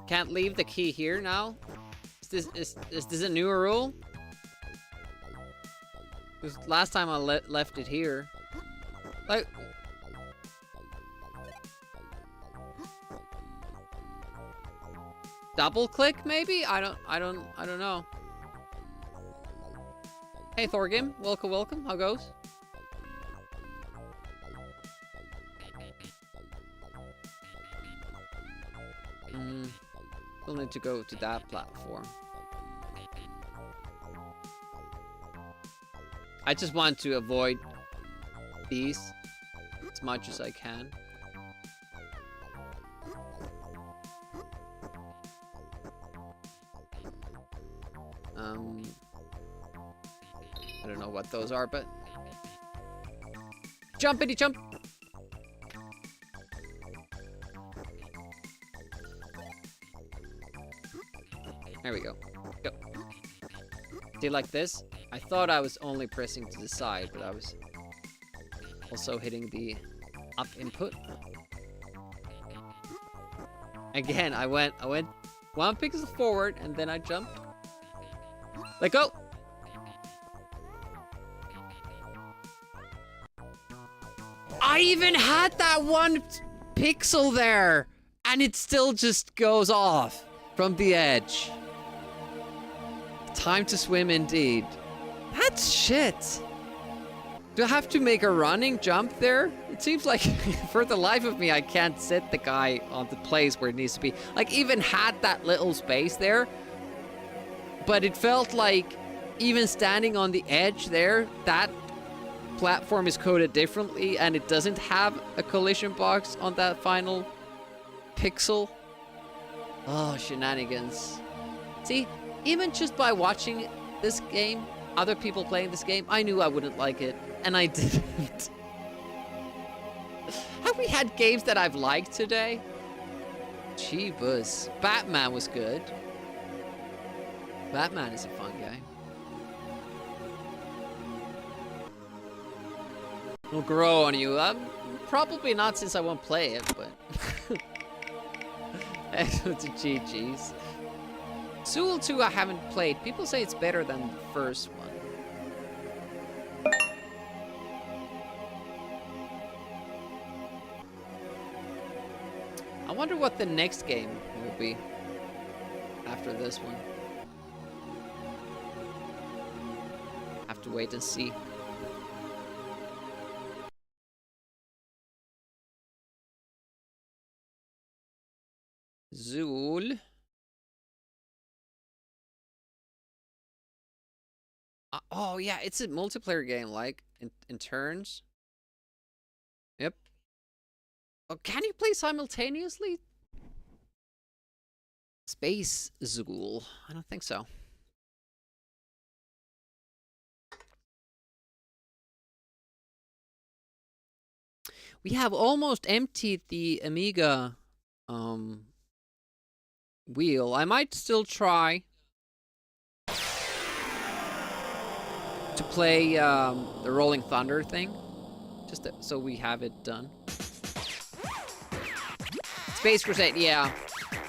Can't leave the key here now? Is this a newer rule? Because last time I left it here. Like... double click maybe? I don't know. Hey Thorgim, welcome. How goes? Still need to go to that platform. I just want to avoid these as much as I can. I don't know what those are, but... Jumpity jump! There we go. Go. Do you like this? I thought I was only pressing to the side, but I was Also hitting the up input. Again, I went 1 pixel forward and then I jumped. Let go! I even had that 1 pixel there! And it still just goes off from the edge. Time to swim indeed. That's shit. Do I have to make a running jump there? It seems like for the life of me, I can't set the guy on the place where it needs to be. Like, even had that little space there. But it felt like even standing on the edge there, that platform is coded differently and it doesn't have a collision box on that final pixel. Oh, shenanigans. See, even just by watching this game, other people playing this game, I knew I wouldn't like it, and I didn't. Have we had games that I've liked today? Jeebus. Batman was good. Batman is a fun game. It'll grow on you. Probably not, since I won't play it, but... Excellent to GG's. Zool 2 I haven't played. People say it's better than the first one. I wonder what the next game will be after this one. Have to wait and see. Zool. Oh yeah, it's a multiplayer game, like in turns. Yep. Oh, can you play simultaneously? Space Zool. I don't think so. We have almost emptied the Amiga wheel. I might still try to play the Rolling Thunder thing, just so we have it done. Space Crusade, yeah.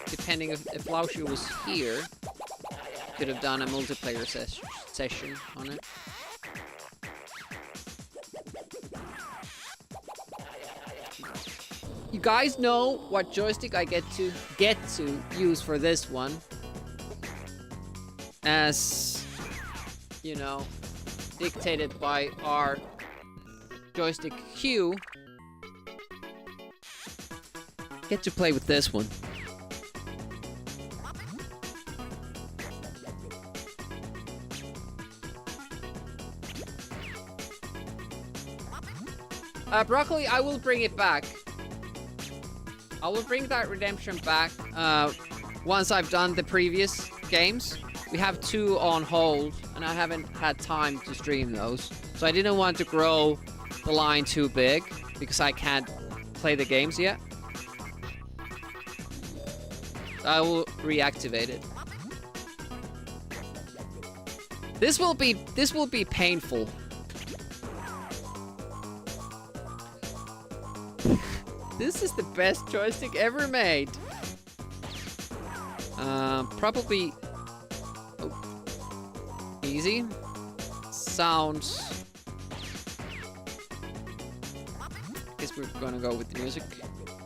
Depending if Laushu was here, could have done a multiplayer session on it. You guys know what joystick I get to use for this one, as you know, dictated by our joystick cue. Get to play with this one. Broccoli, I will bring it back. I will bring that redemption back once I've done the previous games. We have 2 on hold, and I haven't had time to stream those. So I didn't want to grow the line too big, because I can't play the games yet. So I will reactivate it. This will be painful. This is the best joystick ever made. Probably easy. Sounds. Guess we're gonna go with the music.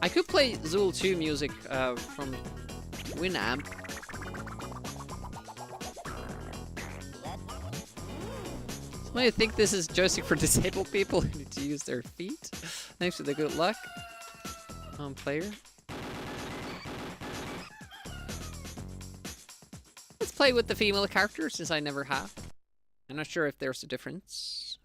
I could play Zool 2 music from Winamp. I think this is joystick for disabled people who need to use their feet. Thanks for the good luck. Player. Let's play with the female character, since I never have. I'm not sure if there's a difference.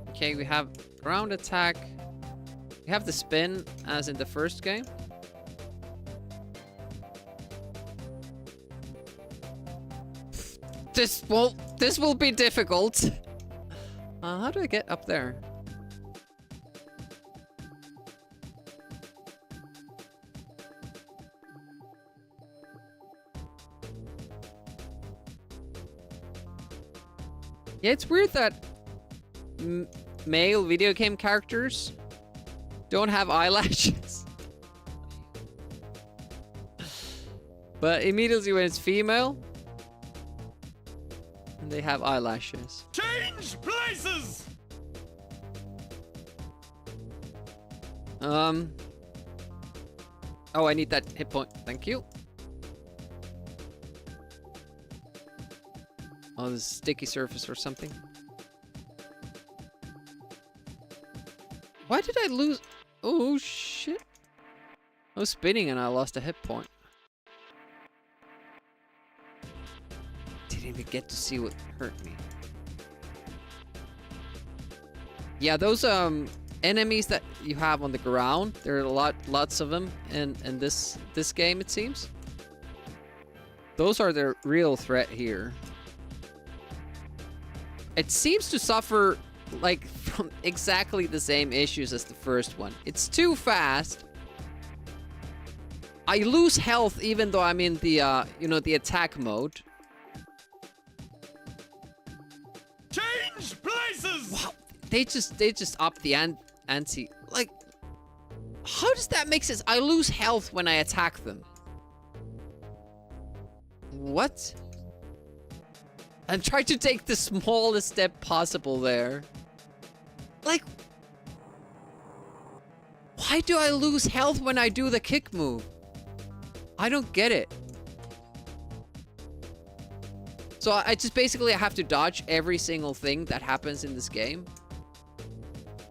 Okay, we have ground attack. We have the spin as in the first game. This will be difficult. How do I get up there? Yeah, it's weird that male video game characters don't have eyelashes. But immediately when it's female, they have eyelashes. Change places! Oh, I need that hit point. Thank you. Oh, this sticky surface or something. Why did I lose? Oh, shit. I was spinning and I lost a hit point. Didn't even get to see what hurt me. Yeah, those enemies that you have on the ground, there are lots of them in this game, it seems. Those are the real threat here. It seems to suffer like from exactly the same issues as the first one. It's too fast. I lose health even though I'm in the you know, the attack mode. Change places! Wow, they just up the ante. Like, how does that make sense? I lose health when I attack them. What? I'm trying to take the smallest step possible there. Like, why do I lose health when I do the kick move? I don't get it. So I just basically have to dodge every single thing that happens in this game.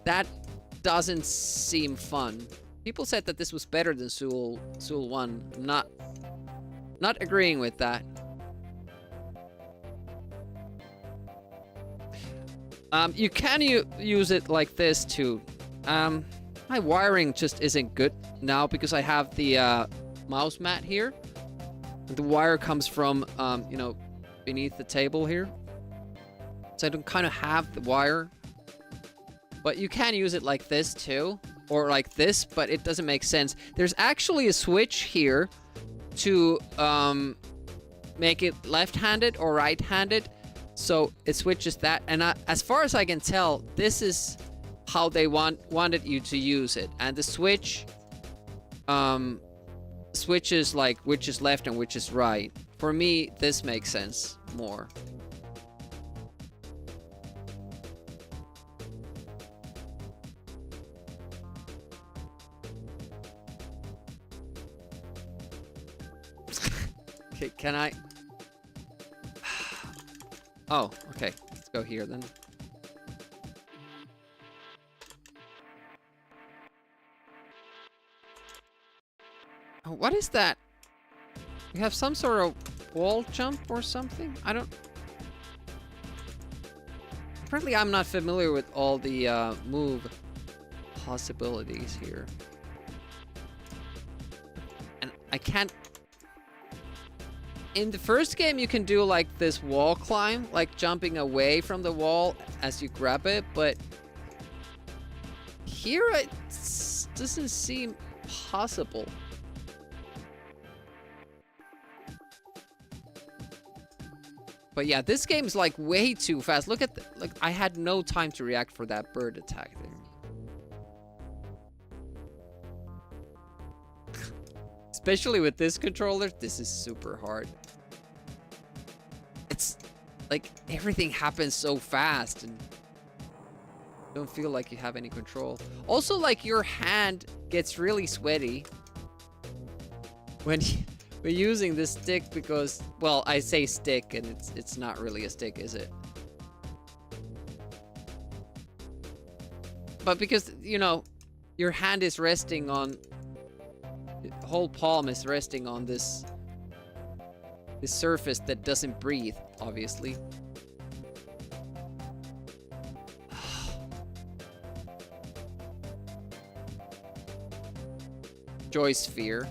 That doesn't seem fun. People said that this was better than Soul 1. Not agreeing with that. You can use it like this too. My wiring just isn't good now because I have the mouse mat here. The wire comes from, you know, beneath the table here. So I don't kind of have the wire. But you can use it like this too. Or like this, but it doesn't make sense. There's actually a switch here to make it left-handed or right-handed. So it switches that, and as far as I can tell, this is how they wanted you to use it. And the switch switches like which is left and which is right. For me, this makes sense more. Okay, can I? Oh, okay. Let's go here then. Oh, what is that? You have some sort of wall jump or something? I don't... Apparently I'm not familiar with all the move possibilities here. And I can't... In the first game, you can do like this wall climb, like jumping away from the wall as you grab it, but here it doesn't seem possible. But yeah, this game is like way too fast. Look at the, like I had no time to react for that bird attack there. Especially with this controller, this is super hard. It's like everything happens so fast and you don't feel like you have any control. Also, like your hand gets really sweaty when we're using this stick because, well, I say stick and it's not really a stick, is it? But because, you know, your hand is resting on, the whole palm is resting on this surface that doesn't breathe, obviously. Joy Sphere.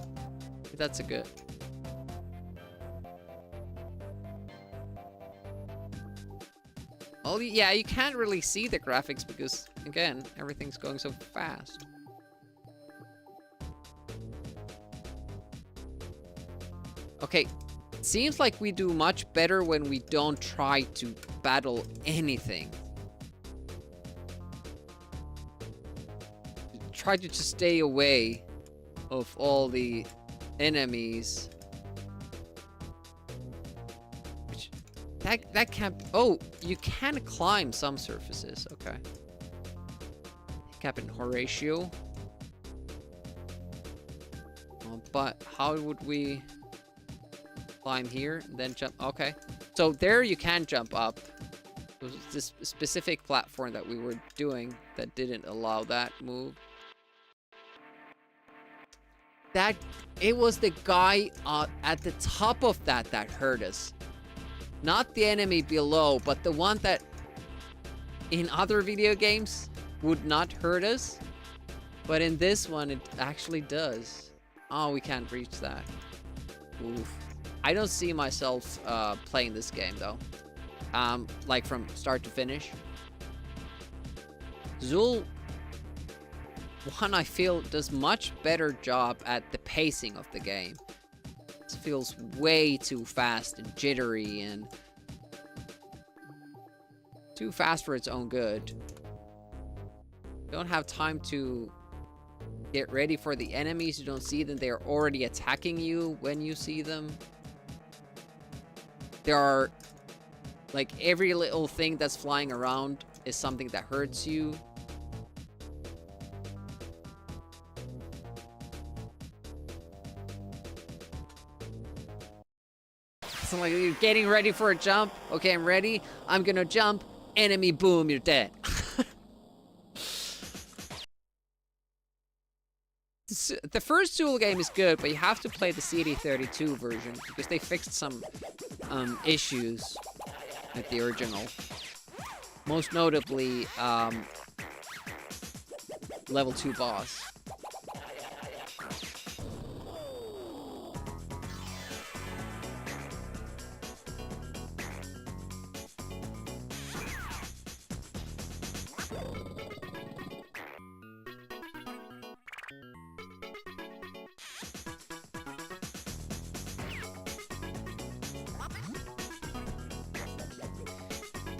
That's a good. Oh, yeah, you can't really see the graphics because, again, everything's going so fast. Okay, seems like we do much better when we don't try to battle anything. Try to just stay away of all the enemies. Which, that can't be, oh, you can climb some surfaces, okay. Captain Horatio. But how would we climb here and then jump? Okay. So there you can jump up. It was this specific platform that we were doing that didn't allow that move. That, it was the guy at the top of that hurt us. Not the enemy below, but the one that in other video games would not hurt us. But in this one, it actually does. Oh, we can't reach that. Oof. I don't see myself playing this game though. Like from start to finish. Zool 1, I feel, does much better job at the pacing of the game. It feels way too fast and jittery and too fast for its own good. Don't have time to get ready for the enemies. You don't see them. They're already attacking you when you see them. There are, like, every little thing that's flying around is something that hurts you. So like, you're getting ready for a jump. Okay, I'm ready. I'm gonna jump. Enemy, boom, you're dead. The first Zool game is good, but you have to play the CD32 version because they fixed some issues with the original. Most notably, level 2 boss.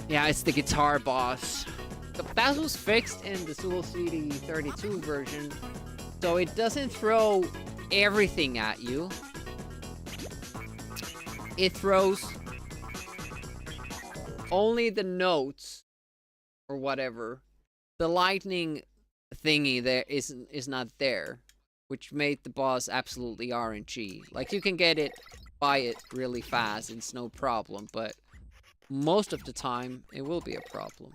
Yeah, it's the guitar boss. That was fixed in the Zool CD32 version, so it doesn't throw everything at you. It throws only the notes or whatever. The lightning thingy there is not there, which made the boss absolutely RNG. Like, you can get it, buy it really fast, it's no problem, but most of the time, it will be a problem.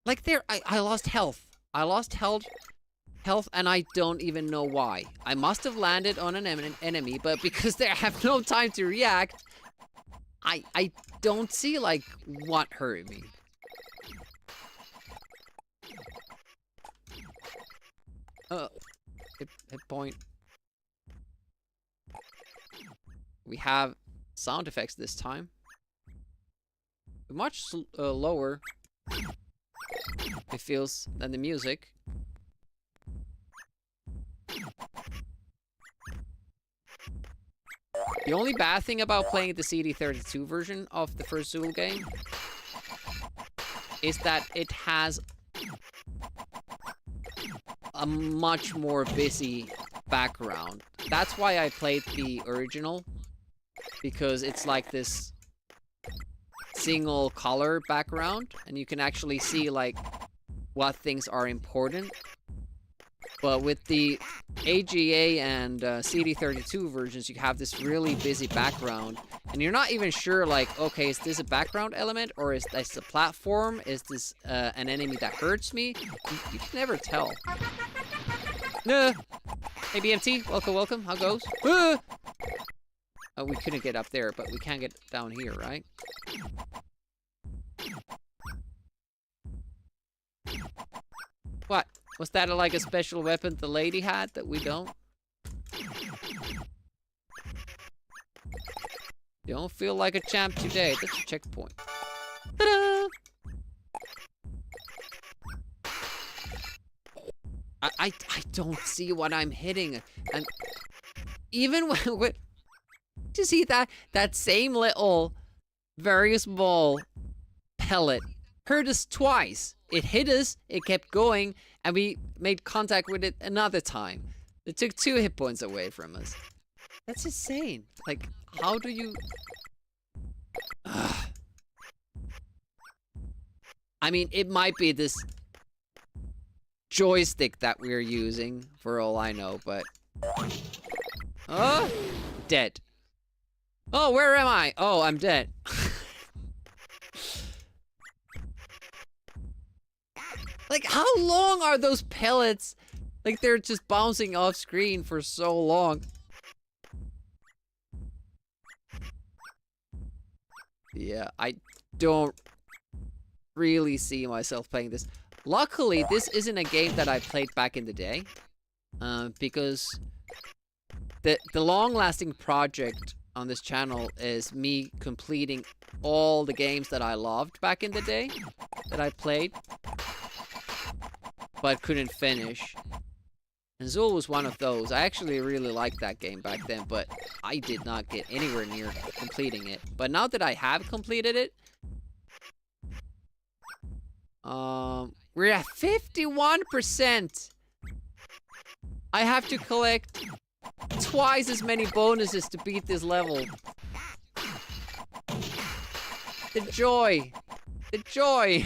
Like there, I lost health. I lost health, and I don't even know why. I must have landed on an enemy, but because they have no time to react, I don't see, like, what hurt me. Hit point. We have sound effects this time. Much lower, it feels, than the music. The only bad thing about playing the CD32 version of the first Zool game is that it has a much more busy background. That's why I played the original, because it's like this single color background, and you can actually see, like, what things are important. But with the AGA and CD32 versions, you have this really busy background, and you're not even sure, like, okay, is this a background element, or is this a platform? Is this an enemy that hurts me? You can never tell. Hey, BMT, welcome, how goes? Oh, we couldn't get up there, but we can get down here, right? What? Was that like a special weapon the lady had that we don't? You don't feel like a champ today. That's a checkpoint. Ta-da! I don't see what I'm hitting. And even when you see that same little very small pellet hurt us twice. It hit us, it kept going, and we made contact with it another time. It took 2 hit points away from us. That's insane. Like, how do you... Ugh. I mean, it might be this joystick that we're using, for all I know, but... Oh! Dead. Oh, where am I? Oh, I'm dead. Like, how long are those pellets? Like, they're just bouncing off screen for so long. Yeah, I don't really see myself playing this. Luckily, this isn't a game that I played back in the day. Because the long-lasting project on this channel is me completing all the games that I loved back in the day. That I played. But couldn't finish. And Zool was one of those. I actually really liked that game back then, but I did not get anywhere near completing it. But now that I have completed it, we're at 51%. I have to collect twice as many bonuses to beat this level. The joy. The joy.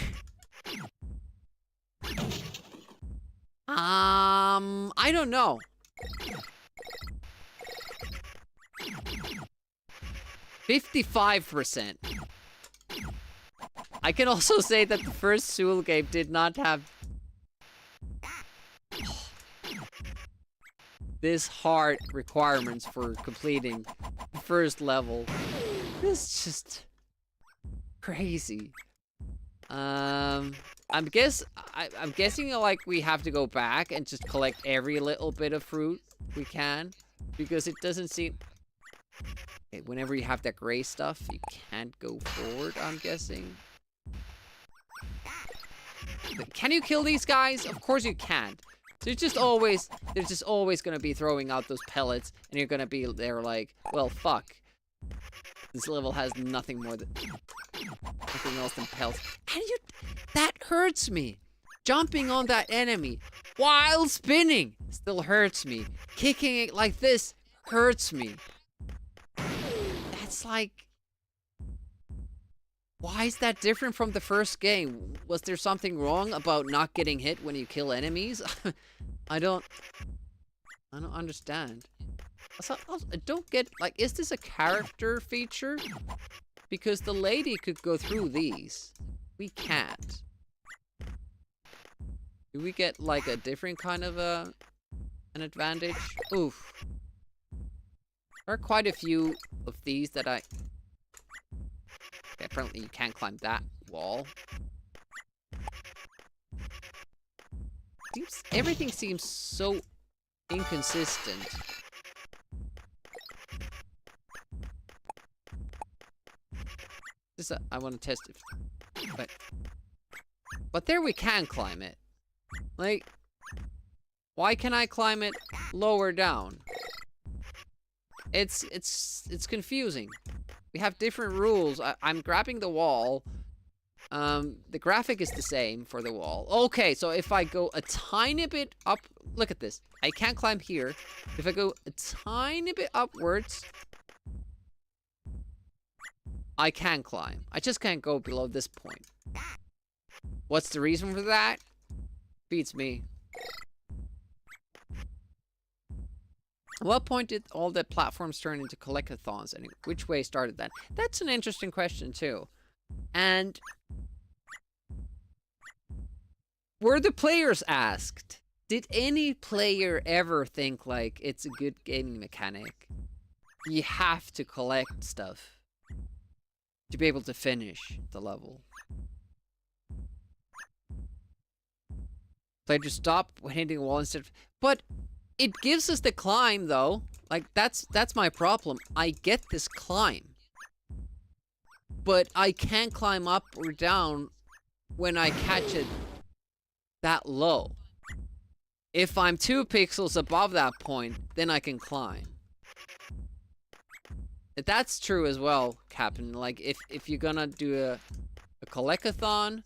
I don't know. $55%. I can also say that the first Zool game did not have this hard requirements for completing the first level. This is just crazy. I'm guessing like we have to go back and just collect every little bit of fruit we can, because it doesn't seem... Okay, whenever you have that gray stuff, you can't go forward, I'm guessing. But can you kill these guys? Of course you can't. They're just always gonna be throwing out those pellets, and you're gonna be there like, well, fuck. This level has nothing more than... nothing else than pellets. And that hurts me. Jumping on that enemy while spinning still hurts me. Kicking it like this hurts me. That's like... Why is that different from the first game? Was there something wrong about not getting hit when you kill enemies? I don't understand. I don't get, like, is this a character feature? Because the lady could go through these. We can't. Do we get, like, a different kind of an advantage? Oof. There are quite a few of these that I... Okay, apparently you can't climb that wall. Everything seems so inconsistent. I want to test it. But there we can climb it. Like, why can I climb it lower down? It's confusing. We have different rules. I'm grabbing the wall. The graphic is the same for the wall. Okay, so if I go a tiny bit up, look at this. I can't climb here. If I go a tiny bit upwards, I can climb. I just can't go below this point. What's the reason for that? Beats me. At what point did all the platforms turn into collectathons, and which way started that? That's an interesting question too. And were the players asked? Did any player ever think like it's a good gaming mechanic? You have to collect stuff to be able to finish the level. Player to stop when hitting a wall instead of... But it gives us the climb though. Like that's my problem. I get this climb. But I can't climb up or down when I catch it that low. If I'm 2 pixels above that point, then I can climb. That's true as well, Captain. Like, if you're gonna do a collect-a-thon,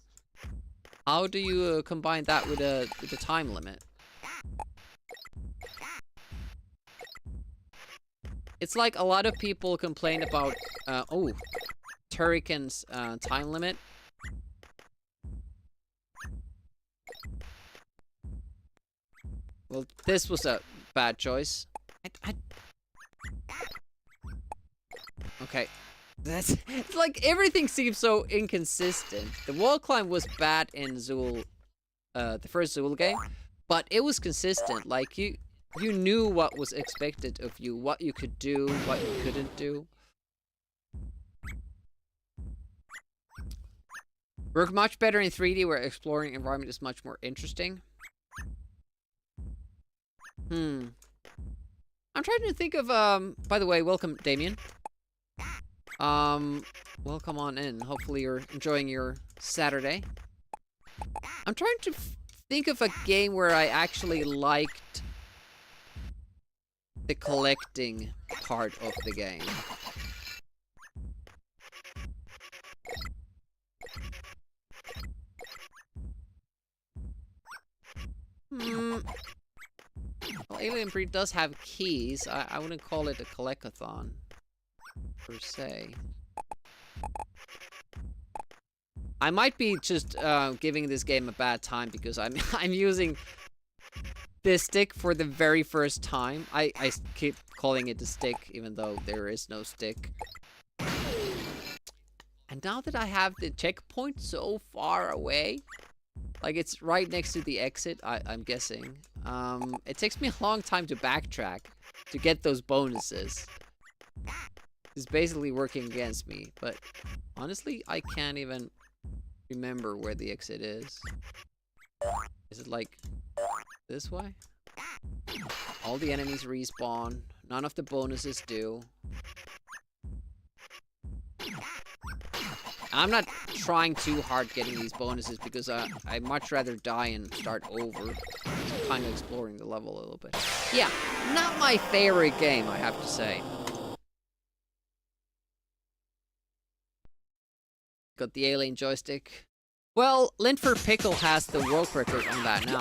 how do you combine that with a time limit? It's like a lot of people complain about Turrican's time limit. Well, this was a bad choice. Okay. That's it's like everything seems so inconsistent. The wall climb was bad in Zool, the first Zool game, but it was consistent. Like you knew what was expected of you, what you could do, what you couldn't do. Work much better in 3D where exploring environment is much more interesting. I'm trying to think of, by the way, welcome, Damien. Welcome on in. Hopefully you're enjoying your Saturday. I'm trying to think of a game where I actually liked the collecting part of the game. Well, Alien Breed does have keys. I wouldn't call it a collect-a-thon, per se. I might be just giving this game a bad time because I'm using this stick for the very first time. I keep calling it a stick even though there is no stick. And now that I have the checkpoint so far away, like it's right next to the exit, I'm guessing. It takes me a long time to backtrack to get those bonuses. It's basically working against me, but honestly, I can't even remember where the exit is. Is it like this way? All the enemies respawn. None of the bonuses do. I'm not trying too hard getting these bonuses because I'd much rather die and start over. So kind of exploring the level a little bit. Yeah, not my favorite game, I have to say. Got the alien joystick. Well, Linford Pickle has the world record on that now.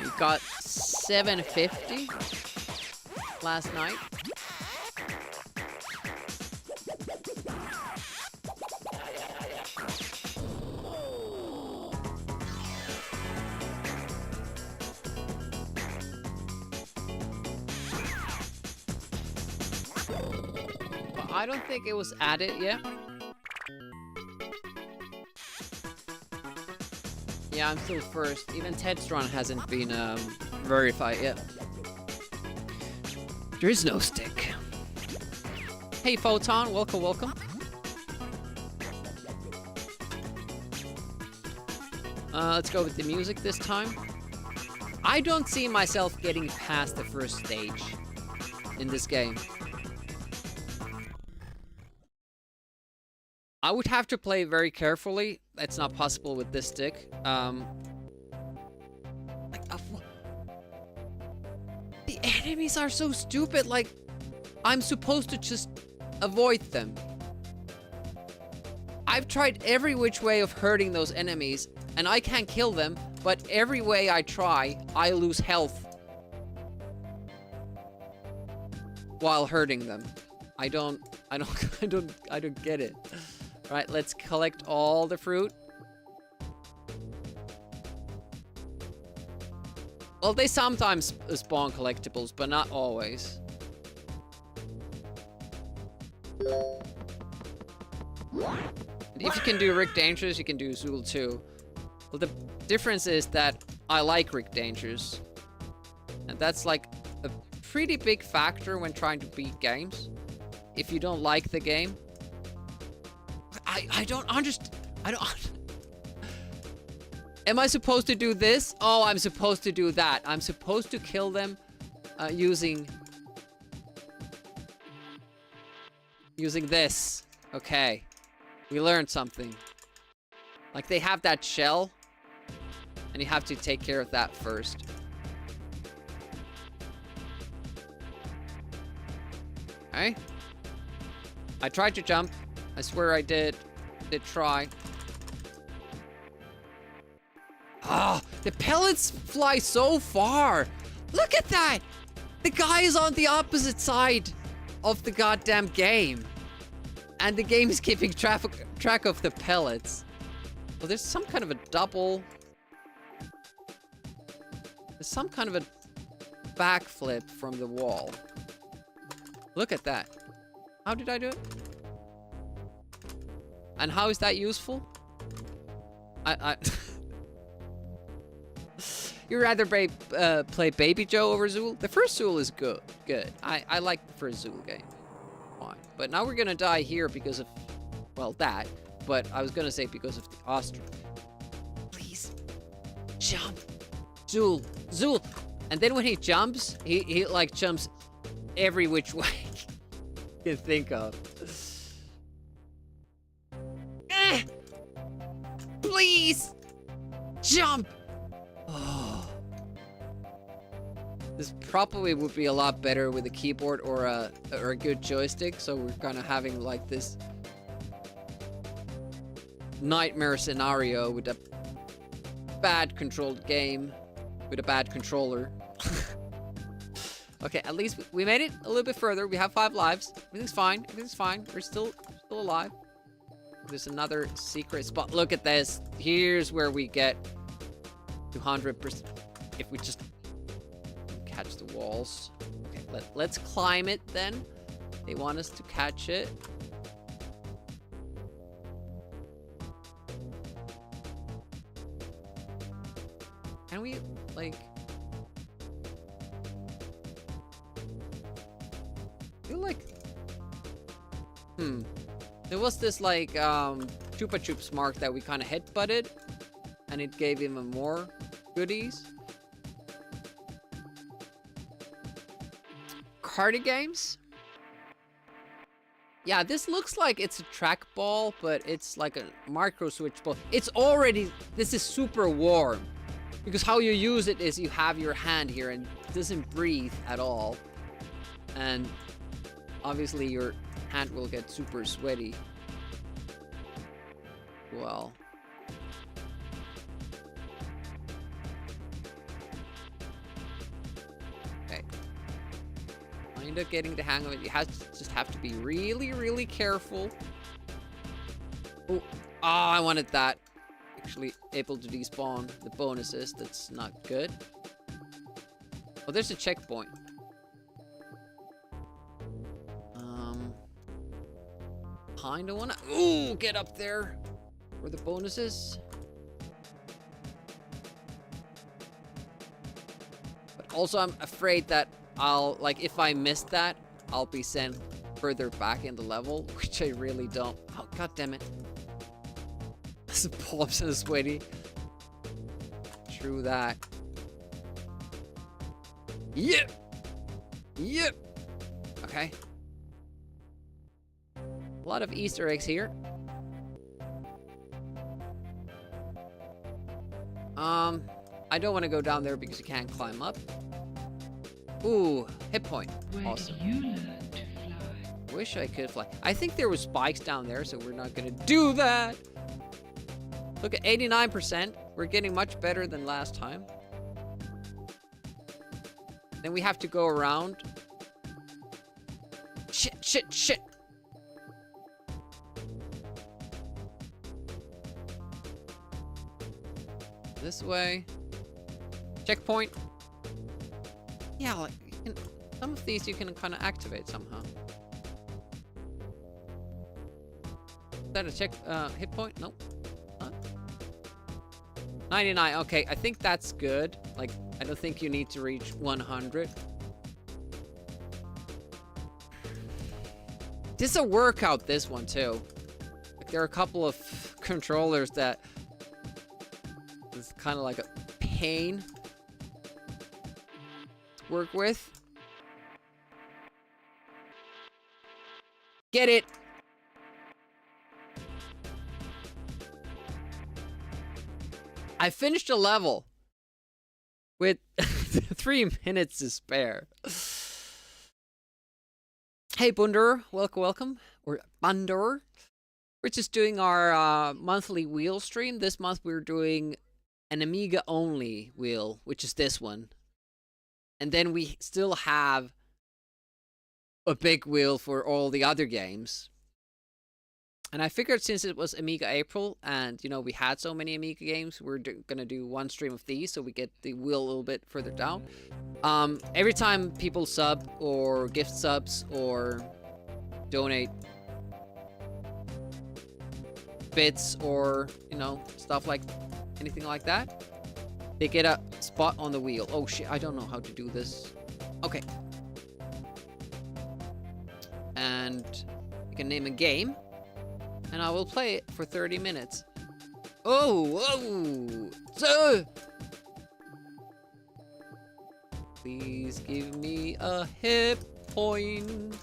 He got 750 last night. I don't think it was added yet. Yeah, I'm still first. Even Tedstron hasn't been verified yet. There is no stick. Hey Photon, welcome, welcome. Let's go with the music this time. I don't see myself getting past the first stage in this game. I would have to play very carefully. That's not possible with this stick. The enemies are so stupid. Like, I'm supposed to just avoid them. I've tried every which way of hurting those enemies, and I can't kill them. But every way I try, I lose health while hurting them. I don't get it. Right, let's collect all the fruit. Well, they sometimes spawn collectibles, but not always. If you can do Rick Dangerous, you can do Zool too. Well, the difference is that I like Rick Dangerous. And that's like a pretty big factor when trying to beat games. If you don't like the game. I don't understand. Am I supposed to do this? Oh, I'm supposed to do that. I'm supposed to kill them using this. Okay. We learned something. Like, they have that shell, and you have to take care of that first. Okay. I tried to jump. I swear I did. Did try. Ah, the pellets fly so far. Look at that. The guy is on the opposite side of the goddamn game. And the game is keeping track of the pellets. Well, there's some kind of a double... There's some kind of a backflip from the wall. Look at that. How did I do it? And how is that useful? You'd rather play Baby Joe over Zool? The first Zool is good. I like the first Zool game. Fine. But now we're gonna die here because of, well, that. But I was gonna say because of the ostrich. Please. Jump. Zool. Zool. And then when he jumps, he like jumps every which way you can think of. Please. Jump. Oh. This probably would be a lot better with a keyboard or a good joystick, so we're kind of having like this nightmare scenario with a bad controlled game with a bad controller. Okay, at least we made it a little bit further. We have 5 lives. Everything's fine. Everything's fine. We're still alive. There's another secret spot. Look at this. Here's where we get 200%. If we just catch the walls. Okay, let's climb it then. They want us to catch it. Can we, like... I feel like... There was this, like, Chupa Chups mark that we kind of headbutted. And it gave him more goodies. Cardi games? Yeah, this looks like it's a trackball, but it's like a micro switch ball. It's already... This is super warm. Because how you use it is you have your hand here and it doesn't breathe at all. And obviously your hand will get super sweaty. Well... Kind of getting the hang of it. You just have to be really, really careful. Oh, I wanted that. Actually able to despawn the bonuses. That's not good. Oh, there's a checkpoint. Kinda wanna... Ooh, get up there. For the bonuses. But also I'm afraid that I'll, like, if I miss that, I'll be sent further back in the level, which I really don't. Oh, god damn it. This palms and sweaty. True that. Yep! Yep! Okay. A lot of Easter eggs here. I don't want to go down there because you can't climb up. Ooh, hit point. Where Awesome. did you learn to fly? Wish I could fly. I think there were spikes down there, so we're not gonna do that. Look at 89%. We're getting much better than last time. Then we have to go around. Shit, shit, shit. This way. Checkpoint. Yeah, like, some of these you can kind of activate somehow. Is that a check, hit point? Nope. Huh? 99, okay, I think that's good. Like, I don't think you need to reach 100. This is a workout, this one, too. Like, there are a couple of controllers that... It's kind of like a pain work with. Get it. I finished a level with 3 minutes to spare. Hey Bunder, welcome. Or Bunder. We're just doing our monthly wheel stream. This month we're doing an Amiga only wheel, which is this one. And then we still have a big wheel for all the other games. And I figured since it was Amiga April and, you know, we had so many Amiga games, we're gonna do one stream of these so we get the wheel a little bit further down. Every time people sub or gift subs or donate bits or, you know, stuff like anything like that, they get a spot on the wheel. Oh shit, I don't know how to do this. Okay. And you can name a game, and I will play it for 30 minutes. Oh, so please give me a hit point.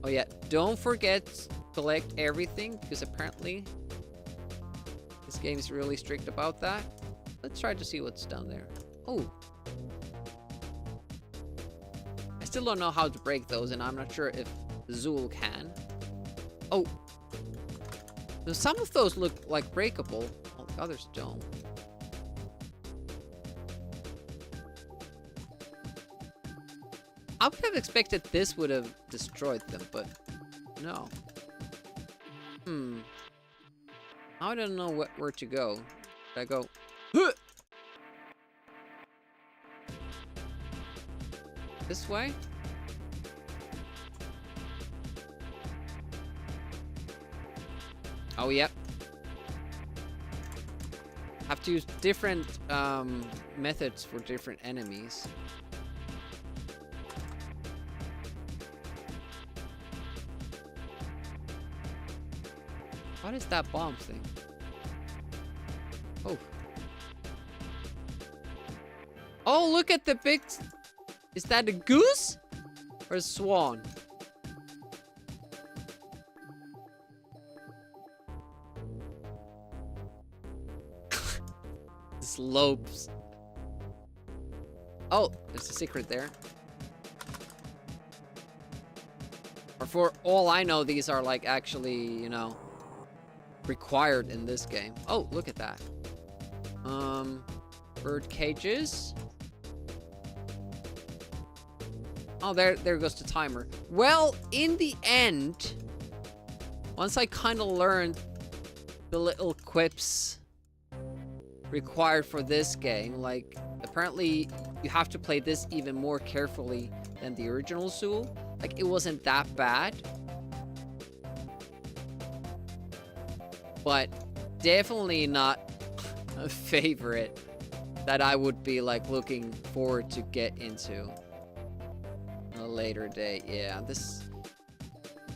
Oh yeah, don't forget to collect everything, because apparently this game is really strict about that. Let's try to see what's down there. Oh. I still don't know how to break those, and I'm not sure if Zool can. Oh. Now, some of those look like breakable, while the others don't. I would have expected this would have destroyed them, but no. I don't know where to go. Should I go? This way? Oh, yep. Have to use different methods for different enemies. What is that bomb thing? Oh. Oh, look at the big... Is that a goose? Or a swan? Slopes. Oh, there's a secret there. Or for all I know, these are like actually, you know, required in this game. Oh, look at that. Bird cages. Oh, there goes the timer. Well, in the end, once I kind of learned the little quips required for this game, like, apparently you have to play this even more carefully than the original Zool. Like, it wasn't that bad. But definitely not a favorite that I would be, like, looking forward to get into a later date. Yeah, this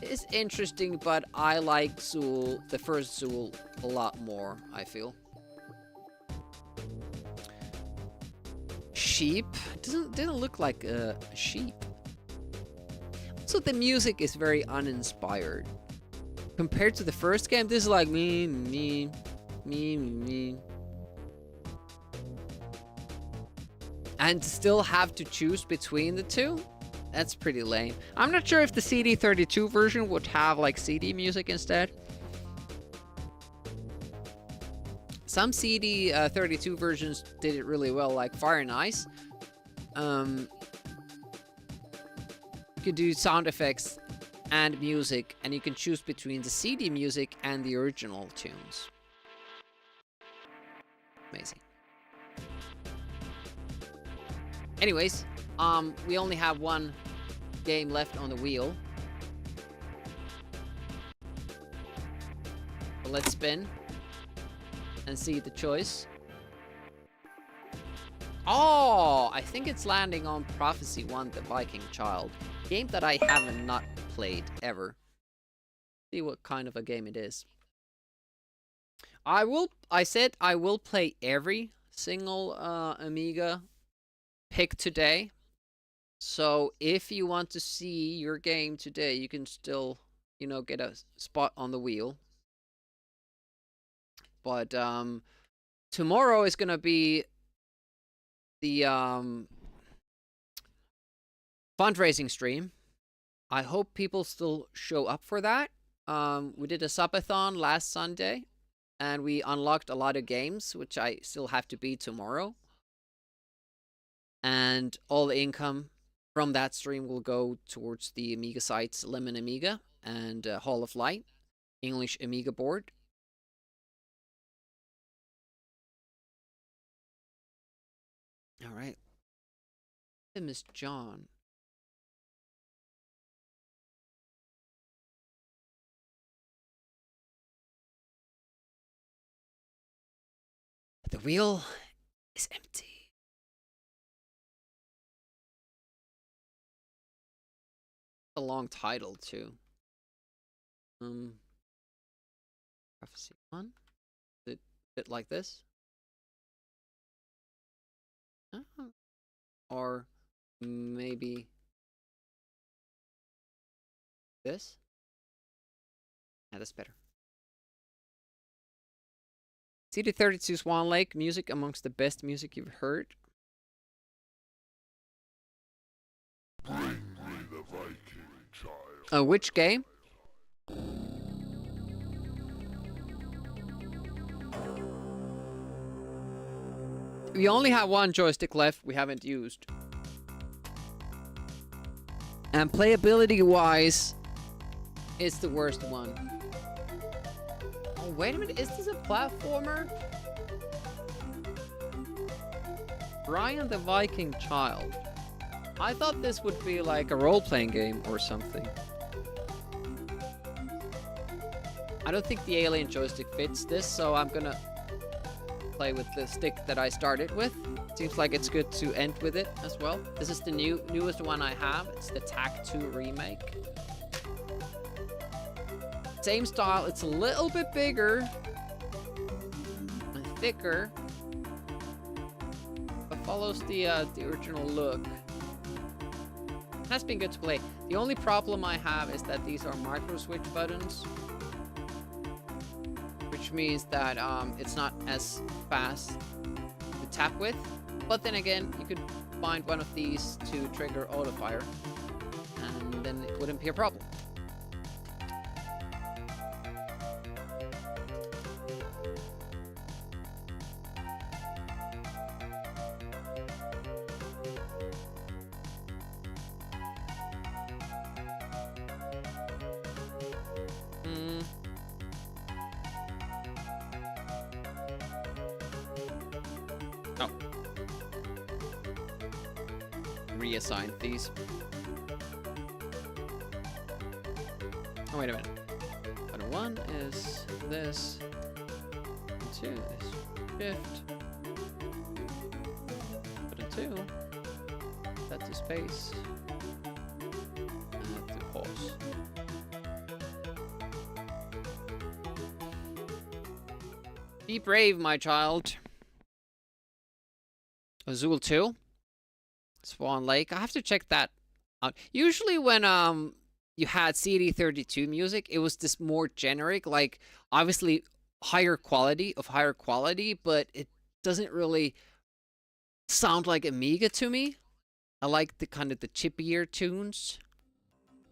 is interesting, but I like Zool, the first Zool, a lot more, I feel. Sheep? Didn't look like a sheep. So the music is very uninspired. Compared to the first game, this is like me. And still have to choose between the two? That's pretty lame. I'm not sure if the CD32 version would have like CD music instead. Some CD32 versions did it really well, like Fire and Ice. You could do sound effects and music, and you can choose between the CD music and the original tunes. Amazing. Anyways, we only have one game left on the wheel. So let's spin and see the choice. Oh, I think it's landing on Prophecy 1, The Viking Child. Game that I haven't not played ever. See what kind of a game it is. I said I will play every single Amiga pick today. So if you want to see your game today, you can still, you know, get a spot on the wheel. But tomorrow is gonna be the fundraising stream. I hope people still show up for that. We did a subathon last Sunday, and we unlocked a lot of games, which I still have to beat tomorrow. And all the income from that stream will go towards the Amiga sites Lemon Amiga and Hall of Light, English Amiga board. All right. Miss John. The wheel is empty. A long title too. Prophecy 1. Is it a bit like this? Or maybe this? Yeah, that's better. CD32 Swan Lake, music amongst the best music you've heard. Which game? We only have one joystick left we haven't used. And playability wise, it's the worst one. Oh, wait a minute, is this a platformer? Brian the Viking Child. I thought this would be like a role-playing game or something. I don't think the alien joystick fits this, so I'm gonna play with the stick that I started with. Seems like it's good to end with it as well. This is the newest one I have. It's the TAC 2 remake. Same style. It's a little bit bigger and thicker, but follows the original look. Has been good to play. The only problem I have is that these are micro switch buttons, which means that it's not as fast to tap with. But then again, you could find one of these to trigger auto fire, and then it wouldn't be a problem. Oh. Reassign these. Oh, wait a minute. Button 1 is this. Button 2 is shift. Button 2. Set to space. And to pause. Be brave, my child. Azul 2. Swan Lake. I have to check that out. Usually when you had CD32 music, it was this more generic, like obviously higher quality, but it doesn't really sound like Amiga to me. I like the kind of the chippier tunes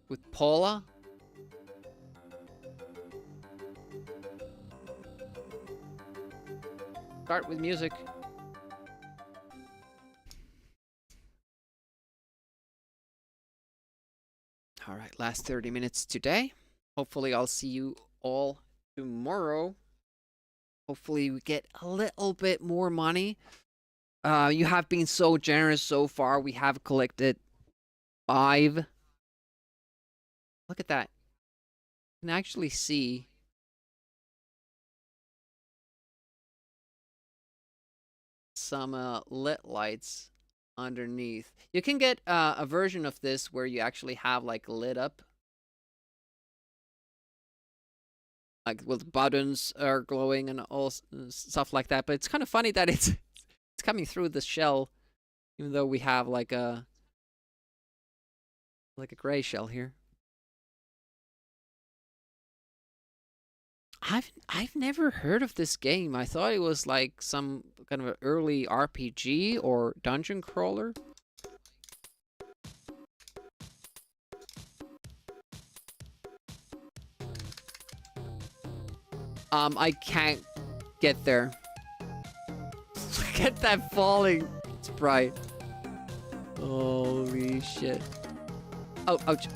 with Paula. Start with music. All right, last 30 minutes today. Hopefully I'll see you all tomorrow. Hopefully we get a little bit more money. You have been so generous so far. We have collected 5. Look at that. You can actually see some lit lights underneath. You can get a version of this where you actually have like lit up, like with buttons are glowing and all stuff like that. But it's kind of funny that it's coming through the shell, even though we have like a gray shell here. I've never heard of this game. I thought it was like some kind of an early RPG or dungeon crawler. I can't get there. Look at that falling sprite. Holy shit. Oh, ouch.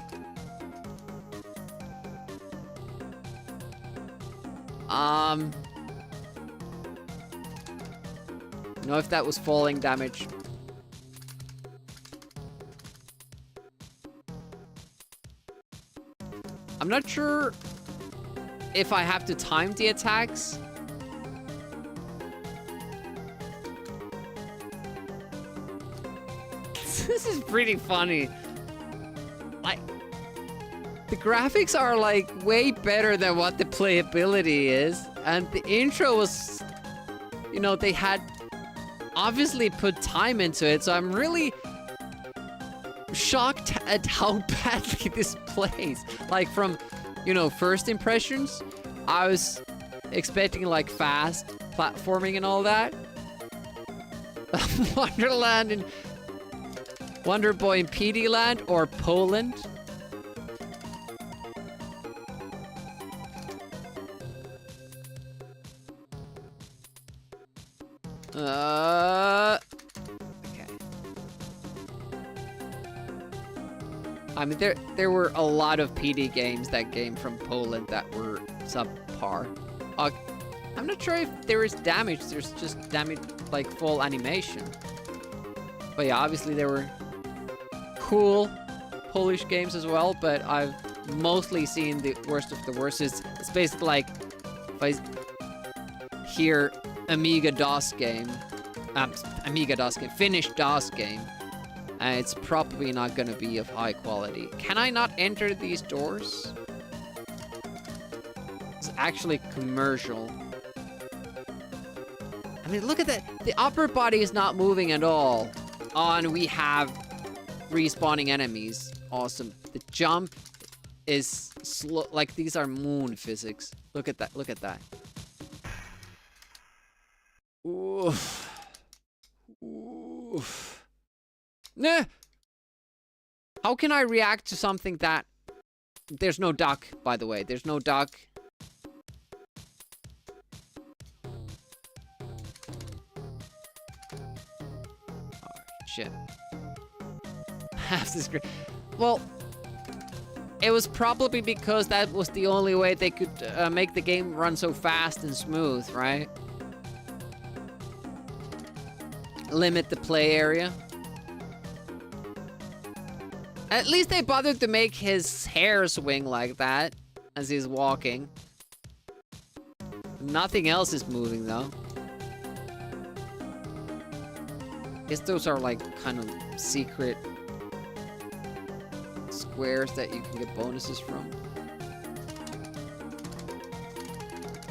Know if that was falling damage. I'm not sure if I have to time the attacks. This is pretty funny. Like, the graphics are like way better than what the playability is. And the intro was, you know, they had obviously put time into it. So I'm really shocked at how badly this plays. Like from, you know, first impressions, I was expecting like fast platforming and all that. Wonderland and Wonder Boy in PD Land or Poland. Okay. I mean, there were a lot of PD games that came from Poland that were subpar. I'm not sure if there is damage. There's just damage, like full animation. But yeah, obviously there were cool Polish games as well. But I've mostly seen the worst of the worst. It's basically like if I hear Amiga DOS game, Finnish DOS game, it's probably not going to be of high quality. Can I not enter these doors? It's actually commercial. I mean, look at that. The upper body is not moving at all. Oh, and we have respawning enemies. Awesome. The jump is slow. Like, these are moon physics. Look at that. Look at that. Oof. Oof. Nah. How can I react to something that... There's no duck, by the way. There's no duck. Oh, shit. Half the screen. Well, it was probably because that was the only way they could make the game run so fast and smooth, right? Limit the play area. At least they bothered to make his hair swing like that as he's walking. Nothing else is moving though. Guess those are like kind of secret squares that you can get bonuses from.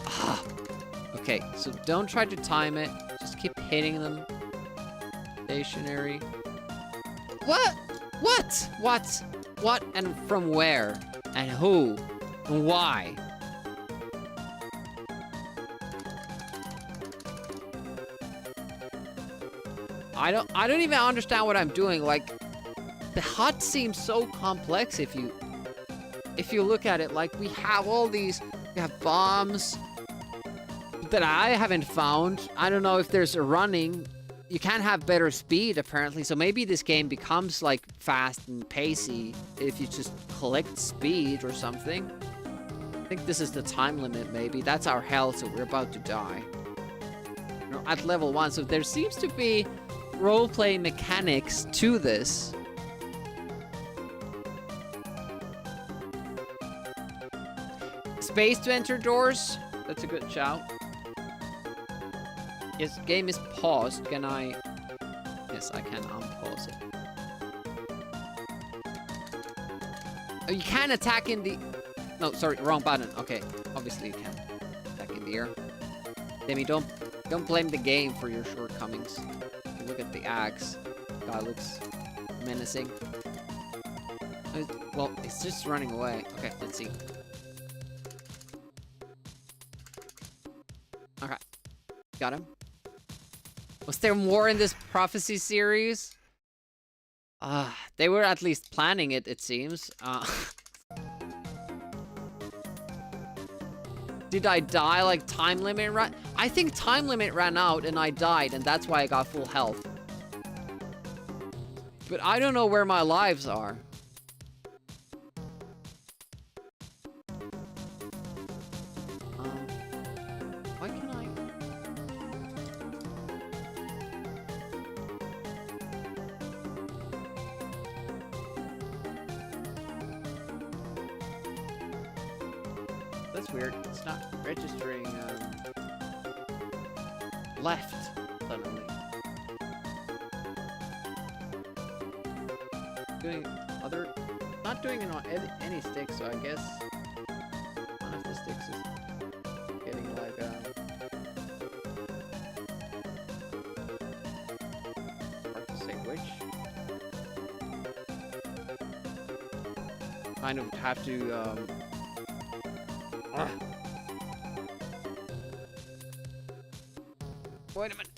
Ah. Okay, so don't try to time it. Just keep hitting them. Stationary. What? What? What? What and from where? And who? And why? I don't even understand what I'm doing. Like, the HUD seems so complex if you look at it. Like, we have all these, we have bombs that I haven't found. I don't know if there's a running. You can have better speed, apparently, so maybe this game becomes, like, fast and pacey if you just collect speed or something. I think this is the time limit, maybe. That's our health, so we're about to die. We're at level 1, so there seems to be role-play mechanics to this. Space to enter doors? That's a good shout. Yes, game is paused. Can I... Yes, I can unpause it. Oh, you can attack in the... No, sorry, wrong button. Okay, obviously you can attack in the air. Demi, don't blame the game for your shortcomings. Look at the axe. Guy looks menacing. Well, it's just running away. Okay, let's see. Okay, got him. Was there more in this prophecy series? They were at least planning it, it seems. Did I die like time limit ran? I think time limit ran out and I died and that's why I got full health. But I don't know where my lives are. Why can I? That's weird. It's not registering left suddenly. Doing other, not doing it on any sticks, so I guess one of the sticks is getting like hard to say which. Kind of have to wait a minute.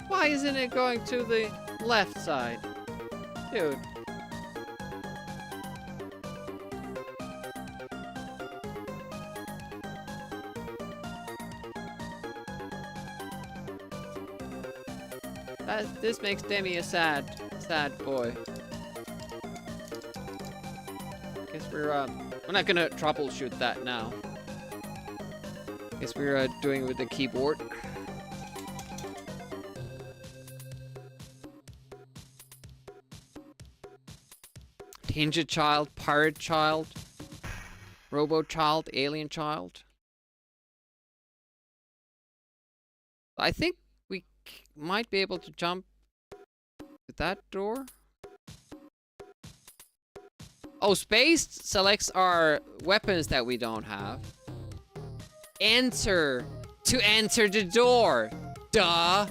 Why isn't it going to the left side? Dude. This makes Demi a sad boy. Guess we're not gonna troubleshoot that now. Guess we're doing it with the keyboard. Ninja child, pirate child, robo child, alien child. I think we might be able to jump to that door. Oh, space selects our weapons that we don't have. Enter to enter the door. Duh.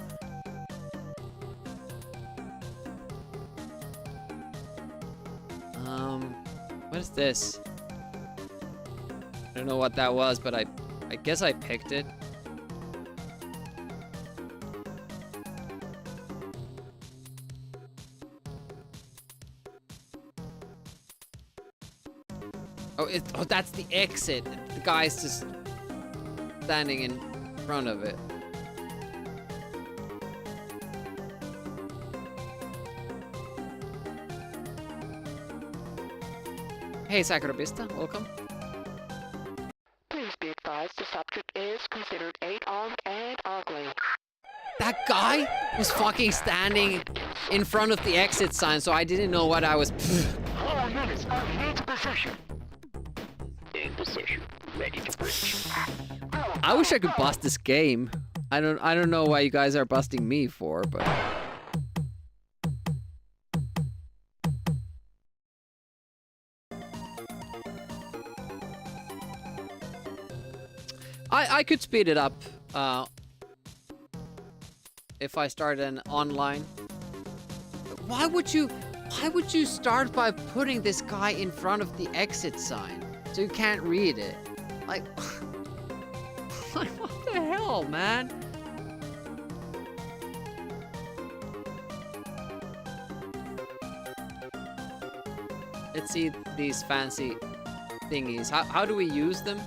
What is this? I don't know what that was, but I guess I picked it. Oh, that's the exit. The guy's just standing in front of it. Hey, Sakurabista, welcome. Please be advised the subject is considered 8-armed and ugly. That guy was fucking standing in front of the exit sign, so I didn't know what I was. All units are in position. In position. Ready to breach. I wish I could bust this game. I don't know why you guys are busting me for, but I could speed it up if I start an online. Why would you start by putting this guy in front of the exit sign so you can't read it? Like, like what the hell, man? Let's see these fancy thingies. How do we use them?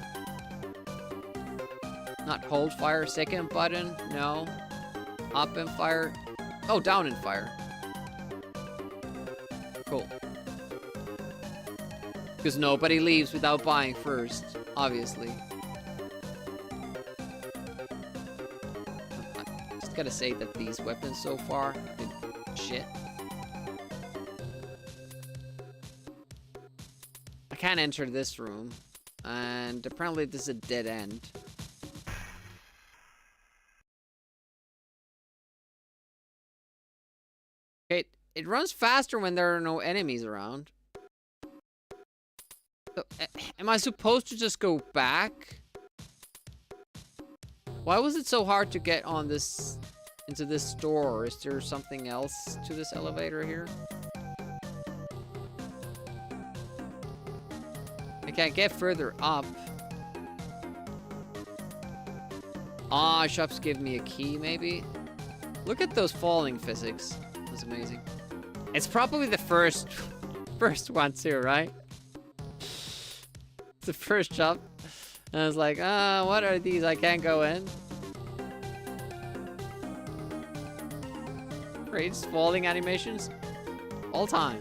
Not hold fire, second button, no. Up and fire. Oh, down and fire. Cool. Because nobody leaves without buying first, obviously. I just gotta say that these weapons so far have been shit. I can't enter this room, and apparently this is a dead end. It runs faster when there are no enemies around. So, am I supposed to just go back? Why was it so hard to get on this, into this store? Is there something else to this elevator here? can't get further up. Ah, shops give me a key, maybe? Look at those falling physics. That's amazing. It's probably the first one too, right? It's the first jump. And I was like, what are these? I can't go in. Greatest falling animations. All time.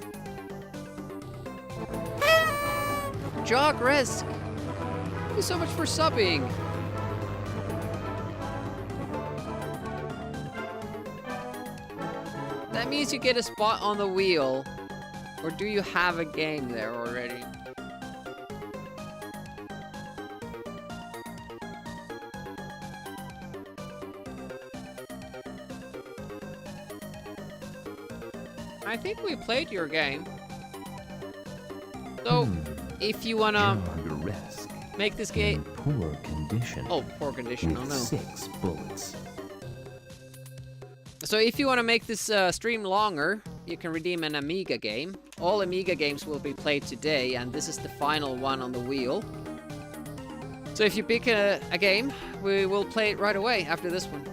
Jog Risk. Thank you so much for subbing. That means you get a spot on the wheel. Or do you have a game there already? I think we played your game. So, if you wanna make this game poor condition. Oh, poor condition. Oh no. 6 bullets. So if you want to make this stream longer, you can redeem an Amiga game. All Amiga games will be played today, and this is the final one on the wheel. So if you pick a game, we will play it right away after this one.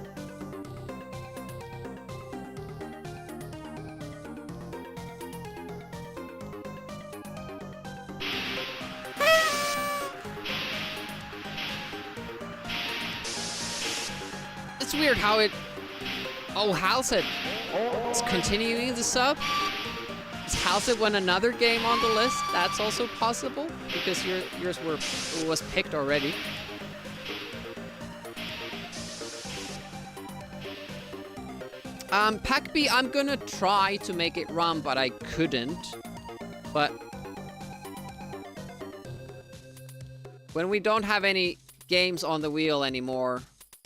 It's weird how it... Oh, Halset is continuing the sub. Is Halset won another game on the list? That's also possible because yours was picked already. Pack B, I'm gonna try to make it run, but I couldn't. But when we don't have any games on the wheel anymore,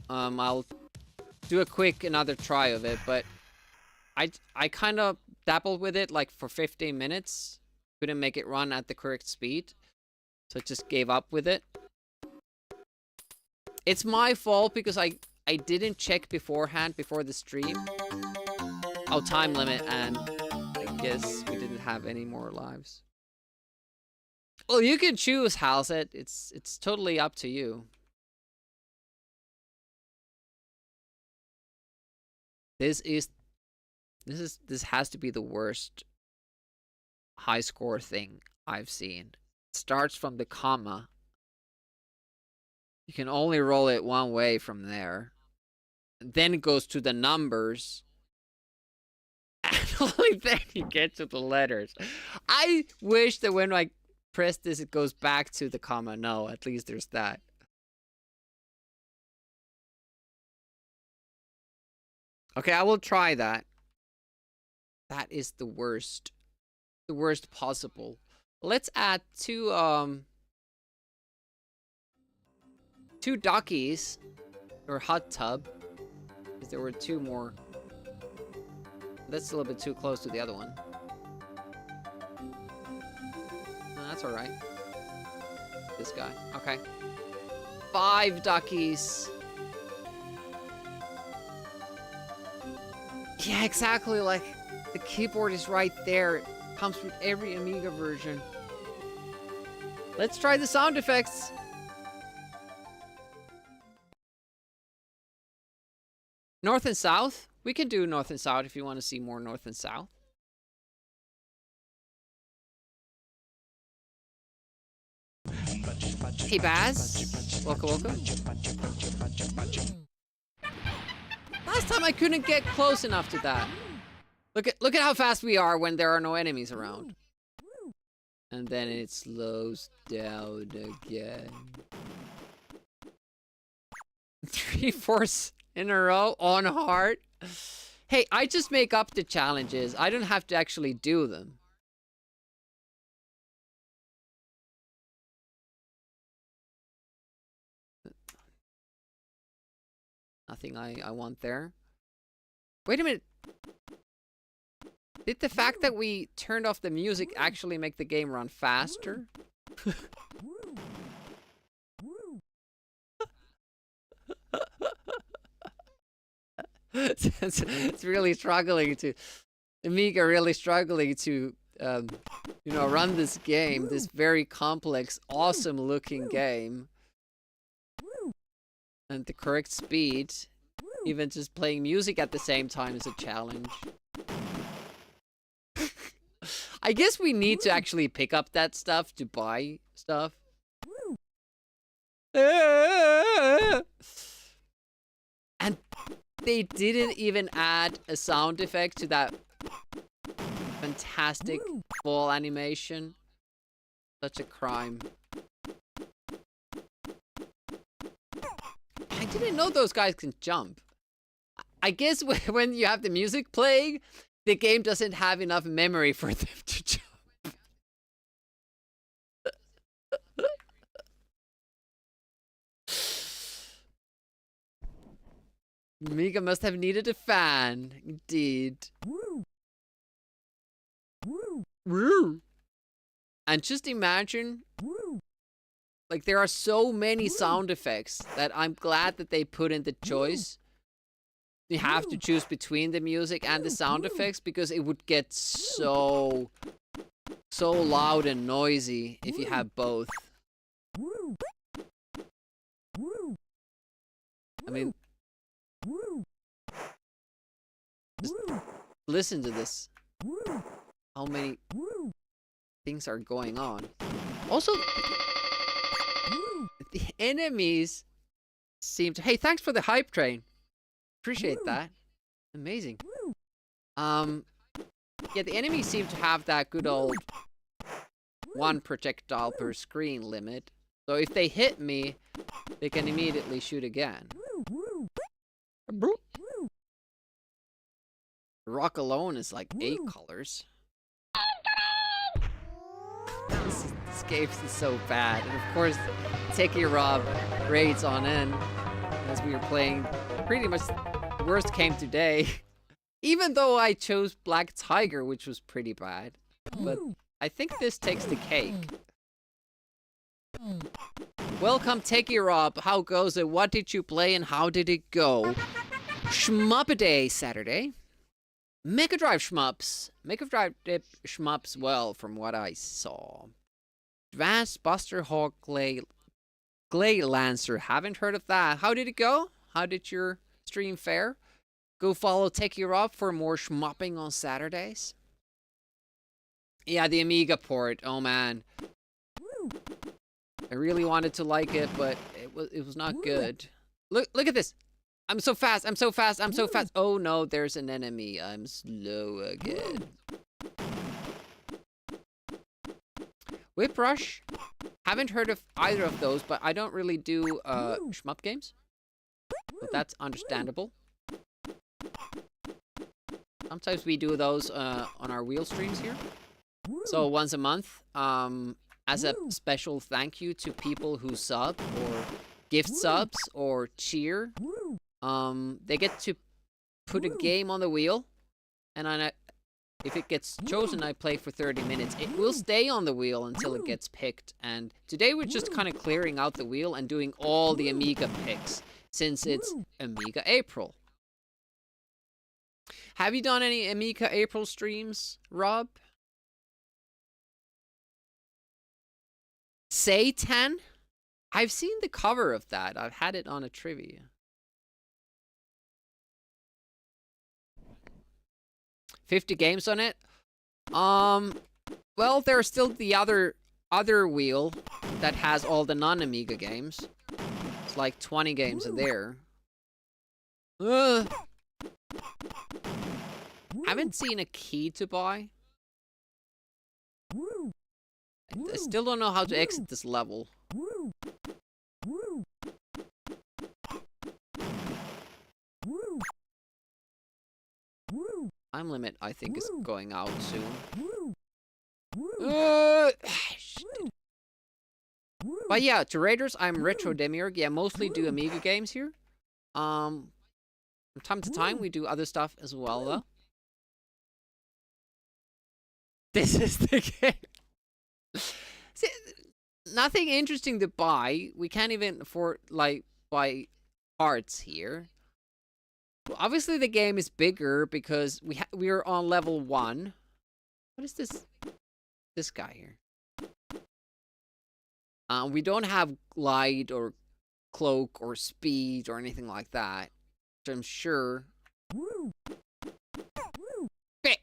I'll do a quick another try of it, but I kind of dabbled with it like for 15 minutes. Couldn't make it run at the correct speed, so I just gave up with it. It's my fault because I didn't check beforehand before the stream. Oh, time limit, and I guess we didn't have any more lives. Well, you can choose, Halset. It's totally up to you. This has to be the worst high score thing I've seen. It starts from the comma. You can only roll it one way from there. Then it goes to the numbers. And only then you get to the letters. I wish that when I press this, it goes back to the comma. No, at least there's that. Okay, I will try that. That is the worst. The worst possible. Let's add two duckies. Or hot tub. Because there were two more. That's a little bit too close to the other one. No, that's alright. This guy. Okay. 5 duckies. Yeah, exactly. Like, the keyboard is right there. It comes with every Amiga version. Let's try the sound effects. North and South? We can do North and South if you want to see more North and South. Hey, Baz. Welcome, welcome. Last time I couldn't get close enough to that. Look at how fast we are when there are no enemies around. And then it slows down again. 3/4 in a row on hard. Hey, I just make up the challenges. I don't have to actually do them. Nothing I want there. Wait a minute. Did the fact that we turned off the music actually make the game run faster? It's really struggling to... Amiga really struggling to you know, run this game, this very complex, awesome looking game, and the correct speed, even just playing music at the same time is a challenge. I guess we need to actually pick up that stuff to buy stuff. And they didn't even add a sound effect to that fantastic fall animation. Such a crime. I didn't know those guys can jump. I guess when you have the music playing, the game doesn't have enough memory for them to jump. Amiga must have needed a fan. Indeed. And just imagine, like, there are so many sound effects that I'm glad that they put in the choice. You have to choose between the music and the sound effects, because it would get so loud and noisy if you have both. I mean, just listen to this. How many things are going on? Also, the enemies seem to... Hey, thanks for the hype train. Appreciate that. Amazing. Yeah, the enemies seem to have that good old 1 projectile per screen limit. So if they hit me, they can immediately shoot again. Rock alone is like 8 colors. This game is so bad. And of course, Techie Rob raids on in as we were playing pretty much the worst game today. Even though I chose Black Tiger, which was pretty bad. But I think this takes the cake. Welcome, Techie Rob. How goes it? What did you play and how did it go? Shmup-a-day Saturday. Mega Drive shmups. Mega Drive dip shmups well from what I saw. Advanced Buster Hawk Glay Lancer. Haven't heard of that. How did it go? How did your stream fare? Go follow Techie Rob for more shmupping on Saturdays. Yeah, the Amiga port. Oh man. I really wanted to like it, but it was not good. Look at this. I'm so fast. I'm so fast. I'm so fast. Oh no, there's an enemy. I'm slow again. Whip Rush. Haven't heard of either of those, but I don't really do shmup games. But that's understandable. Sometimes we do those on our wheel streams here. So once a month, as a special thank you to people who sub or gift subs or cheer. They get to put a game on the wheel, and if it gets chosen, I play for 30 minutes. It will stay on the wheel until it gets picked, and today we're just kind of clearing out the wheel and doing all the Amiga picks, since it's Amiga April. Have you done any Amiga April streams, Rob? Say 10? I've seen the cover of that. I've had it on a trivia. 50 games on it. Well, there's still the other wheel that has all the non-Amiga games. It's like 20 games in there. Haven't seen a key to buy. I still don't know how to exit this level. Time limit, I think, is going out soon. But yeah, to Raiders, I'm Retro Demiurge. Yeah, mostly do Amiga games here. From time to time, we do other stuff as well, though. This is the game. See, nothing interesting to buy. We can't even afford, like, buy parts here. Well, obviously, the game is bigger because we are on level 1. What is this? This guy here. We don't have glide or cloak or speed or anything like that. So I'm sure. Okay.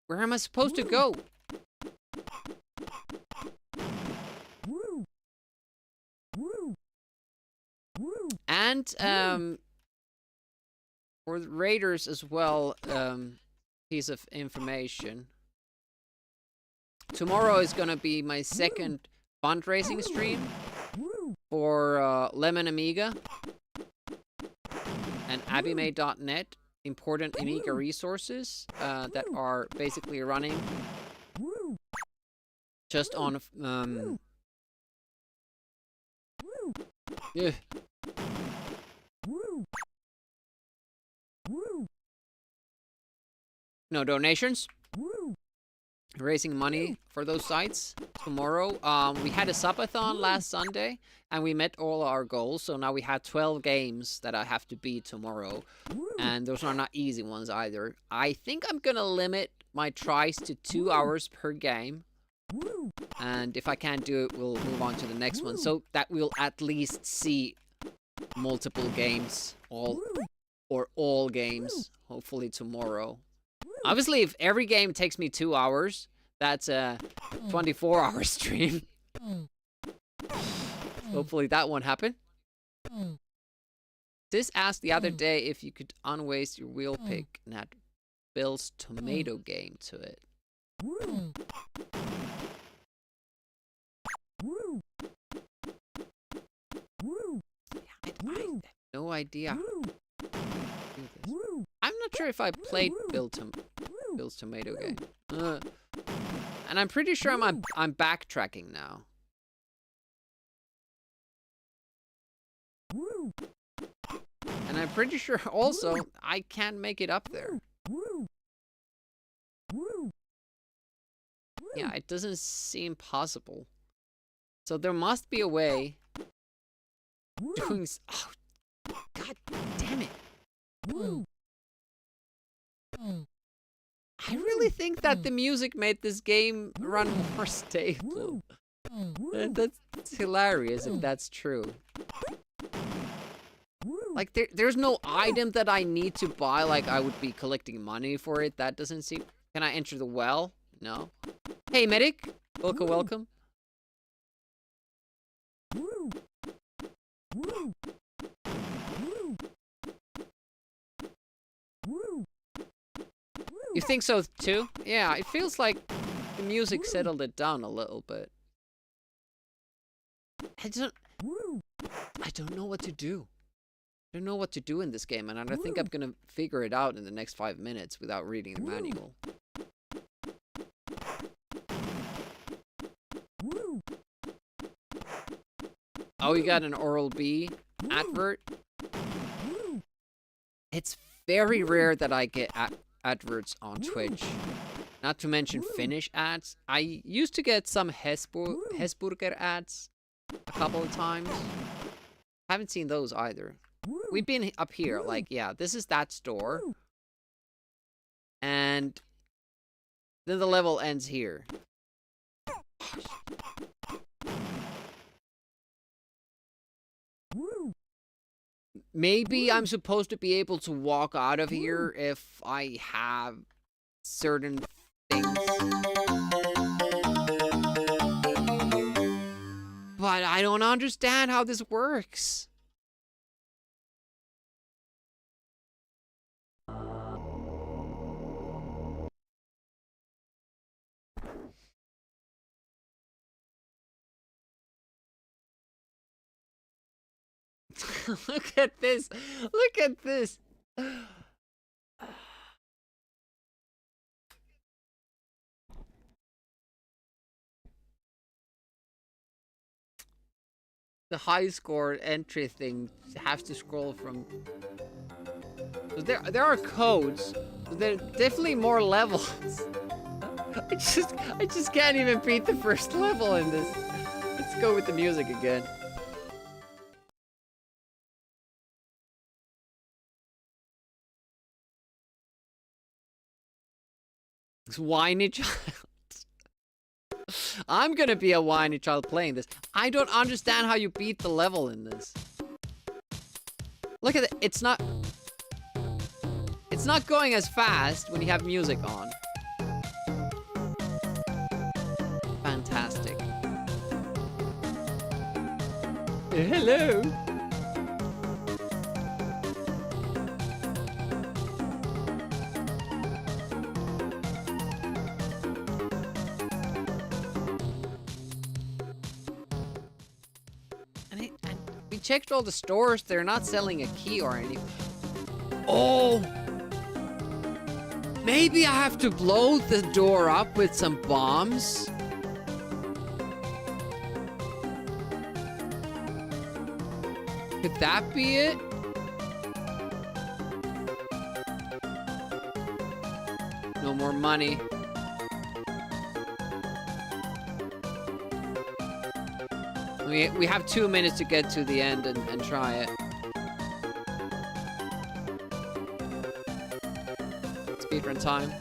Where am I supposed to go? And for the raiders as well, piece of information. Tomorrow is gonna be my second fundraising stream for Lemon Amiga and abimay.net, important Amiga resources that are basically running just on yeah. No donations. Raising money for those sites tomorrow. We had a subathon last Sunday and we met all our goals. So now we have 12 games that I have to beat tomorrow. And those are not easy ones either. I think I'm gonna limit my tries to 2 hours per game. And if I can't do it, we'll move on to the next one. So that we'll at least see multiple games, all games, hopefully tomorrow. Obviously, if every game takes me 2 hours, that's a 24-hour stream. Hopefully that won't happen. This asked the other day if you could unwaste your wheel pick and add Bill's tomato game to it. I have no idea. I'm not sure if I played Bill's tomato game. And I'm pretty sure I'm backtracking now. And I'm pretty sure also I can't make it up there. Yeah, it doesn't seem possible. So there must be a way doing oh, God damn it. I really think that the music made this game run more stable. That's hilarious if that's true. Like, there's no item that I need to buy, like I would be collecting money for it. That doesn't seem... Can I enter the well? No. Hey, medic. Welcome, welcome. You think so too? Yeah, it feels like the music settled it down a little bit. I don't know what to do. I don't know what to do in this game, and I don't think I'm gonna figure it out in the next 5 minutes without reading the manual. Oh, we got an Oral-B advert. It's very rare that I get adverts on Twitch. Not to mention Finnish ads. I used to get some Hesburger ads a couple of times. Haven't seen those either. We've been up here, like, yeah, this is that store. And then the level ends here. Maybe I'm supposed to be able to walk out of here if I have certain things. But I don't understand how this works. Look at this. Look at this. The high score entry thing has to scroll from. So there are codes. So there are definitely more levels. I just can't even beat the first level in this. Let's go with the music again. This whiny child. I'm gonna be a whiny child playing this. I don't understand how you beat the level in this. Look at it. It's not going as fast when you have music on. Fantastic. Hello. And we checked all the stores. They're not selling a key or anything. Oh! Maybe I have to blow the door up with some bombs? Could that be it? No more money. We have 2 minutes to get to the end and try it. Speedrun time.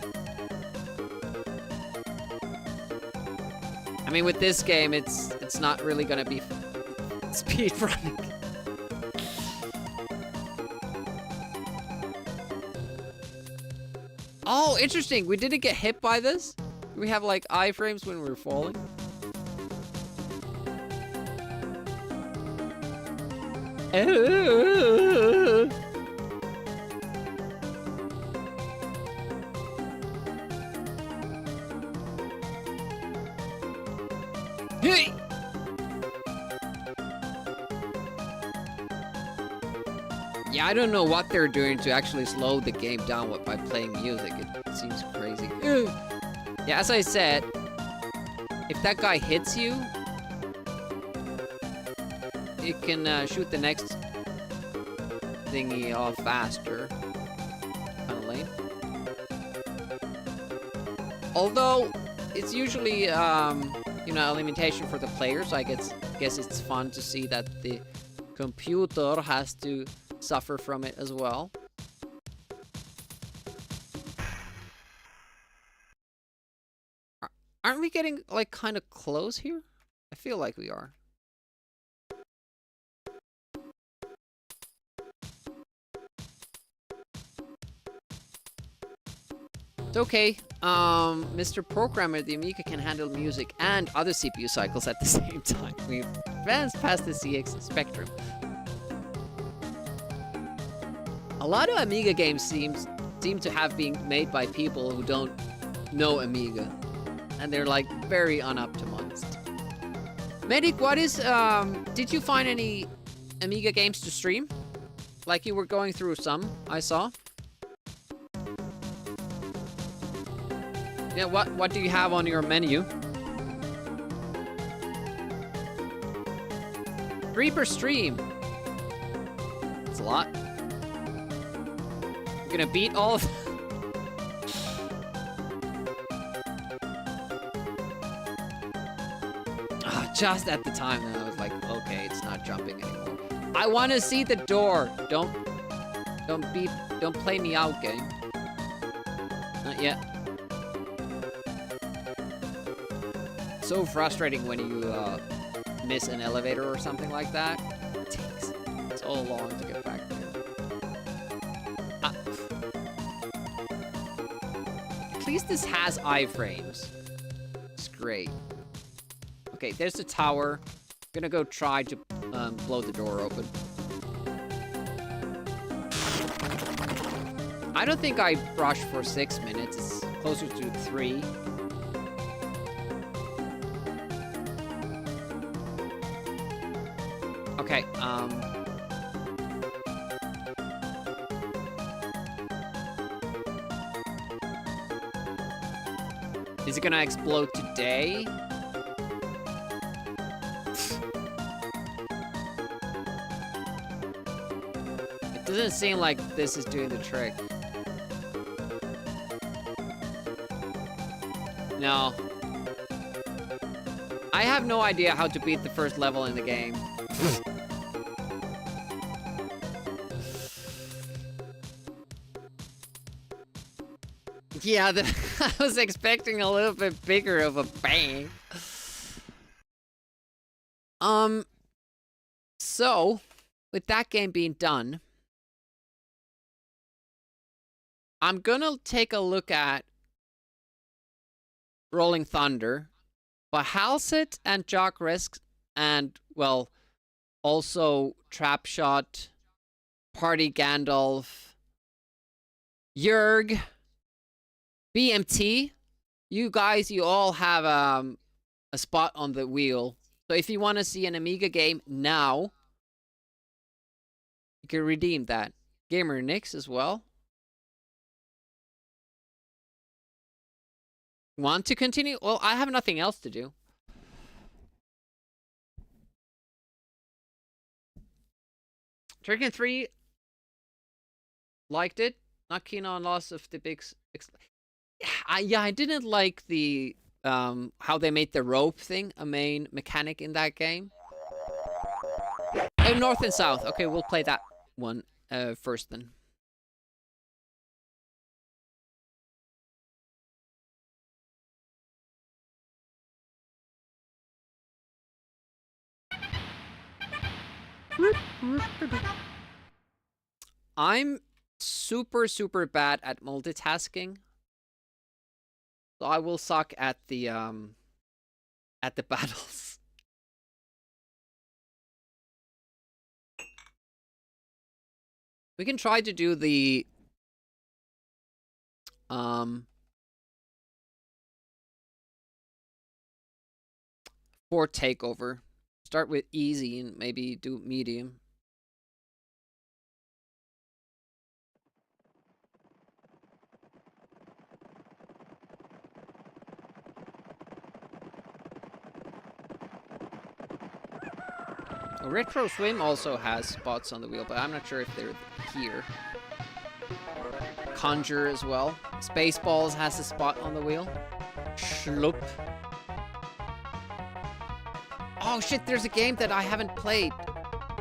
I mean, with this game, it's not really gonna be speedrunning. Oh, interesting. We didn't get hit by this? Do we have like iframes when we were falling? Hey! Yeah, I don't know what they're doing to actually slow the game down by playing music. It seems crazy. Yeah, as I said, if that guy hits you, it can shoot the next thingy off faster. Kinda lame. Although, it's usually, you know, a limitation for the player, so I guess it's fun to see that the computer has to suffer from it as well. Aren't we getting, like, kind of close here? I feel like we are. It's okay. Mr. Programmer, the Amiga can handle music and other CPU cycles at the same time. We've advanced past the CX spectrum. A lot of Amiga games seem to have been made by people who don't know Amiga. And they're like very unoptimized. Medic, what is, did you find any Amiga games to stream? Like you were going through some, I saw. Yeah, what do you have on your menu? 3 per stream. That's a lot. You're gonna beat all of just at the time, and I was like, okay, it's not jumping anymore. I want to see the door. Don't play me out, game. Not yet. So frustrating when you miss an elevator or something like that. It takes so long to get back there. At least this has iframes. It's great. Okay, there's the tower. I'm gonna go try to blow the door open. I don't think I rushed for 6 minutes. It's closer to 3. Okay, is it gonna explode today? It doesn't seem like this is doing the trick. No. I have no idea how to beat the first level in the game. Yeah, I was expecting a little bit bigger of a bang. So, with that game being done, I'm gonna take a look at Rolling Thunder, but Halsit and Jock Risk, and, well, also Trapshot, Party Gandalf, Yerg, BMT, you guys, you all have a spot on the wheel. So if you want to see an Amiga game now, you can redeem that. Gamer Nix as well. Want to continue? Well, I have nothing else to do. Turrican 3 liked it. Not keen on loss of the big... yeah, I didn't like the... how they made the rope thing a main mechanic in that game. Oh, North and South. Okay, we'll play that one first then. I'm super bad at multitasking. So I will suck at the battles. We can try to do the fort takeover. Start with easy and maybe do medium. Retro Swim also has spots on the wheel, but I'm not sure if they're here. Conjure as well. Spaceballs has a spot on the wheel. Schlup. Oh shit, there's a game that I haven't played.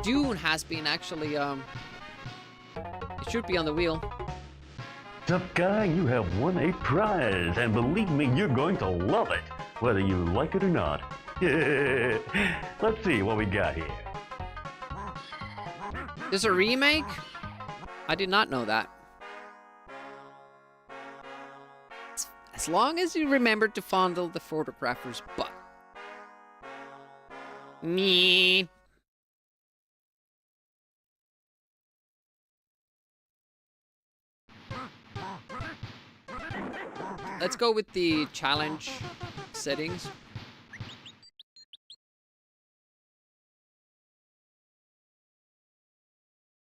Dune has been actually, it should be on the wheel. Tough guy, you have won a prize, and believe me, you're going to love it, whether you like it or not. Let's see what we got here. There's a remake? I did not know that. As long as you remember to fondle the photographer's butt. Me. Let's go with the challenge settings.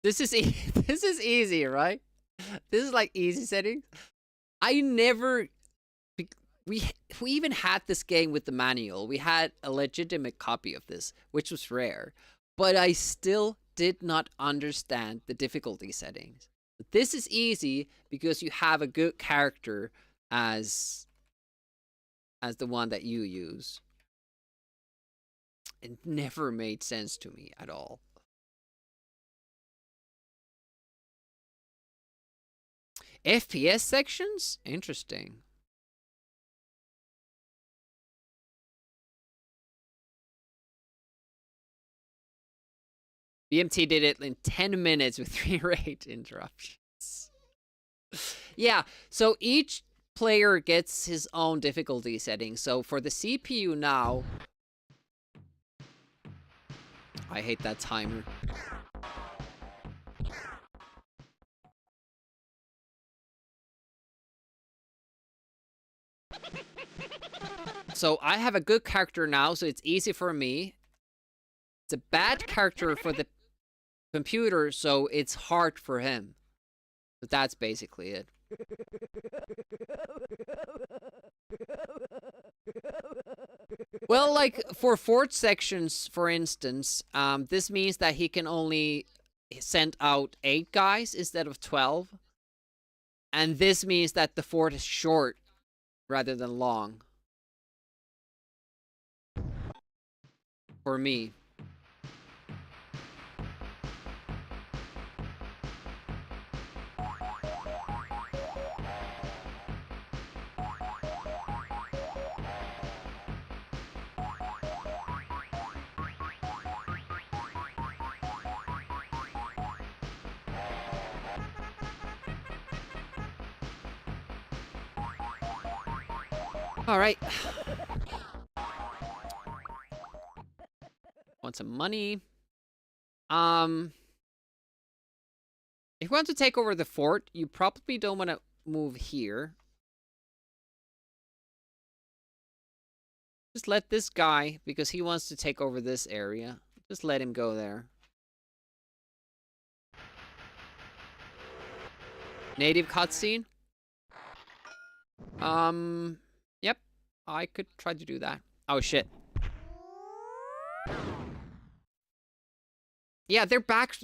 This is this is easy, right? This is like easy settings. I never we even had this game with the manual. We had a legitimate copy of this, which was rare, but I still did not understand the difficulty settings. This is easy because you have a good character as the one that you use. It never made sense to me at all. FPS sections? Interesting. BMT did it in 10 minutes with 3 rate interruptions. Yeah, so each player gets his own difficulty setting. So for the CPU now... I hate that timer. So I have a good character now, so it's easy for me. It's a bad character for the computer, so it's hard for him. But that's basically it. Well, like, for fort sections, for instance, this means that he can only send out 8 guys instead of 12. And this means that the fort is short rather than long. For me. All right. Want some money? If you want to take over the fort, you probably don't want to move here. Just let this guy, because he wants to take over this area, just let him go there. Native cutscene? Yep. I could try to do that. Oh, shit. Yeah, they're back.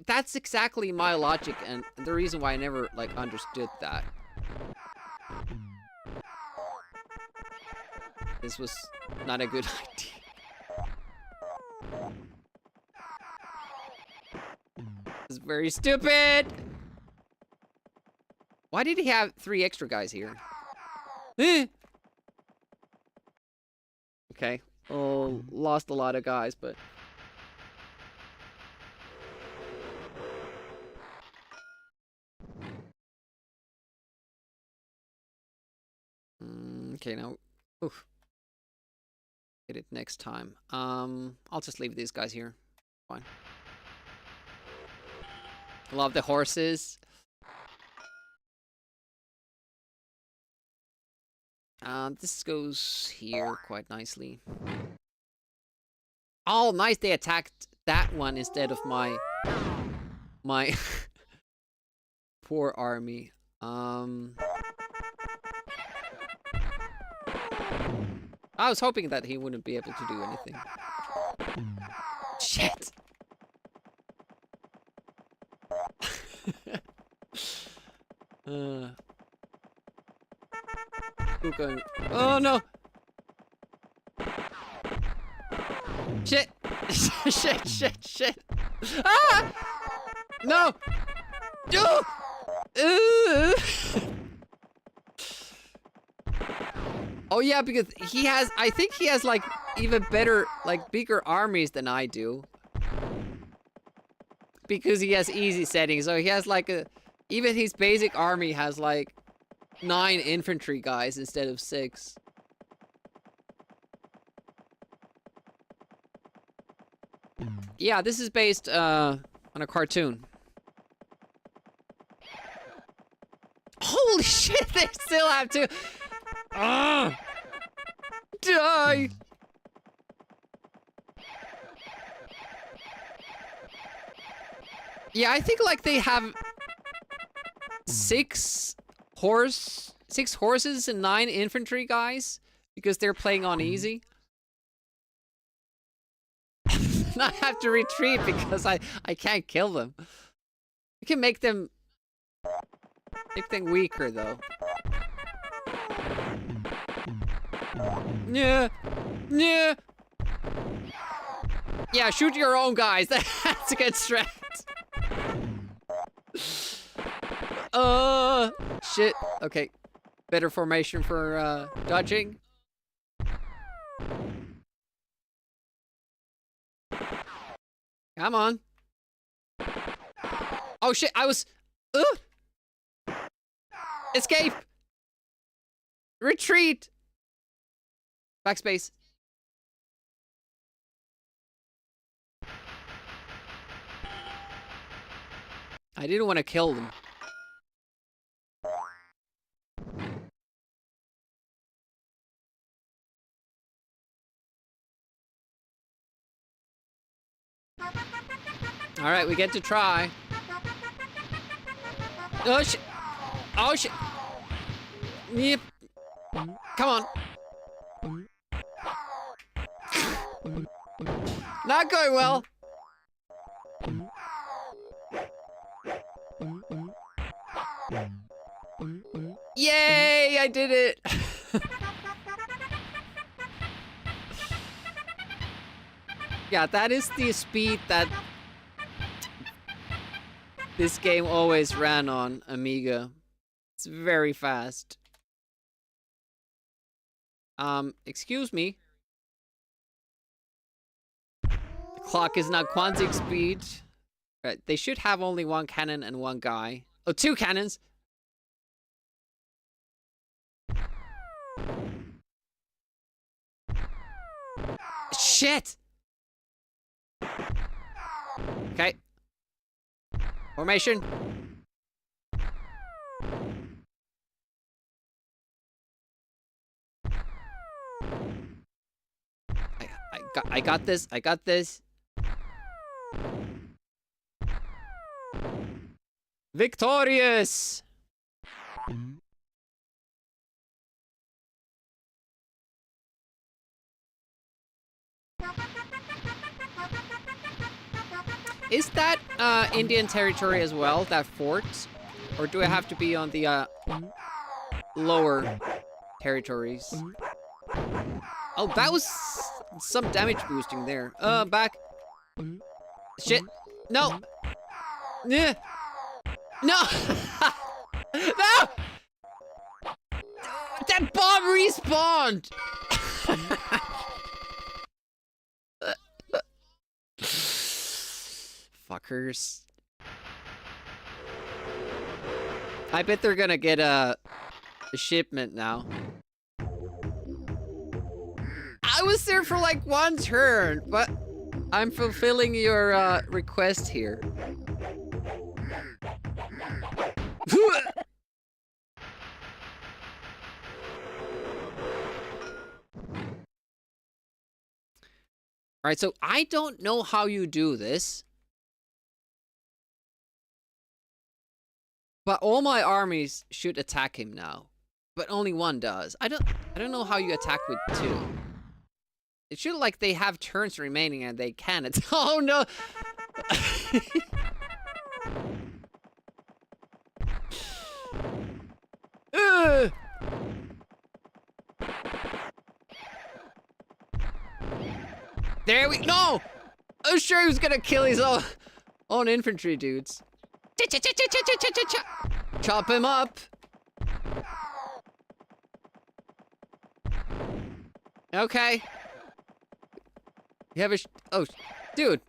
That's exactly my logic and the reason why I never, like, understood that. This was not a good idea. It's very stupid! Why did he have 3 extra guys here? Okay. Oh, lost a lot of guys, but... Okay, now... Oof. Get it next time. I'll just leave these guys here. Fine. Love the horses. This goes here quite nicely. Oh, nice! They attacked that one instead of my poor army. I was hoping that he wouldn't be able to do anything. Shit! Going. Oh no! Shit! Shit! Ah! No! Oh yeah, because he has, I think he has like even better, like bigger armies than I do. Because he has easy settings, so he has like even his basic army has like 9 infantry guys instead of 6. Yeah, this is based on a cartoon. Holy shit, they still have to... Die! Yeah, I think like they have 6 horses and 9 infantry guys because they're playing on easy. I have to retreat because I can't kill them. You can make them weaker though. Yeah. Yeah, shoot your own guys. That's a good strat. Shit. Okay. Better formation for dodging. Come on. Oh shit, I was... Escape! Retreat! Backspace. I didn't want to kill them. Alright, we get to try. Oh shit! Oh shit! Yep. Come on. Not going well. Yay! I did it! Yeah, that is the speed that this game always ran on Amiga. It's very fast. Excuse me. The clock is not quantic speed. Right, they should have only 1 cannon and 1 guy. Oh, 2 cannons! Shit! Okay. Formation. I got this. I got this. Victorious! Is that Indian territory as well, that fort? Or do I have to be on the lower territories? Oh, that was some damage boosting there. Back. Shit. No. Yeah. No. No. That bomb respawned. Fuckers. I bet they're gonna get a shipment now. I was there for like one turn, but I'm fulfilling your request here. Alright, so I don't know how you do this. But all my armies should attack him now. But only one does. I don't know how you attack with two. It should like they have turns remaining and they can attack. Oh no! There we no! I was sure he was gonna kill his own infantry dudes. Chop him up. Okay. You have a oh, dude.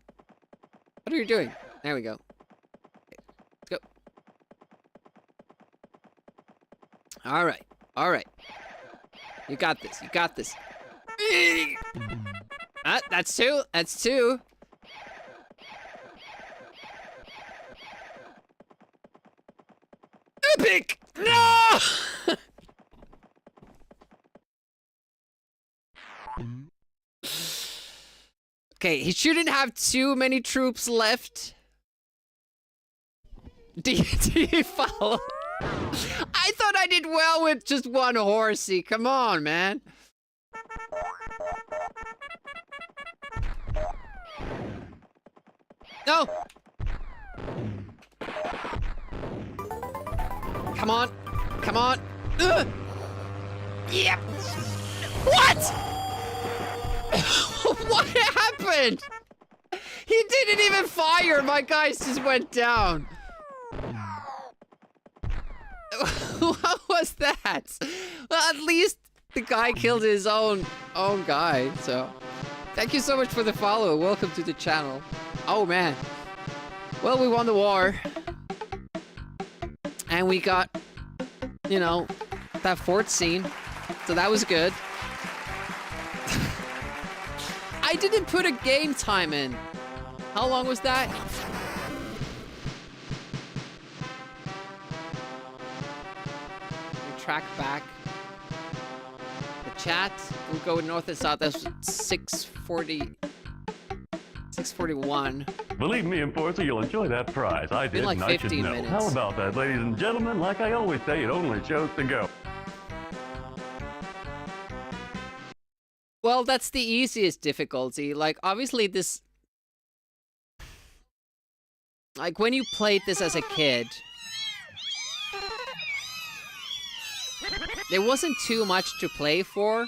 What are you doing? There we go. Okay, let's go. All right. All right. You got this. You got this. That's two. That's two. Epic! No! Okay, he shouldn't have too many troops left. Do you follow? I thought I did well with just one horsey. Come on, man. No! Come on. Come on. Ugh. Yep. What? What happened? He didn't even fire. My guys just went down. What was that? Well, at least the guy killed his own guy. So, thank you so much for the follow. Welcome to the channel. Oh man. Well, we won the war. And we got, you know, that fort scene. So that was good. I didn't put a game time in. How long was that? We track back. The chat. We'll go north and south. That's 640. 641. Believe me, Enforcer, you'll enjoy that prize. I did, like and I should 15 know. minutes. How about that, ladies and gentlemen? Like I always say, it only shows to go. Well, that's the easiest difficulty. Like, obviously this... Like, when you played this as a kid... There wasn't too much to play for.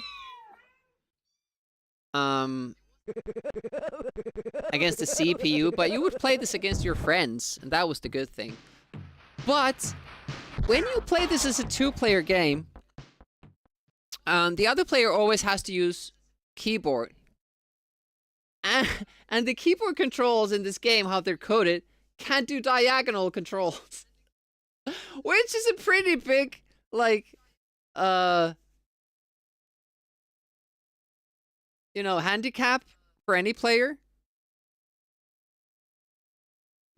Against the CPU, but you would play this against your friends, and that was the good thing. But when you play this as a two-player game, the other player always has to use keyboard. And the keyboard controls in this game, how they're coded, can't do diagonal controls. Which is a pretty big, like, you know, handicap for any player.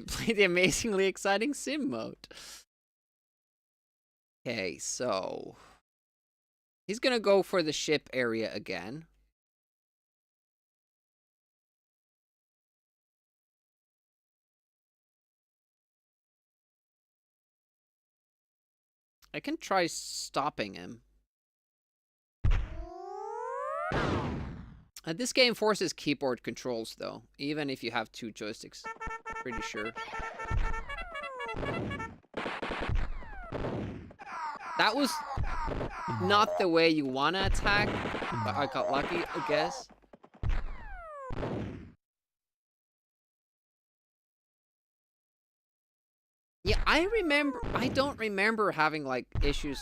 Play the amazingly exciting sim mode. Okay, so he's gonna go for the ship area again. I can try stopping him. This game forces keyboard controls, though, even if you have 2 joysticks. Pretty sure. That was not the way you want to attack, but I got lucky, I guess. Yeah, I don't remember having, like, issues,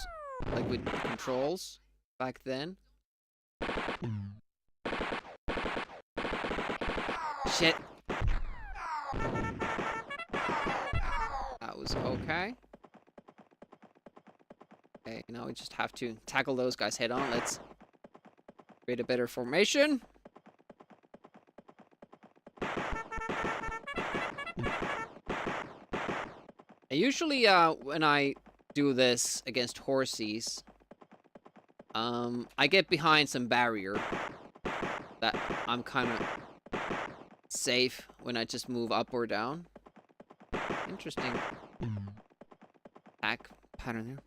like, with controls back then. Shit. That was okay. Okay, now we just have to tackle those guys head on. Let's create a better formation. Usually, when I do this against horses, I get behind some barrier that I'm kind of safe when I just move up or down. Interesting attack pattern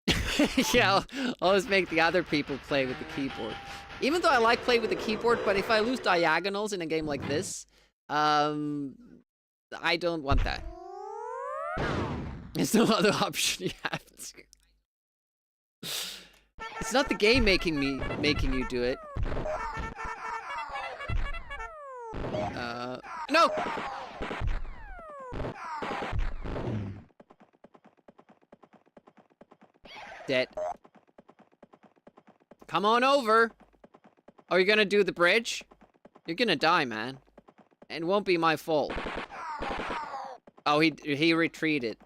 there. Yeah, I'll always make the other people play with the keyboard. Even though I like playing with the keyboard, but if I lose diagonals in a game like this, I don't want that. There's no other option you have to. It's not the game making you do it. No! Dead. Come on over. Are you gonna do the bridge? You're gonna die, man. And it won't be my fault. Oh, he retreated.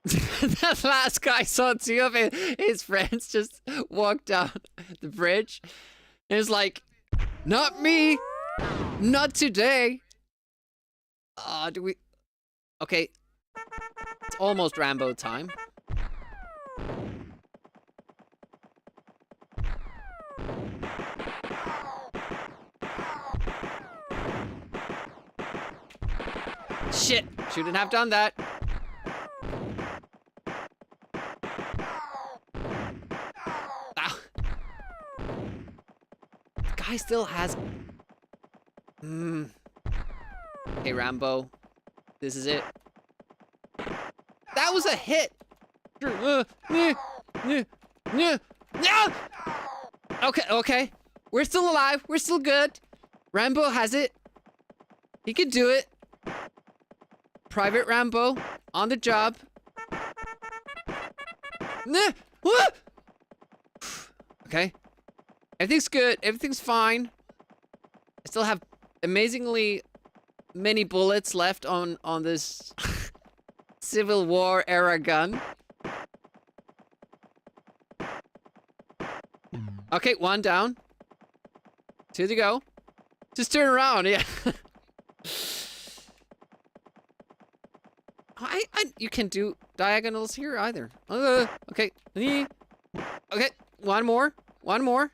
That last guy saw 2 of his friends just walk down the bridge. And it's like, not me. Not today. Do we... Okay. It's almost Rambo time. Shit! Shouldn't have done that. Ow. The guy still has... Hey, Rambo. This is it. That was a hit! Okay. We're still alive. We're still good. Rambo has it. He can do it. Private Rambo, on the job. Okay. Everything's good. Everything's fine. I still have amazingly many bullets left on this Civil War era gun. Okay, 1 down. 2 to go. Just turn around, yeah. You can do diagonals here either. Okay. Okay, 1 more. 1 more.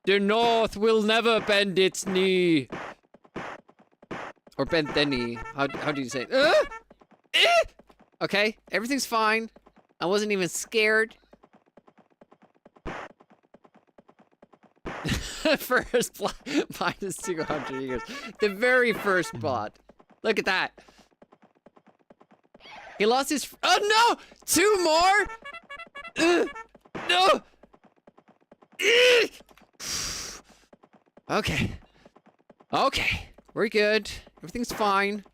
The North will never bend its knee. Or bend the knee. How do you say it? Okay, everything's fine. I wasn't even scared. First plot, minus 200 years. The very first plot. Look at that. He lost his... Oh, no! 2 more? No! Okay. Okay. We're good. Everything's fine.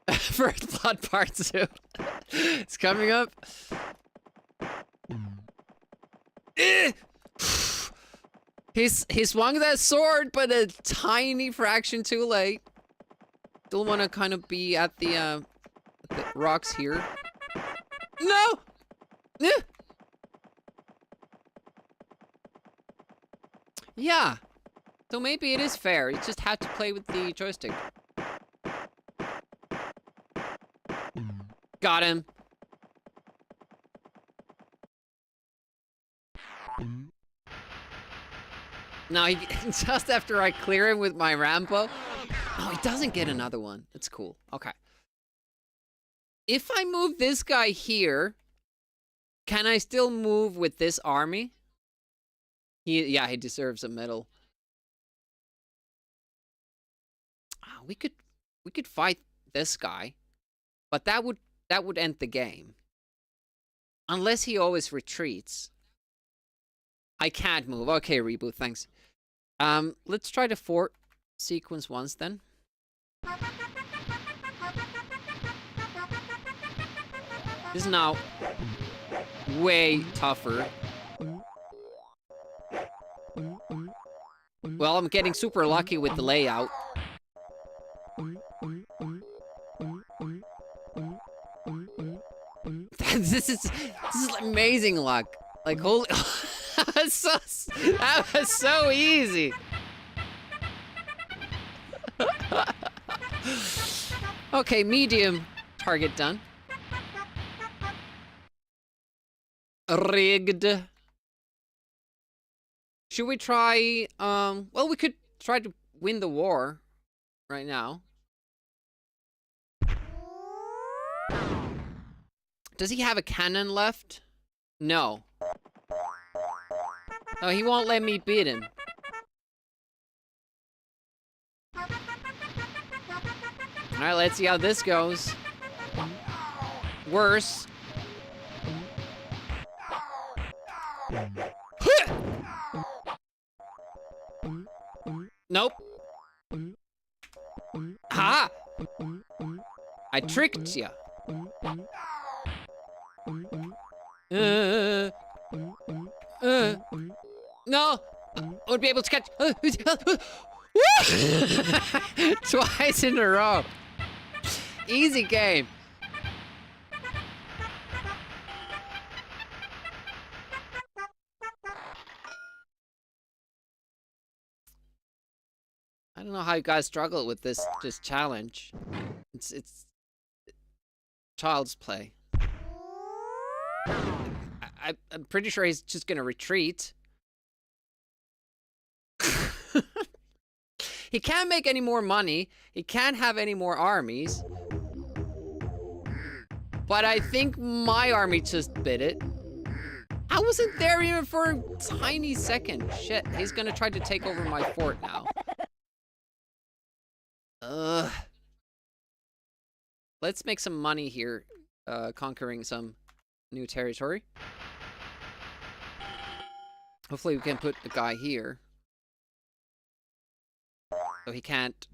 First plot part 2. It's coming up. He swung that sword, but a tiny fraction too late. Still want to kind of be at the rocks here. No! Yeah. So maybe it is fair. You just have to play with the joystick. Got him. Now, just after I clear him with my Rambo. Oh, he doesn't get another one. It's cool. Okay. If I move this guy here, can I still move with this army? Yeah, he deserves a medal. Oh, we could fight this guy, but that would end the game. Unless he always retreats. I can't move. Okay, reboot, thanks. Let's try the fort sequence once then. This is now way tougher. Well, I'm getting super lucky with the layout. This is amazing luck. Like, holy... that was so easy. Okay, medium target done. Rigged. Should we try, well, we could try to win the war right now. Does he have a cannon left? No. No, he won't let me beat him. Alright, let's see how this goes. Worse. Nope. Ha! I tricked ya. No! I would be able to catch... Twice in a row. Easy game. I don't know how you guys struggle with this challenge. It's child's play. I'm pretty sure he's just gonna retreat. He can't make any more money. He can't have any more armies. But I think my army just bit it. I wasn't there even for a tiny second. Shit, he's gonna try to take over my fort now. Let's make some money here, conquering some new territory. Hopefully we can put a guy here. So he can't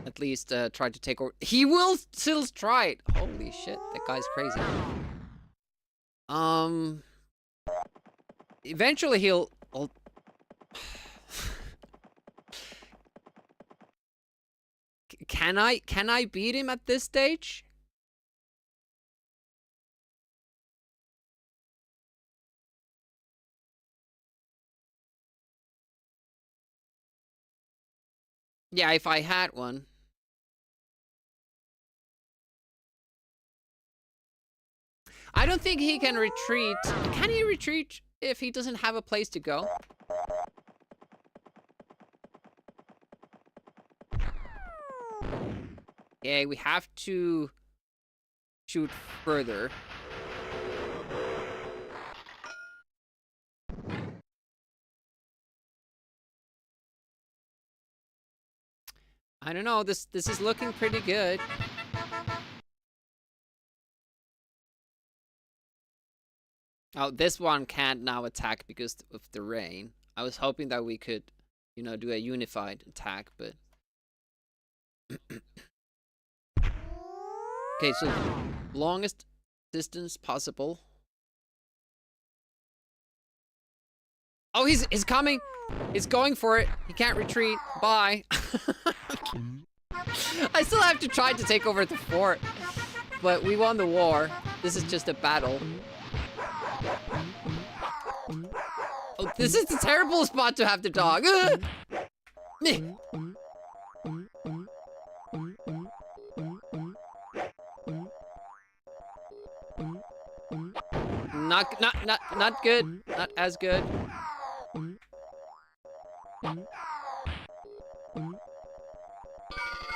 at least try to take over. He will still try it. Holy shit, that guy's crazy. Eventually he'll... Can I beat him at this stage? Yeah, if I had one. I don't think he can retreat. Can he retreat if he doesn't have a place to go? Yeah, we have to shoot further. I don't know, this is looking pretty good. Oh, this one can't now attack because of the rain. I was hoping that we could, you know, do a unified attack, but... Okay, so longest distance possible. Oh, he's coming! He's going for it. He can't retreat. Bye. I still have to try to take over the fort. but we won the war. This is just a battle. Oh, this is a terrible spot to have the dog. Meh. Not good. Not as good.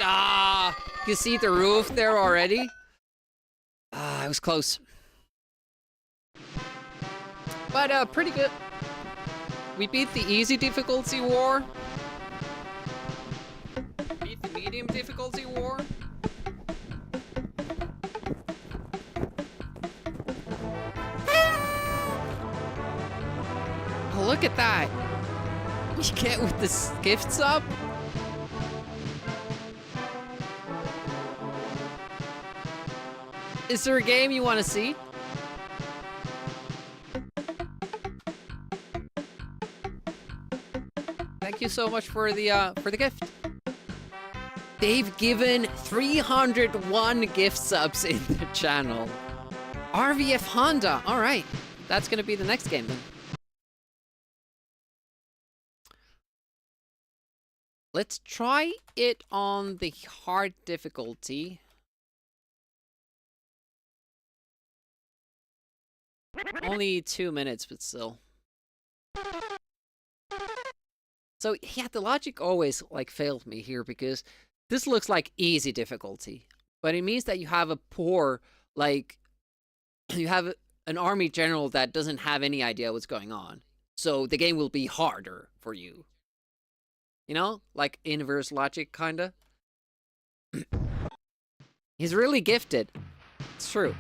Ah, you see the roof there already? Ah, it was close. But pretty good. We beat the easy difficulty war. Beat the medium difficulty war. Oh, look at that. You get with the gifts up. Is there a game you want to see? Thank you so much for the gift. They've given 301 gift subs in the channel. RVF Honda. All right, that's gonna be the next game then. Let's try it on the hard difficulty. Only 2 minutes, but still. So, yeah, the logic always, like, failed me here, because this looks like easy difficulty. But it means that you have a poor, like, you have an army general that doesn't have any idea what's going on. So, the game will be harder for you. You know? Like, inverse logic, kinda. He's really gifted. It's true.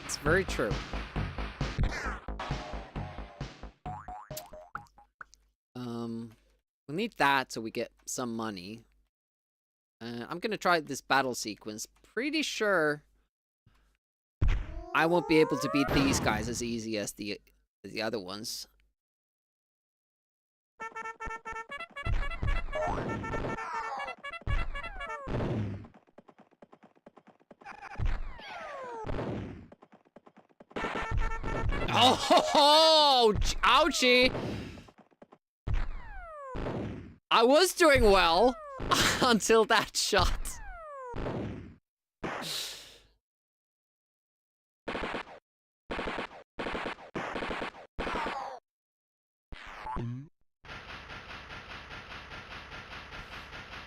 It's very true. We need that so we get some money. I'm gonna try this battle sequence. Pretty sure I won't be able to beat these guys as easy as the other ones. Oh, ouchie! I was doing well until that shot.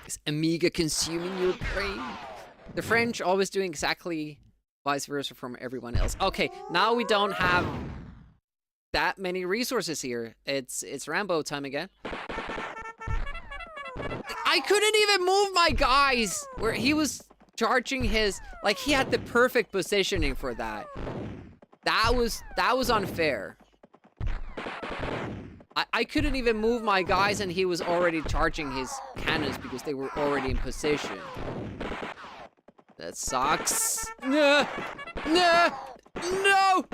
Is Amiga consuming your brain? The French always doing exactly vice versa from everyone else. Okay, now we don't have that many resources here. It's Rambo time again. I couldn't even move my guys where he was charging his, like, he had the perfect positioning for that. That was unfair. I couldn't even move my guys and he was already charging his cannons because they were already in position. That sucks. No! No! No!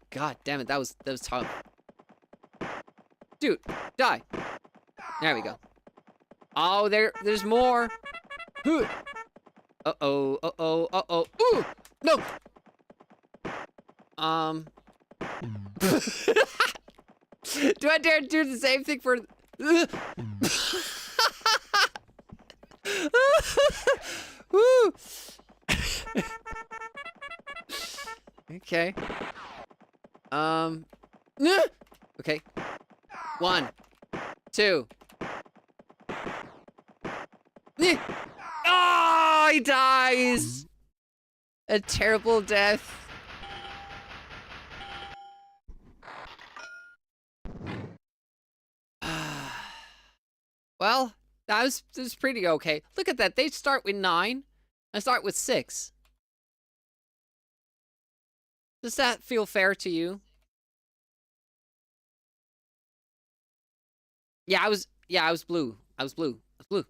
God damn it, that was tough. Dude, die. There we go. Oh, there's more. Uh-oh, uh-oh, uh-oh. Ooh! No! Do I dare do the same thing for... Woo! Okay. Okay. 1, 2. Oh, he dies! A terrible death. Well, that was pretty okay. Look at that. They start with 9. I start with 6. Does that feel fair to you? Yeah, I was blue. I was blue. Blue.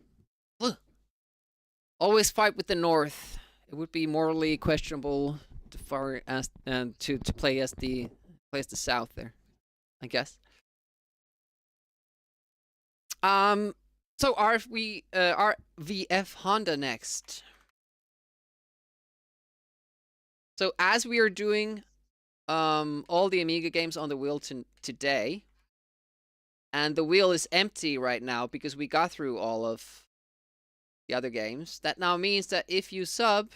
Always fight with the North. It would be morally questionable to play as the South there, I guess. So RVF Honda next. So as we are doing all the Amiga games on the wheel today, and the wheel is empty right now because we got through all of the other games, that now means that if you sub,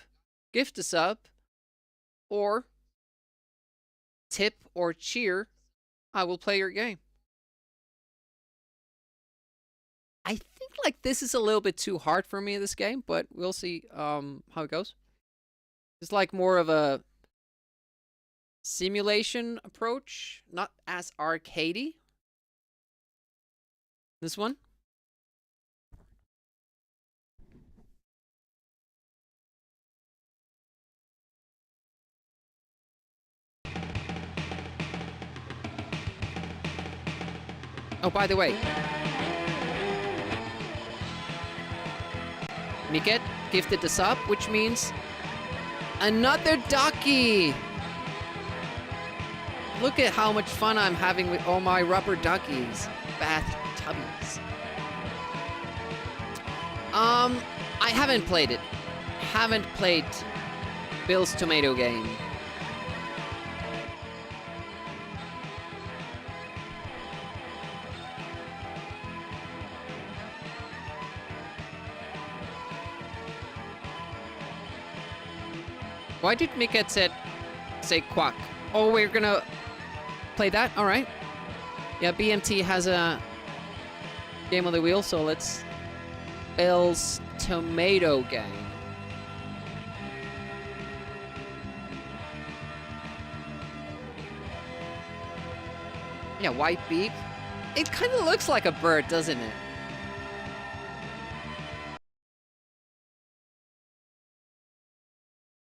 gift a sub, or tip or cheer, I will play your game. I think like this is a little bit too hard for me, this game, but we'll see how it goes. It's like more of a simulation approach, not as arcadey. This one. Oh, by the way, Miket gifted the sub, which means another ducky. Look at how much fun I'm having with all my rubber duckies. Bath tubbies. I haven't played it. Haven't played Bill's Tomato Game. Why did Miket say quack? Oh, we're gonna play that? Alright. Yeah, BMT has a game on the wheel, so let's... Bill's Tomato Game. Yeah, white beak. It kind of looks like a bird, doesn't it?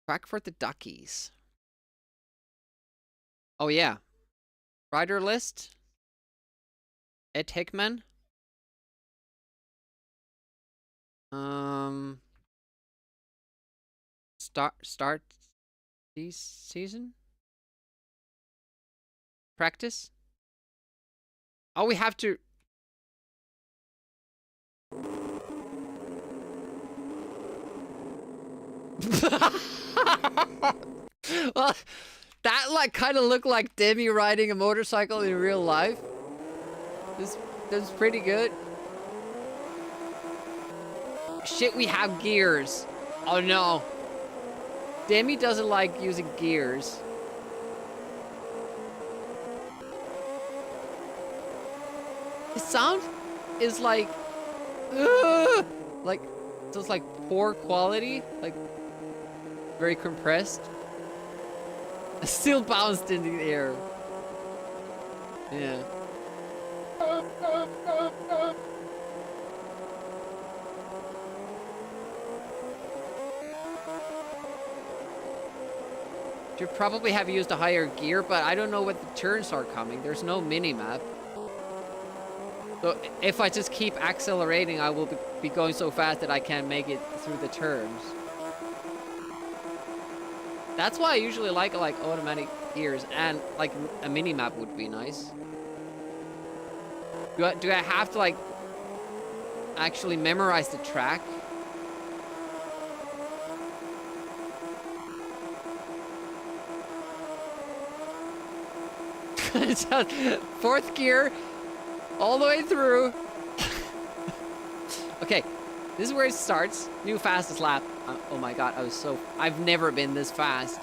Quack for the duckies. Oh yeah. Rider list. Ed Hickman. Start season? Practice? Oh, we have to... Well, that like kind of looked like Demi riding a motorcycle in real life. This is pretty good. Shit, we have gears. Oh no. Demi doesn't like using gears. The sound is like, like, so it's like poor quality, like very compressed. Still bounced in the air. Yeah. Should probably have used a higher gear, but I don't know what the turns are coming. There's no mini-map. So if I just keep accelerating, I will be going so fast that I can't make it through the turns. That's why I usually like automatic gears, and like a mini-map would be nice. Do I have to like actually memorize the track? Fourth gear, all the way through. Okay, this is where it starts. New fastest lap. Oh my god, I've never been this fast.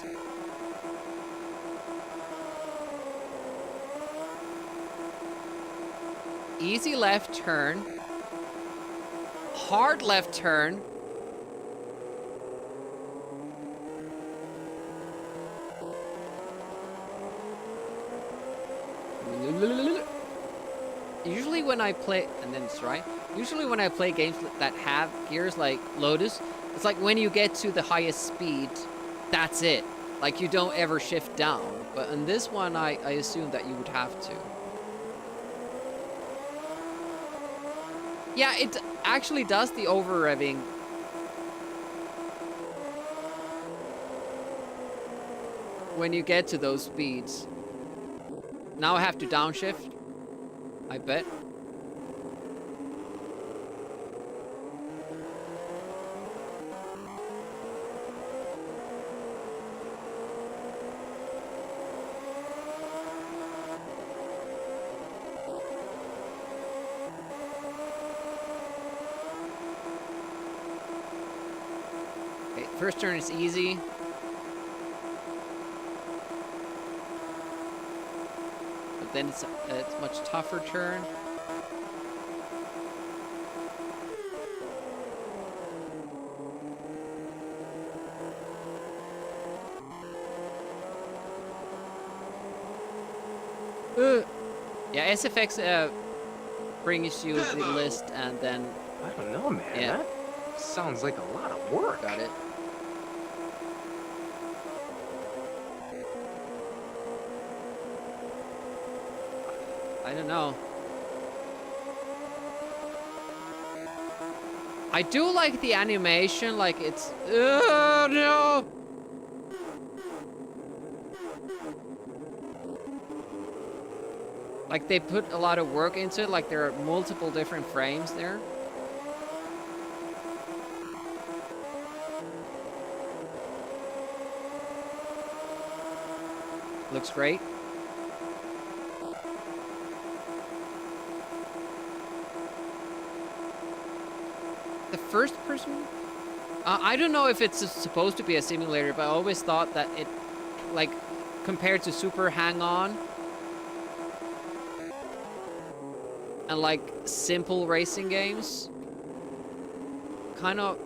Easy left turn. Hard left turn. Usually when I play, and then it's right. Usually when I play games that have gears like Lotus, it's like when you get to the highest speed, that's it. Like you don't ever shift down. But in this one, I assume that you would have to. Yeah, it actually does the over-revving. When you get to those speeds. Now I have to downshift. I bet. First turn is easy. But then it's a much tougher turn. Yeah, SFX brings you the list and then... I don't know, man. Yeah. That sounds like a lot of work. Got it. I don't know. I do like the animation, like it's... Oh, no! Like they put a lot of work into it, like there are multiple different frames there. Looks great. The first person? I don't know if it's supposed to be a simulator, but I always thought that it, like, compared to Super Hang-On, and like simple racing games, kind of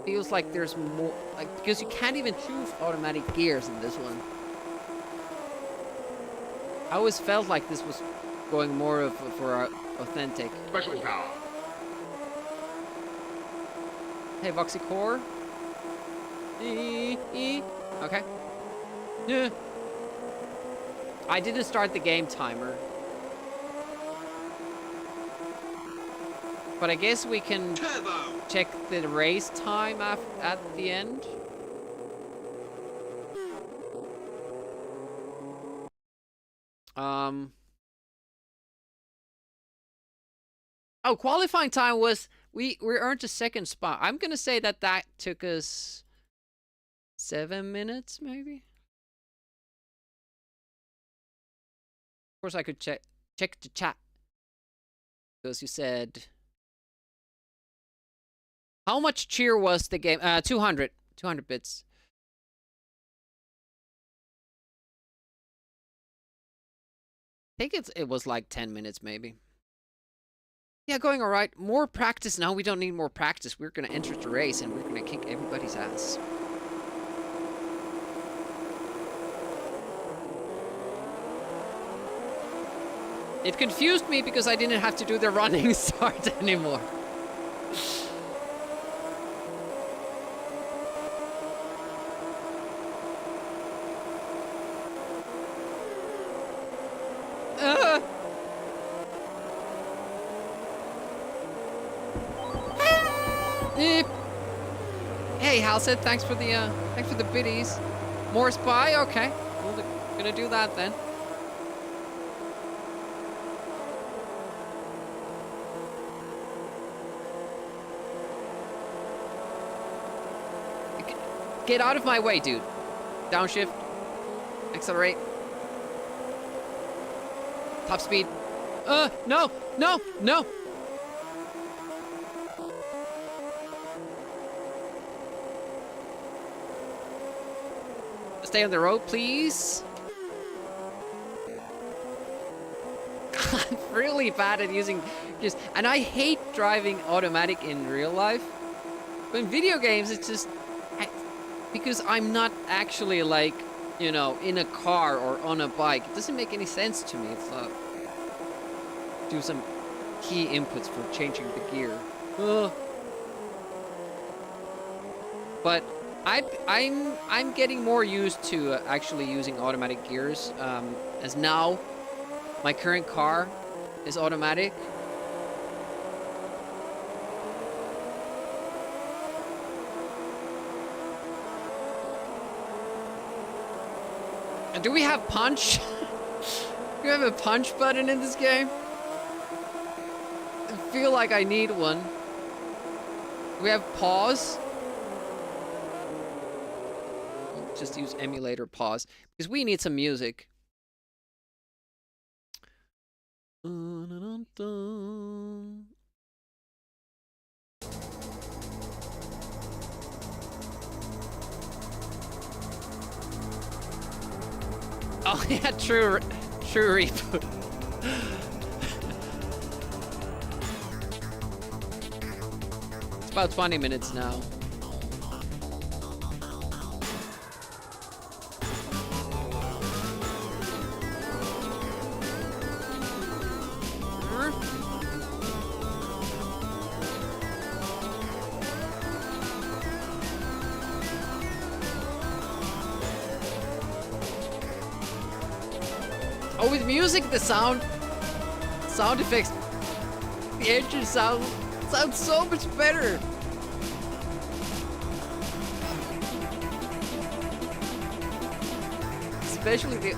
feels like there's more, like, because you can't even choose automatic gears in this one. I always felt like this was going more of for authentic. Special power. Hey, Voxy Core. Okay. Yeah. I didn't start the game timer. But I guess we can check the race time at the end. Oh, qualifying time was, we earned a second spot. I'm gonna say that took us 7 minutes, maybe. Of course, I could check the chat, because you said, how much cheer was the game? 200 bits. I think it was like 10 minutes, maybe. Yeah, going all right. More practice. No, we don't need more practice. We're going to enter the race, and we're going to kick everybody's ass. It confused me because I didn't have to do the running start anymore. Hey, Halsid, thanks for the biddies. More spy? Okay. We're gonna do that then. Get out of my way, dude. Downshift. Accelerate. Top speed. No, no, no. Stay on the road, please. I'm really bad at using gears, and I hate driving automatic in real life. But in video games, it's just because I'm not actually, like, you know, in a car or on a bike. It doesn't make any sense to me. It's do some key inputs for changing the gear. But I'm getting more used to actually using automatic gears, as now my current car is automatic. And do we have punch? Do we have a punch button in this game? I feel like I need one. Do we have pause? Just use emulator pause because we need some music. Oh yeah, true reboot. It's about 20 minutes now. Oh, with music, the sound effects, the engine sounds so much better. Especially the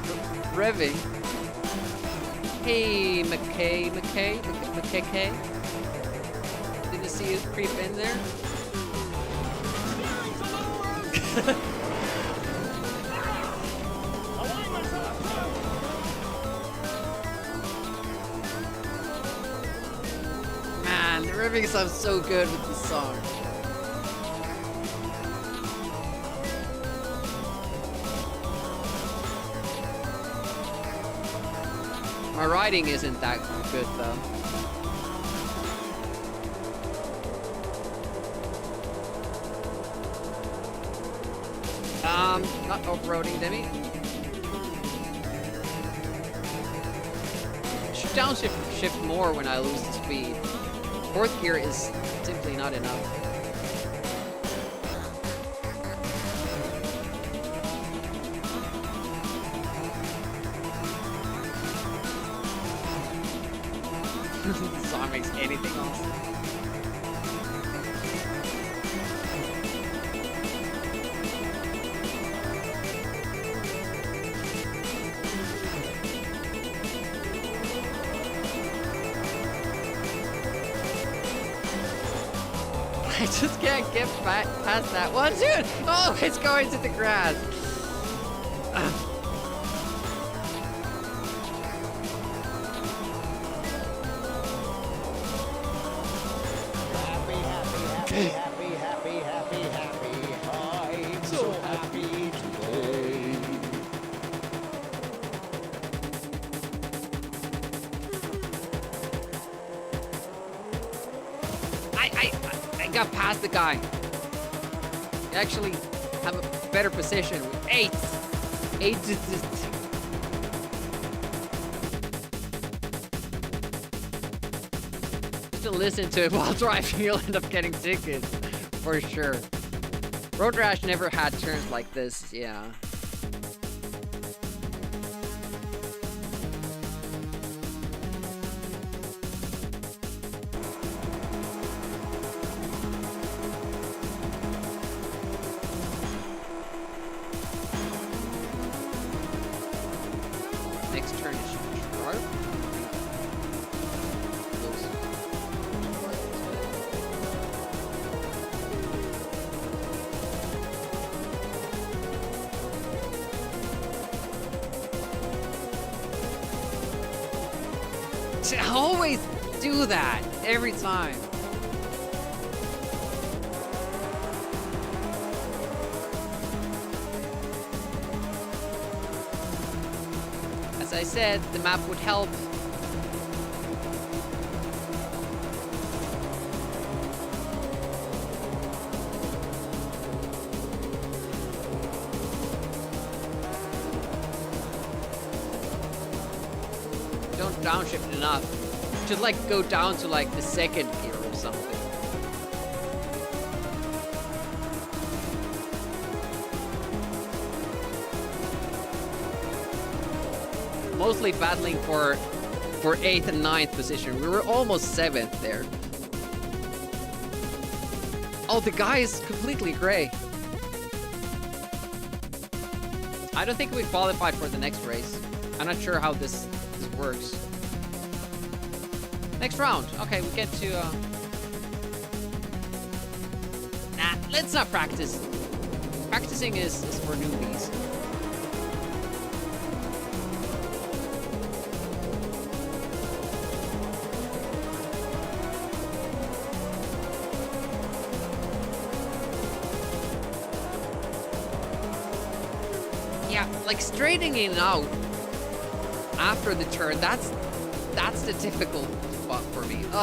revving. Hey, McKay. Didn't see you creep in there. Man, the revving sounds so good with this song. My writing isn't that good though. Not off-roading, Demi. Should downshift more when I lose the speed. Fourth gear is simply not enough. This song makes anything awesome. I just can't get back past that one, dude. Oh, it's going to the grass. I'm so happy today. I got past the guy. I actually have a better position with 8. 8 to listen to it while driving, you'll end up getting tickets. For sure. Road Rash never had turns like this, yeah. Next turn is sharp. I always do that every time. As I said, the map would help. Don't downshift enough. Should like go down to like the second gear or something. Mostly battling for 8th and 9th position. We were almost 7th there. Oh, the guy is completely gray. I don't think we qualified for the next race. I'm not sure how this works. Next round. Okay, we get to Nah, let's not practice. Practicing is for newbies. Yeah, like straightening out after the turn, that's the difficult spot for me. Don't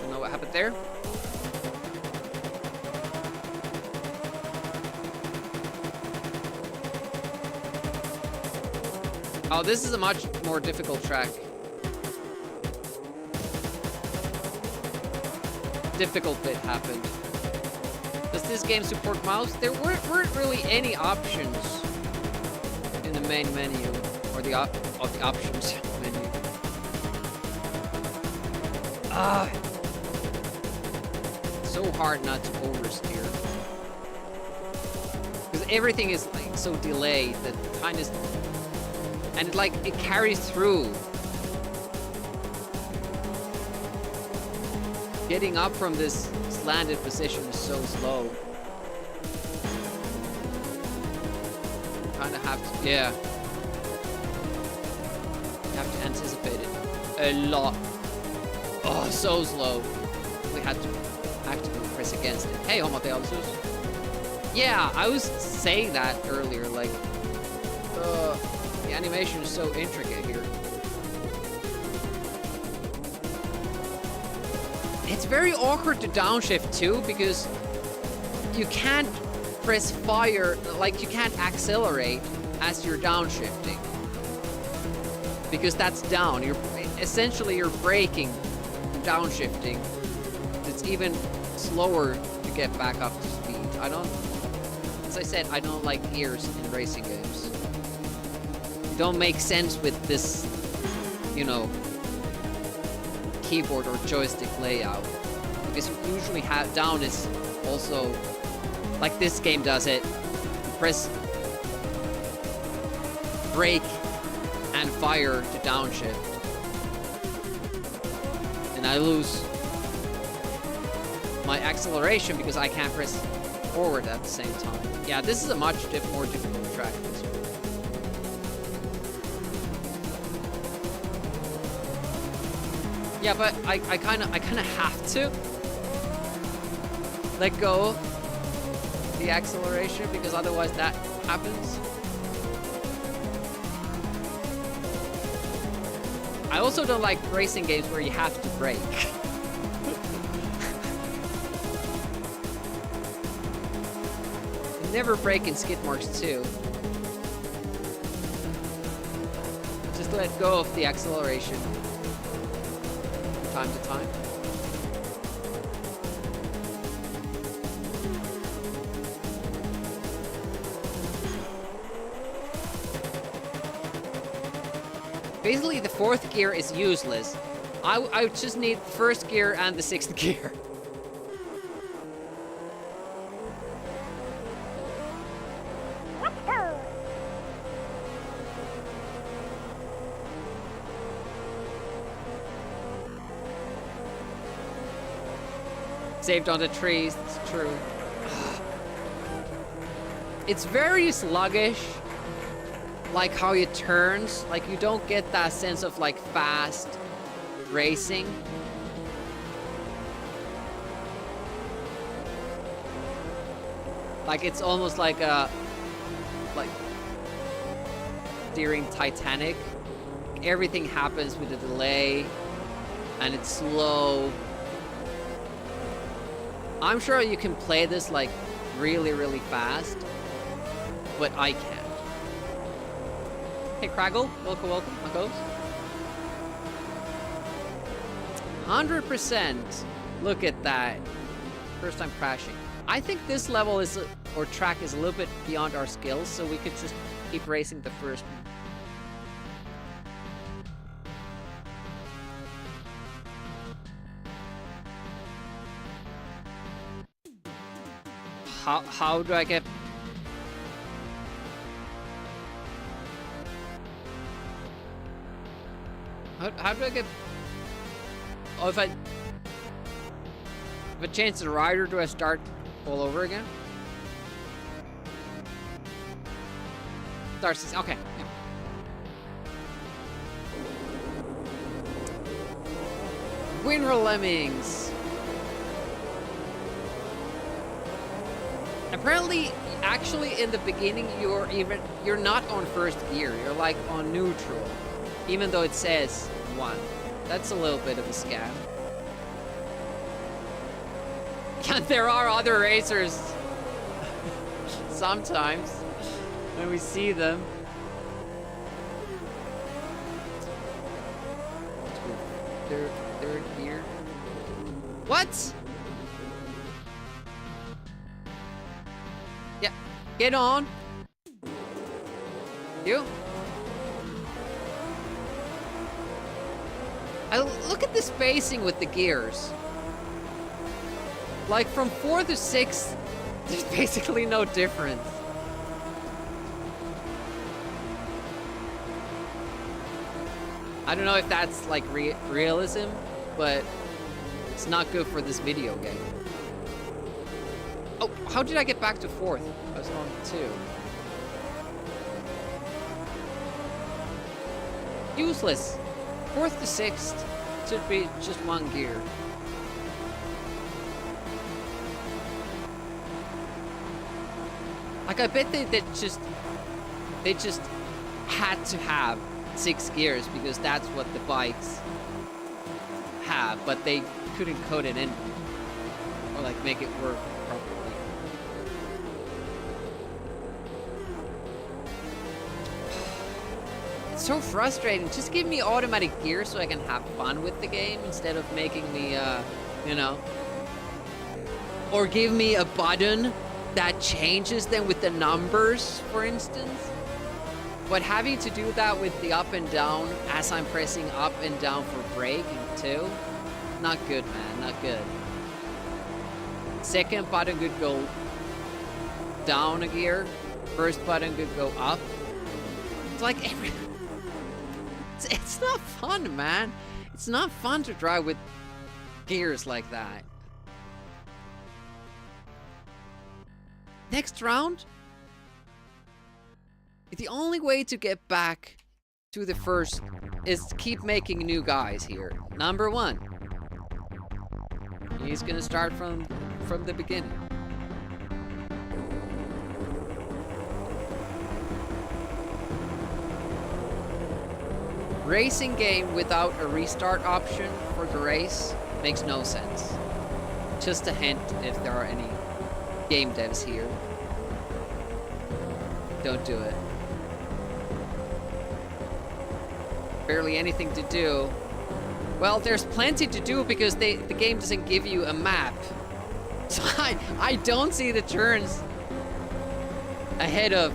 know what happened there. Oh, this is a much more difficult track. Difficult bit happened. Does this game support mouse? There weren't really any options in the main menu, or the options menu. So hard not to oversteer. Because everything is like so delayed that time is, and it carries through. Getting up from this slanted position is so slow. Kind of have to, yeah. You have to anticipate it a lot. Oh, so slow. We had to actively press against it. Hey, Homo Theosus. Yeah, I was saying that earlier, like, the animation is so intricate here. It's very awkward to downshift too, because you can't press fire, like you can't accelerate as you're downshifting. Because that's down. Essentially you're braking downshifting. It's even slower to get back up to speed. As I said, I don't like gears in racing games. They don't make sense with this, you know, keyboard or joystick layout, because usually down is also like this game does it. Press brake and fire to downshift, and I lose my acceleration because I can't press forward at the same time. Yeah, this is a much more difficult track. This one. Yeah, but I kind of have to let go the acceleration, because otherwise that happens. I also don't like racing games where you have to brake. Never brake in skid marks too. Just let go of the acceleration time to time. Basically, the fourth gear is useless. I just need the first gear and the sixth gear. Saved on the trees, it's true. It's very sluggish, like how it turns. Like you don't get that sense of like fast racing. Like it's almost like steering Titanic. Everything happens with a delay, and it's slow. I'm sure you can play this like really, really fast, but I can't. Hey Craggle, welcome, how goes? 100%. Look at that. First time crashing. I think this level is, or track is a little bit beyond our skills, so we could just keep racing the first one. How do I get... How do I get... Oh, if I change the rider, do I start all over again? Starts... Okay. Yeah. Winter Lemmings. Apparently, actually, in the beginning, you're not on first gear. You're like on neutral, even though it says 1. That's a little bit of a scam. Yeah, there are other racers. Sometimes when we see them. Third gear. What? Yeah, get on. You. Look at the spacing with the gears. Like from 4 to 6, there's basically no difference. I don't know if that's like realism, but it's not good for this video game. Oh, how did I get back to 4th? I was on 2. Useless. 4th to 6th should be just 1 gear. Like I bet they just had to have 6 gears because that's what the bikes have, but they couldn't code it in or like make it work properly. It's so frustrating. Just give me automatic gears so I can have fun with the game instead of making me, you know, or give me a button that changes them with the numbers, for instance. But having to do that with the up and down as I'm pressing up and down for braking too, not good, man, not good. Second button could go down a gear. First button could go up. It's like it's not fun, man. It's not fun to drive with gears like that. Next round? The only way to get back to the first is to keep making new guys here. Number 1. He's gonna start from the beginning. Racing game without a restart option for the race makes no sense. Just a hint if there are any game devs here. Don't do it. Barely anything to do. Well, there's plenty to do because the game doesn't give you a map. So I don't see the turns ahead of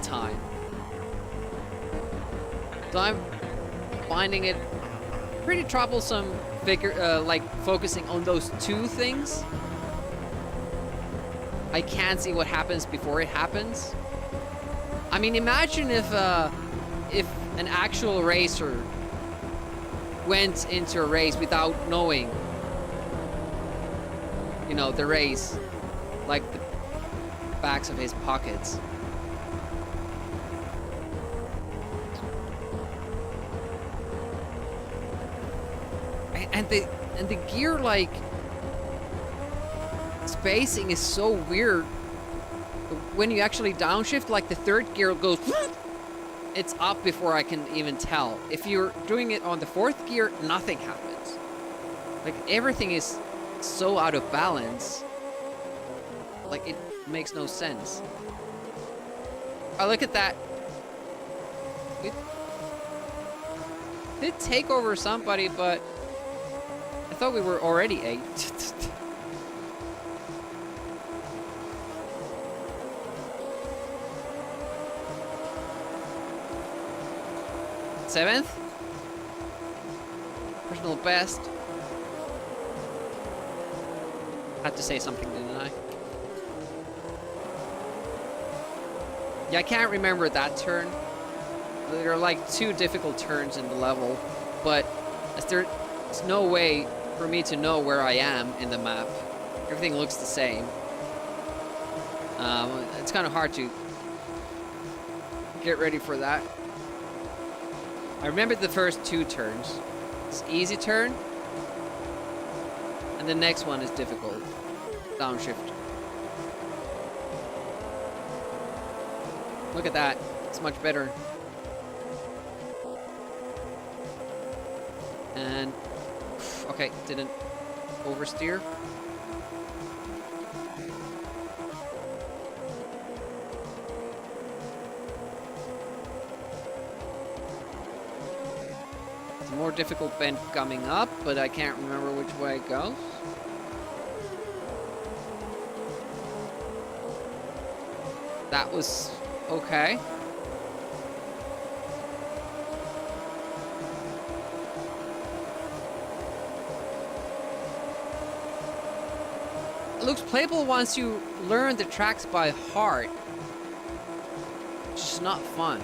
time. So I'm finding it pretty troublesome like focusing on those 2 things. I can't see what happens before it happens. I mean, imagine if an actual racer went into a race without knowing, you know, the race, like the backs of his pockets. And the gear, like, spacing is so weird. When you actually downshift, like the 3rd gear goes, it's up before I can even tell. If you're doing it on the 4th gear, nothing happens. Like, everything is so out of balance. Like, it makes no sense. Oh, look at that. It did take over somebody, but I thought we were already 8. 7th? Personal best. Had to say something, didn't I? Yeah, I can't remember that turn. There are like 2 difficult turns in the level, but there's no way for me to know where I am in the map. Everything looks the same. It's kind of hard to get ready for that. I remember the first 2 turns. It's easy turn, And the next one is difficult. Downshift. Look at that. It's much better. And... okay, didn't oversteer. It's a more difficult bend coming up, but I can't remember which way it goes. That was okay. It looks playable once you learn the tracks by heart. It's just not fun.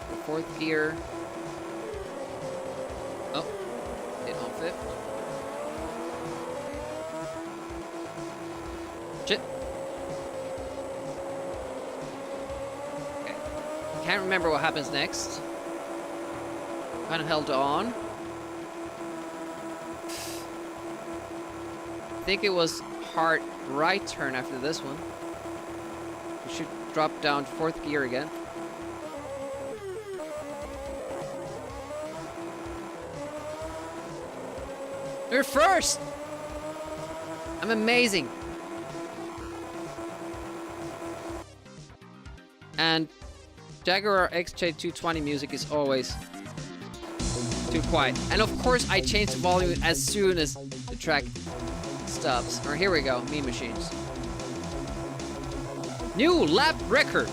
The fourth gear. Oh, hit on fifth. Shit. Okay. Can't remember what happens next. Kind of held on. I think it was hard right turn after this one. We should drop down to fourth gear again. We're first! I'm amazing. And Jaguar XJ220 music is always too quiet. And of course I change the volume as soon as the track stops. Or here we go, Mean Machines. New lap record.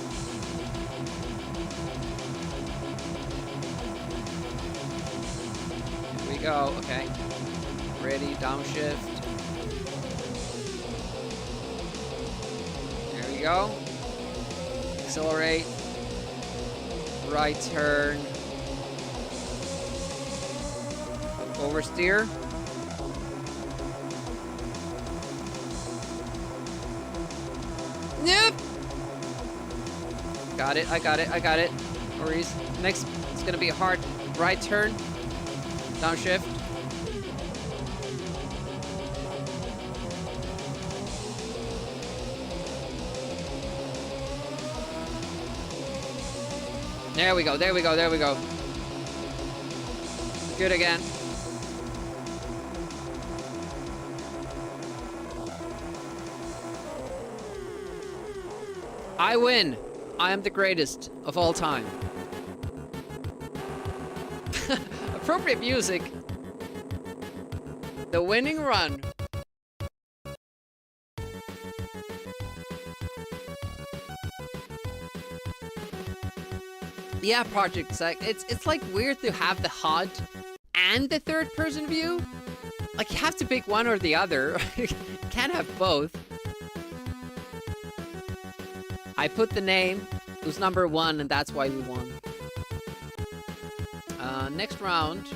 Here we go, okay. Ready, downshift. There we go. Accelerate. Right turn. Oversteer. Nope. Got it, I got it, I got it. Worries. Next, it's gonna be a hard right turn. Downshift. There we go, there we go, there we go. Good again. I win. I am the greatest of all time. Appropriate music. The winning run. Yeah, Project Sec. It's like weird to have the HUD and the third person view. Like you have to pick one or the other. You can't have both. I put the name, it was number 1, and that's why we won. Next round.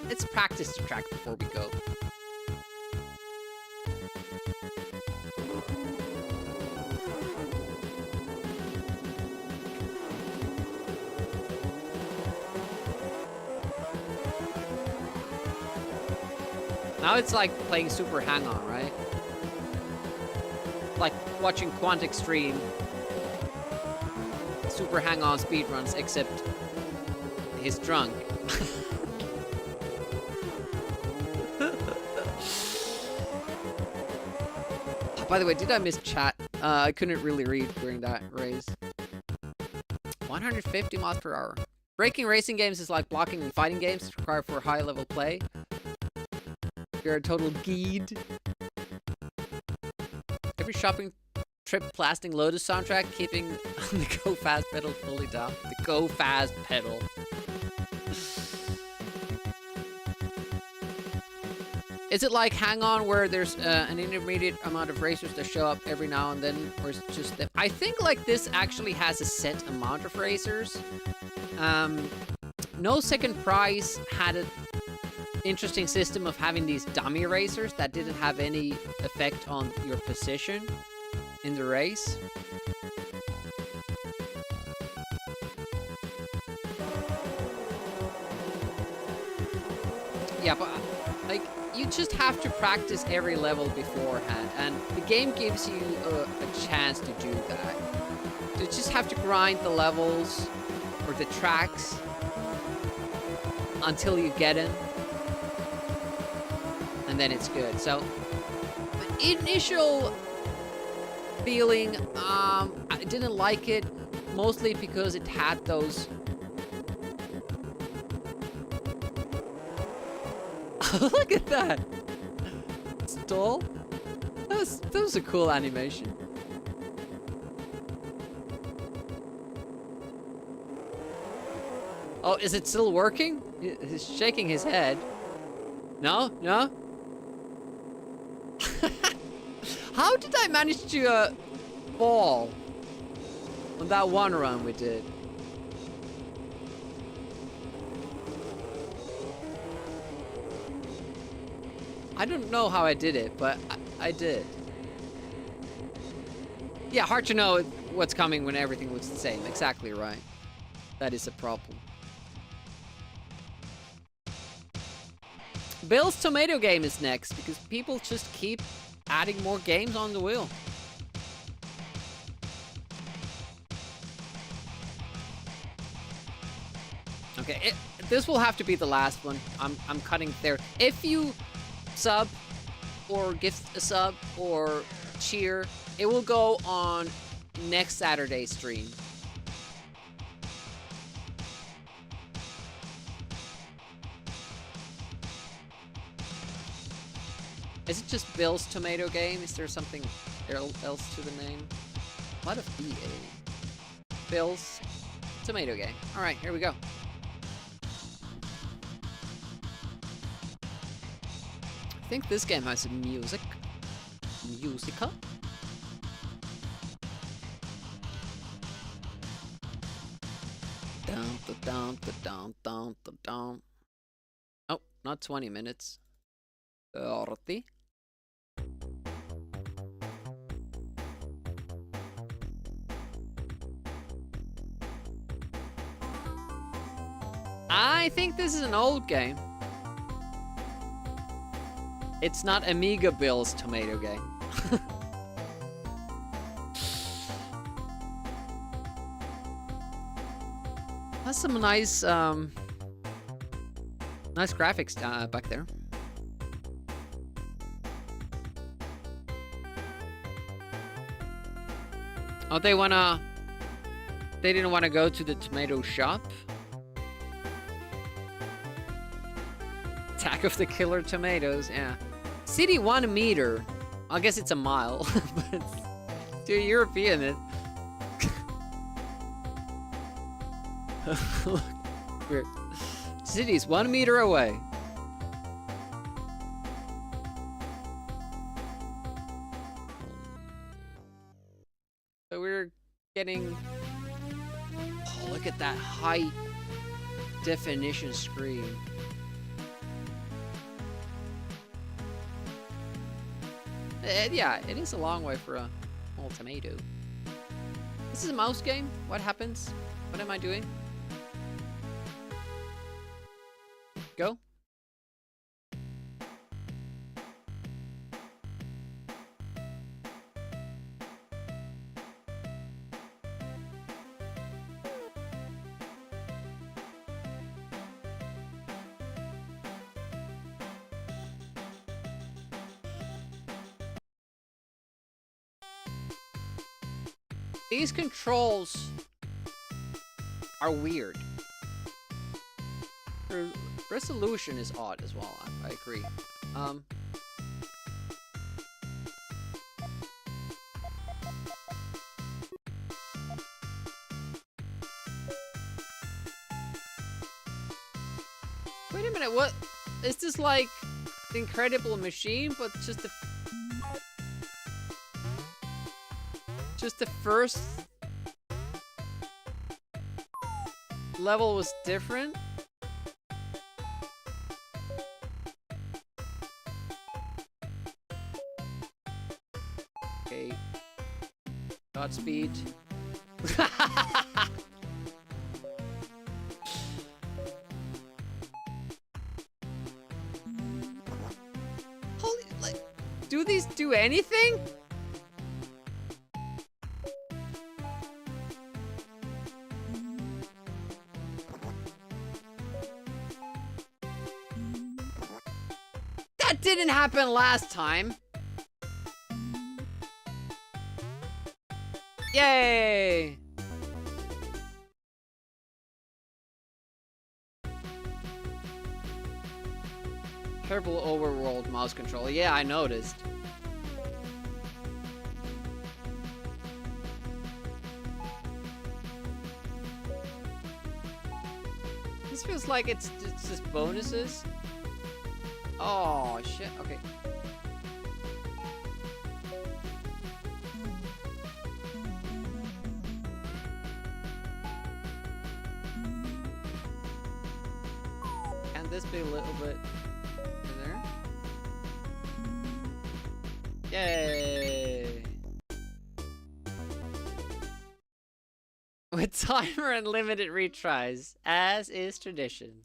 Let's practice the track before we go. Now it's like playing Super Hang-On, right? Like watching Quantic stream Super Hang-On speedruns, except he's drunk. By the way, did I miss chat? I couldn't really read during that race. 150 miles per hour. Breaking racing games is like blocking in fighting games. It's required for high level play. You're a total geed. Every shopping trip blasting Lotus soundtrack, keeping the Go Fast pedal fully down. The Go Fast pedal. Is it like Hang On where there's an intermediate amount of racers that show up every now and then, or is it just them? I think like this actually has a set amount of racers. No Second Prize had an interesting system of having these dummy racers that didn't have any effect on your position in the race. Yeah, but like you just have to practice every level beforehand, and the game gives you a chance to do that. You just have to grind the levels or the tracks until you get them, and then it's good. So, my initial feeling, I didn't like it, mostly because it had those. Look at that! Stall? That was a cool animation. Oh, is it still working? He's shaking his head. No? No? How did I manage to fall on that one run we did? I don't know how I did it, but I did. Yeah, hard to know what's coming when everything looks the same. Exactly right. That is a problem. Bill's Tomato Game is next, because people just keep adding more games on the wheel. Okay, this will have to be the last one. I'm cutting there. If you sub or gift a sub or cheer, it will go on next Saturday's stream. Is it just Bill's Tomato Game? Is there something else to the name? A lot of EA. Bill's Tomato Game. Alright, here we go. I think this game has music. Musica? Down, down, down, down, down. Oh, not 20 minutes. 30. I think this is an old game. It's not Amiga Bill's Tomato Game. That's some nice, nice graphics back there. Oh, they didn't wanna go to the tomato shop? Attack of the Killer Tomatoes, yeah. City 1 meter. I guess it's a mile, but it's too European. It. Look, weird. City's 1 meter away. So we're getting. Oh, look at that high definition screen. Yeah, it is a long way for a small tomato. This is a mouse game? What happens? What am I doing? Go. These controls are weird. Their resolution is odd as well, I agree. Wait a minute, what? Is this like the Incredible Machine, but just the first level was different? Okay. of these do anything? That didn't happen last time. Yay! Terrible overworld mouse control. Yeah, I noticed. This feels like it's just bonuses. Oh, shit. Okay. Can this be a little bit there? Yay! With timer and limited retries, as is tradition.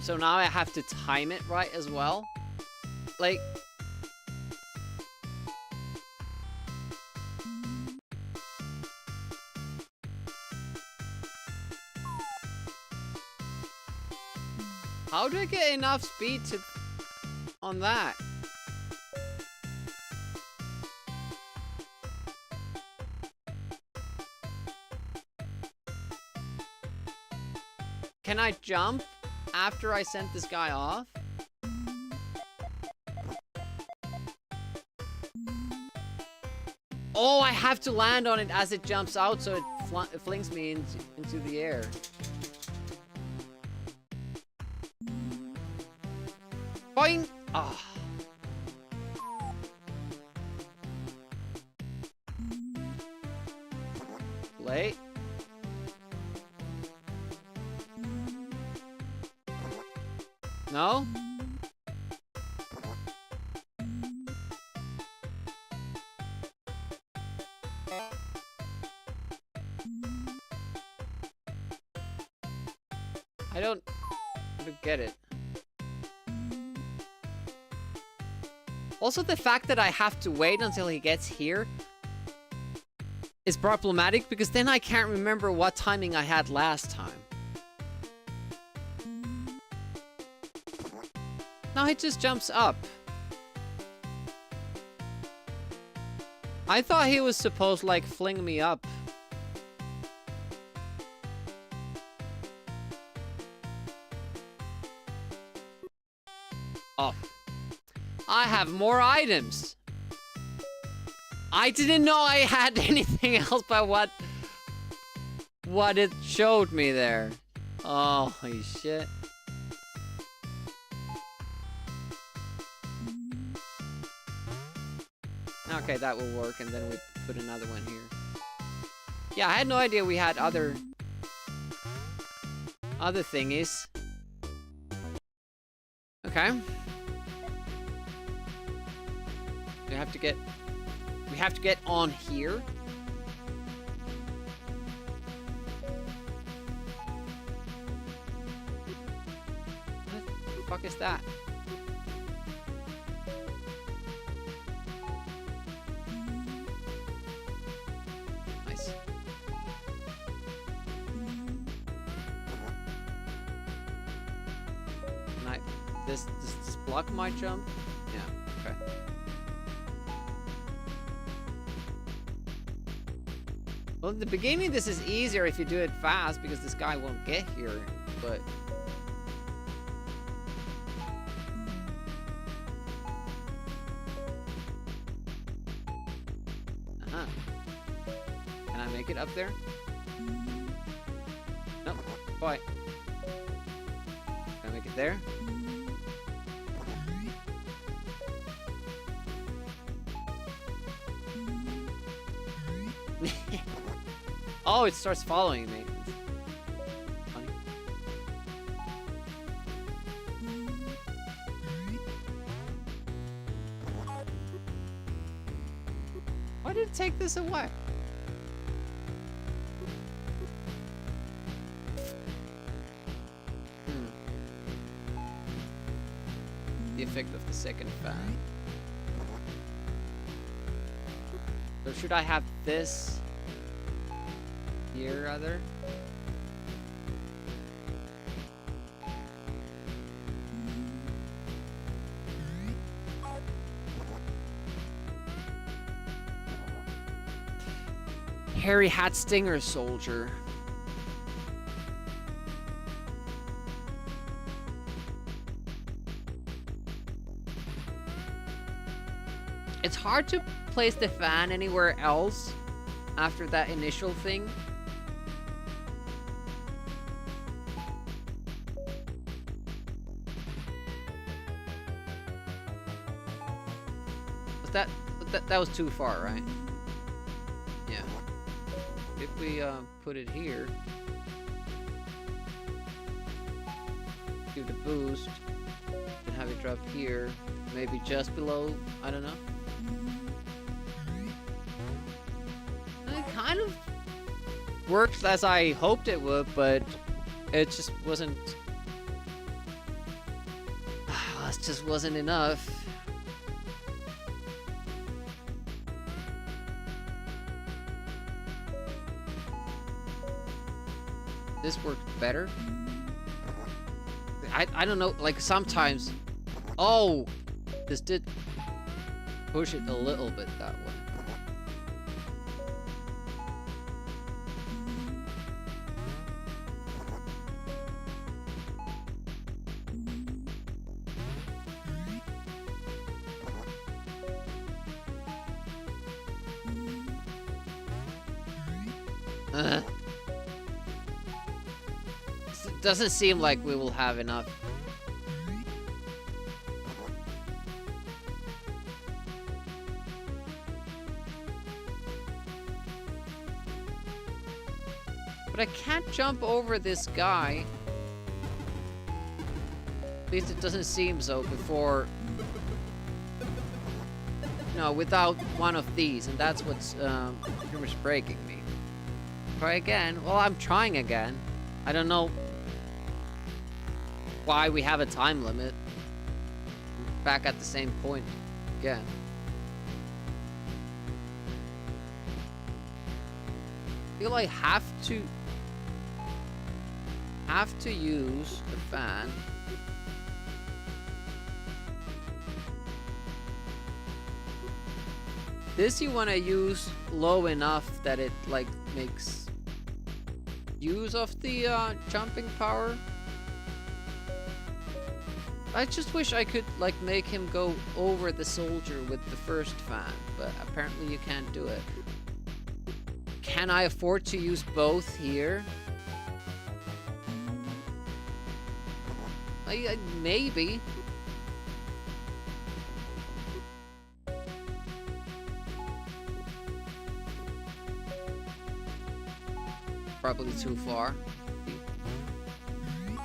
So now I have to time it right as well? Like... How do I get enough speed to... on that? Can I jump after I sent this guy off? Oh, I have to land on it as it jumps out, so it flings me into the air. Boing! Ah. Late. No? I don't get it. Also, the fact that I have to wait until he gets here is problematic because then I can't remember what timing I had last time. Now he just jumps up. I thought he was supposed to, like, fling me up. Oh. I have more items. I didn't know I had anything else but what it showed me there. Oh, holy shit. Okay, that will work, and then we put another one here. Yeah, I had no idea we had other thingies. Okay. We have to get on here. What the fuck is that? Nice. Can I... Does this block my jump? Yeah, okay. Well, at the beginning, this is easier if you do it fast because this guy won't get here, but... Uh-huh. Can I make it up there? Nope. Boy. Can I make it there? Oh, it starts following me. Funny. Why did it take this away? effect of the second fan. So should I have this here rather? Hairy Hat Stinger Soldier. It's hard to place the fan anywhere else after that initial thing. That was too far, right? Yeah. If we put it here, give it a boost, and have it drop here, maybe just below, I don't know. It kind of worked as I hoped it would, but it just wasn't. It just wasn't enough. This worked better. I don't know, like sometimes. Oh, this did push it a little bit that way. Doesn't seem like we will have enough. But I can't jump over this guy. At least it doesn't seem so before. No, without one of these, and that's what's pretty much breaking me. Try again. Well, I'm trying again. I don't know why we have a time limit. Back at the same point again. I feel I have to use the fan. This you want to use low enough that it like makes use of the jumping power. I just wish I could like make him go over the soldier with the first fan, but apparently you can't do it. Can I afford to use both here? Maybe. Probably too far.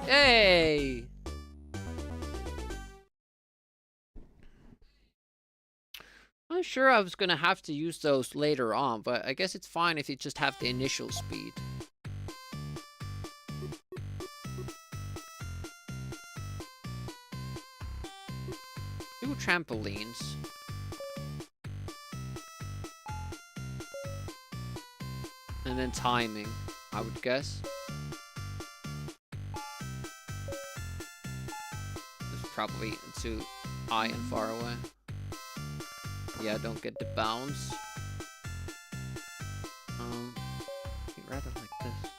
Hey! I'm sure I was gonna have to use those later on, but I guess it's fine if you just have the initial speed. Do trampolines. And then timing, I would guess. It's probably too high and far away. Yeah, don't get the bounce. Rather like this.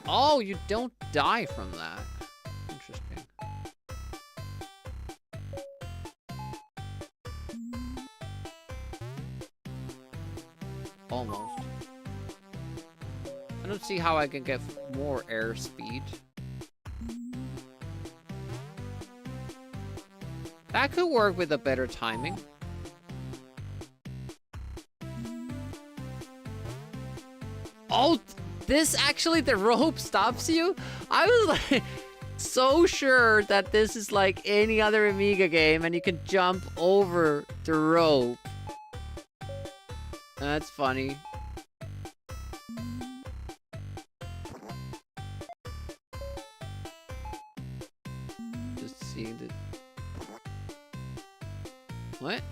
Oh, you don't die from that. Interesting. Almost. I don't see how I can get more air speed. That could work with a better timing. Oh, this actually, the rope stops you? I was like so sure that this is like any other Amiga game and you can jump over the rope. That's funny. thinking. What?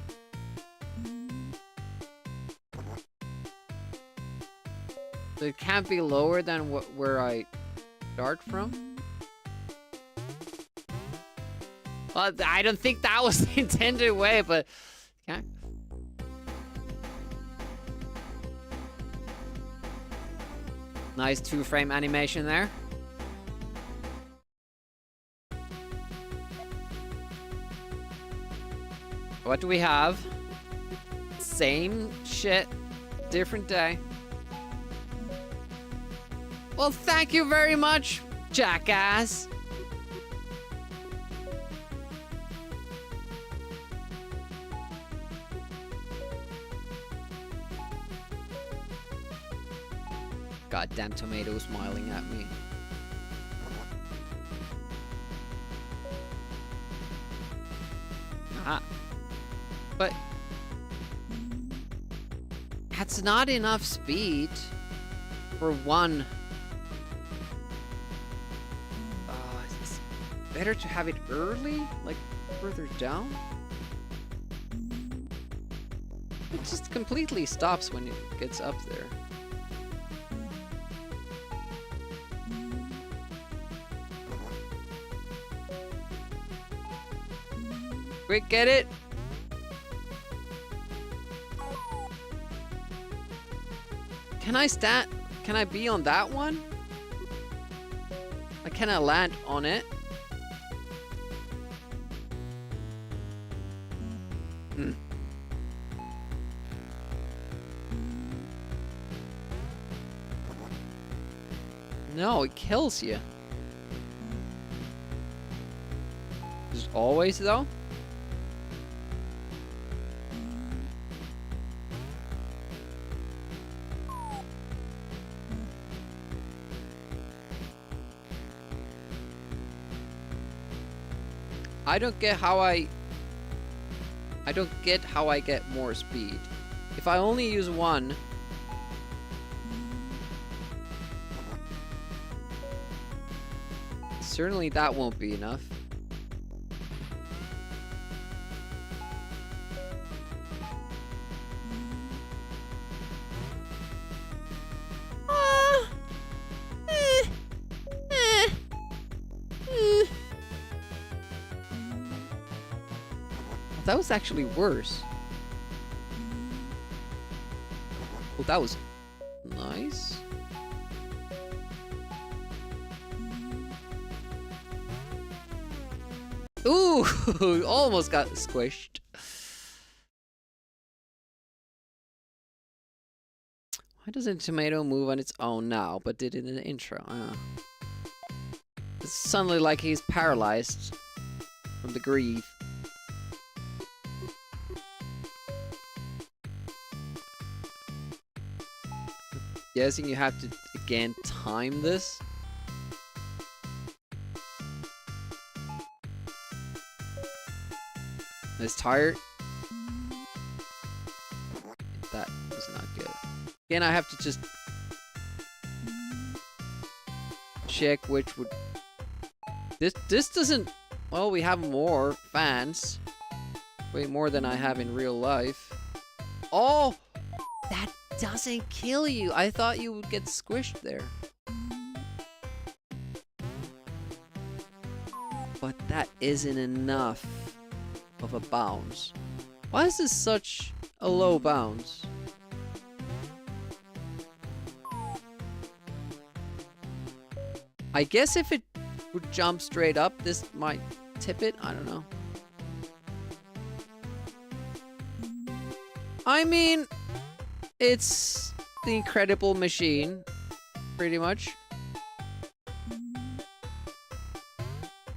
So it can't be lower than where I start from? Well, I don't think that was the intended way, but... Okay. Nice 2-frame animation there. What do we have? Same shit, different day. Well, thank you very much, jackass. Goddamn tomato smiling at me. Ah. But that's not enough speed for one. It's better to have it early, like further down. It just completely stops when it gets up there. Quick, get it? Can I stand? Can I be on that one? Like, can I land on it? Hmm. No, it kills you. Just always, though? I don't get how I get more speed. If I only use one, certainly that won't be enough. That was actually worse. Well, that was nice. Ooh, almost got squished. Why doesn't tomato move on its own now, but did it in the intro? It's suddenly like he's paralyzed from the grief. Guessing you have to again time this. It's tired. That was not good. Again, I have to just check which would. This doesn't. Well, we have more fans. Way more than I have in real life. Oh, that doesn't kill you. I thought you would get squished there. But that isn't enough of a bounce. Why is this such a low bounce? I guess if it would jump straight up, this might tip it. I don't know. I mean, it's the Incredible Machine, pretty much.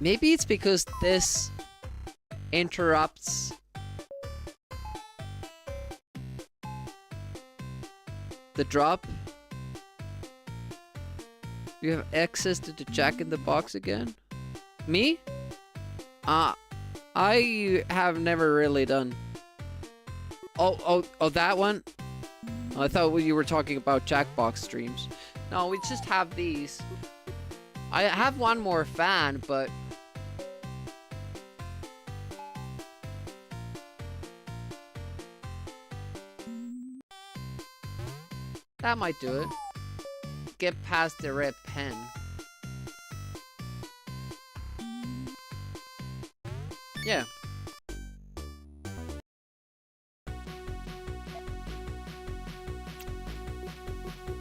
Maybe it's because this interrupts the drop. You have access to the Jack in the Box again? Me? I have never really done. Oh, that one? I thought you were talking about Jackbox streams. No, we just have these. I have one more fan, but That might do it. Get past the red pen. Yeah.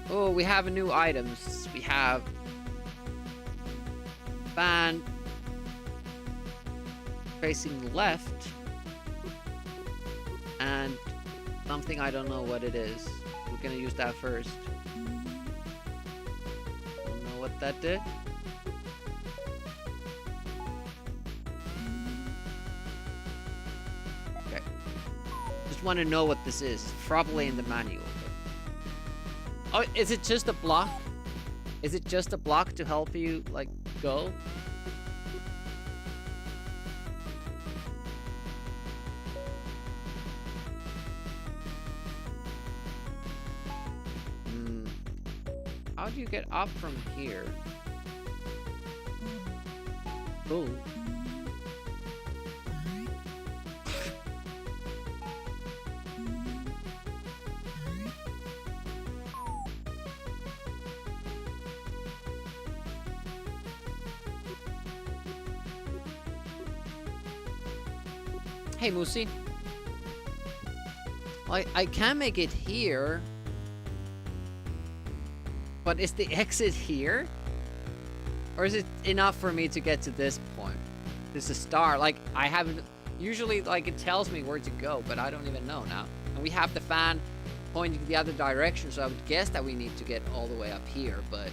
Oh, we have new items. We have fan facing left and something I don't know what it is. We're gonna use that first. Don't know what that did. Okay. Just want to know what this is. It's probably in the manual. Oh, is it just a block? Is it just a block to help you, like, go? How do you get up from here? Ooh. Hey, Moosey. I can make it here. But is the exit here? Or is it enough for me to get to this point? This is a star. Like, I haven't... Usually, like, it tells me where to go, but I don't even know now. And we have the fan pointing the other direction, so I would guess that we need to get all the way up here, but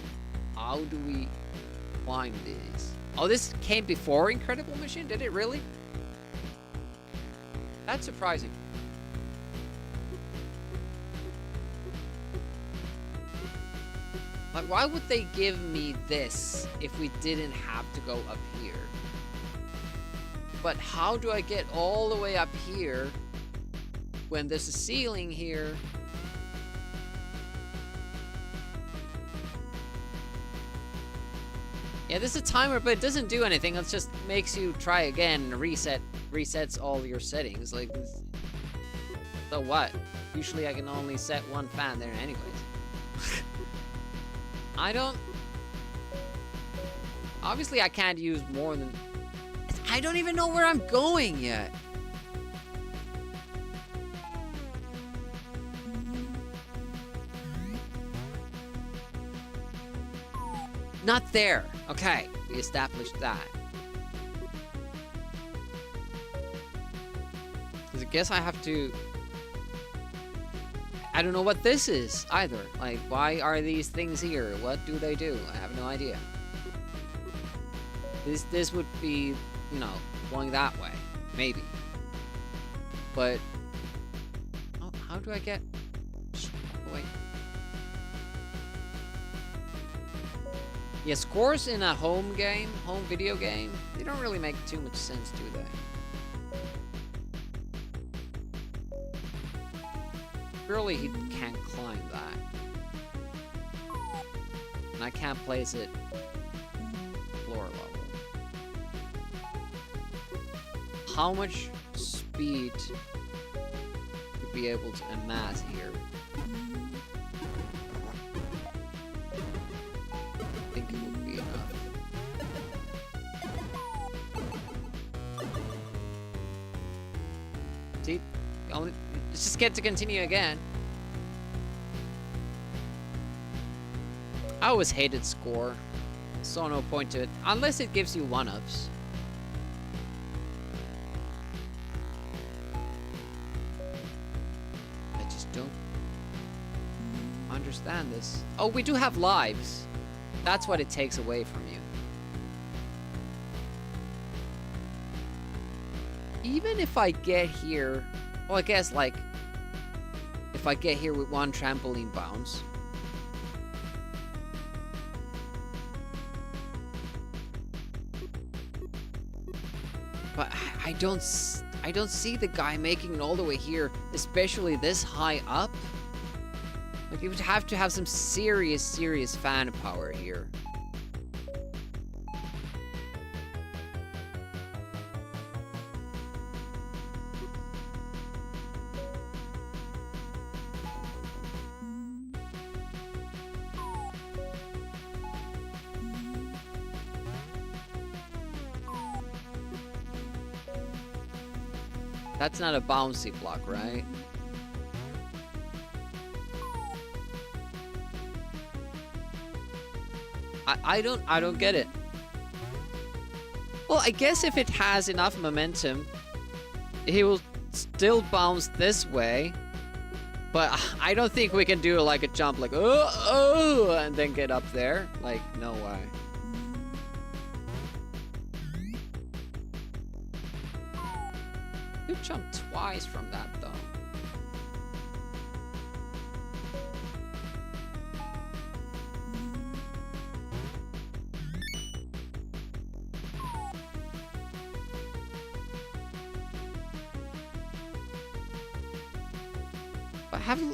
how do we climb these? Oh, this came before Incredible Machine? Did it really? That's surprising. Like, why would they give me this if we didn't have to go up here? But how do I get all the way up here when there's a ceiling here? Yeah, this is a timer, but it doesn't do anything. It just makes you try again and resets all your settings. Like, so what? Usually I can only set one fan there anyways. I don't... Obviously, I can't use more than... I don't even know where I'm going yet. Not there. Okay, we established that. Because I guess I have to... I don't know what this is either. Like, why are these things here? What do they do? I have no idea. This would be, you know, going that way. Maybe. But... Oh, how do I get... Oh, wait. Yeah, scores in a home video game, they don't really make too much sense, do they? Surely he can't climb that. And I can't place it floor level. How much speed to be able to amass here? I think it would be enough. See? Let's just get to continue again. I always hated score. So no point to it. Unless it gives you one-ups. I just don't understand this. Oh, we do have lives. That's what it takes away from you. Even if I get here... Well, I guess, like... If I get here with one trampoline bounce... But I don't see the guy making it all the way here, especially this high up. Like, you would have to have some serious fan power here. That's not a bouncy block, right? I don't get it. Well, I guess if it has enough momentum, he will still bounce this way. But I don't think we can do like a jump like, oh, and then get up there. Like, no way. You jumped twice from that, though.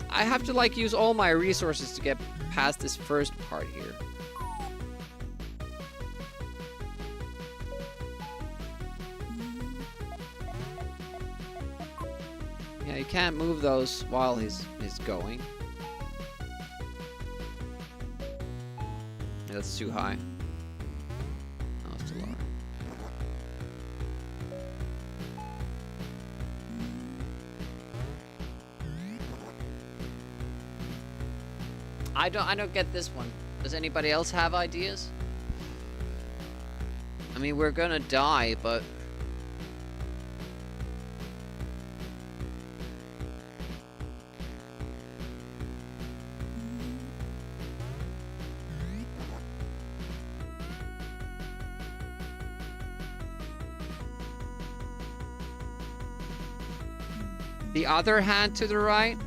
I have to like use all my resources to get past this first part here. Yeah, you can't move those while he's going. Yeah, that's too high. Oh, it's too low. I don't get this one. Does anybody else have ideas? I mean, we're gonna die, but the other hand to the right.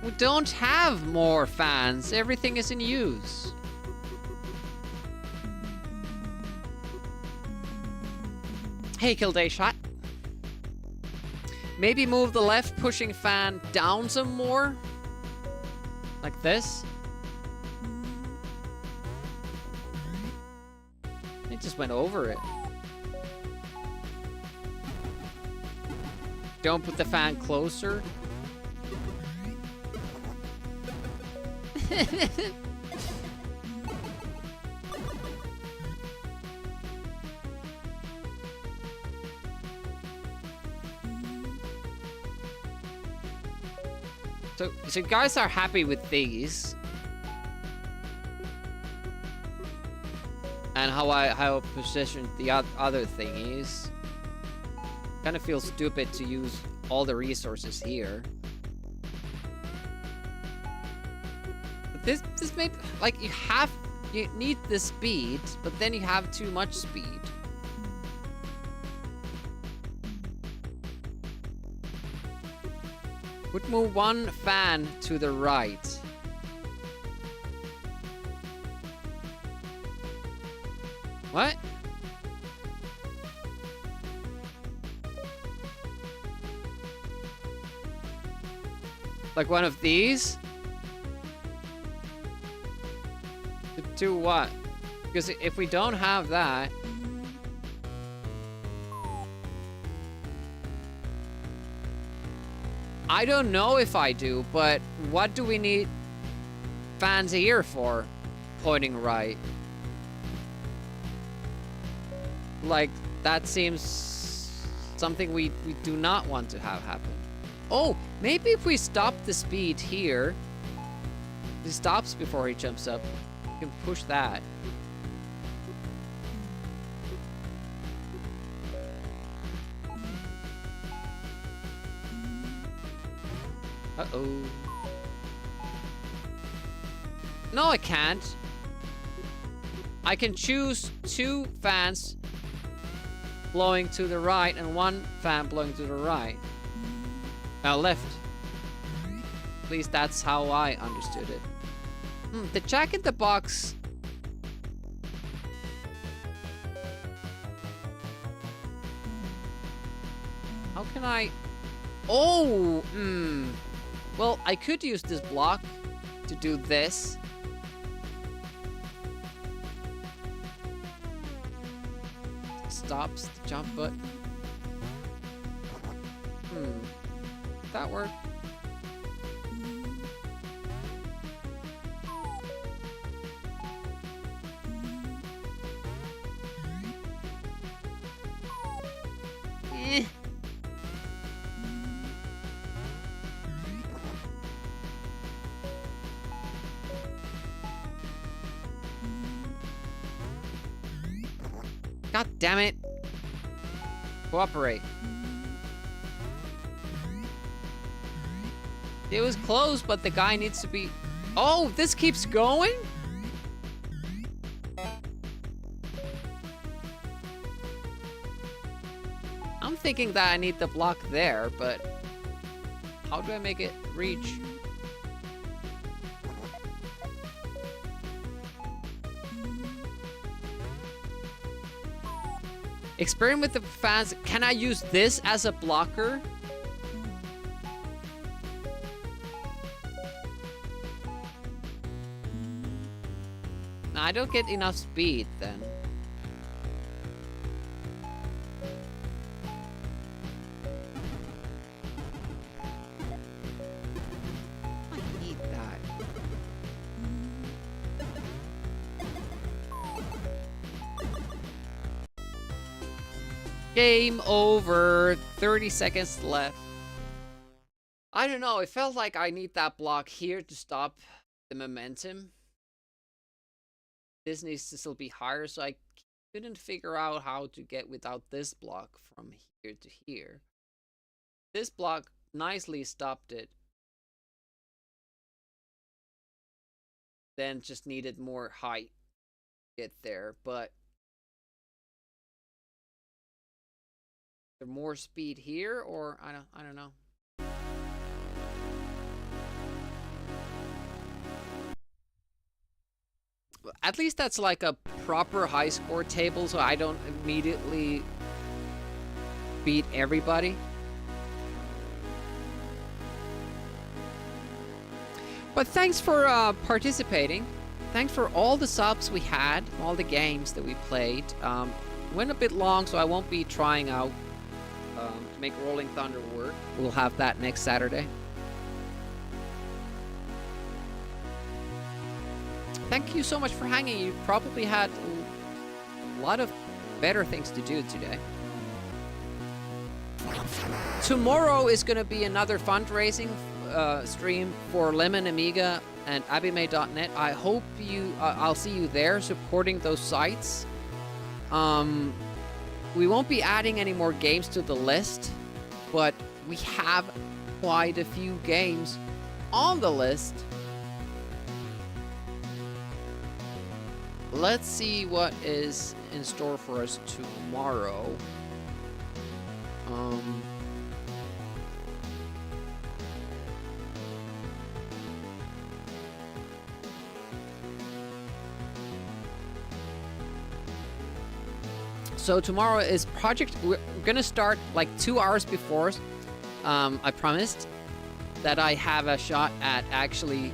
We don't have more fans. Everything is in use. Hey, Killday shot. Maybe move the left pushing fan down some more. Like this. It just went over it. Don't put the fan closer. So guys are happy with these. And how I positioned the other thingies. Kind of feels stupid to use all the resources here. This may, like, you need the speed, but then you have too much speed. Would move one fan to the right. What? Like one of these? To what? Because if we don't have that... I don't know if I do, but what do we need fans here for? Pointing right. Like, that seems something we do not want to have happen. Oh, maybe if we stop the speed here, he stops before he jumps up. We can push that. Uh-oh. No, I can't. I can choose 2 fans blowing to the right and 1 fan blowing to the right. Left. At least that's how I understood it. The Jack in the Box. How can I... Oh! Well, I could use this block to do this. Stops the jump button. That work? God damn it. Cooperate. It was close, but the guy needs to be... Oh, this keeps going? I'm thinking that I need the block there, but... How do I make it reach? Experiment with the fans. Can I use this as a blocker? No, I don't get enough speed then. I need that. Game over. 30 seconds left. I don't know. It felt like I need that block here to stop the momentum. This needs to still be higher, so I couldn't figure out how to get without this block from here to here. This block nicely stopped it. Then just needed more height to get there, but there more speed here, or I don't know. At least that's like a proper high score table, so I don't immediately beat everybody. But thanks for participating. Thanks for all the subs we had, all the games that we played. Went a bit long, so I won't be trying out to make Rolling Thunder work. We'll have that next Saturday. Thank you so much for hanging. You probably had a lot of better things to do today. Tomorrow is going to be another fundraising stream for Lemon Amiga and abime.net. I hope I'll see you there supporting those sites. We won't be adding any more games to the list, but we have quite a few games on the list. Let's see what is in store for us tomorrow. So tomorrow is project. We're gonna start like 2 hours before. I promised that I have a shot at actually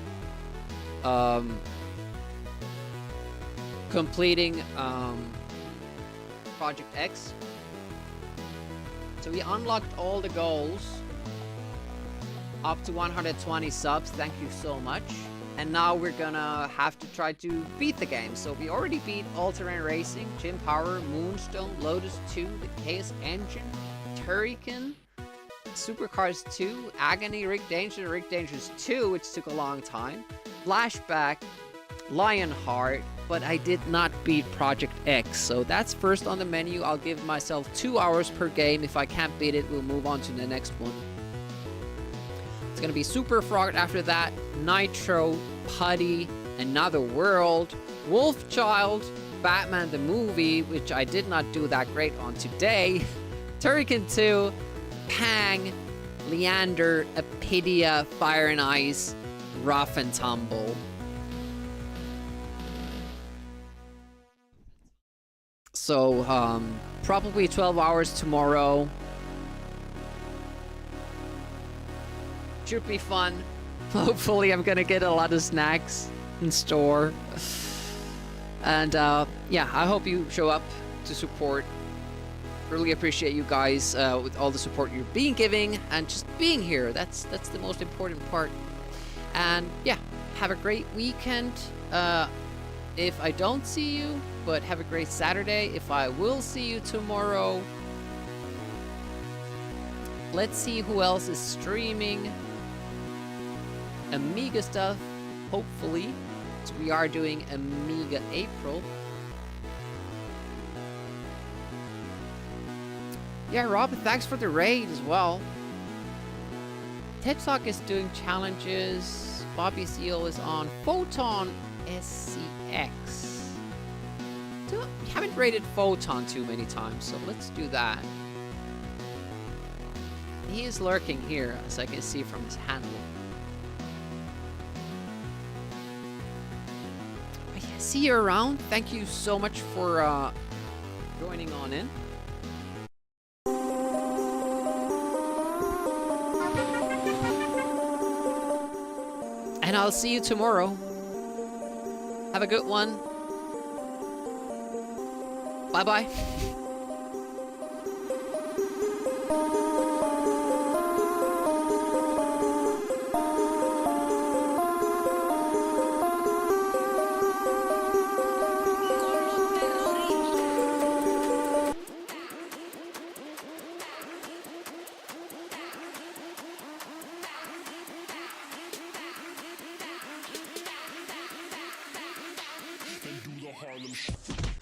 completing Project X. So we unlocked all the goals up to 120 subs. Thank you so much. And now we're gonna have to try to beat the game. So we already beat All Terrain Racing, Jim Power, Moonstone, Lotus 2, the Chaos Engine, Turrican, Supercars 2, Agony, Rick Dangerous 2, which took a long time, Flashback, Lionheart, but I did not beat Project X. So that's first on the menu. I'll give myself 2 hours per game. If I can't beat it, we'll move on to the next one. It's gonna be Super Frog after that, Nitro, Putty, Another World, Wolfchild, Batman the Movie, which I did not do that great on today, Turrican 2, Pang, Leander, Apidia, Fire and Ice, Rough and Tumble. So, probably 12 hours tomorrow. Should be fun. Hopefully I'm gonna get a lot of snacks in store. And yeah, I hope you show up to support. Really appreciate you guys with all the support you're being giving and just being here. That's the most important part. And yeah, have a great weekend. If I don't see you, but have a great Saturday. If I will see you tomorrow. Let's see who else is streaming Amiga stuff, hopefully. So we are doing Amiga April. Yeah, Rob, thanks for the raid as well. TED Talk is doing challenges. Bobby Seal is on Photon SCX. Haven't rated Photon too many times, so let's do that. He is lurking here, as I can see from his handle. I see you around. Thank you so much for joining on in. And I'll see you tomorrow. Have a good one. Bye-bye. And do the Harlem